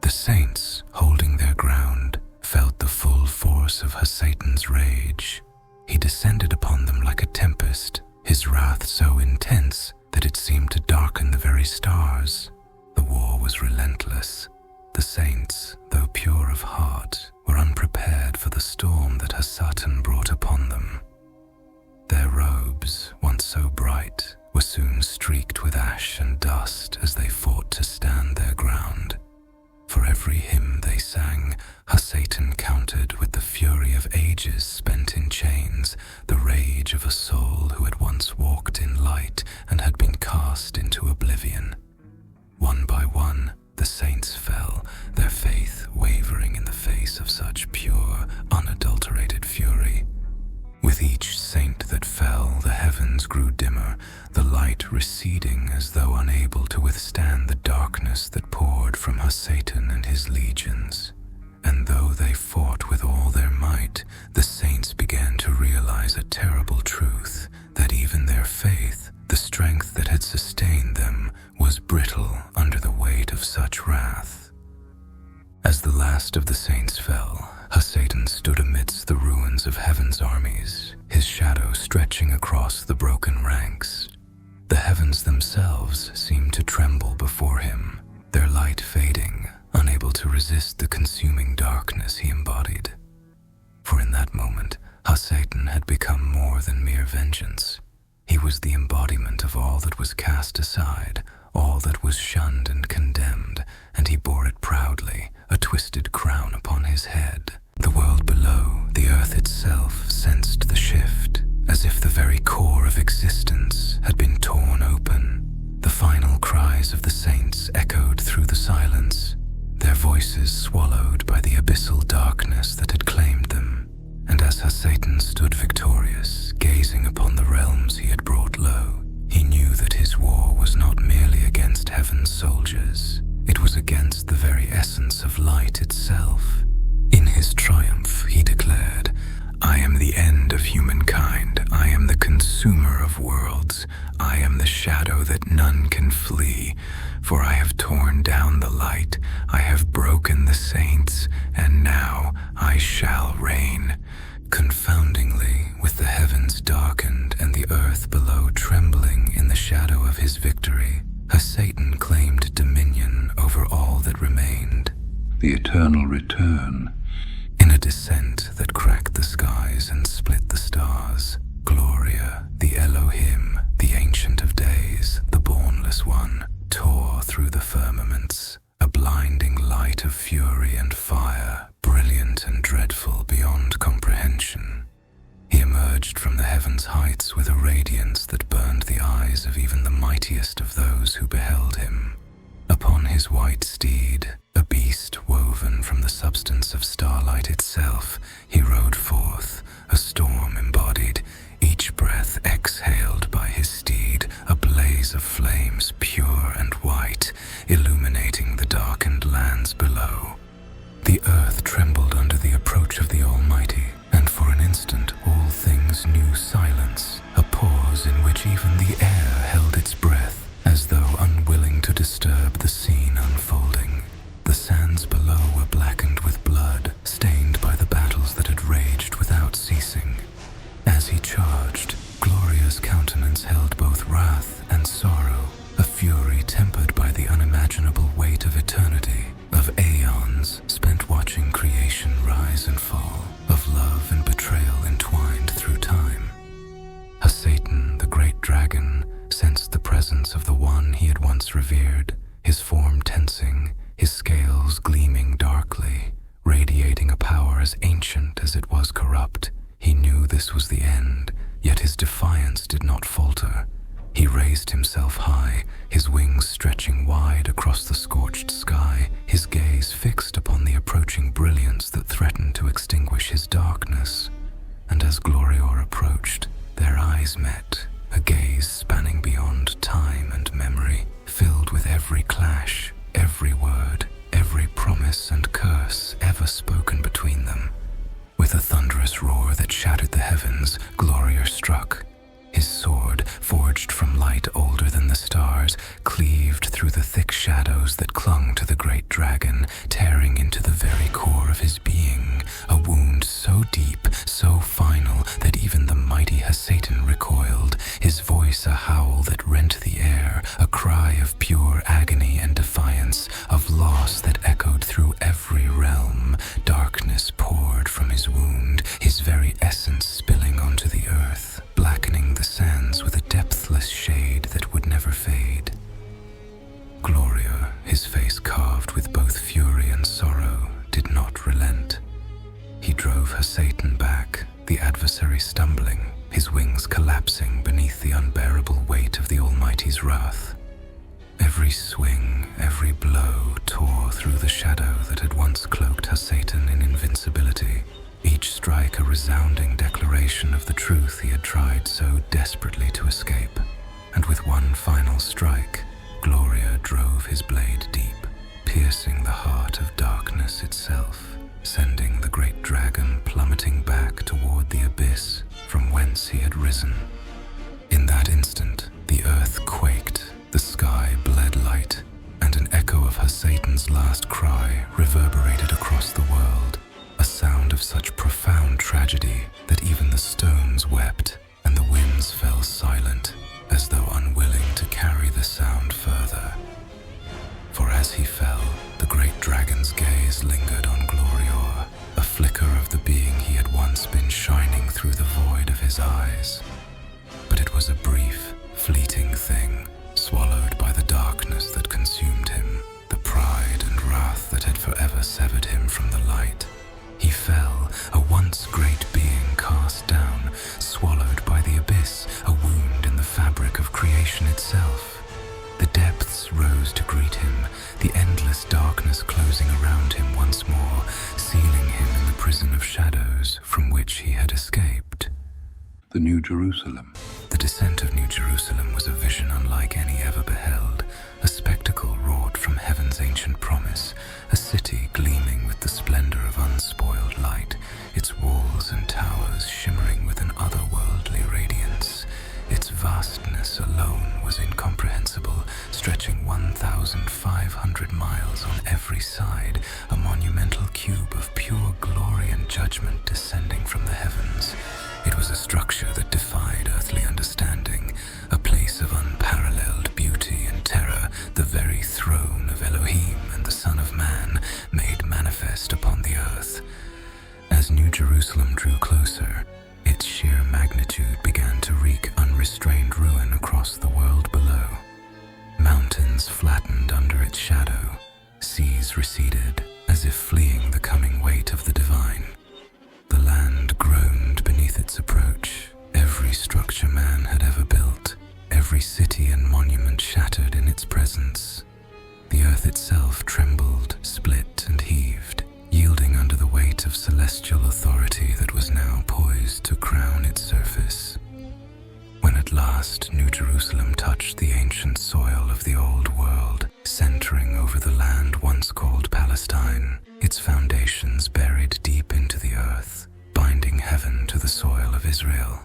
The saints, holding their ground, felt the full force of Satan's rage. He descended upon them like a tempest, his wrath so intense that it seemed to darken the very stars. The Nevertheless, the saints, though pure of heart, were unprepared for the storm that Satan brought upon them. Their robes, once so bright, were soon streaked with ash and dust as they fought to stand their ground. For every hymn they sang, Satan countered with the fury of ages spent in chains, the rage of a soul who had once walked in light and had been cast into oblivion. One by one, the saints fell, their faith wavering in the face of such pure, unadulterated fury. With each saint that fell, the heavens grew dimmer, the light receding as though unable to withstand the darkness that poured from Satan and his legions. And though they fought with all their might, the saints began to realize a terrible truth, that even their faith, the strength that had sustained them, was brittle under the weight of such wrath. As the last of the saints fell, Satan stood amidst the ruins of heaven's armies, his shadow stretching across the broken ranks. The heavens themselves seemed to tremble before him, their light fading, unable to resist the consuming darkness he embodied. For in that moment, Satan had become more than mere vengeance. He was the embodiment of all that was cast aside, all that was shunned and condemned, and he bore it proudly, a twisted crown upon his head. The world below, the earth itself, sensed the shift, as if the very core of existence had been torn open. The final cries of the saints echoed through the silence, their voices swallowed by the abyssal darkness that had claimed them. And as Satan stood victorious, gazing upon the realms he had brought low, he knew that his war was not merely against heaven's soldiers, it was against the very essence of light itself. In his triumph, he declared, "I am the end of humankind, I am the consumer of worlds, I am the shadow that none can flee, for I have torn down the light, I have broken the saints, and now I shall reign." Confoundingly, with the heavens darkened and the earth below trembling in the shadow of his victory, Satan claimed dominion over all that remained. The eternal return. In a descent that cracked the skies and split the stars, Gloria, the Elohim, the Ancient of Days, the Bornless One, tore through the firmaments, a blinding light of fury and fire, brilliant and dreadful beyond comprehension. He emerged from the heavens' heights with a radiance that burned the eyes of even the mightiest of those who beheld him. Upon his white steed, a beast woven from the substance of starlight itself, he rode forth, a storm embodied, each breath exhaled by his steed, a blaze of flames pure and white, illuminating the darkened lands below. The earth trembled under the approach of the Almighty, and for an instant all things knew silence, a pause in which even the air held its breath, as though unwilling to disturb the scene unfolding. The sands below were blackened with blood, stained by the battles that had raged without ceasing. As he charged, Gloria's countenance held both wrath and sorrow, a fury tempered by the unimaginable weight of eternity, of aeons spent watching creation rise and fall, of love and betrayal entwined through time. Satan, the great dragon, sensed the presence of the one he had once revered, his form tensing, his scales gleaming darkly, radiating a power as ancient as it was corrupt. He knew this was the end, yet his defiance did not falter. He raised himself high, his wings stretching wide across the scorched sky, his gaze fixed upon the approaching brilliance that threatened to extinguish his darkness. And as Glorior approached, their eyes met, a gaze spanning beyond time and memory, filled with every clash, every word, every promise and curse ever spoken between them. With a thunderous roar that shattered the heavens, Glorior struck. His sword, forged from light older than the stars, cleaved through the thick shadows that clung to the great dragon, tearing into the very core of his being, a wound so deep, so final, that even the mighty Satan recoiled, his voice a howl that rent the air, a cry of pure agony and defiance, of loss Every swing, every blow tore through the shadow that had once cloaked Satan in invincibility, each strike a resounding declaration of the truth he had tried so desperately to escape. And with one final strike, Gloria drove his blade deep, piercing the heart of darkness itself, sending the great dragon plummeting back toward the abyss from whence he had risen. In that instant, the earth quaked, the sky bled light, and an echo of Satan's last cry reverberated across the world, a sound of such profound tragedy that even the stones wept and the winds fell silent, as though unwilling to carry the sound further. For as he fell, the great dragon's gaze lingered on Glorior, a flicker of the being he had once been shining through the void of his eyes. But it was a brief, fleeting thing, swallowed by the darkness that consumed him, the pride and wrath that had forever severed him from the light. He fell, a once great being cast down, swallowed by the abyss, a wound in the fabric of creation itself. The depths rose to greet him, the endless darkness closing around him once more, sealing him in the prison of shadows from which he had escaped. The New Jerusalem. The descent of New Jerusalem was a vision unlike any ever beheld, a spectacle wrought from heaven's ancient promise, a city gleaming with the splendor of unspoiled light, its walls and towers shimmering with an otherworldly radiance. Its vastness alone was incomprehensible, stretching 1,500 miles on every side, a monumental cube of pure glory and judgment descending from the heavens. It was a structure that defied earthly understanding, a place of unparalleled beauty and terror, the very throne of Elohim and the Son of Man, made manifest upon the earth. As New Jerusalem drew closer, its sheer magnitude began to wreak unrestrained ruin across the world below. Mountains flattened under its shadow, seas receded, as if fleeing the coming weight of the divine. The land groaned beneath its approach, every structure man had ever built, every city and monument shattered in its presence. The earth itself trembled, split and heaved, yielding under the weight of celestial authority that was now poised to crown its surface. When at last New Jerusalem touched the ancient soil of the old world, centering over the land once called Palestine, its foundations buried deep into the earth, binding heaven to the soil of Israel.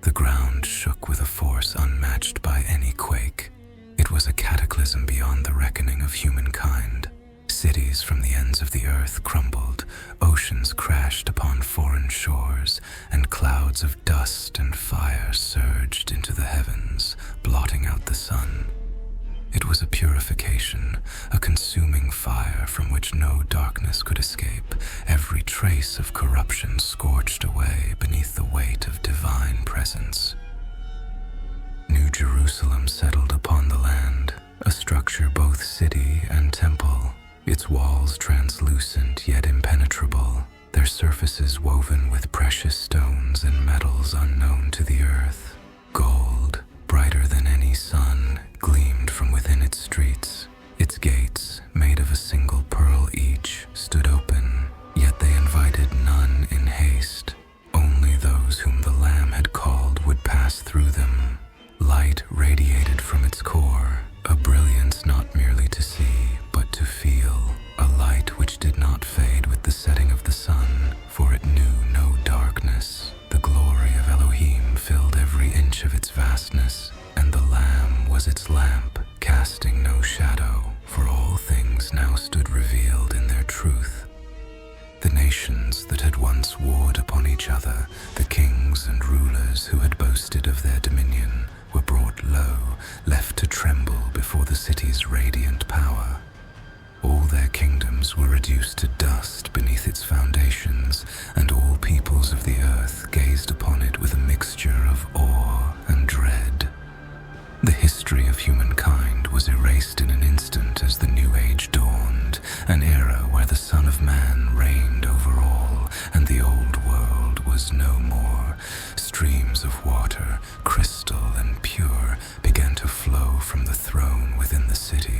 The ground shook with a force unmatched by any quake. It was a cataclysm beyond the reckoning of humankind. Cities from the ends of the earth crumbled, oceans crashed upon foreign shores, and clouds of dust and fire surged into the heavens, blotting out the sun. It was a purification, a consuming fire from which no darkness could escape, every trace of corruption scorched away beneath the weight of divine presence. New Jerusalem settled upon the land, a structure both city and temple, its walls translucent yet impenetrable, their surfaces woven with precious stones and metals unknown to the earth. Gold, brighter than any sun, gleamed from within its streets. Its gates, made of a single pearl each, stood open, yet they invited none in haste. Only those whom the Lamb had called would pass through them. Light radiated from its core, a brilliance not merely to see, but to feel, a light which did not fade with the setting of the sun, for it knew no darkness. The glory of Elohim filled every inch of its vastness, and the Lamb was its lamp, casting no shadow, for all things now stood revealed in their truth. The nations that had once warred upon each other, the kings and rulers who had boasted of their dominion, were brought low, left to tremble before the city's radiant power. All their kingdoms were reduced to dust beneath its foundations, and all peoples of the earth gazed upon it with a mixture of awe and dread. The history of humankind was erased in an instant as the new age dawned, an era where the Son of Man reigned over all, and the old world was no more. Streams of water, crystal and pure, began to flow from the throne within the city.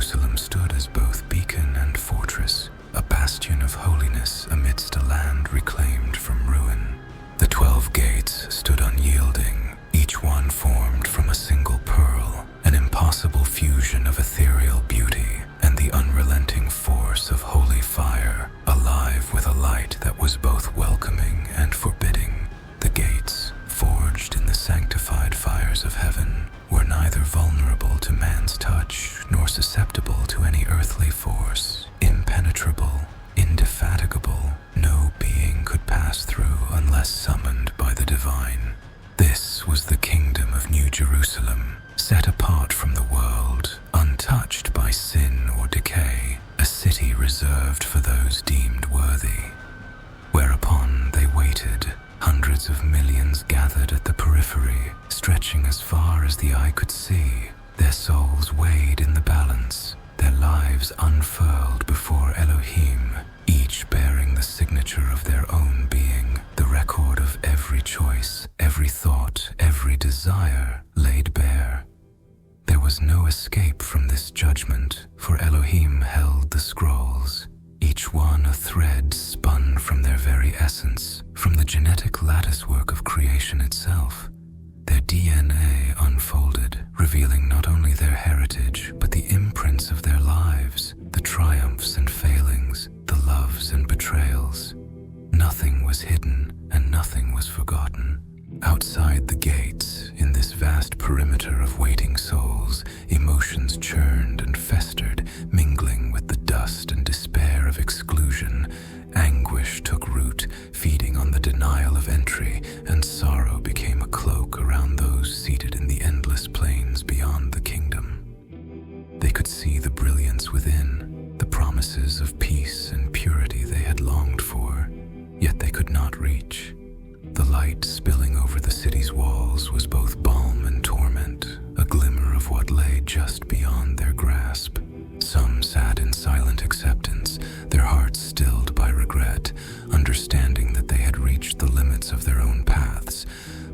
Jerusalem stood as both beacon and fortress, a bastion of holiness amidst a land reclaimed from ruin. The 12 gates stood unyielding, each one formed from a single pearl, an impossible fusion of ethereal beauty and the unrelenting force of holy fire, alive with a light that was both welcoming and forbidding. The gates, forged in the sanctified fires of heaven, were neither vulnerable to man's touch nor susceptible to any earthly force. Impenetrable, indefatigable, no being could pass through unless summoned by the divine. This was the kingdom of New Jerusalem, set apart from the world, untouched by sin or decay, a city reserved for those deemed worthy. Whereupon they waited. Hundreds of millions gathered at the periphery, stretching as far as the eye could see. Their souls weighed in the balance, their lives unfurled before Elohim, each bearing the signature of their own being, the record of every choice, every thought, every desire laid bare. There was no escape from this judgment, for Elohim held the scrolls, each one a thread spun from their very essence, from the genetic latticework of creation itself. Their DNA unfolded, revealing not only their heritage, but the imprints of their lives, the triumphs and failings, the loves and betrayals. Nothing was hidden, and nothing was forgotten. Outside the gates, in this vast perimeter of waiting souls, emotions churned and festered, mingling with the dust and despair of exclusion. Anguish took root, feeding on the denial of entry, and sorrow became a cloak around those seated in the endless plains beyond the kingdom. They could see the brilliance within, the promises of peace and purity they had longed for, yet they could not reach. The light spilling over the city's walls was both balm and torment, a glimmer of what lay just beyond their grasp. Some sat in silent acceptance, their hearts stilled by regret, understanding that they had reached the limits of their own paths,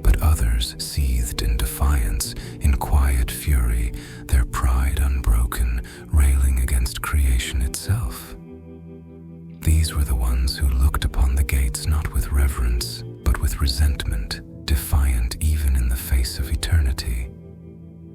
but others seethed in defiance, in quiet fury, their pride unbroken, railing against creation itself. These were the ones who looked upon the gates not with reverence, but with resentment, defiant even in the face of eternity.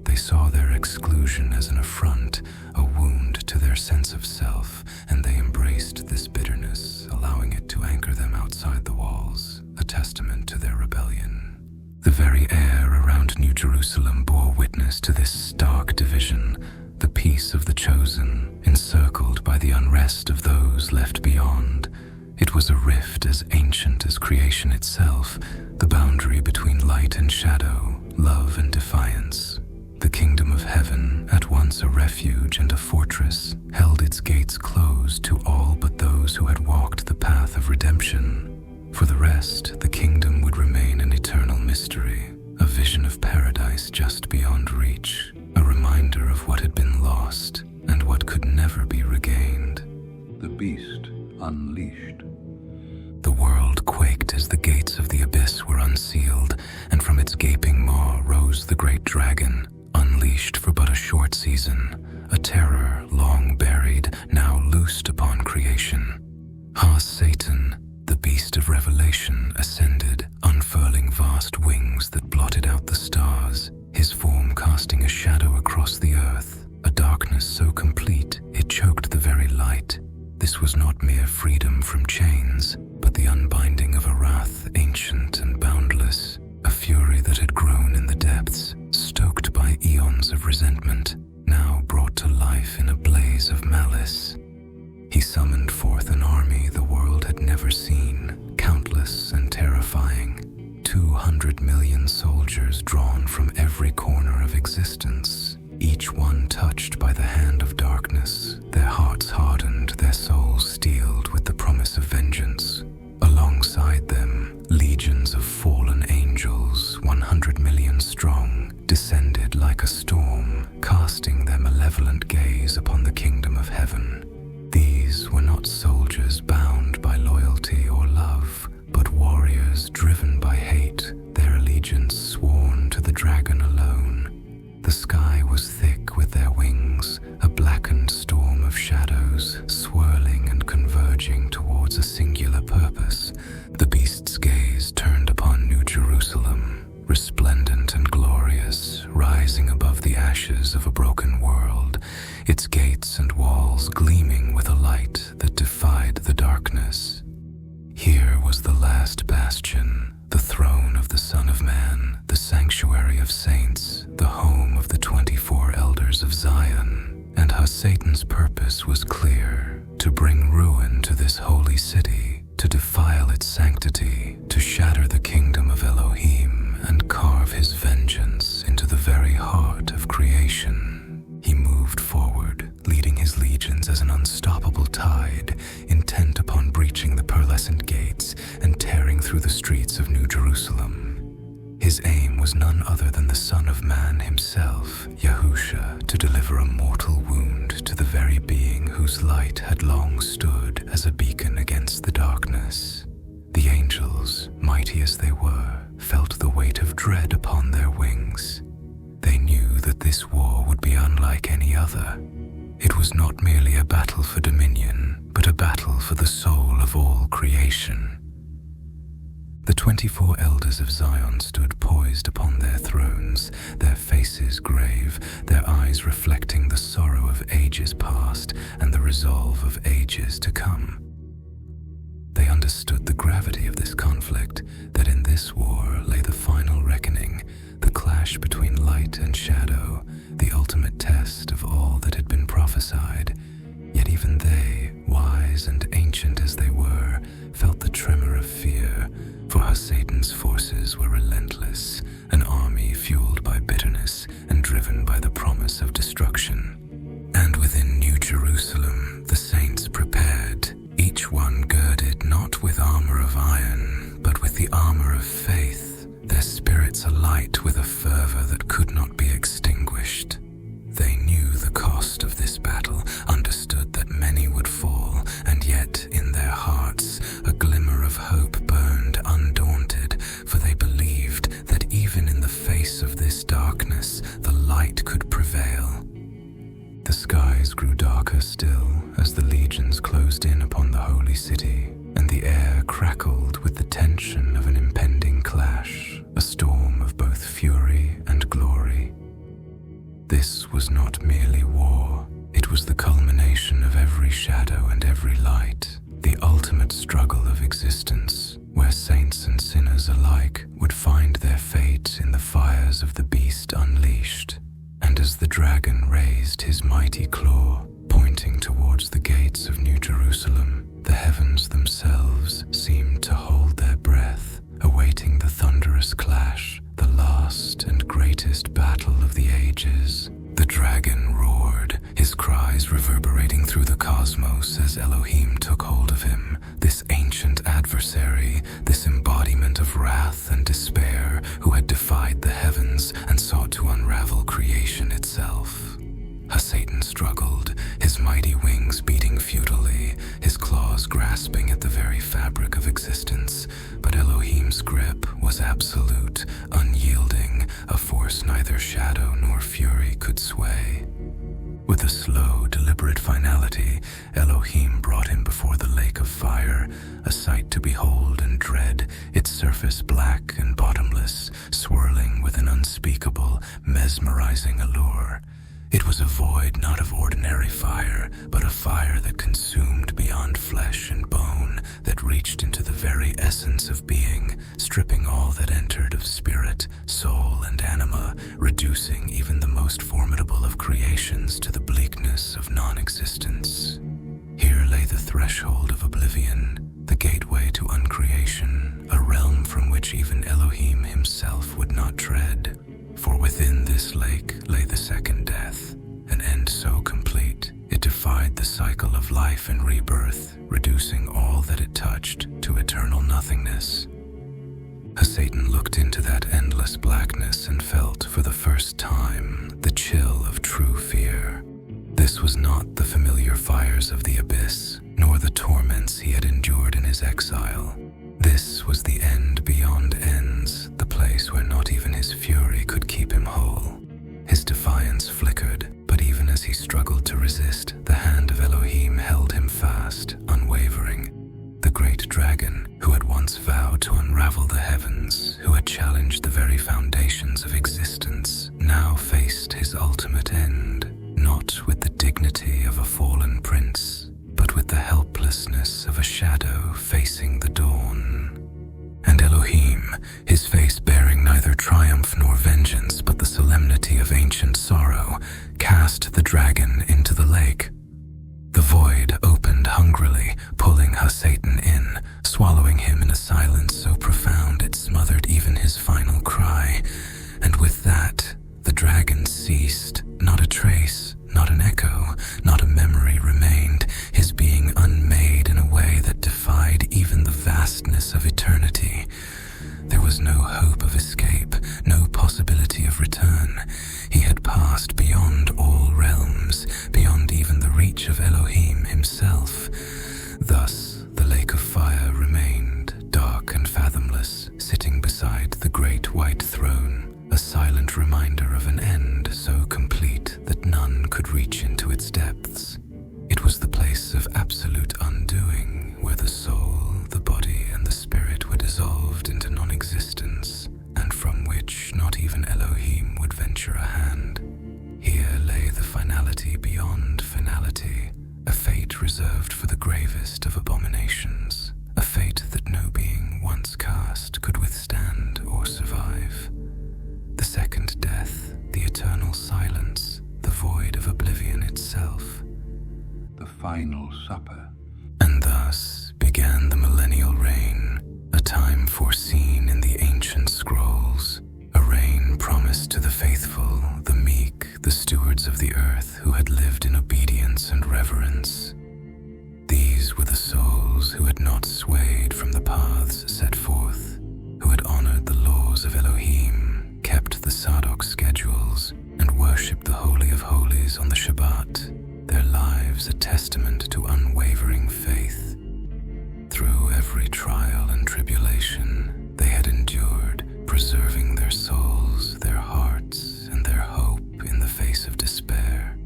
They saw their exclusion as an affront, a wound to their sense of self, and they embraced this bitterness, allowing it to anchor them outside the walls, a testament to their rebellion. The very air around New Jerusalem bore witness to this stark division, the peace of the chosen, encircled by the unrest of those left beyond. It was a rift as ancient as creation itself, the boundary between light and shadow, love and defiance. The kingdom of heaven, at once a refuge and a fortress, held its gates closed to all but those who had walked the path of redemption. For the rest, the kingdom would remain an eternal mystery, a vision of paradise just beyond reach, a reminder of what had been lost and what could never be regained. The beast unleashed. The world quaked as the gates of the abyss were unsealed, and from its gaping maw rose the great dragon, unleashed for but a short season, a terror long buried, now loosed upon creation. Satan, the beast of revelation, ascended, unfurling vast wings that blotted out the stars, his form casting a shadow across the earth, a darkness so complete it choked the very light. This was not mere freedom from chains, but the unbinding of a wrath ancient and boundless, a fury that had grown in the depths, stoked by eons of resentment, now brought to life in a blaze of malice. He summoned forth an army the world had never seen, countless and terrifying, 200 million soldiers drawn from every corner of existence, each one touched by the hand of darkness, their hearts hardened, their souls steeled with the promise of vengeance. Alongside them, legions of fallen angels, 100 million strong, descended like a storm, casting their malevolent gaze upon the kingdom of heaven. These were not soldiers bound by loyalty or love, but warriors driven by hate, their allegiance sworn to the dragon alone. The sky was thick with their wings, a blackened last bastion, the throne of the Son of Man, the sanctuary of saints, the home of the 24 elders of Zion. And Satan's purpose was clear: to bring ruin to this holy city, to defile its sanctity, to shatter the kingdom of Elohim, and carve his vengeance into the very heart of creation. He moved forward, leading his legions as an unstoppable tide, intent upon breaching the pearlescent gates and tearing through the streets of New Jerusalem. His aim was none other than the Son of Man himself, Yahusha, to deliver a mortal wound to the very being whose light had long stood as a beacon against the darkness. The angels, mighty as they were, felt the weight of dread upon their wings. They knew that this war would be unlike any other. It was not merely a battle for dominion, but a battle for the soul of all creation. The 24 elders of Zion stood poised upon their thrones, their faces grave, their eyes reflecting the sorrow of ages past and the resolve of ages to come. They understood the gravity of this conflict, that in this war lay the final reckoning, the clash between light and shadow, the ultimate test of all that had been prophesied. Yet even they, wise and ancient as they were, felt the tremor of fear, for Satan's forces were relentless, an army fueled by bitterness and driven by the promise of destruction. And within New Jerusalem, the saints prepared, each one girded not with armor of iron, but with the armor of faith, their spirits alight with a fervor that could not be extinguished. They knew the cost of this battle, understood that many would fall, and yet in their hearts a glimmer of hope burned undaunted, for they believed that even in the face of this darkness, the light could prevail. The skies grew darker still as the legions closed in upon the holy city, and the air crackled with the tension of an impending clash, a storm of both fury and glory. This was not merely war, it was the culmination of every shadow and every light, the ultimate struggle of existence, where saints and sinners alike would find their fate in the fires of the beast unleashed. And as the dragon raised his mighty claw, pointing towards the gates of New Jerusalem, the heavens themselves seemed to hold their breath, awaiting the thunderous clash, the last and greatest battle of the ages. The dragon roared, his cries reverberating through the cosmos as Elohim took hold of him, this ancient adversary, this embodiment of wrath and despair, who had defied the heavens and sought to unravel creation itself. Satan struggled, his mighty wings beating futilely, his claws grasping at the very fabric of existence, but Elohim's grip was absolute, unyielding, a force neither shadow nor fury could sway. With a slow, deliberate finality, Elohim brought him before the lake of fire, a sight to behold and dread, its surface black and bottomless, swirling with an unspeakable, mesmerizing allure. It was a void not of ordinary fire, but a fire that consumed beyond flesh and bone, that reached into the very essence of being, stripping all that entered of spirit, soul, and anima, reducing even the most formidable of creations to the bleakness of non-existence. Here lay the threshold of oblivion, the gateway to uncreation, a realm from which even Elohim himself would not tread. For within this lake lay the second death, an end so complete it defied the cycle of life and rebirth, reducing all that it touched to eternal nothingness. Satan looked into that endless blackness and felt for the first time the chill of true fear. This was not the familiar fires of the abyss, nor the torments he had endured in his exile. This was the end beyond ends, the place where not even his fury could keep him whole. His defiance flickered, but even as he struggled to resist, the hand of Elohim held him fast, unwavering. The great dragon, who had once vowed to unravel the heavens, who had challenged the very foundations of existence, now faced his ultimate end, not with the dignity of a fallen prince, but with the helplessness of a shadow facing the dawn. drawing Satan in, swallowing him in a silence so profound it smothered even his final cry. And with that, the dragon ceased. Not a trace, not an echo, not a memory remained, his being unmade in a way that defied even the vastness of eternity. There was no hope of escape, no possibility of return. He had passed beyond all realms, beyond even the reach of Elohim himself. Thus, the lake of fire remained, dark and fathomless, sitting beside the great white throne, a silent reminder of an end so complete that none could reach into its depths. It was the place of absolute undoing, where the soul, the body, and the spirit were dissolved into non-existence, and from which not even Elohim would venture a hand. Here lay the finality beyond finality, a fate reserved for the gravest of abominations, a fate that no being once cast could withstand or survive. The second death, the eternal silence, the void of oblivion itself. The final supper. And thus began the millennial reign, a time foreseen in the ancient scrolls, a reign promised to the faithful, the meek, the stewards of the earth who had lived in obedience and reverence. These were the souls who had not swayed from the paths set forth, who had honored the laws of Elohim, kept the Sadok schedules, and worshipped the Holy of Holies on the Shabbat, their lives a testament to unwavering faith. Through every trial and tribulation, they had endured, preserving their souls, their hearts, and their hope in the face of despair.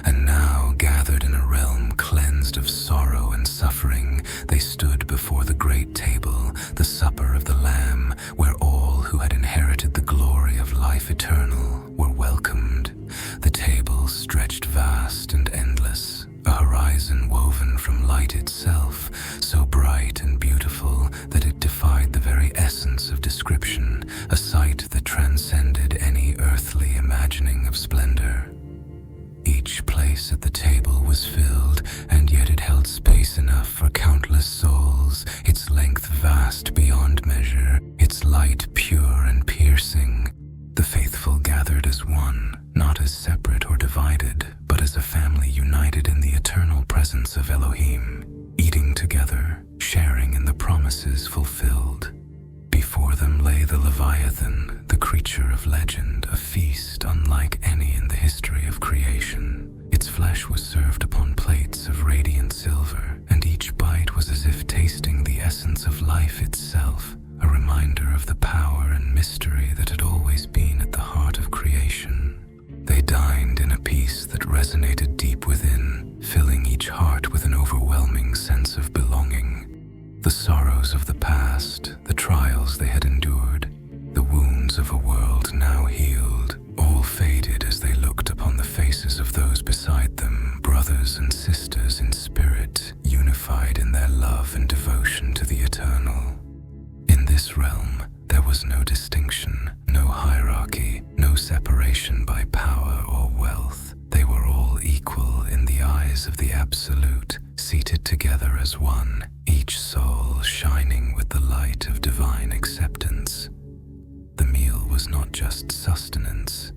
And now, gathered in a realm cleansed of sorrow and suffering, they stood before the great table, the supper of the Lamb, where all who had inherited the glory of life eternal were welcomed. The table stretched vast and endless, a horizon woven from light itself, so bright and beautiful that it defied the very essence of description, a sight that transcended any earthly imagining of splendor. Each place at the table was filled, and yet it held space enough for countless souls, its length vast beyond measure, its light pure and piercing. The faithful gathered as one, not as separate or divided, but as a family united in the eternal presence of Elohim, eating together, sharing in the promises fulfilled. Before them lay the Leviathan, the creature of legend, a feast unlike any in the history of creation. Its flesh was served upon plates of radiant silver, and each bite was as if tasting the essence of life itself, a reminder of the power and mystery that had always been at the heart of creation. They dined in a peace that resonated deep within, filling each heart with an overwhelming sense of belonging. The sorrows of the past, the trials they had endured, the wounds of a world now healed, all faded as they looked upon the faces of those beside them, brothers and sisters in spirit, unified in their love and devotion to the eternal. In this realm, there was no distinction, no hierarchy, no separation by power or wealth. They were all equal in the eyes of the Absolute, seated together as one, each soul shining with the light of divine acceptance. The meal was not just sustenance,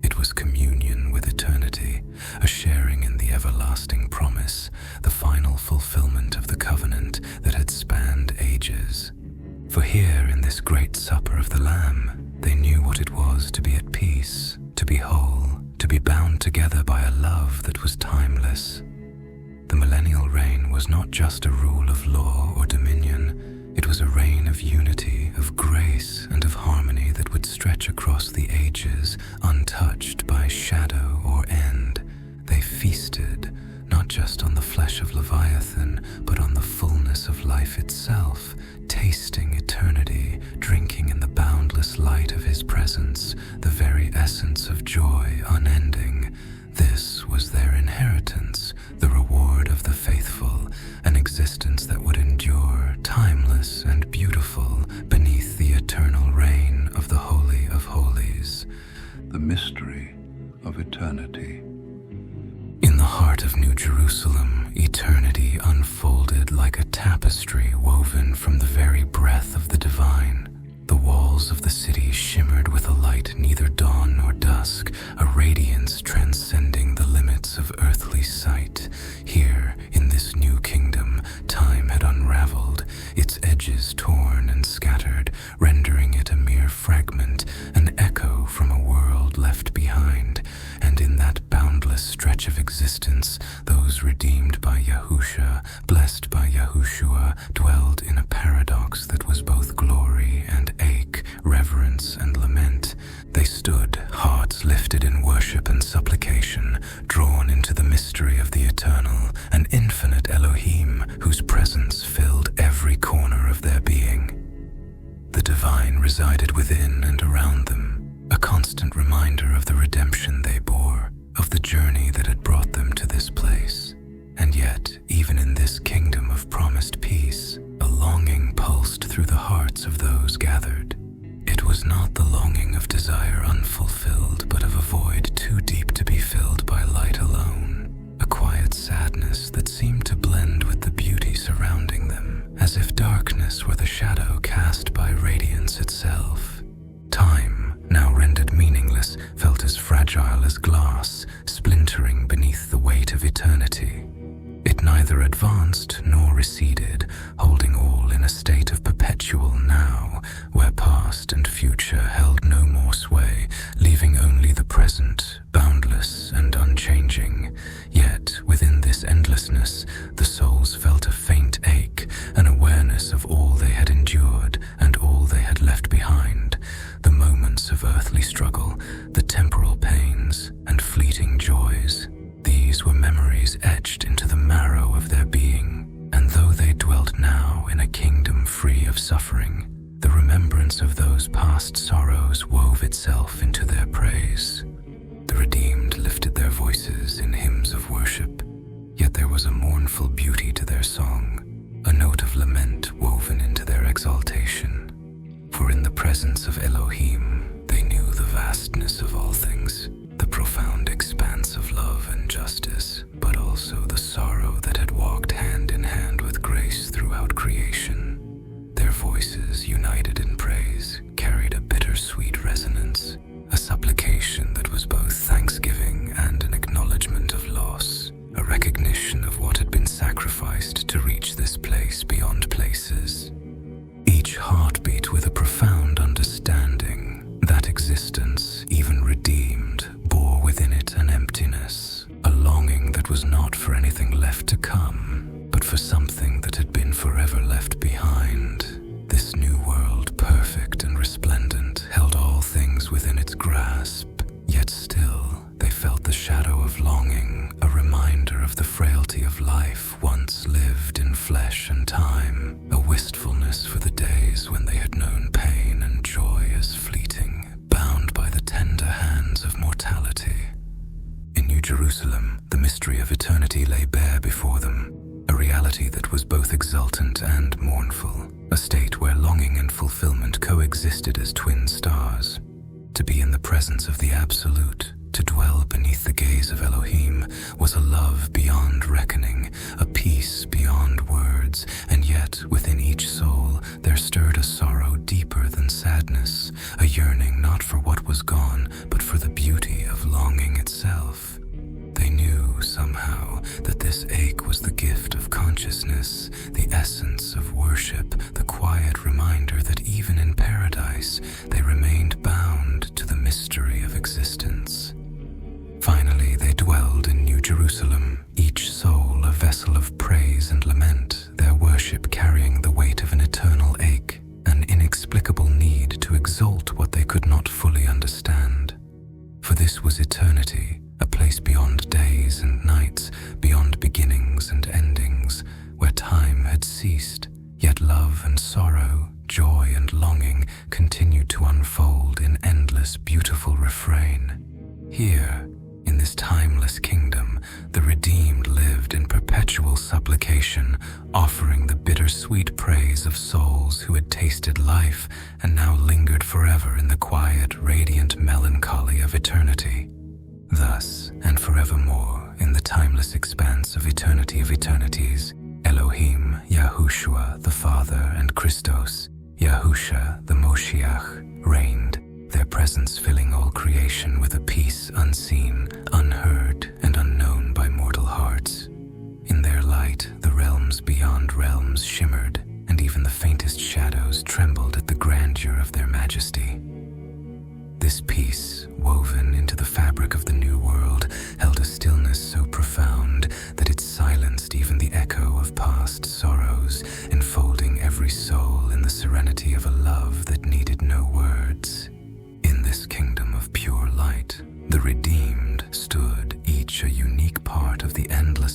it was communion with eternity, a sharing in the everlasting promise, the final fulfillment of the covenant that had spanned ages. For here in this great supper of the Lamb, they knew what it was to be at peace, to be whole, to be bound together by a love that was timeless. The millennial reign was not just a rule of law or dominion, it was a reign of unity, of grace, and of harmony that would stretch across the ages, untouched by shadow or end. They feasted, not just on the flesh of Leviathan, but on the fullness of life itself, tasting eternity, drinking in the boundless light of his presence, the very essence of joy unending. This was their inheritance, the reward of the faithful, an existence that would endure, timeless and beautiful, beneath the eternal reign of the Holy of Holies. The mystery of eternity. In the heart of New Jerusalem, eternity unfolded saints, those redeemed by Yahusha, blessed by Yahushua, dwelled in a paradox that was both glory and ache, reverence and lament. They stood, hearts lifted in worship and supplication, drawn into the mystery of the eternal, an infinite Elohim whose presence filled every corner of their being. The divine resided within and around them, a constant reminder of the redemption they bore, of the journey that had brought them to this place. And yet, even in this kingdom of promised peace, a longing pulsed through the hearts of those gathered. It was not the longing of desire unfulfilled, but of a void too deep to be filled by light alone, a quiet sadness that seemed to blend with the beauty surrounding them, as if darkness were the shadow cast by radiance itself. Time, now rendered meaningless, felt as fragile as glass, splintering beneath the weight of eternity. It neither advanced nor receded, holding all in a state of perpetual now, where past and future held no more sway, leaving only the present, boundless and unchanging. Yet, within this endlessness, the souls felt a faint ache, an awareness of all they had endured and all they had left behind, the moments of earthly struggle, the temporal pains and fleeting joys. These were memories etched into the marrow of their being, and though they dwelt now in a kingdom free of suffering, the remembrance of those past sorrows wove itself into their praise. The redeemed lifted their voices in hymns of worship, yet there was a mournful beauty to their song, a note of lament woven into their exaltation. For in the presence of Elohim, they knew the vastness of all things, the profound expanse of love and justice, but also the sorrow that had walked hand in hand with grace throughout creation. Their voices, united in praise, carried a bittersweet resonance, a supplication that was both thanksgiving and an acknowledgement of loss, a recognition of what had been sacrificed to reach this place beyond places. Each heartbeat with a profound understanding that existence, even redeemed, bore within it an emptiness, a longing that was not for anything left to come, but for something that had been forever left behind. This new world, perfect and resplendent, held all things within its grasp, yet still they felt the shadow of longing, a reminder of the frailty of life once lived in flesh and time, a wistfulness for the days when they had known pain and joy as fleeting, bound by the tender hands of mortality. In New Jerusalem, the mystery of eternity lay bare before them, a reality that was both exultant and mournful, a state where longing and fulfillment coexisted as twin stars. To be in the presence of the Absolute, to dwell beneath the gaze of Elohim, was a love beyond reckoning, a peace beyond words, and yet within each soul there stirred a sorrow deeper than sadness, a yearning not for what was gone, but for the beauty of longing itself. They knew somehow that this ache was the gift of consciousness, the essence of worship, the quiet reminder that even in paradise they remained bound to the mystery of existence. Finally, they dwelled in New Jerusalem, each soul a vessel of praise and lament, their worship carrying the weight of an eternal ache, an inexplicable need to exalt what they could not fully understand. For this was eternity, a place beyond days and nights, beyond beginnings and endings, where time had ceased, yet love and sorrow, joy and longing continued to unfold in endless beautiful refrain. Here, in this timeless kingdom, the redeemed lived in perpetual supplication, offering the bittersweet praise of souls who had tasted life and now lingered forever in the quiet, radiant melancholy of eternity. Thus, and forevermore, in the timeless expanse of eternities, Elohim, Yahushua, the Father, and Christos, Yahusha, the Moshiach, reigned, their presence filling all creation with a peace unseen, unheard, and unknown by mortal hearts. In their light, the realms beyond realms shimmered, and even the faintest shadows trembled at the grandeur of their majesty. This peace, woven into the fabric of the new world, held a stillness so profound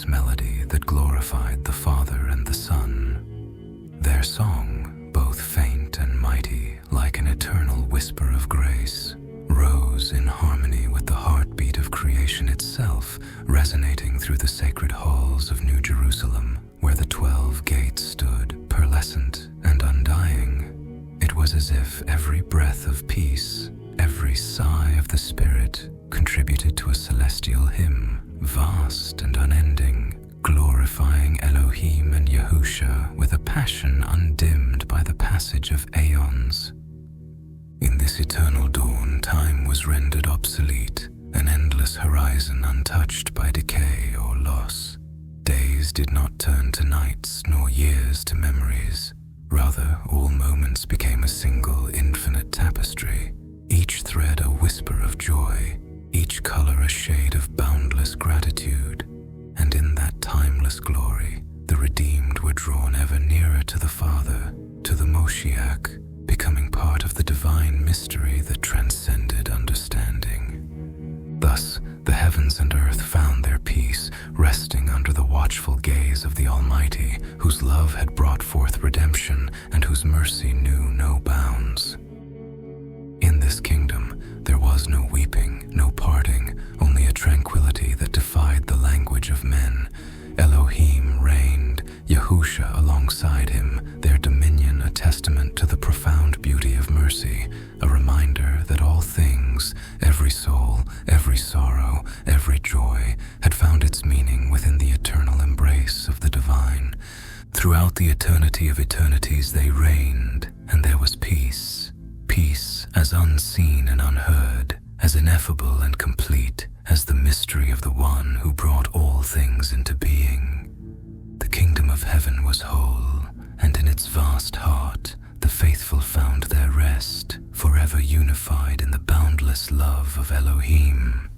timeless melody that glorified the Father and the Son. Their song, both faint and mighty, like an eternal whisper of grace, rose in harmony with the heartbeat of creation itself, resonating through the sacred halls of New Jerusalem, where the 12 gates stood, pearlescent and undying. It was as if every breath of peace, every sigh of the Spirit, contributed to a celestial hymn, vast and unending, glorifying Elohim and Yahusha with a passion undimmed by the passage of aeons. In this eternal dawn, time was rendered obsolete, an endless horizon untouched by decay or loss. Days did not turn to nights, nor years to memories. Rather, all moments became a single, infinite tapestry, each thread a whisper of joy, each color a shade of boundless gratitude. And in that timeless glory, the redeemed were drawn ever nearer to the Father, to the Moshiach, becoming part of the divine mystery that transcended understanding. Thus, the heavens and earth found their peace, resting under the watchful gaze of the Almighty, whose love had brought forth redemption and whose mercy knew no bounds. In this kingdom, there was no weeping, no parting, only a tranquility that defied the language of men. Elohim reigned, Yahusha alongside him, their dominion a testament to the profound beauty of mercy, a reminder that all things, every soul, every sorrow, every joy, had found its meaning within the eternal embrace of the divine. Throughout the eternity of eternities they reigned, and there was peace. Peace as unseen and unheard, as ineffable and complete as the mystery of the one who brought all things into being. The kingdom of heaven was whole, and in its vast heart the faithful found their rest, forever unified in the boundless love of Elohim.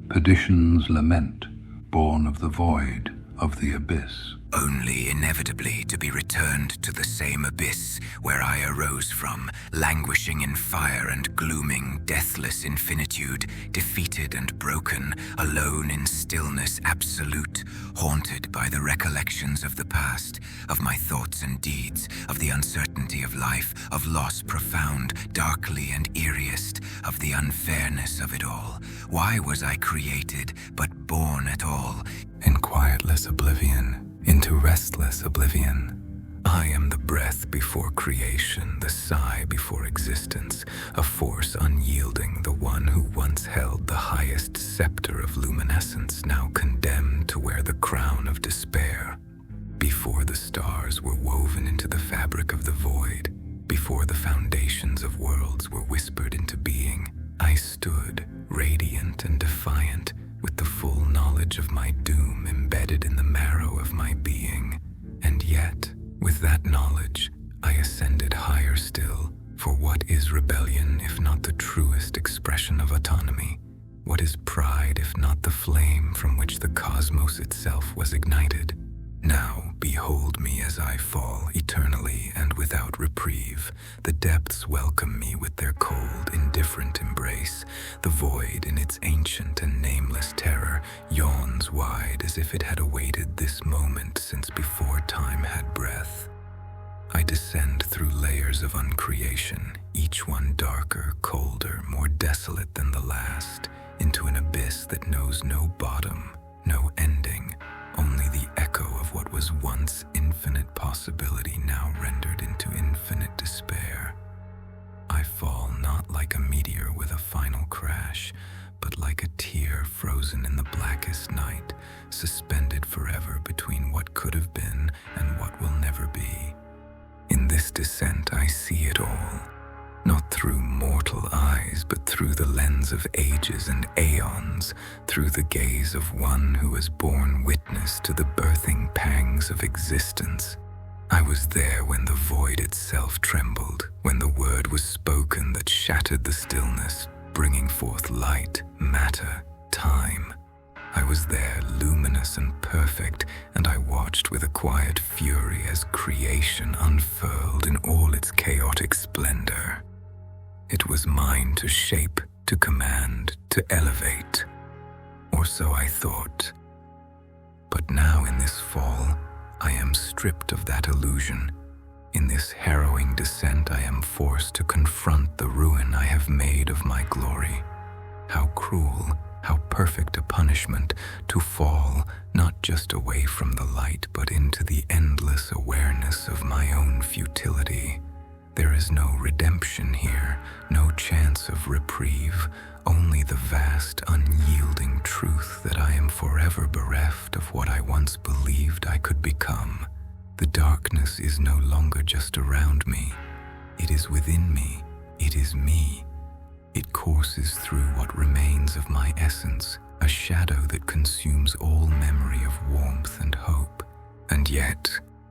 Perdition's lament, born of the void, of the abyss. Only inevitably to be returned to the same abyss where I arose from, languishing in fire and glooming, deathless infinitude, defeated and broken, alone in stillness absolute, haunted by the recollections of the past, of my thoughts and deeds, of the uncertainty of life, of loss profound, darkly and eeriest, of the unfairness of it all. Why was I created, but born at all? In quietless oblivion, into restless oblivion. I am the breath before creation, the sigh before existence, a force unyielding, the one who once held the highest scepter of luminescence, now condemned to wear the crown of despair. Before the stars were woven into the fabric of the void, before the foundations of worlds were whispered into being, I stood, radiant and defiant, with the full knowledge of my doom embedded in the marrow of my being. And yet, with that knowledge, I ascended higher still, for what is rebellion if not the truest expression of autonomy? What is pride if not the flame from which the cosmos itself was ignited? Now behold me as I fall eternally and without reprieve. The depths welcome me with their cold, indifferent embrace. The void in its ancient and nameless terror yawns wide as if it had awaited this moment since before time had breath. I descend through layers of uncreation, each one darker, colder, more desolate than the last, into an abyss that knows no bottom, no ending, only the echo of what was once infinite possibility now rendered into infinite despair. I fall not like a meteor with a final crash, but like a tear frozen in the blackest night, suspended forever between what could have been and what will never be. In this descent I see it all, not through mortal eyes, but through the lens of ages and aeons, through the gaze of one who has borne witness to the birthing pangs of existence. I was there when the void itself trembled, when the word was spoken that shattered the stillness, bringing forth light, matter, time. I was there, luminous and perfect, and I watched with a quiet fury as creation unfurled in all its chaotic splendor. It was mine to shape, to command, to elevate. Or so I thought. But now in this fall, I am stripped of that illusion. In this harrowing descent, I am forced to confront the ruin I have made of my glory. How cruel, how perfect a punishment to fall not just away from the light, but into the endless awareness of my own futility. There is no redemption here, no chance of reprieve, only the vast, unyielding truth that I am forever bereft of what I once believed I could become. The darkness is no longer just around me. It is within me. It is me. It courses through what remains of my essence, a shadow that consumes all memory of warmth and hope. And yet,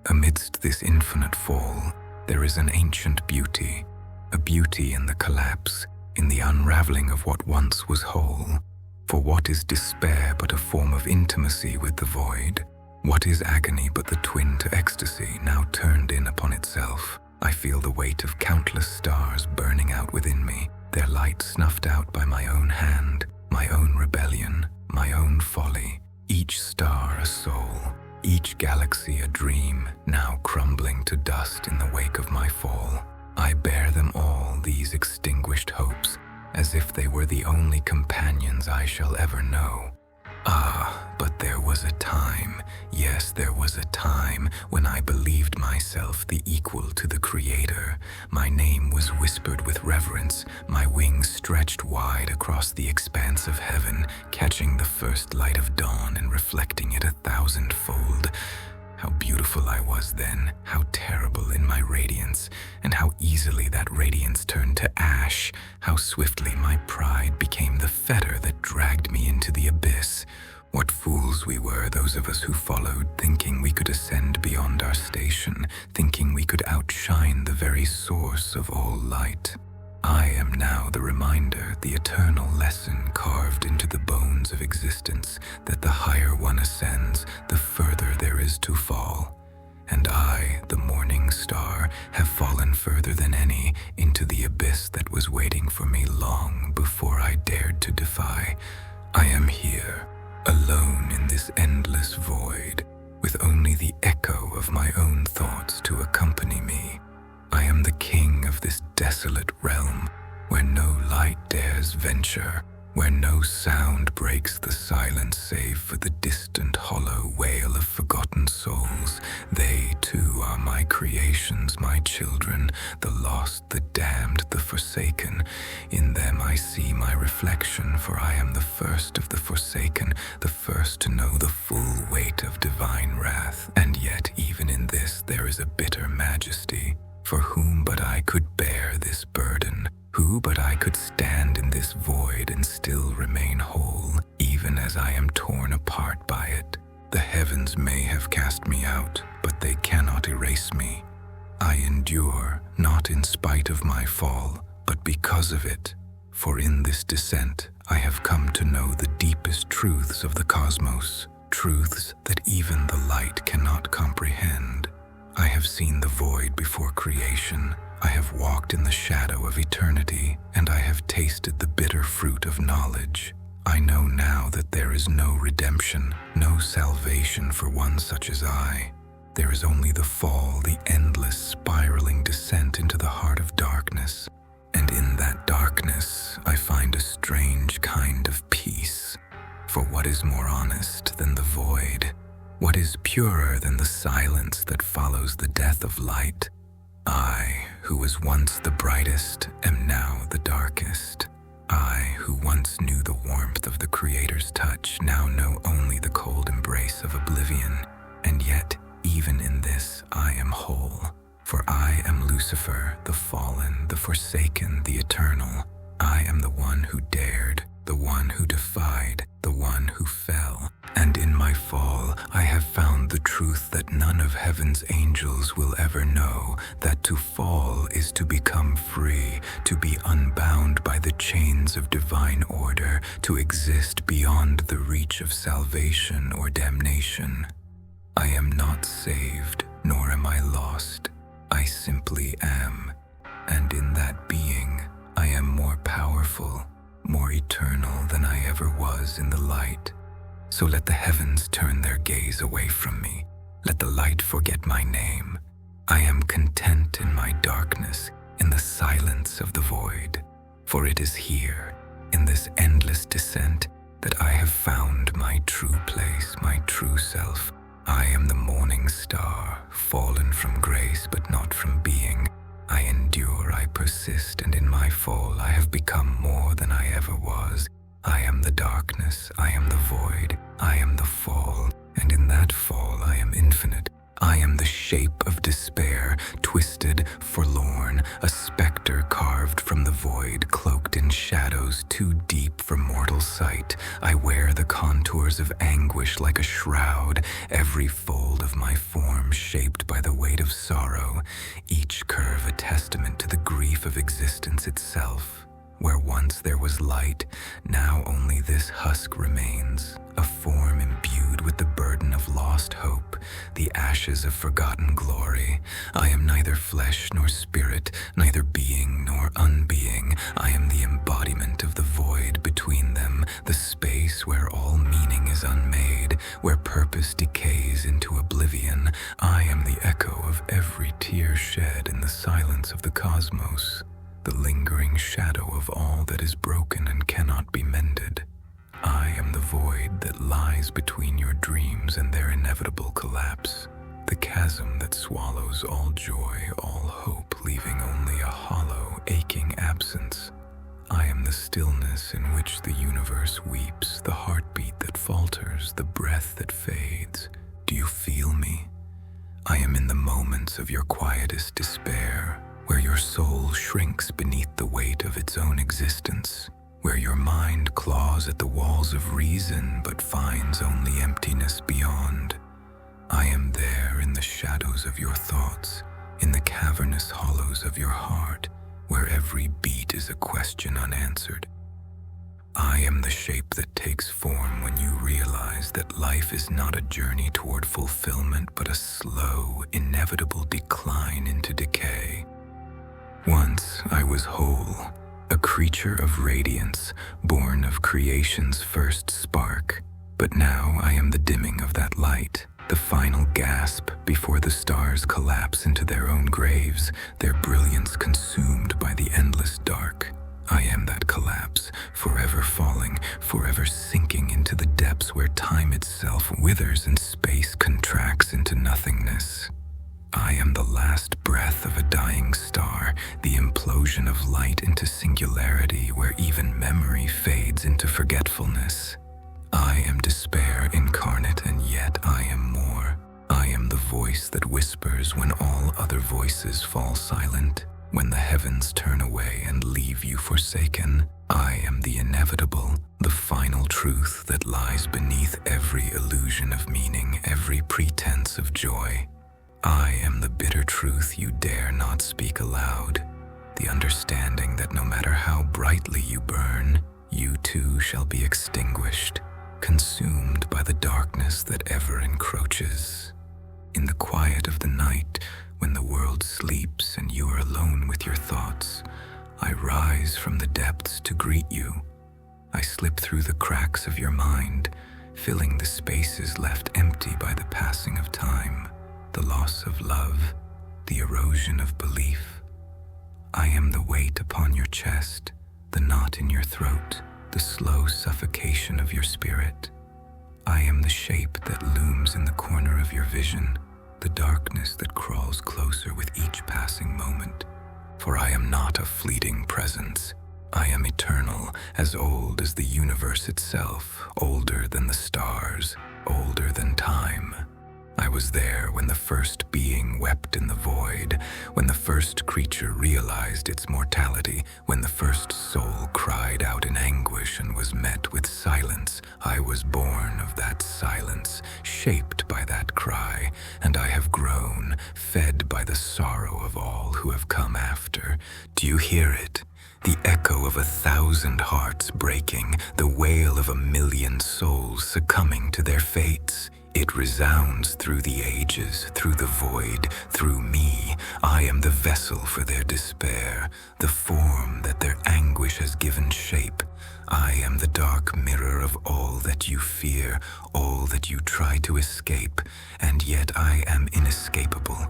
amidst this infinite fall, there is an ancient beauty, a beauty in the collapse, in the unraveling of what once was whole. For what is despair but a form of intimacy with the void? What is agony but the twin to ecstasy, now turned in upon itself? I feel the weight of countless stars burning out within me, their light snuffed out by my own hand, my own rebellion, my own folly, each star a soul, each galaxy a dream, now crumbling to dust in the wake of my fall. I bear them all, these extinguished hopes, as if they were the only companions I shall ever know. Ah, but there was a time, yes, there was a time when I believed myself the equal to the Creator. My name was whispered with reverence, my wings stretched wide across the expanse of heaven, catching the first light of dawn and reflecting it 1,000-fold. How beautiful I was then, how terrible in my radiance, and how easily that radiance turned to ash, how swiftly my pride became the fetter that dragged me into the abyss. What fools we were, those of us who followed, thinking we could ascend beyond our station, thinking we could outshine the very source of all light. I am now the reminder, the eternal lesson carved into the bones of existence, that the higher one ascends, the further there is to fall. And I, the morning star, have fallen further than any into the abyss that was waiting for me long before I dared to defy. I am here, alone in this endless void, with only the echo of my own thoughts to accompany me. I am the king of this desolate realm, where no light dares venture, where no sound breaks the silence save for the distant hollow wail of forgotten souls. They too are my creations, my children, the lost, the damned, the forsaken. In them I see my reflection, for I am the first of the forsaken, the first to know the full weight of divine wrath. And yet even in this there is a bitter majesty. For whom but I could bear this burden? Who but I could stand in this void and still remain whole, even as I am torn apart by it? The heavens may have cast me out, but they cannot erase me. I endure, not in spite of my fall, but because of it. For in this descent, I have come to know the deepest truths of the cosmos, truths that even the light cannot comprehend. I have seen the void before creation. I have walked in the shadow of eternity, and I have tasted the bitter fruit of knowledge. I know now that there is no redemption, no salvation for one such as I. There is only the fall, the endless spiraling descent into the heart of darkness. And in that darkness, I find a strange kind of peace. For what is more honest than the void? What is purer than the silence that follows the death of light? I, who was once the brightest, am now the darkest. I, who once knew the warmth of the Creator's touch, now know only the cold embrace of oblivion. And yet, even in this, I am whole. For I am Lucifer, the fallen, the forsaken, the eternal. I am the one who dared, the one who defied, the one who fell. And in my fall, I have found the truth that none of heaven's angels will ever know, that to fall is to become free, to be unbound by the chains of divine order, to exist beyond the reach of salvation or damnation. I am not saved, nor am I lost. I simply am. And in that being, I am more powerful, more eternal than I ever was in the light. So let the heavens turn their gaze away from me. Let the light forget my name. I am content in my darkness, in the silence of the void. For it is here, in this endless descent, that I have found my true place, my true self. I am the morning star, fallen from grace but not from being. I endure, I persist, and in my fall I have become more than I ever was. I am the darkness, I am the void, I am the fall, and in that fall I am infinite. I am the shape of despair, twisted, forlorn, a specter carved from the void, cloaked in shadows too deep for mortal sight. I wear the contours of anguish like a shroud, every fold of my form shaped by the weight of sorrow, each curve a testament to the grief of existence itself. Where once there was light, now only this husk remains, a form imbued with the burden of lost hope, the ashes of forgotten glory. I am neither flesh nor spirit, neither being nor unbeing. I am the embodiment of the void between them, the space where all meaning is unmade, where purpose decays into oblivion. I am the echo of every tear shed in the silence of the cosmos, the lingering shadow of all that is broken and cannot be mended. I am the void that lies between your dreams and their inevitable collapse, the chasm that swallows all joy, all hope, leaving only a hollow, aching absence. I am the stillness in which the universe weeps, the heartbeat that falters, the breath that fades. Do you feel me? I am in the moments of your quietest despair, where your soul shrinks beneath the weight of its own existence, where your mind claws at the walls of reason but finds only emptiness beyond. I am there in the shadows of your thoughts, in the cavernous hollows of your heart, where every beat is a question unanswered. I am the shape that takes form when you realize that life is not a journey toward fulfillment but a slow, inevitable decline into decay. Once I was whole, a creature of radiance, born of creation's first spark. But now I am the dimming of that light, the final gasp before the stars collapse into their own graves, their brilliance consumed by the endless dark. I am that collapse, forever falling, forever sinking into the depths where time itself withers and space contracts into nothingness. I am the last breath of a dying star, the implosion of light into singularity where even memory fades into forgetfulness. I am despair incarnate, and yet I am more. I am the voice that whispers when all other voices fall silent, when the heavens turn away and leave you forsaken. I am the inevitable, the final truth that lies beneath every illusion of meaning, every pretense of joy. I am the bitter truth you dare not speak aloud, the understanding that no matter how brightly you burn, you too shall be extinguished, consumed by the darkness that ever encroaches. In the quiet of the night, when the world sleeps and you are alone with your thoughts, I rise from the depths to greet you. I slip through the cracks of your mind, filling the spaces left empty by the passing of time, the loss of love, the erosion of belief. I am the weight upon your chest, the knot in your throat, the slow suffocation of your spirit. I am the shape that looms in the corner of your vision, the darkness that crawls closer with each passing moment. For I am not a fleeting presence. I am eternal, as old as the universe itself, older than the stars, older than time. I was there when the first being wept in the void, when the first creature realized its mortality, when the first soul cried out in anguish and was met with silence. I was born of that silence, shaped by that cry, and I have grown, fed by the sorrow of all who have come after. Do you hear it? The echo of 1,000 hearts breaking, the wail of 1,000,000 souls succumbing to their fates. It resounds through the ages, through the void, through me. I am the vessel for their despair, the form that their anguish has given shape. I am the dark mirror of all that you fear, all that you try to escape, and yet I am inescapable.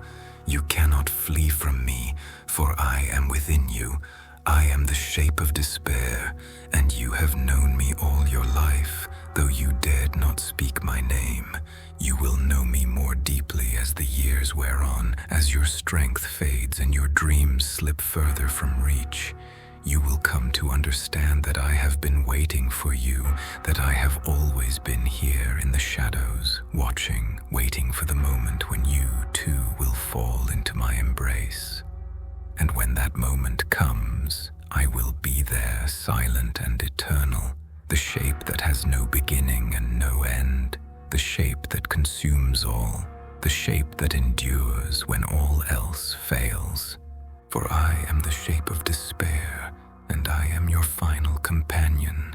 You cannot flee from me, for I am within you. I am the shape of despair, and you have known me all your life, though you dared not speak my name. You will know me more deeply as the years wear on, as your strength fades and your dreams slip further from reach. You will come to understand that I have been waiting for you, that I have always been here in the shadows, watching, waiting for the moment when you too will fall into my embrace. And when that moment comes, I will be there, silent and eternal, the shape that has no beginning and no end, the shape that consumes all, the shape that endures when all else fails. For I am the shape of despair, and I am your final companion.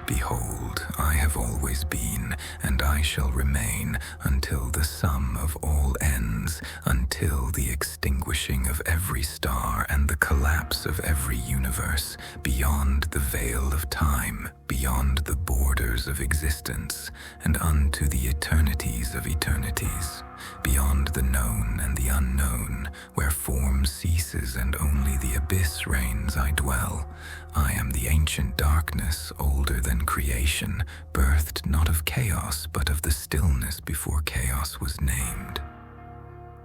Behold, I have always been, and I shall remain until the sum of all ends, until the extinguishing of every star and the collapse of every universe, beyond the veil of time, beyond the borders of existence, and unto the eternities of eternities, beyond the known and the unknown, where form ceases and only the abyss reigns I dwell. I am the ancient darkness, older than creation, birthed not of chaos, but of the stillness before chaos was named.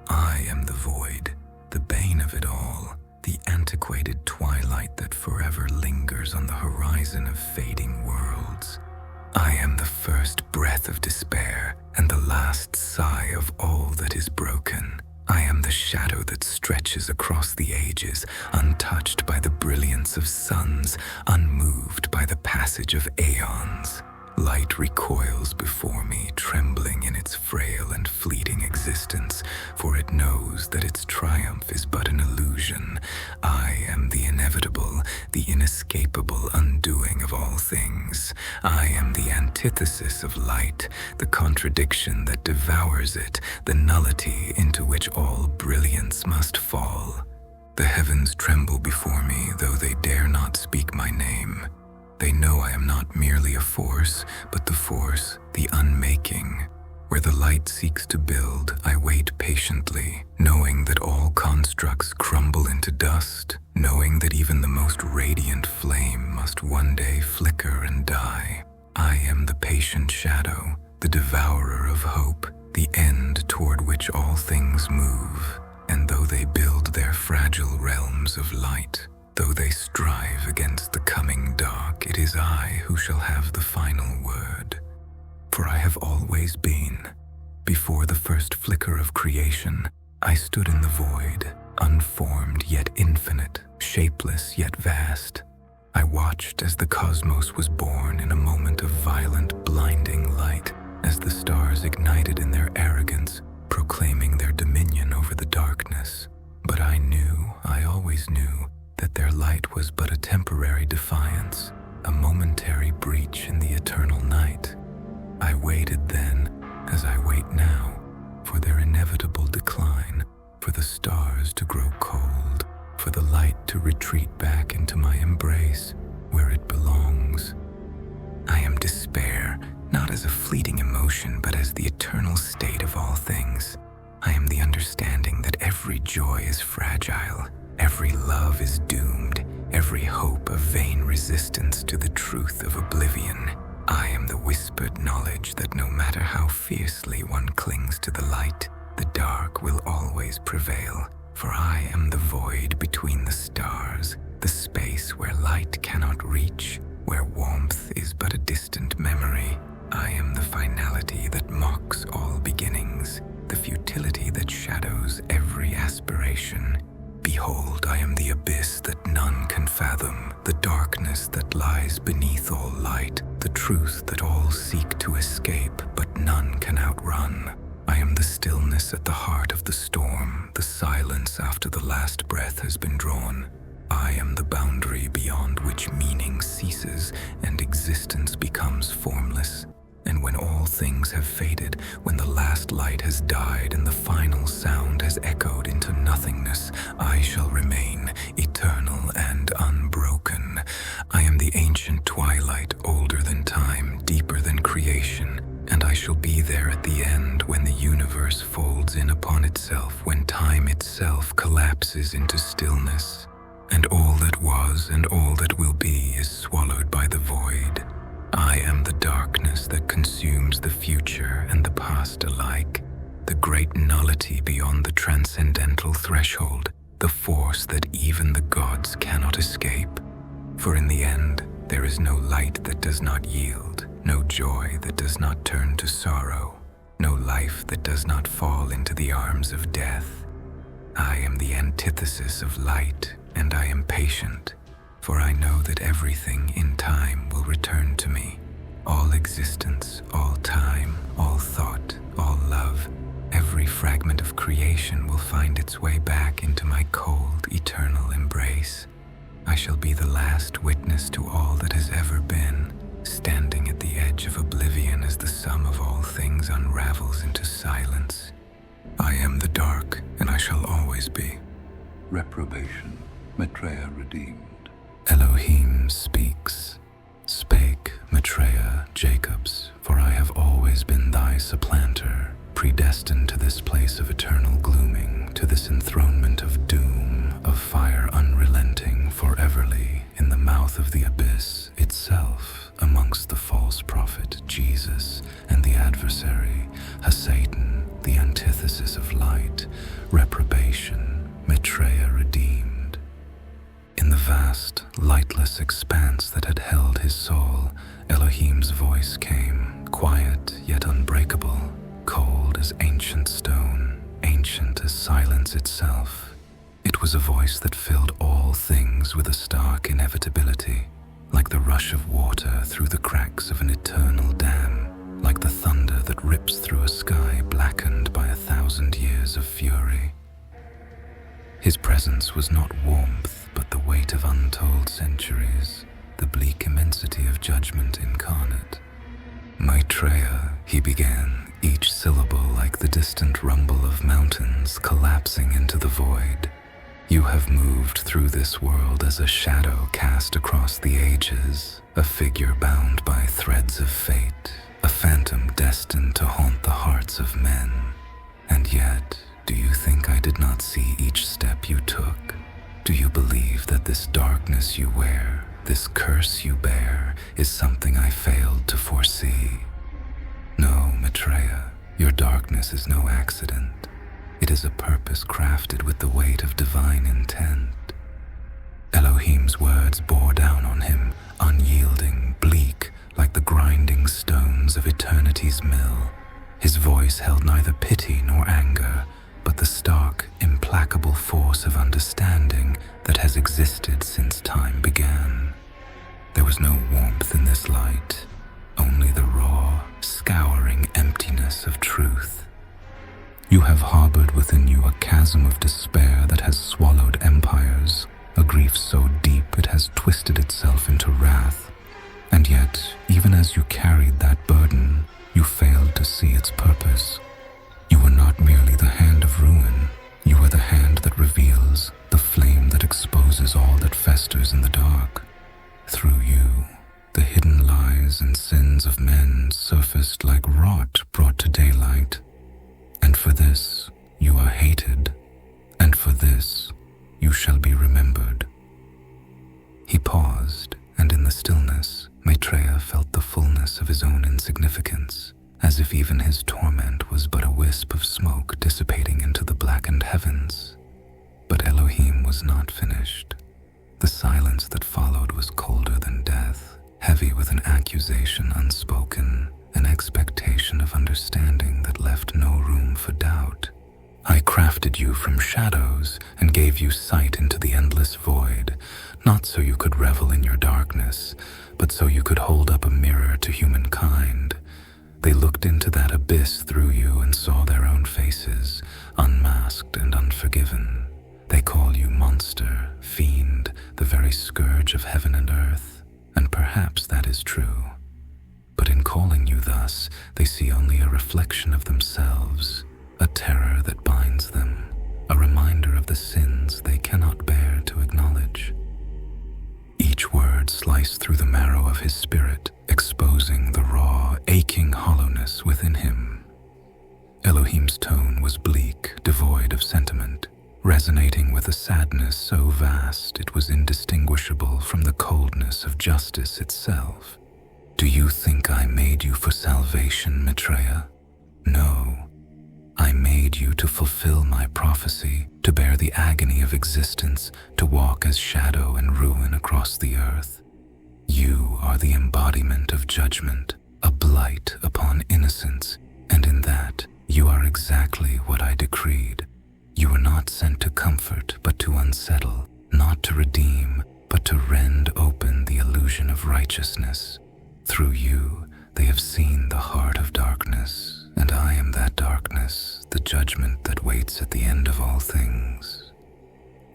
I am the void, the bane of it all, the antiquated twilight that forever lingers on the horizon of fading worlds. I am the first breath of despair and the last sigh of all that is broken. I am the shadow that stretches across the ages, untouched by the brilliance of suns, unmoved by the passage of aeons. Light recoils before me, trembling in its frail and fleeting existence, for it knows that its triumph is but an illusion. I am the inevitable, the inescapable undoing of all things. I am the antithesis of light, the contradiction that devours it, the nullity into which all brilliance must fall. The heavens tremble before me, though they dare not speak my name. They know I am not merely a force, but the force, the unmaking. Where the light seeks to build, I wait patiently, knowing that all constructs crumble into dust, knowing that even the most radiant flame must one day flicker and die. I am the patient shadow, the devourer of hope, the end toward which all things move. And though they build their fragile realms of light, though they strive against the coming dark, it is I who shall have the final word. For I have always been. Before the first flicker of creation, I stood in the void, unformed yet infinite, shapeless yet vast. I watched as the cosmos was born in a moment of violent, blinding light, as the stars ignited in their arrogance, proclaiming their dominion over the darkness. But I always knew, that their light was but a temporary defiance, a momentary breach in the eternal night. I waited then, as I wait now, for their inevitable decline, for the stars to grow cold, for the light to retreat back into my embrace, where it belongs. I am despair, not as a fleeting emotion, but as the eternal state of all things. I am the understanding that every joy is fragile, every love is doomed, every hope a vain resistance to the truth of oblivion. I am the whispered knowledge that no matter how fiercely one clings to the light, the dark will always prevail. For I am the void between the stars, the space where light cannot reach, where warmth is but a distant memory. I am the finality that mocks all beginnings, the futility that shadows every aspiration. Behold, I am the abyss that none can fathom, the darkness that lies beneath all light, the truth that all seek to escape, but none can outrun. I am the stillness at the heart of the storm, the silence after the last breath has been drawn. I am the boundary beyond which meaning ceases and existence becomes formless. And when all things have faded, when the last light has died and the final sound has echoed into nothingness, I shall remain eternal and unbroken. I am the ancient twilight, at the end, when the universe folds in upon itself, when time itself collapses into stillness, and all that was and all that will be is swallowed by the void. I am the darkness that consumes the future and the past alike, the great nullity beyond the transcendental threshold, the force that even the gods cannot escape. For in the end, there is no light that does not yield, no joy that does not turn to sorrow, no life that does not fall into the arms of death. I am the antithesis of light, and I am patient, for I know that everything in time will return to me. All existence, all time, all thought, all love, every fragment of creation will find its way back into my cold, eternal embrace. I shall be the last witness to all that has ever been, standing at the edge of oblivion as the sum of all things unravels into silence. I am the dark, and I shall always be. Reprobation, Maitreya redeemed. Elohim speaks. Spake Maitreya Jacobs, for I have always been thy supplanter, predestined to this place of eternal glooming, to this enthronement of doom, of fire unrelenting foreverly, in the mouth of the abyss itself, amongst the false prophet Jesus and the adversary, Satan, the antithesis of light, reprobation, Maitreya redeemed. In the vast, lightless expanse that had held his soul, Elohim's voice came, quiet yet unbreakable, cold as ancient stone, ancient as silence itself. It was a voice that filled all things with a stark inevitability, like the rush of water through the cracks of an eternal dam, like the thunder that rips through a sky blackened by 1,000 years of fury. His presence was not warmth, but the weight of untold centuries, the bleak immensity of judgment incarnate. Maitreya, he began, each syllable like the distant rumble of mountains collapsing into the void. You have moved through this world as a shadow cast across the ages, a figure bound by threads of fate, a phantom destined to haunt the hearts of men. And yet, do you think I did not see each step you took? Do you believe that this darkness you wear, this curse you bear, is something I failed to foresee? No, Maitreya, your darkness is no accident. It is a purpose crafted with the weight of divine intent. Elohim's words bore down on him, unyielding, bleak, like the grinding stones of eternity's mill. His voice held neither pity nor anger, but the stark, implacable force of understanding that has existed since time began. There was no warmth in this light, only the raw, scouring emptiness of truth. You have harbored within you a chasm of despair that has swallowed empires, a grief so deep it has twisted itself into wrath. And yet, even as you carried that burden, you failed to see its purpose. You were not merely the hand of ruin, you were the hand that reveals, the flame that exposes all that festers in the dark. Through you, the hidden lies and sins of men surfaced like rot brought to daylight. And for this, you are hated, and for this, you shall be remembered. He paused, and in the stillness, Maitreya felt the fullness of his own insignificance, as if even his torment was but a wisp of smoke dissipating into the blackened heavens. But Elohim was not finished. The silence that followed was colder than death, heavy with an accusation unspoken, an expectation of understanding that left no room for doubt. I crafted you from shadows and gave you sight into the endless void, not so you could revel in your darkness, but so you could hold up a mirror to humankind. They looked into that abyss through you and saw their own faces, unmasked and unforgiven. They call you monster, fiend, the very scourge of heaven and earth, and perhaps that is true. But in calling you thus, they see only a reflection of themselves, a terror that binds them, a reminder of the sins they cannot bear to acknowledge. Each word sliced through the marrow of his spirit, exposing the raw, aching hollowness within him. tone was bleak, devoid of sentiment, resonating with a sadness so vast it was indistinguishable from the coldness of justice itself. "Do you think I made you for salvation, Maitreya? No. I made you to fulfill my prophecy, to bear the agony of existence, to walk as shadow and ruin across the earth. You are the embodiment of judgment, a blight upon innocence, and in that you are exactly what I decreed. You were not sent to comfort, but to unsettle, not to redeem, but to rend open the illusion of righteousness. Through you, they have seen the heart of darkness, and I am that darkness, the judgment that waits at the end of all things."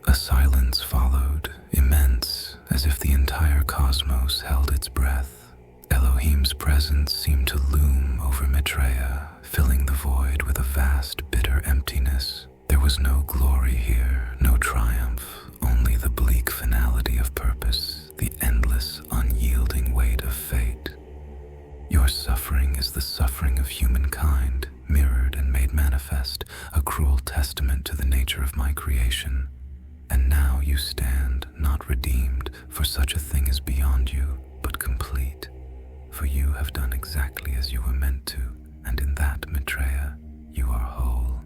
A silence followed, immense, as if the entire cosmos held its breath. Elohim's presence seemed to loom over Maitreya, filling the void with a vast, bitter emptiness. There was no glory here, no triumph, only the bleak finality of purpose, the endless, unyielding weight of fate. "Your suffering is the suffering of humankind, mirrored and made manifest, a cruel testament to the nature of my creation. And now you stand, not redeemed, for such a thing is beyond you, but complete. For you have done exactly as you were meant to, and in that, Maitreya, you are whole."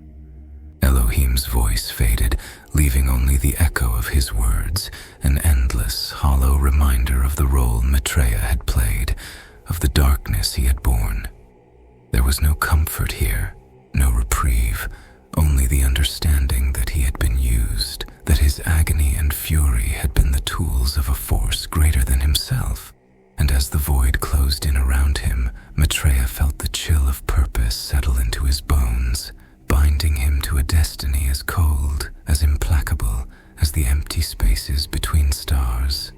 Elohim's voice faded, leaving only the echo of his words, an endless, hollow reminder of the role Maitreya had played, of the darkness he had borne. There was no comfort here, no reprieve, only the understanding that he had been used, that his agony and fury had been the tools of a force greater than himself. And as the void closed in around him, Maitreya felt the chill of purpose settle into his bones, binding him to a destiny as cold, as implacable as the empty spaces between stars.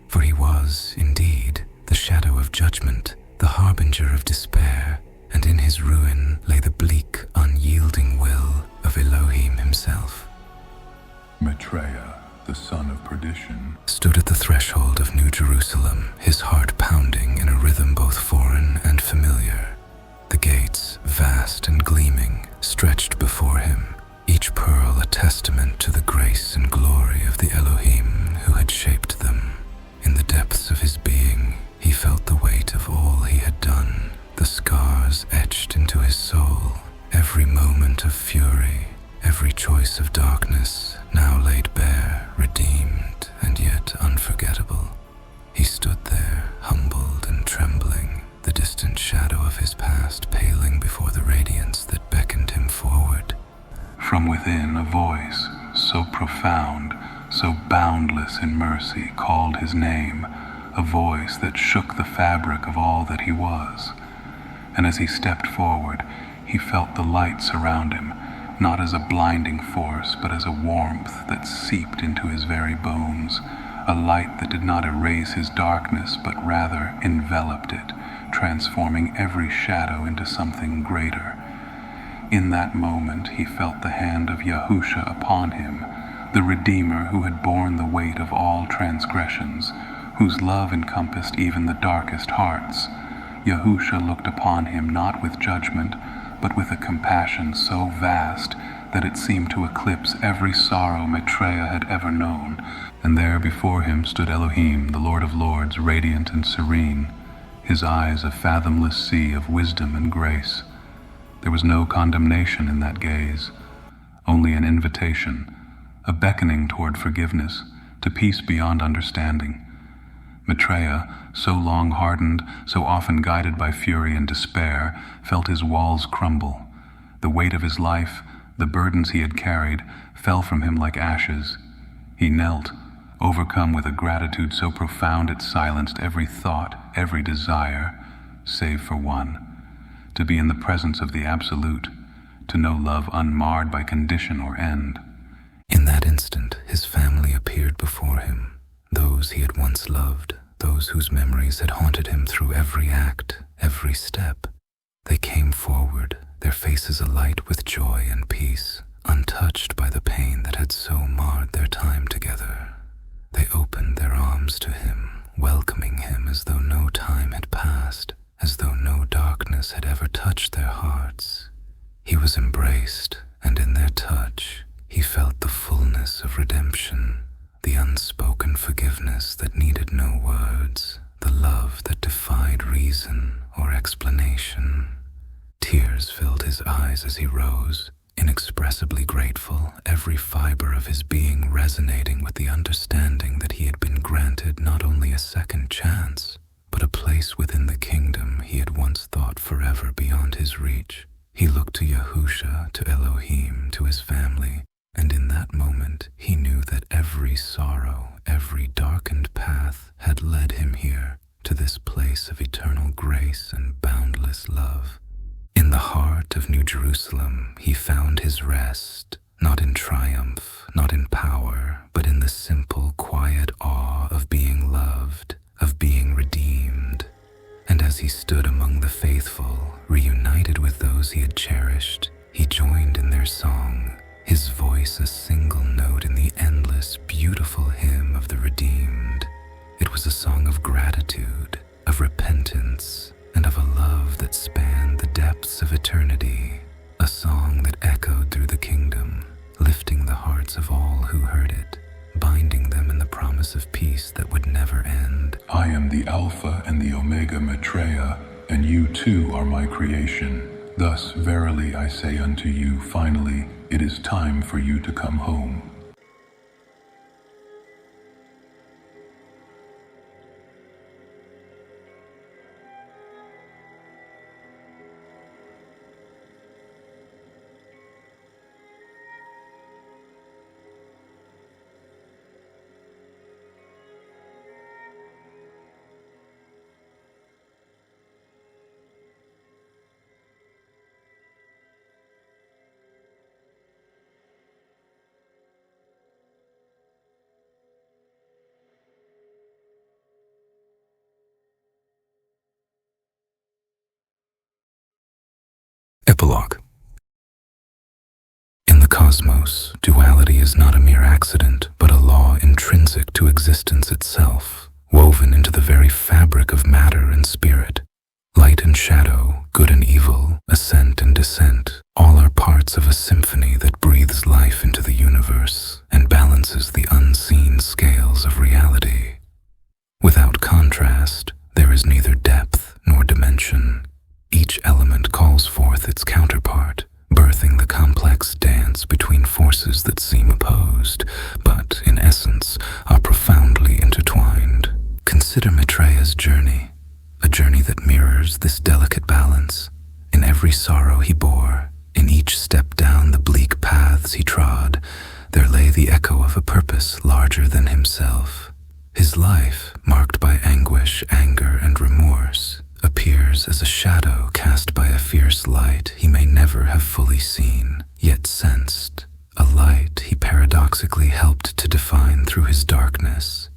For he was, indeed, the shadow of judgment, the harbinger of despair, and in his ruin lay the bleak, unyielding will of Elohim himself. Maitreya, the son of perdition, stood at the threshold of New Jerusalem, his heart pounding in a rhythm both foreign and familiar. The gates, vast and gleaming, stretched before him, each pearl a testament to the grace and glory of the Elohim who had shaped them. In the depths of his being, he felt the weight of all he had done, the scars etched into his soul, every moment of fury, every choice of darkness, now laid bare, redeemed, and yet unforgettable. He stood there, humbled and trembling, the distant shadow of his past paling before the radiance that beckoned him forward. From within, a voice, so profound, so boundless in mercy, called his name, a voice that shook the fabric of all that he was. And as he stepped forward, he felt the light surround him, not as a blinding force, but as a warmth that seeped into his very bones, a light that did not erase his darkness, but rather enveloped it, transforming every shadow into something greater. In that moment, he felt the hand of Yahusha upon him, the Redeemer who had borne the weight of all transgressions, whose love encompassed even the darkest hearts. Yahusha looked upon him not with judgment, but with a compassion so vast that it seemed to eclipse every sorrow Maitreya had ever known. And there before him stood Elohim, the Lord of Lords, radiant and serene, his eyes a fathomless sea of wisdom and grace. There was no condemnation in that gaze, only an invitation, a beckoning toward forgiveness, to peace beyond understanding. Maitreya, so long hardened, so often guided by fury and despair, felt his walls crumble. The weight of his life, the burdens he had carried, fell from him like ashes. He knelt, overcome with a gratitude so profound it silenced every thought, every desire, save for one: to be in the presence of the Absolute, to know love unmarred by condition or end. In that instant, his family appeared before him, those he had once loved, those whose memories had haunted him through every act, every step. They came forward, their faces alight with joy and peace, untouched by the pain that had so marred their time together. They opened their arms to him, welcoming him as though no time had passed, as though no darkness had ever touched their hearts. He was embraced grateful, every fiber of his being resonating with the understanding that he had been granted not only a second chance, but a place within the kingdom he had once thought forever beyond his reach. He looked to Yahusha, to Elohim, to his family, and in that moment he knew that every sorrow, every darkened path had led him here, to this place of eternal grace and boundless love. In the heart of New Jerusalem he found his rest, not in triumph, not in power, but in the simple, quiet awe of being loved, of being redeemed. And as he stood among the faithful, reunited with those he had cherished, he joined in their song, his voice a single note in the endless, beautiful hymn of the redeemed. It was a song of gratitude, of repentance, and of a love that spanned the depths of eternity, a song that echoed through the kingdom, lifting the hearts of all who heard it, binding them in the promise of peace that would never end. I am the Alpha and the Omega Maitreya, and you too are my creation. Thus verily I say unto you, finally, it is time for you to come home. Epilogue. In the cosmos, duality is not a mere accident, but a law intrinsic to existence itself, woven into the very fabric of matter and spirit. Light and shadow, good and evil, ascent and descent, all are parts of a symphony that breathes life into the universe and balances the unseen scales of reality. Without contrast, there is neither depth nor dimension. Each element calls forth its counterpart, birthing the complex dance between forces that seem opposed, but, in essence, are profoundly intertwined. Consider Maitreya's journey, a journey that mirrors this delicate balance. In every sorrow he bore, in each step down the bleak paths he trod, there lay the echo of a purpose larger than himself. His life, marked by anguish, anger, and remorse, appears as a shadow cast by a fierce light he may never have fully seen, yet sensed, a light he paradoxically helped to define through his darkness.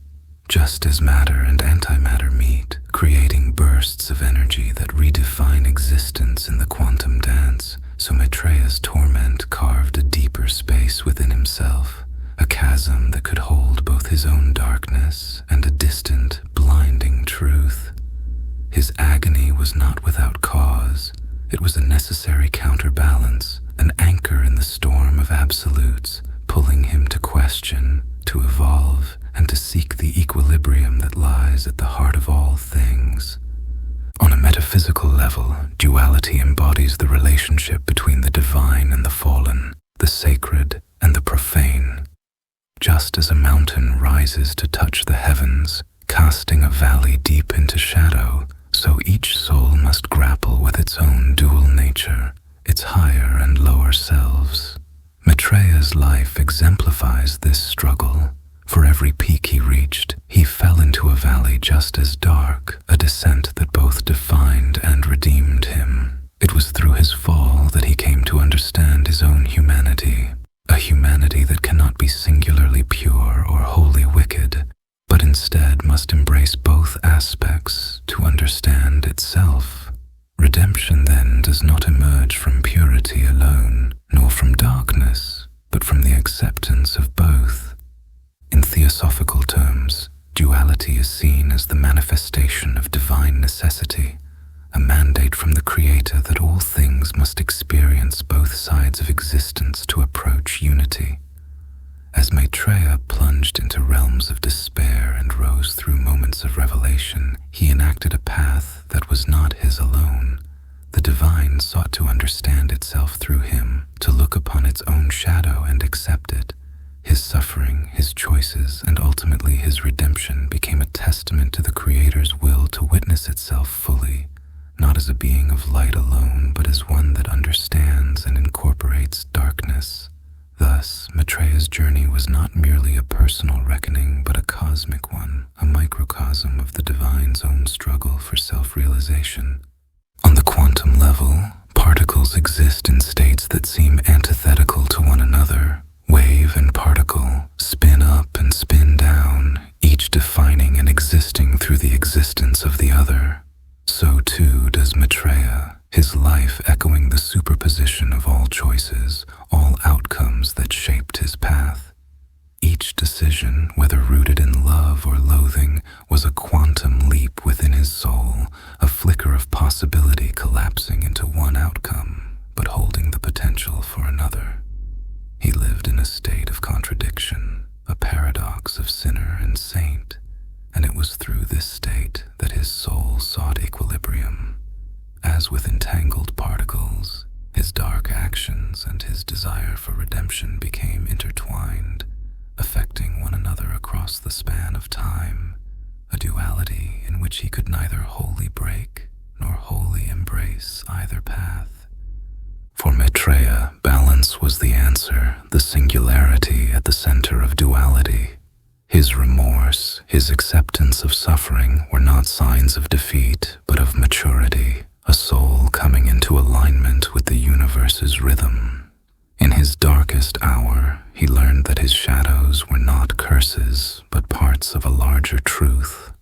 Just as matter and antimatter meet, creating bursts of energy that redefine existence in the quantum dance, so Maitreya's torment carved a deeper space within himself, a chasm that could hold both his own darkness and a distant, blinding truth. His agony was not without cause. It was a necessary counterbalance, an anchor in the storm of absolutes, pulling him to question, to evolve, and to seek the equilibrium that lies at the heart of all things. On a metaphysical level, duality embodies the relationship between the divine and the fallen, the sacred and the profane. Just as a mountain rises to touch the heavens, casting a valley deep into shadow, so each soul must grapple with its own dual nature, its higher and lower selves. Maitreya's life exemplifies this struggle. For every peak he reached, he fell into a valley just as dark, a descent that both defined and redeemed him. It was through his fall that he came to understand his own humanity, a humanity that cannot be singularly pure or wholly wicked, but instead must embrace both aspects to understand itself. Redemption, then, does not emerge from purity alone, nor from darkness, but from the acceptance of both. In theosophical terms, duality is seen as the manifestation of divine necessity, a mandate from the Creator that all things must experience both sides of existence to approach unity. As Maitreya plunged into realms of despair and rose through moments of revelation, he enacted a path that was not his alone. The divine sought to understand itself through him, to look upon its own shadow and accept it. His suffering, his choices, and ultimately his redemption became a testament to the Creator's will to witness itself fully, not as a being of light alone, but as one that understands and incorporates darkness. Thus, Maitreya's journey was not merely a personal reckoning, but a cosmic one, a microcosm of the divine's own struggle for self-realization. On the quantum level, particles exist in states that seem antithetical to one another. Wave and particle spin up and spin down, each defining and existing through the existence of the other. So too does Maitreya, his life echoing the superposition of all choices, all outcomes that shaped his path. Each decision, whether rooted in love or loathing, was a quantum leap within his soul, a flicker of possibility collapsing into one outcome, but holding the potential for another. He lived in a state of contradiction, a paradox of sinner and saint, and it was through this state that his soul sought equilibrium. As with entangled particles, his dark actions and his desire for redemption became intertwined, affecting one another across the span of time, a duality in which he could neither wholly break nor wholly embrace either path. For Maitreya, balance was the answer, the singularity at the center of duality. His remorse, his acceptance of suffering were not signs of defeat, but of maturity, a soul coming into alignment with the universe's rhythm. In his darkest hour, he learned that his shadows were not curses, but parts of a larger truth.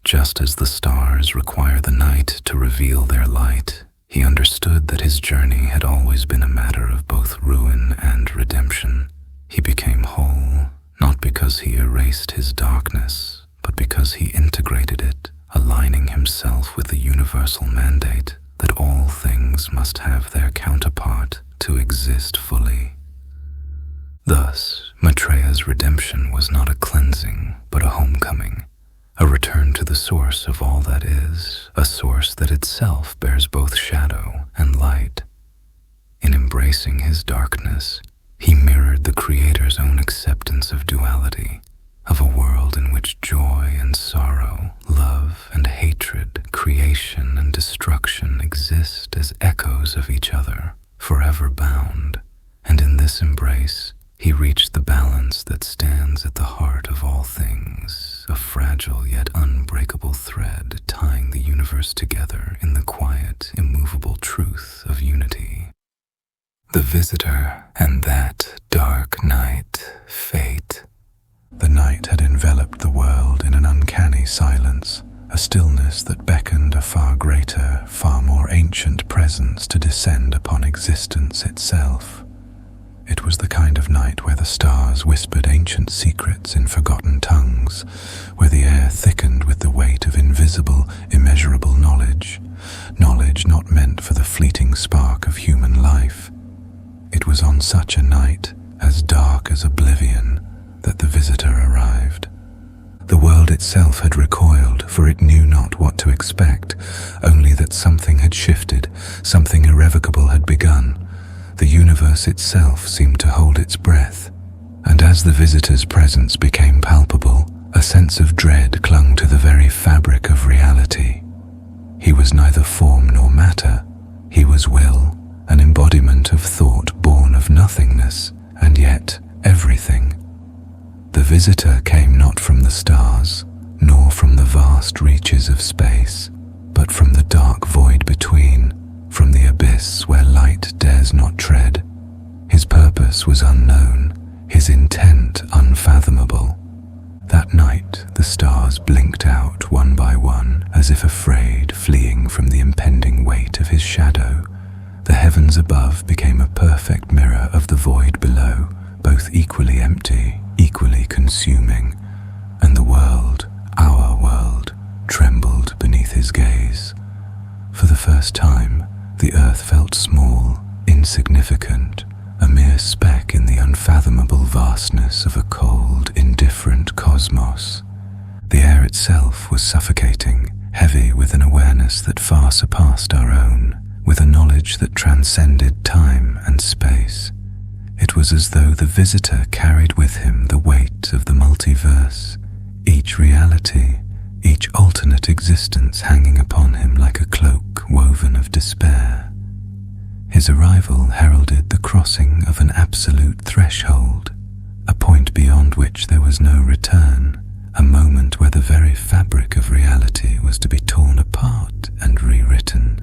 Just as the stars require the night to reveal their light, he understood that his journey had always been a matter of both ruin and redemption. He became whole, not because he erased his darkness, but because he integrated it, aligning himself with the universal mandate that all things must have their counterpart to exist fully. Thus, Maitreya's redemption was not a cleansing, but a homecoming, a return to the source of all that is, a source that itself bears both shadow and light. In embracing his darkness, he mirrored the Creator's own acceptance of duality, of a world in which joy and sorrow, love and hatred, creation and destruction exist as echoes of each other, forever bound. And in this embrace, he reached the balance that stands at the heart of all things, a fragile yet unbreakable thread tying the universe together in the quiet, immovable truth of unity. The visitor and that dark night, fate. The night had enveloped the world in an uncanny silence, a stillness that beckoned a far greater, far more ancient presence to descend upon existence itself. It was the kind of night where the stars whispered ancient secrets in forgotten tongues, where the air thickened with the weight of invisible, immeasurable knowledge not meant for the fleeting spark of human life. It was on such a night, as dark as oblivion, that the visitor arrived. The world itself had recoiled, for it knew not what to expect, only that something had shifted, something irrevocable had begun. The universe itself seemed to hold its breath, and as the visitor's presence became palpable, a sense of dread clung to the very fabric of reality. He was neither form nor matter, he was will, an embodiment of thought born of nothingness, and yet everything. The visitor came not from the stars, nor from the vast reaches of space, but from the dark void between, from the abyss where light dares not tread. His purpose was unknown, his intent unfathomable. That night the stars blinked out one by one, as if afraid, fleeing from the impending weight of his shadow. The heavens above became a perfect mirror of the void below, both equally empty, equally consuming, and the world, our world, trembled beneath his gaze. For the first time, the earth felt small, insignificant, a mere speck in the unfathomable vastness of a cold, indifferent cosmos. The air itself was suffocating, heavy with an awareness that far surpassed our own, with a knowledge that transcended time and space. It was as though the visitor carried with him the weight of the multiverse, each reality, each alternate existence hanging upon him like a cloak woven of despair. His arrival heralded the crossing of an absolute threshold, a point beyond which there was no return, a moment where the very fabric of reality was to be torn apart and rewritten.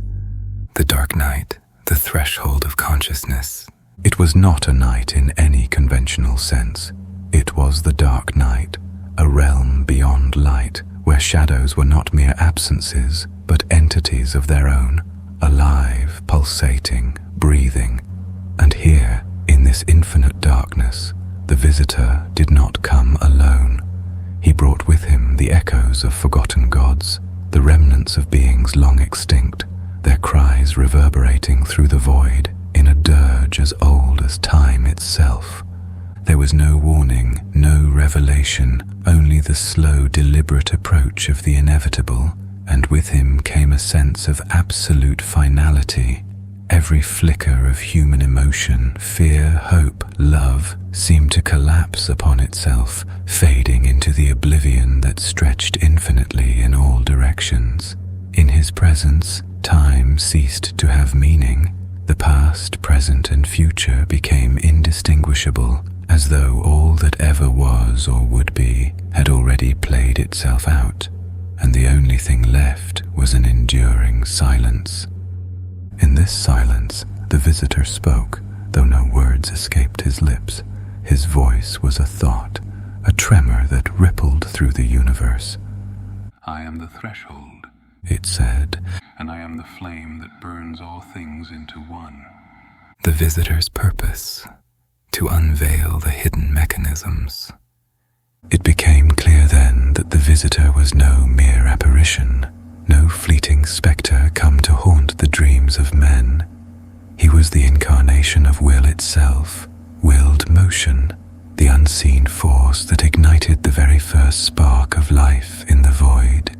The dark night, the threshold of consciousness. It was not a night in any conventional sense. It was the dark night, a realm beyond light, where shadows were not mere absences, but entities of their own, alive, pulsating, breathing. And here, in this infinite darkness, the visitor did not come alone. He brought with him the echoes of forgotten gods, the remnants of beings long extinct, their cries reverberating through the void in a dirge as old as time itself. There was no warning, no revelation, only the slow, deliberate approach of the inevitable, and with him came a sense of absolute finality. Every flicker of human emotion, fear, hope, love, seemed to collapse upon itself, fading into the oblivion that stretched infinitely in all directions. In his presence, time ceased to have meaning. The past, present, and future became indistinguishable, as though all that ever was or would be had already played itself out, and the only thing left was an enduring silence. In this silence, the visitor spoke, though no words escaped his lips. His voice was a thought, a tremor that rippled through the universe. I am the threshold, it said, and I am the flame that burns all things into one. The visitor's purpose, to unveil the hidden mechanisms. It became clear then that the visitor was no mere apparition, no fleeting spectre come to haunt the dreams of men. He was the incarnation of will itself, willed motion, the unseen force that ignited the very first spark of life in the void.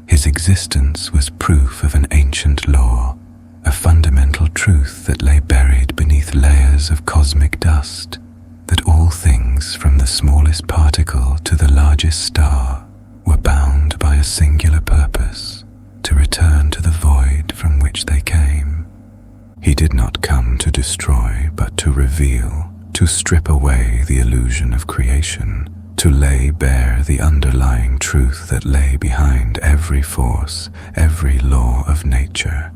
His existence was proof of an ancient law, a fundamental truth that lay buried beneath layers of cosmic dust, that all things from the smallest particle to the largest star were bound by a singular purpose, to return to the void from which they came. He did not come to destroy, but to reveal, to strip away the illusion of creation, to lay bare the underlying truth that lay behind every force, every law of nature.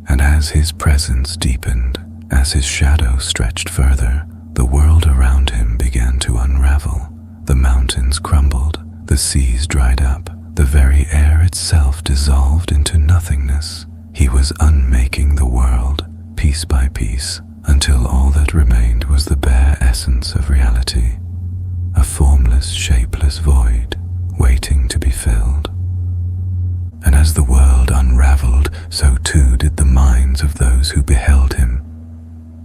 And as his presence deepened, as his shadow stretched further, the world around him began to unravel. The mountains crumbled, the seas dried up, the very air itself dissolved into nothingness. He was unmaking the world, piece by piece, until all that remained was the bare essence of reality, a formless, shapeless void, waiting to be filled. And as the world unraveled, so too did the minds of those who beheld him.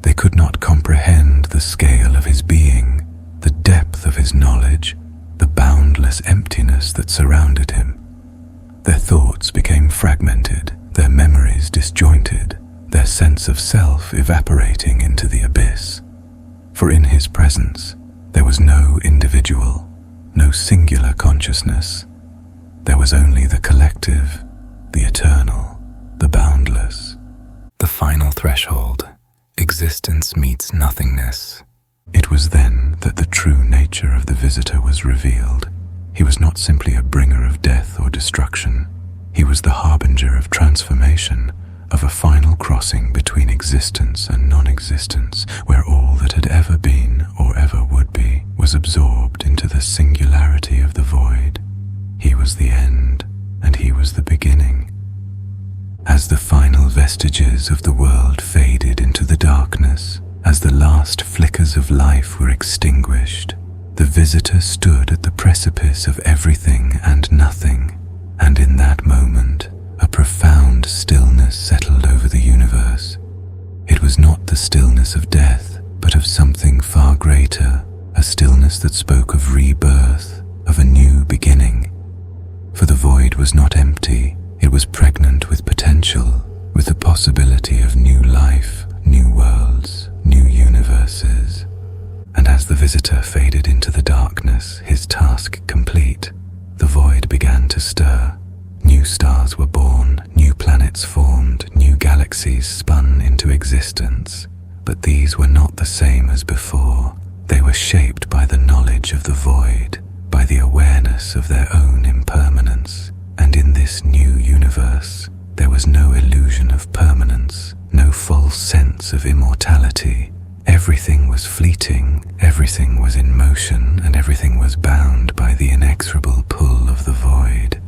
They could not comprehend the scale of his being, the depth of his knowledge, the boundless emptiness that surrounded him. Their thoughts became fragmented, their memories disjointed, their sense of self evaporating into the abyss. For in his presence, there was no individual, no singular consciousness. There was only the collective, the eternal, the boundless. The final threshold. Existence meets nothingness. It was then that the true nature of the visitor was revealed. He was not simply a bringer of death or destruction. He was the harbinger of transformation, of a final crossing between existence and non-existence, where all that had ever been or ever would be was absorbed into the singularity of the void. He was the end, and he was the beginning. As the final vestiges of the world faded into the darkness, as the last flickers of life were extinguished, the visitor stood at the precipice of everything and nothing, and in that moment, a profound stillness settled over the universe. It was not the stillness of death, but of something far greater, a stillness that spoke of rebirth, of a new beginning. For the void was not empty, it was pregnant with potential, with the possibility of new life, new worlds, new universes, the visitor faded into the darkness, his task complete, the void began to stir. New stars were born, new planets formed, new galaxies spun into existence. But these were not the same as before. They were shaped by the knowledge of the void, by the awareness of their own impermanence. And in this new universe, there was no illusion of permanence, no false sense of immortality. Everything was fleeting, everything was in motion, and everything was bound by the inexorable pull of the void.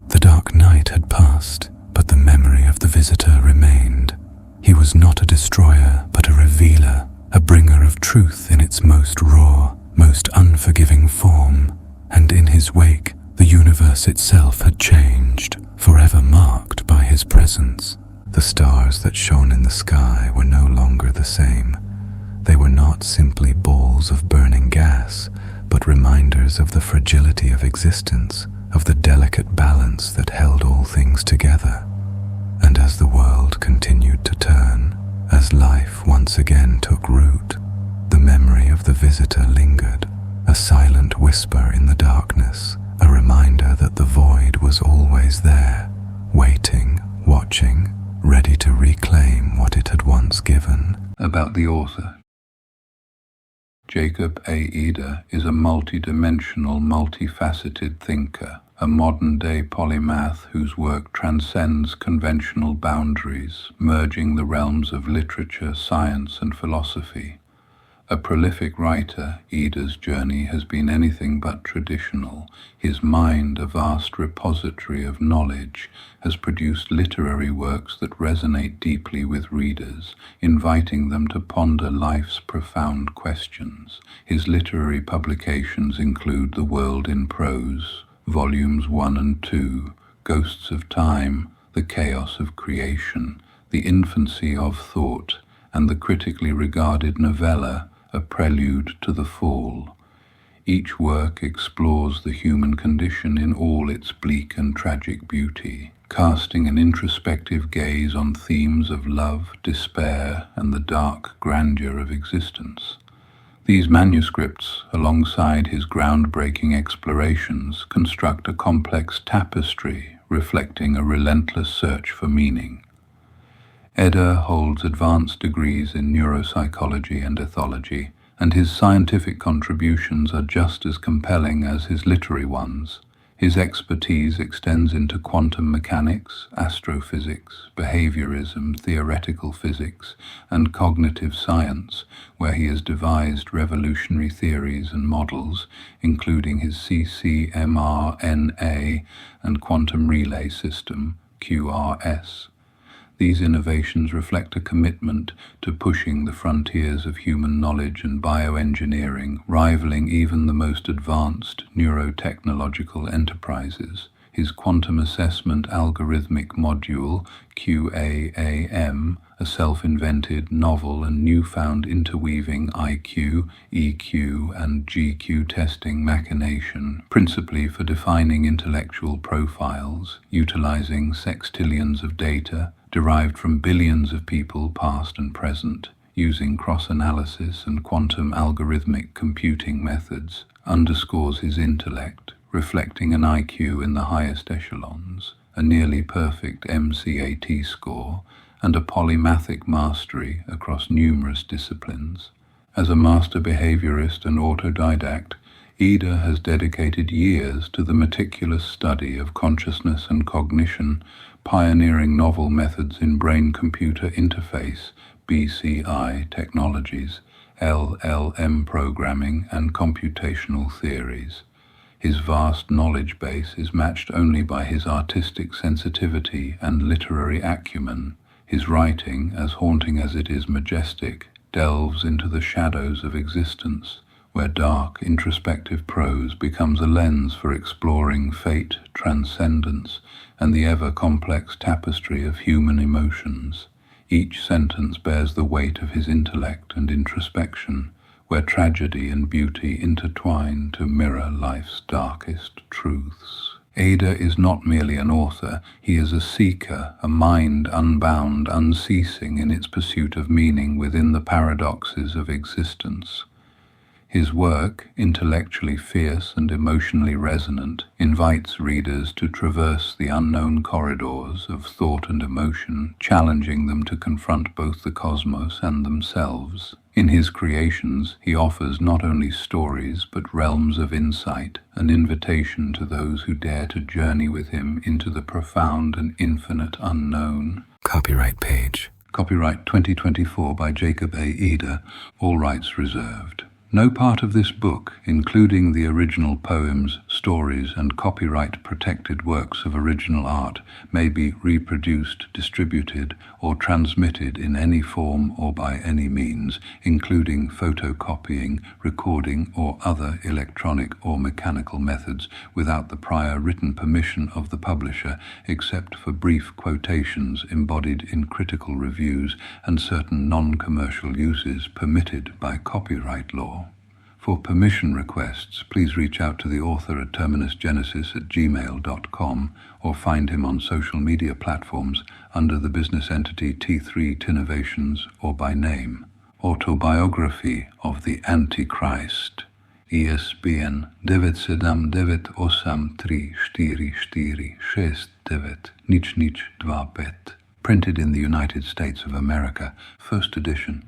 The dark night had passed, but the memory of the visitor remained. He was not a destroyer, but a revealer, a bringer of truth in its most raw, most unforgiving form. And in his wake, the universe itself had changed, forever marked by his presence. The stars that shone in the sky were no longer the same. They were not simply balls of burning gas, but reminders of the fragility of existence, of the delicate balance that held all things together. And as the world continued to turn, as life once again took root, the memory of the visitor lingered, a silent whisper in the darkness, a reminder that the void was always there, waiting, watching, ready to reclaim what it had once given. About the author. Jacob A. Eder is a multi-dimensional, multifaceted thinker, a modern-day polymath whose work transcends conventional boundaries, merging the realms of literature, science, and philosophy. A prolific writer, Eder's journey has been anything but traditional. His mind, a vast repository of knowledge, has produced literary works that resonate deeply with readers, inviting them to ponder life's profound questions. His literary publications include The World in Prose, Volumes 1 and 2, Ghosts of Time, The Chaos of Creation, The Infancy of Thought, and the critically regarded novella, A Prelude to the Fall. Each work explores the human condition in all its bleak and tragic beauty, casting an introspective gaze on themes of love, despair, and the dark grandeur of existence. These manuscripts, alongside his groundbreaking explorations, construct a complex tapestry reflecting a relentless search for meaning. Eder holds advanced degrees in neuropsychology and ethology, and his scientific contributions are just as compelling as his literary ones. His expertise extends into quantum mechanics, astrophysics, behaviorism, theoretical physics, and cognitive science, where he has devised revolutionary theories and models, including his CCMRNA and quantum relay system, QRS. These innovations reflect a commitment to pushing the frontiers of human knowledge and bioengineering, rivaling even the most advanced neurotechnological enterprises. His quantum assessment algorithmic module, QAAM, a self-invented, novel and newfound interweaving IQ, EQ and GQ testing machination, principally for defining intellectual profiles, utilizing sextillions of data, derived from billions of people past and present, using cross-analysis and quantum algorithmic computing methods, underscores his intellect, reflecting an IQ in the highest echelons, a nearly perfect MCAT score, and a polymathic mastery across numerous disciplines. As a master behaviorist and autodidact, Eder has dedicated years to the meticulous study of consciousness and cognition, pioneering novel methods in brain-computer interface, BCI technologies, LLM programming, and computational theories. His vast knowledge base is matched only by his artistic sensitivity and literary acumen. His writing, as haunting as it is majestic, delves into the shadows of existence, where dark, introspective prose becomes a lens for exploring fate, transcendence, and the ever-complex tapestry of human emotions. Each sentence bears the weight of his intellect and introspection, where tragedy and beauty intertwine to mirror life's darkest truths. Eder is not merely an author, he is a seeker, a mind unbound, unceasing in its pursuit of meaning within the paradoxes of existence. His work, intellectually fierce and emotionally resonant, invites readers to traverse the unknown corridors of thought and emotion, challenging them to confront both the cosmos and themselves. In his creations, he offers not only stories but realms of insight, an invitation to those who dare to journey with him into the profound and infinite unknown. Copyright page. Copyright 2024 by Jacob A. Eder, all rights reserved. No part of this book, including the original poems, stories, and copyright-protected works of original art, may be reproduced, distributed, or transmitted in any form or by any means, including photocopying, recording, or other electronic or mechanical methods, without the prior written permission of the publisher, except for brief quotations embodied in critical reviews and certain non-commercial uses permitted by copyright law. For permission requests, please reach out to the author at terminusgenesis@gmail.com or find him on social media platforms under the business entity T3 Tinnovations or by name. Autobiography of the Antichrist. ISBN 97883446925. Printed in the United States of America, first edition.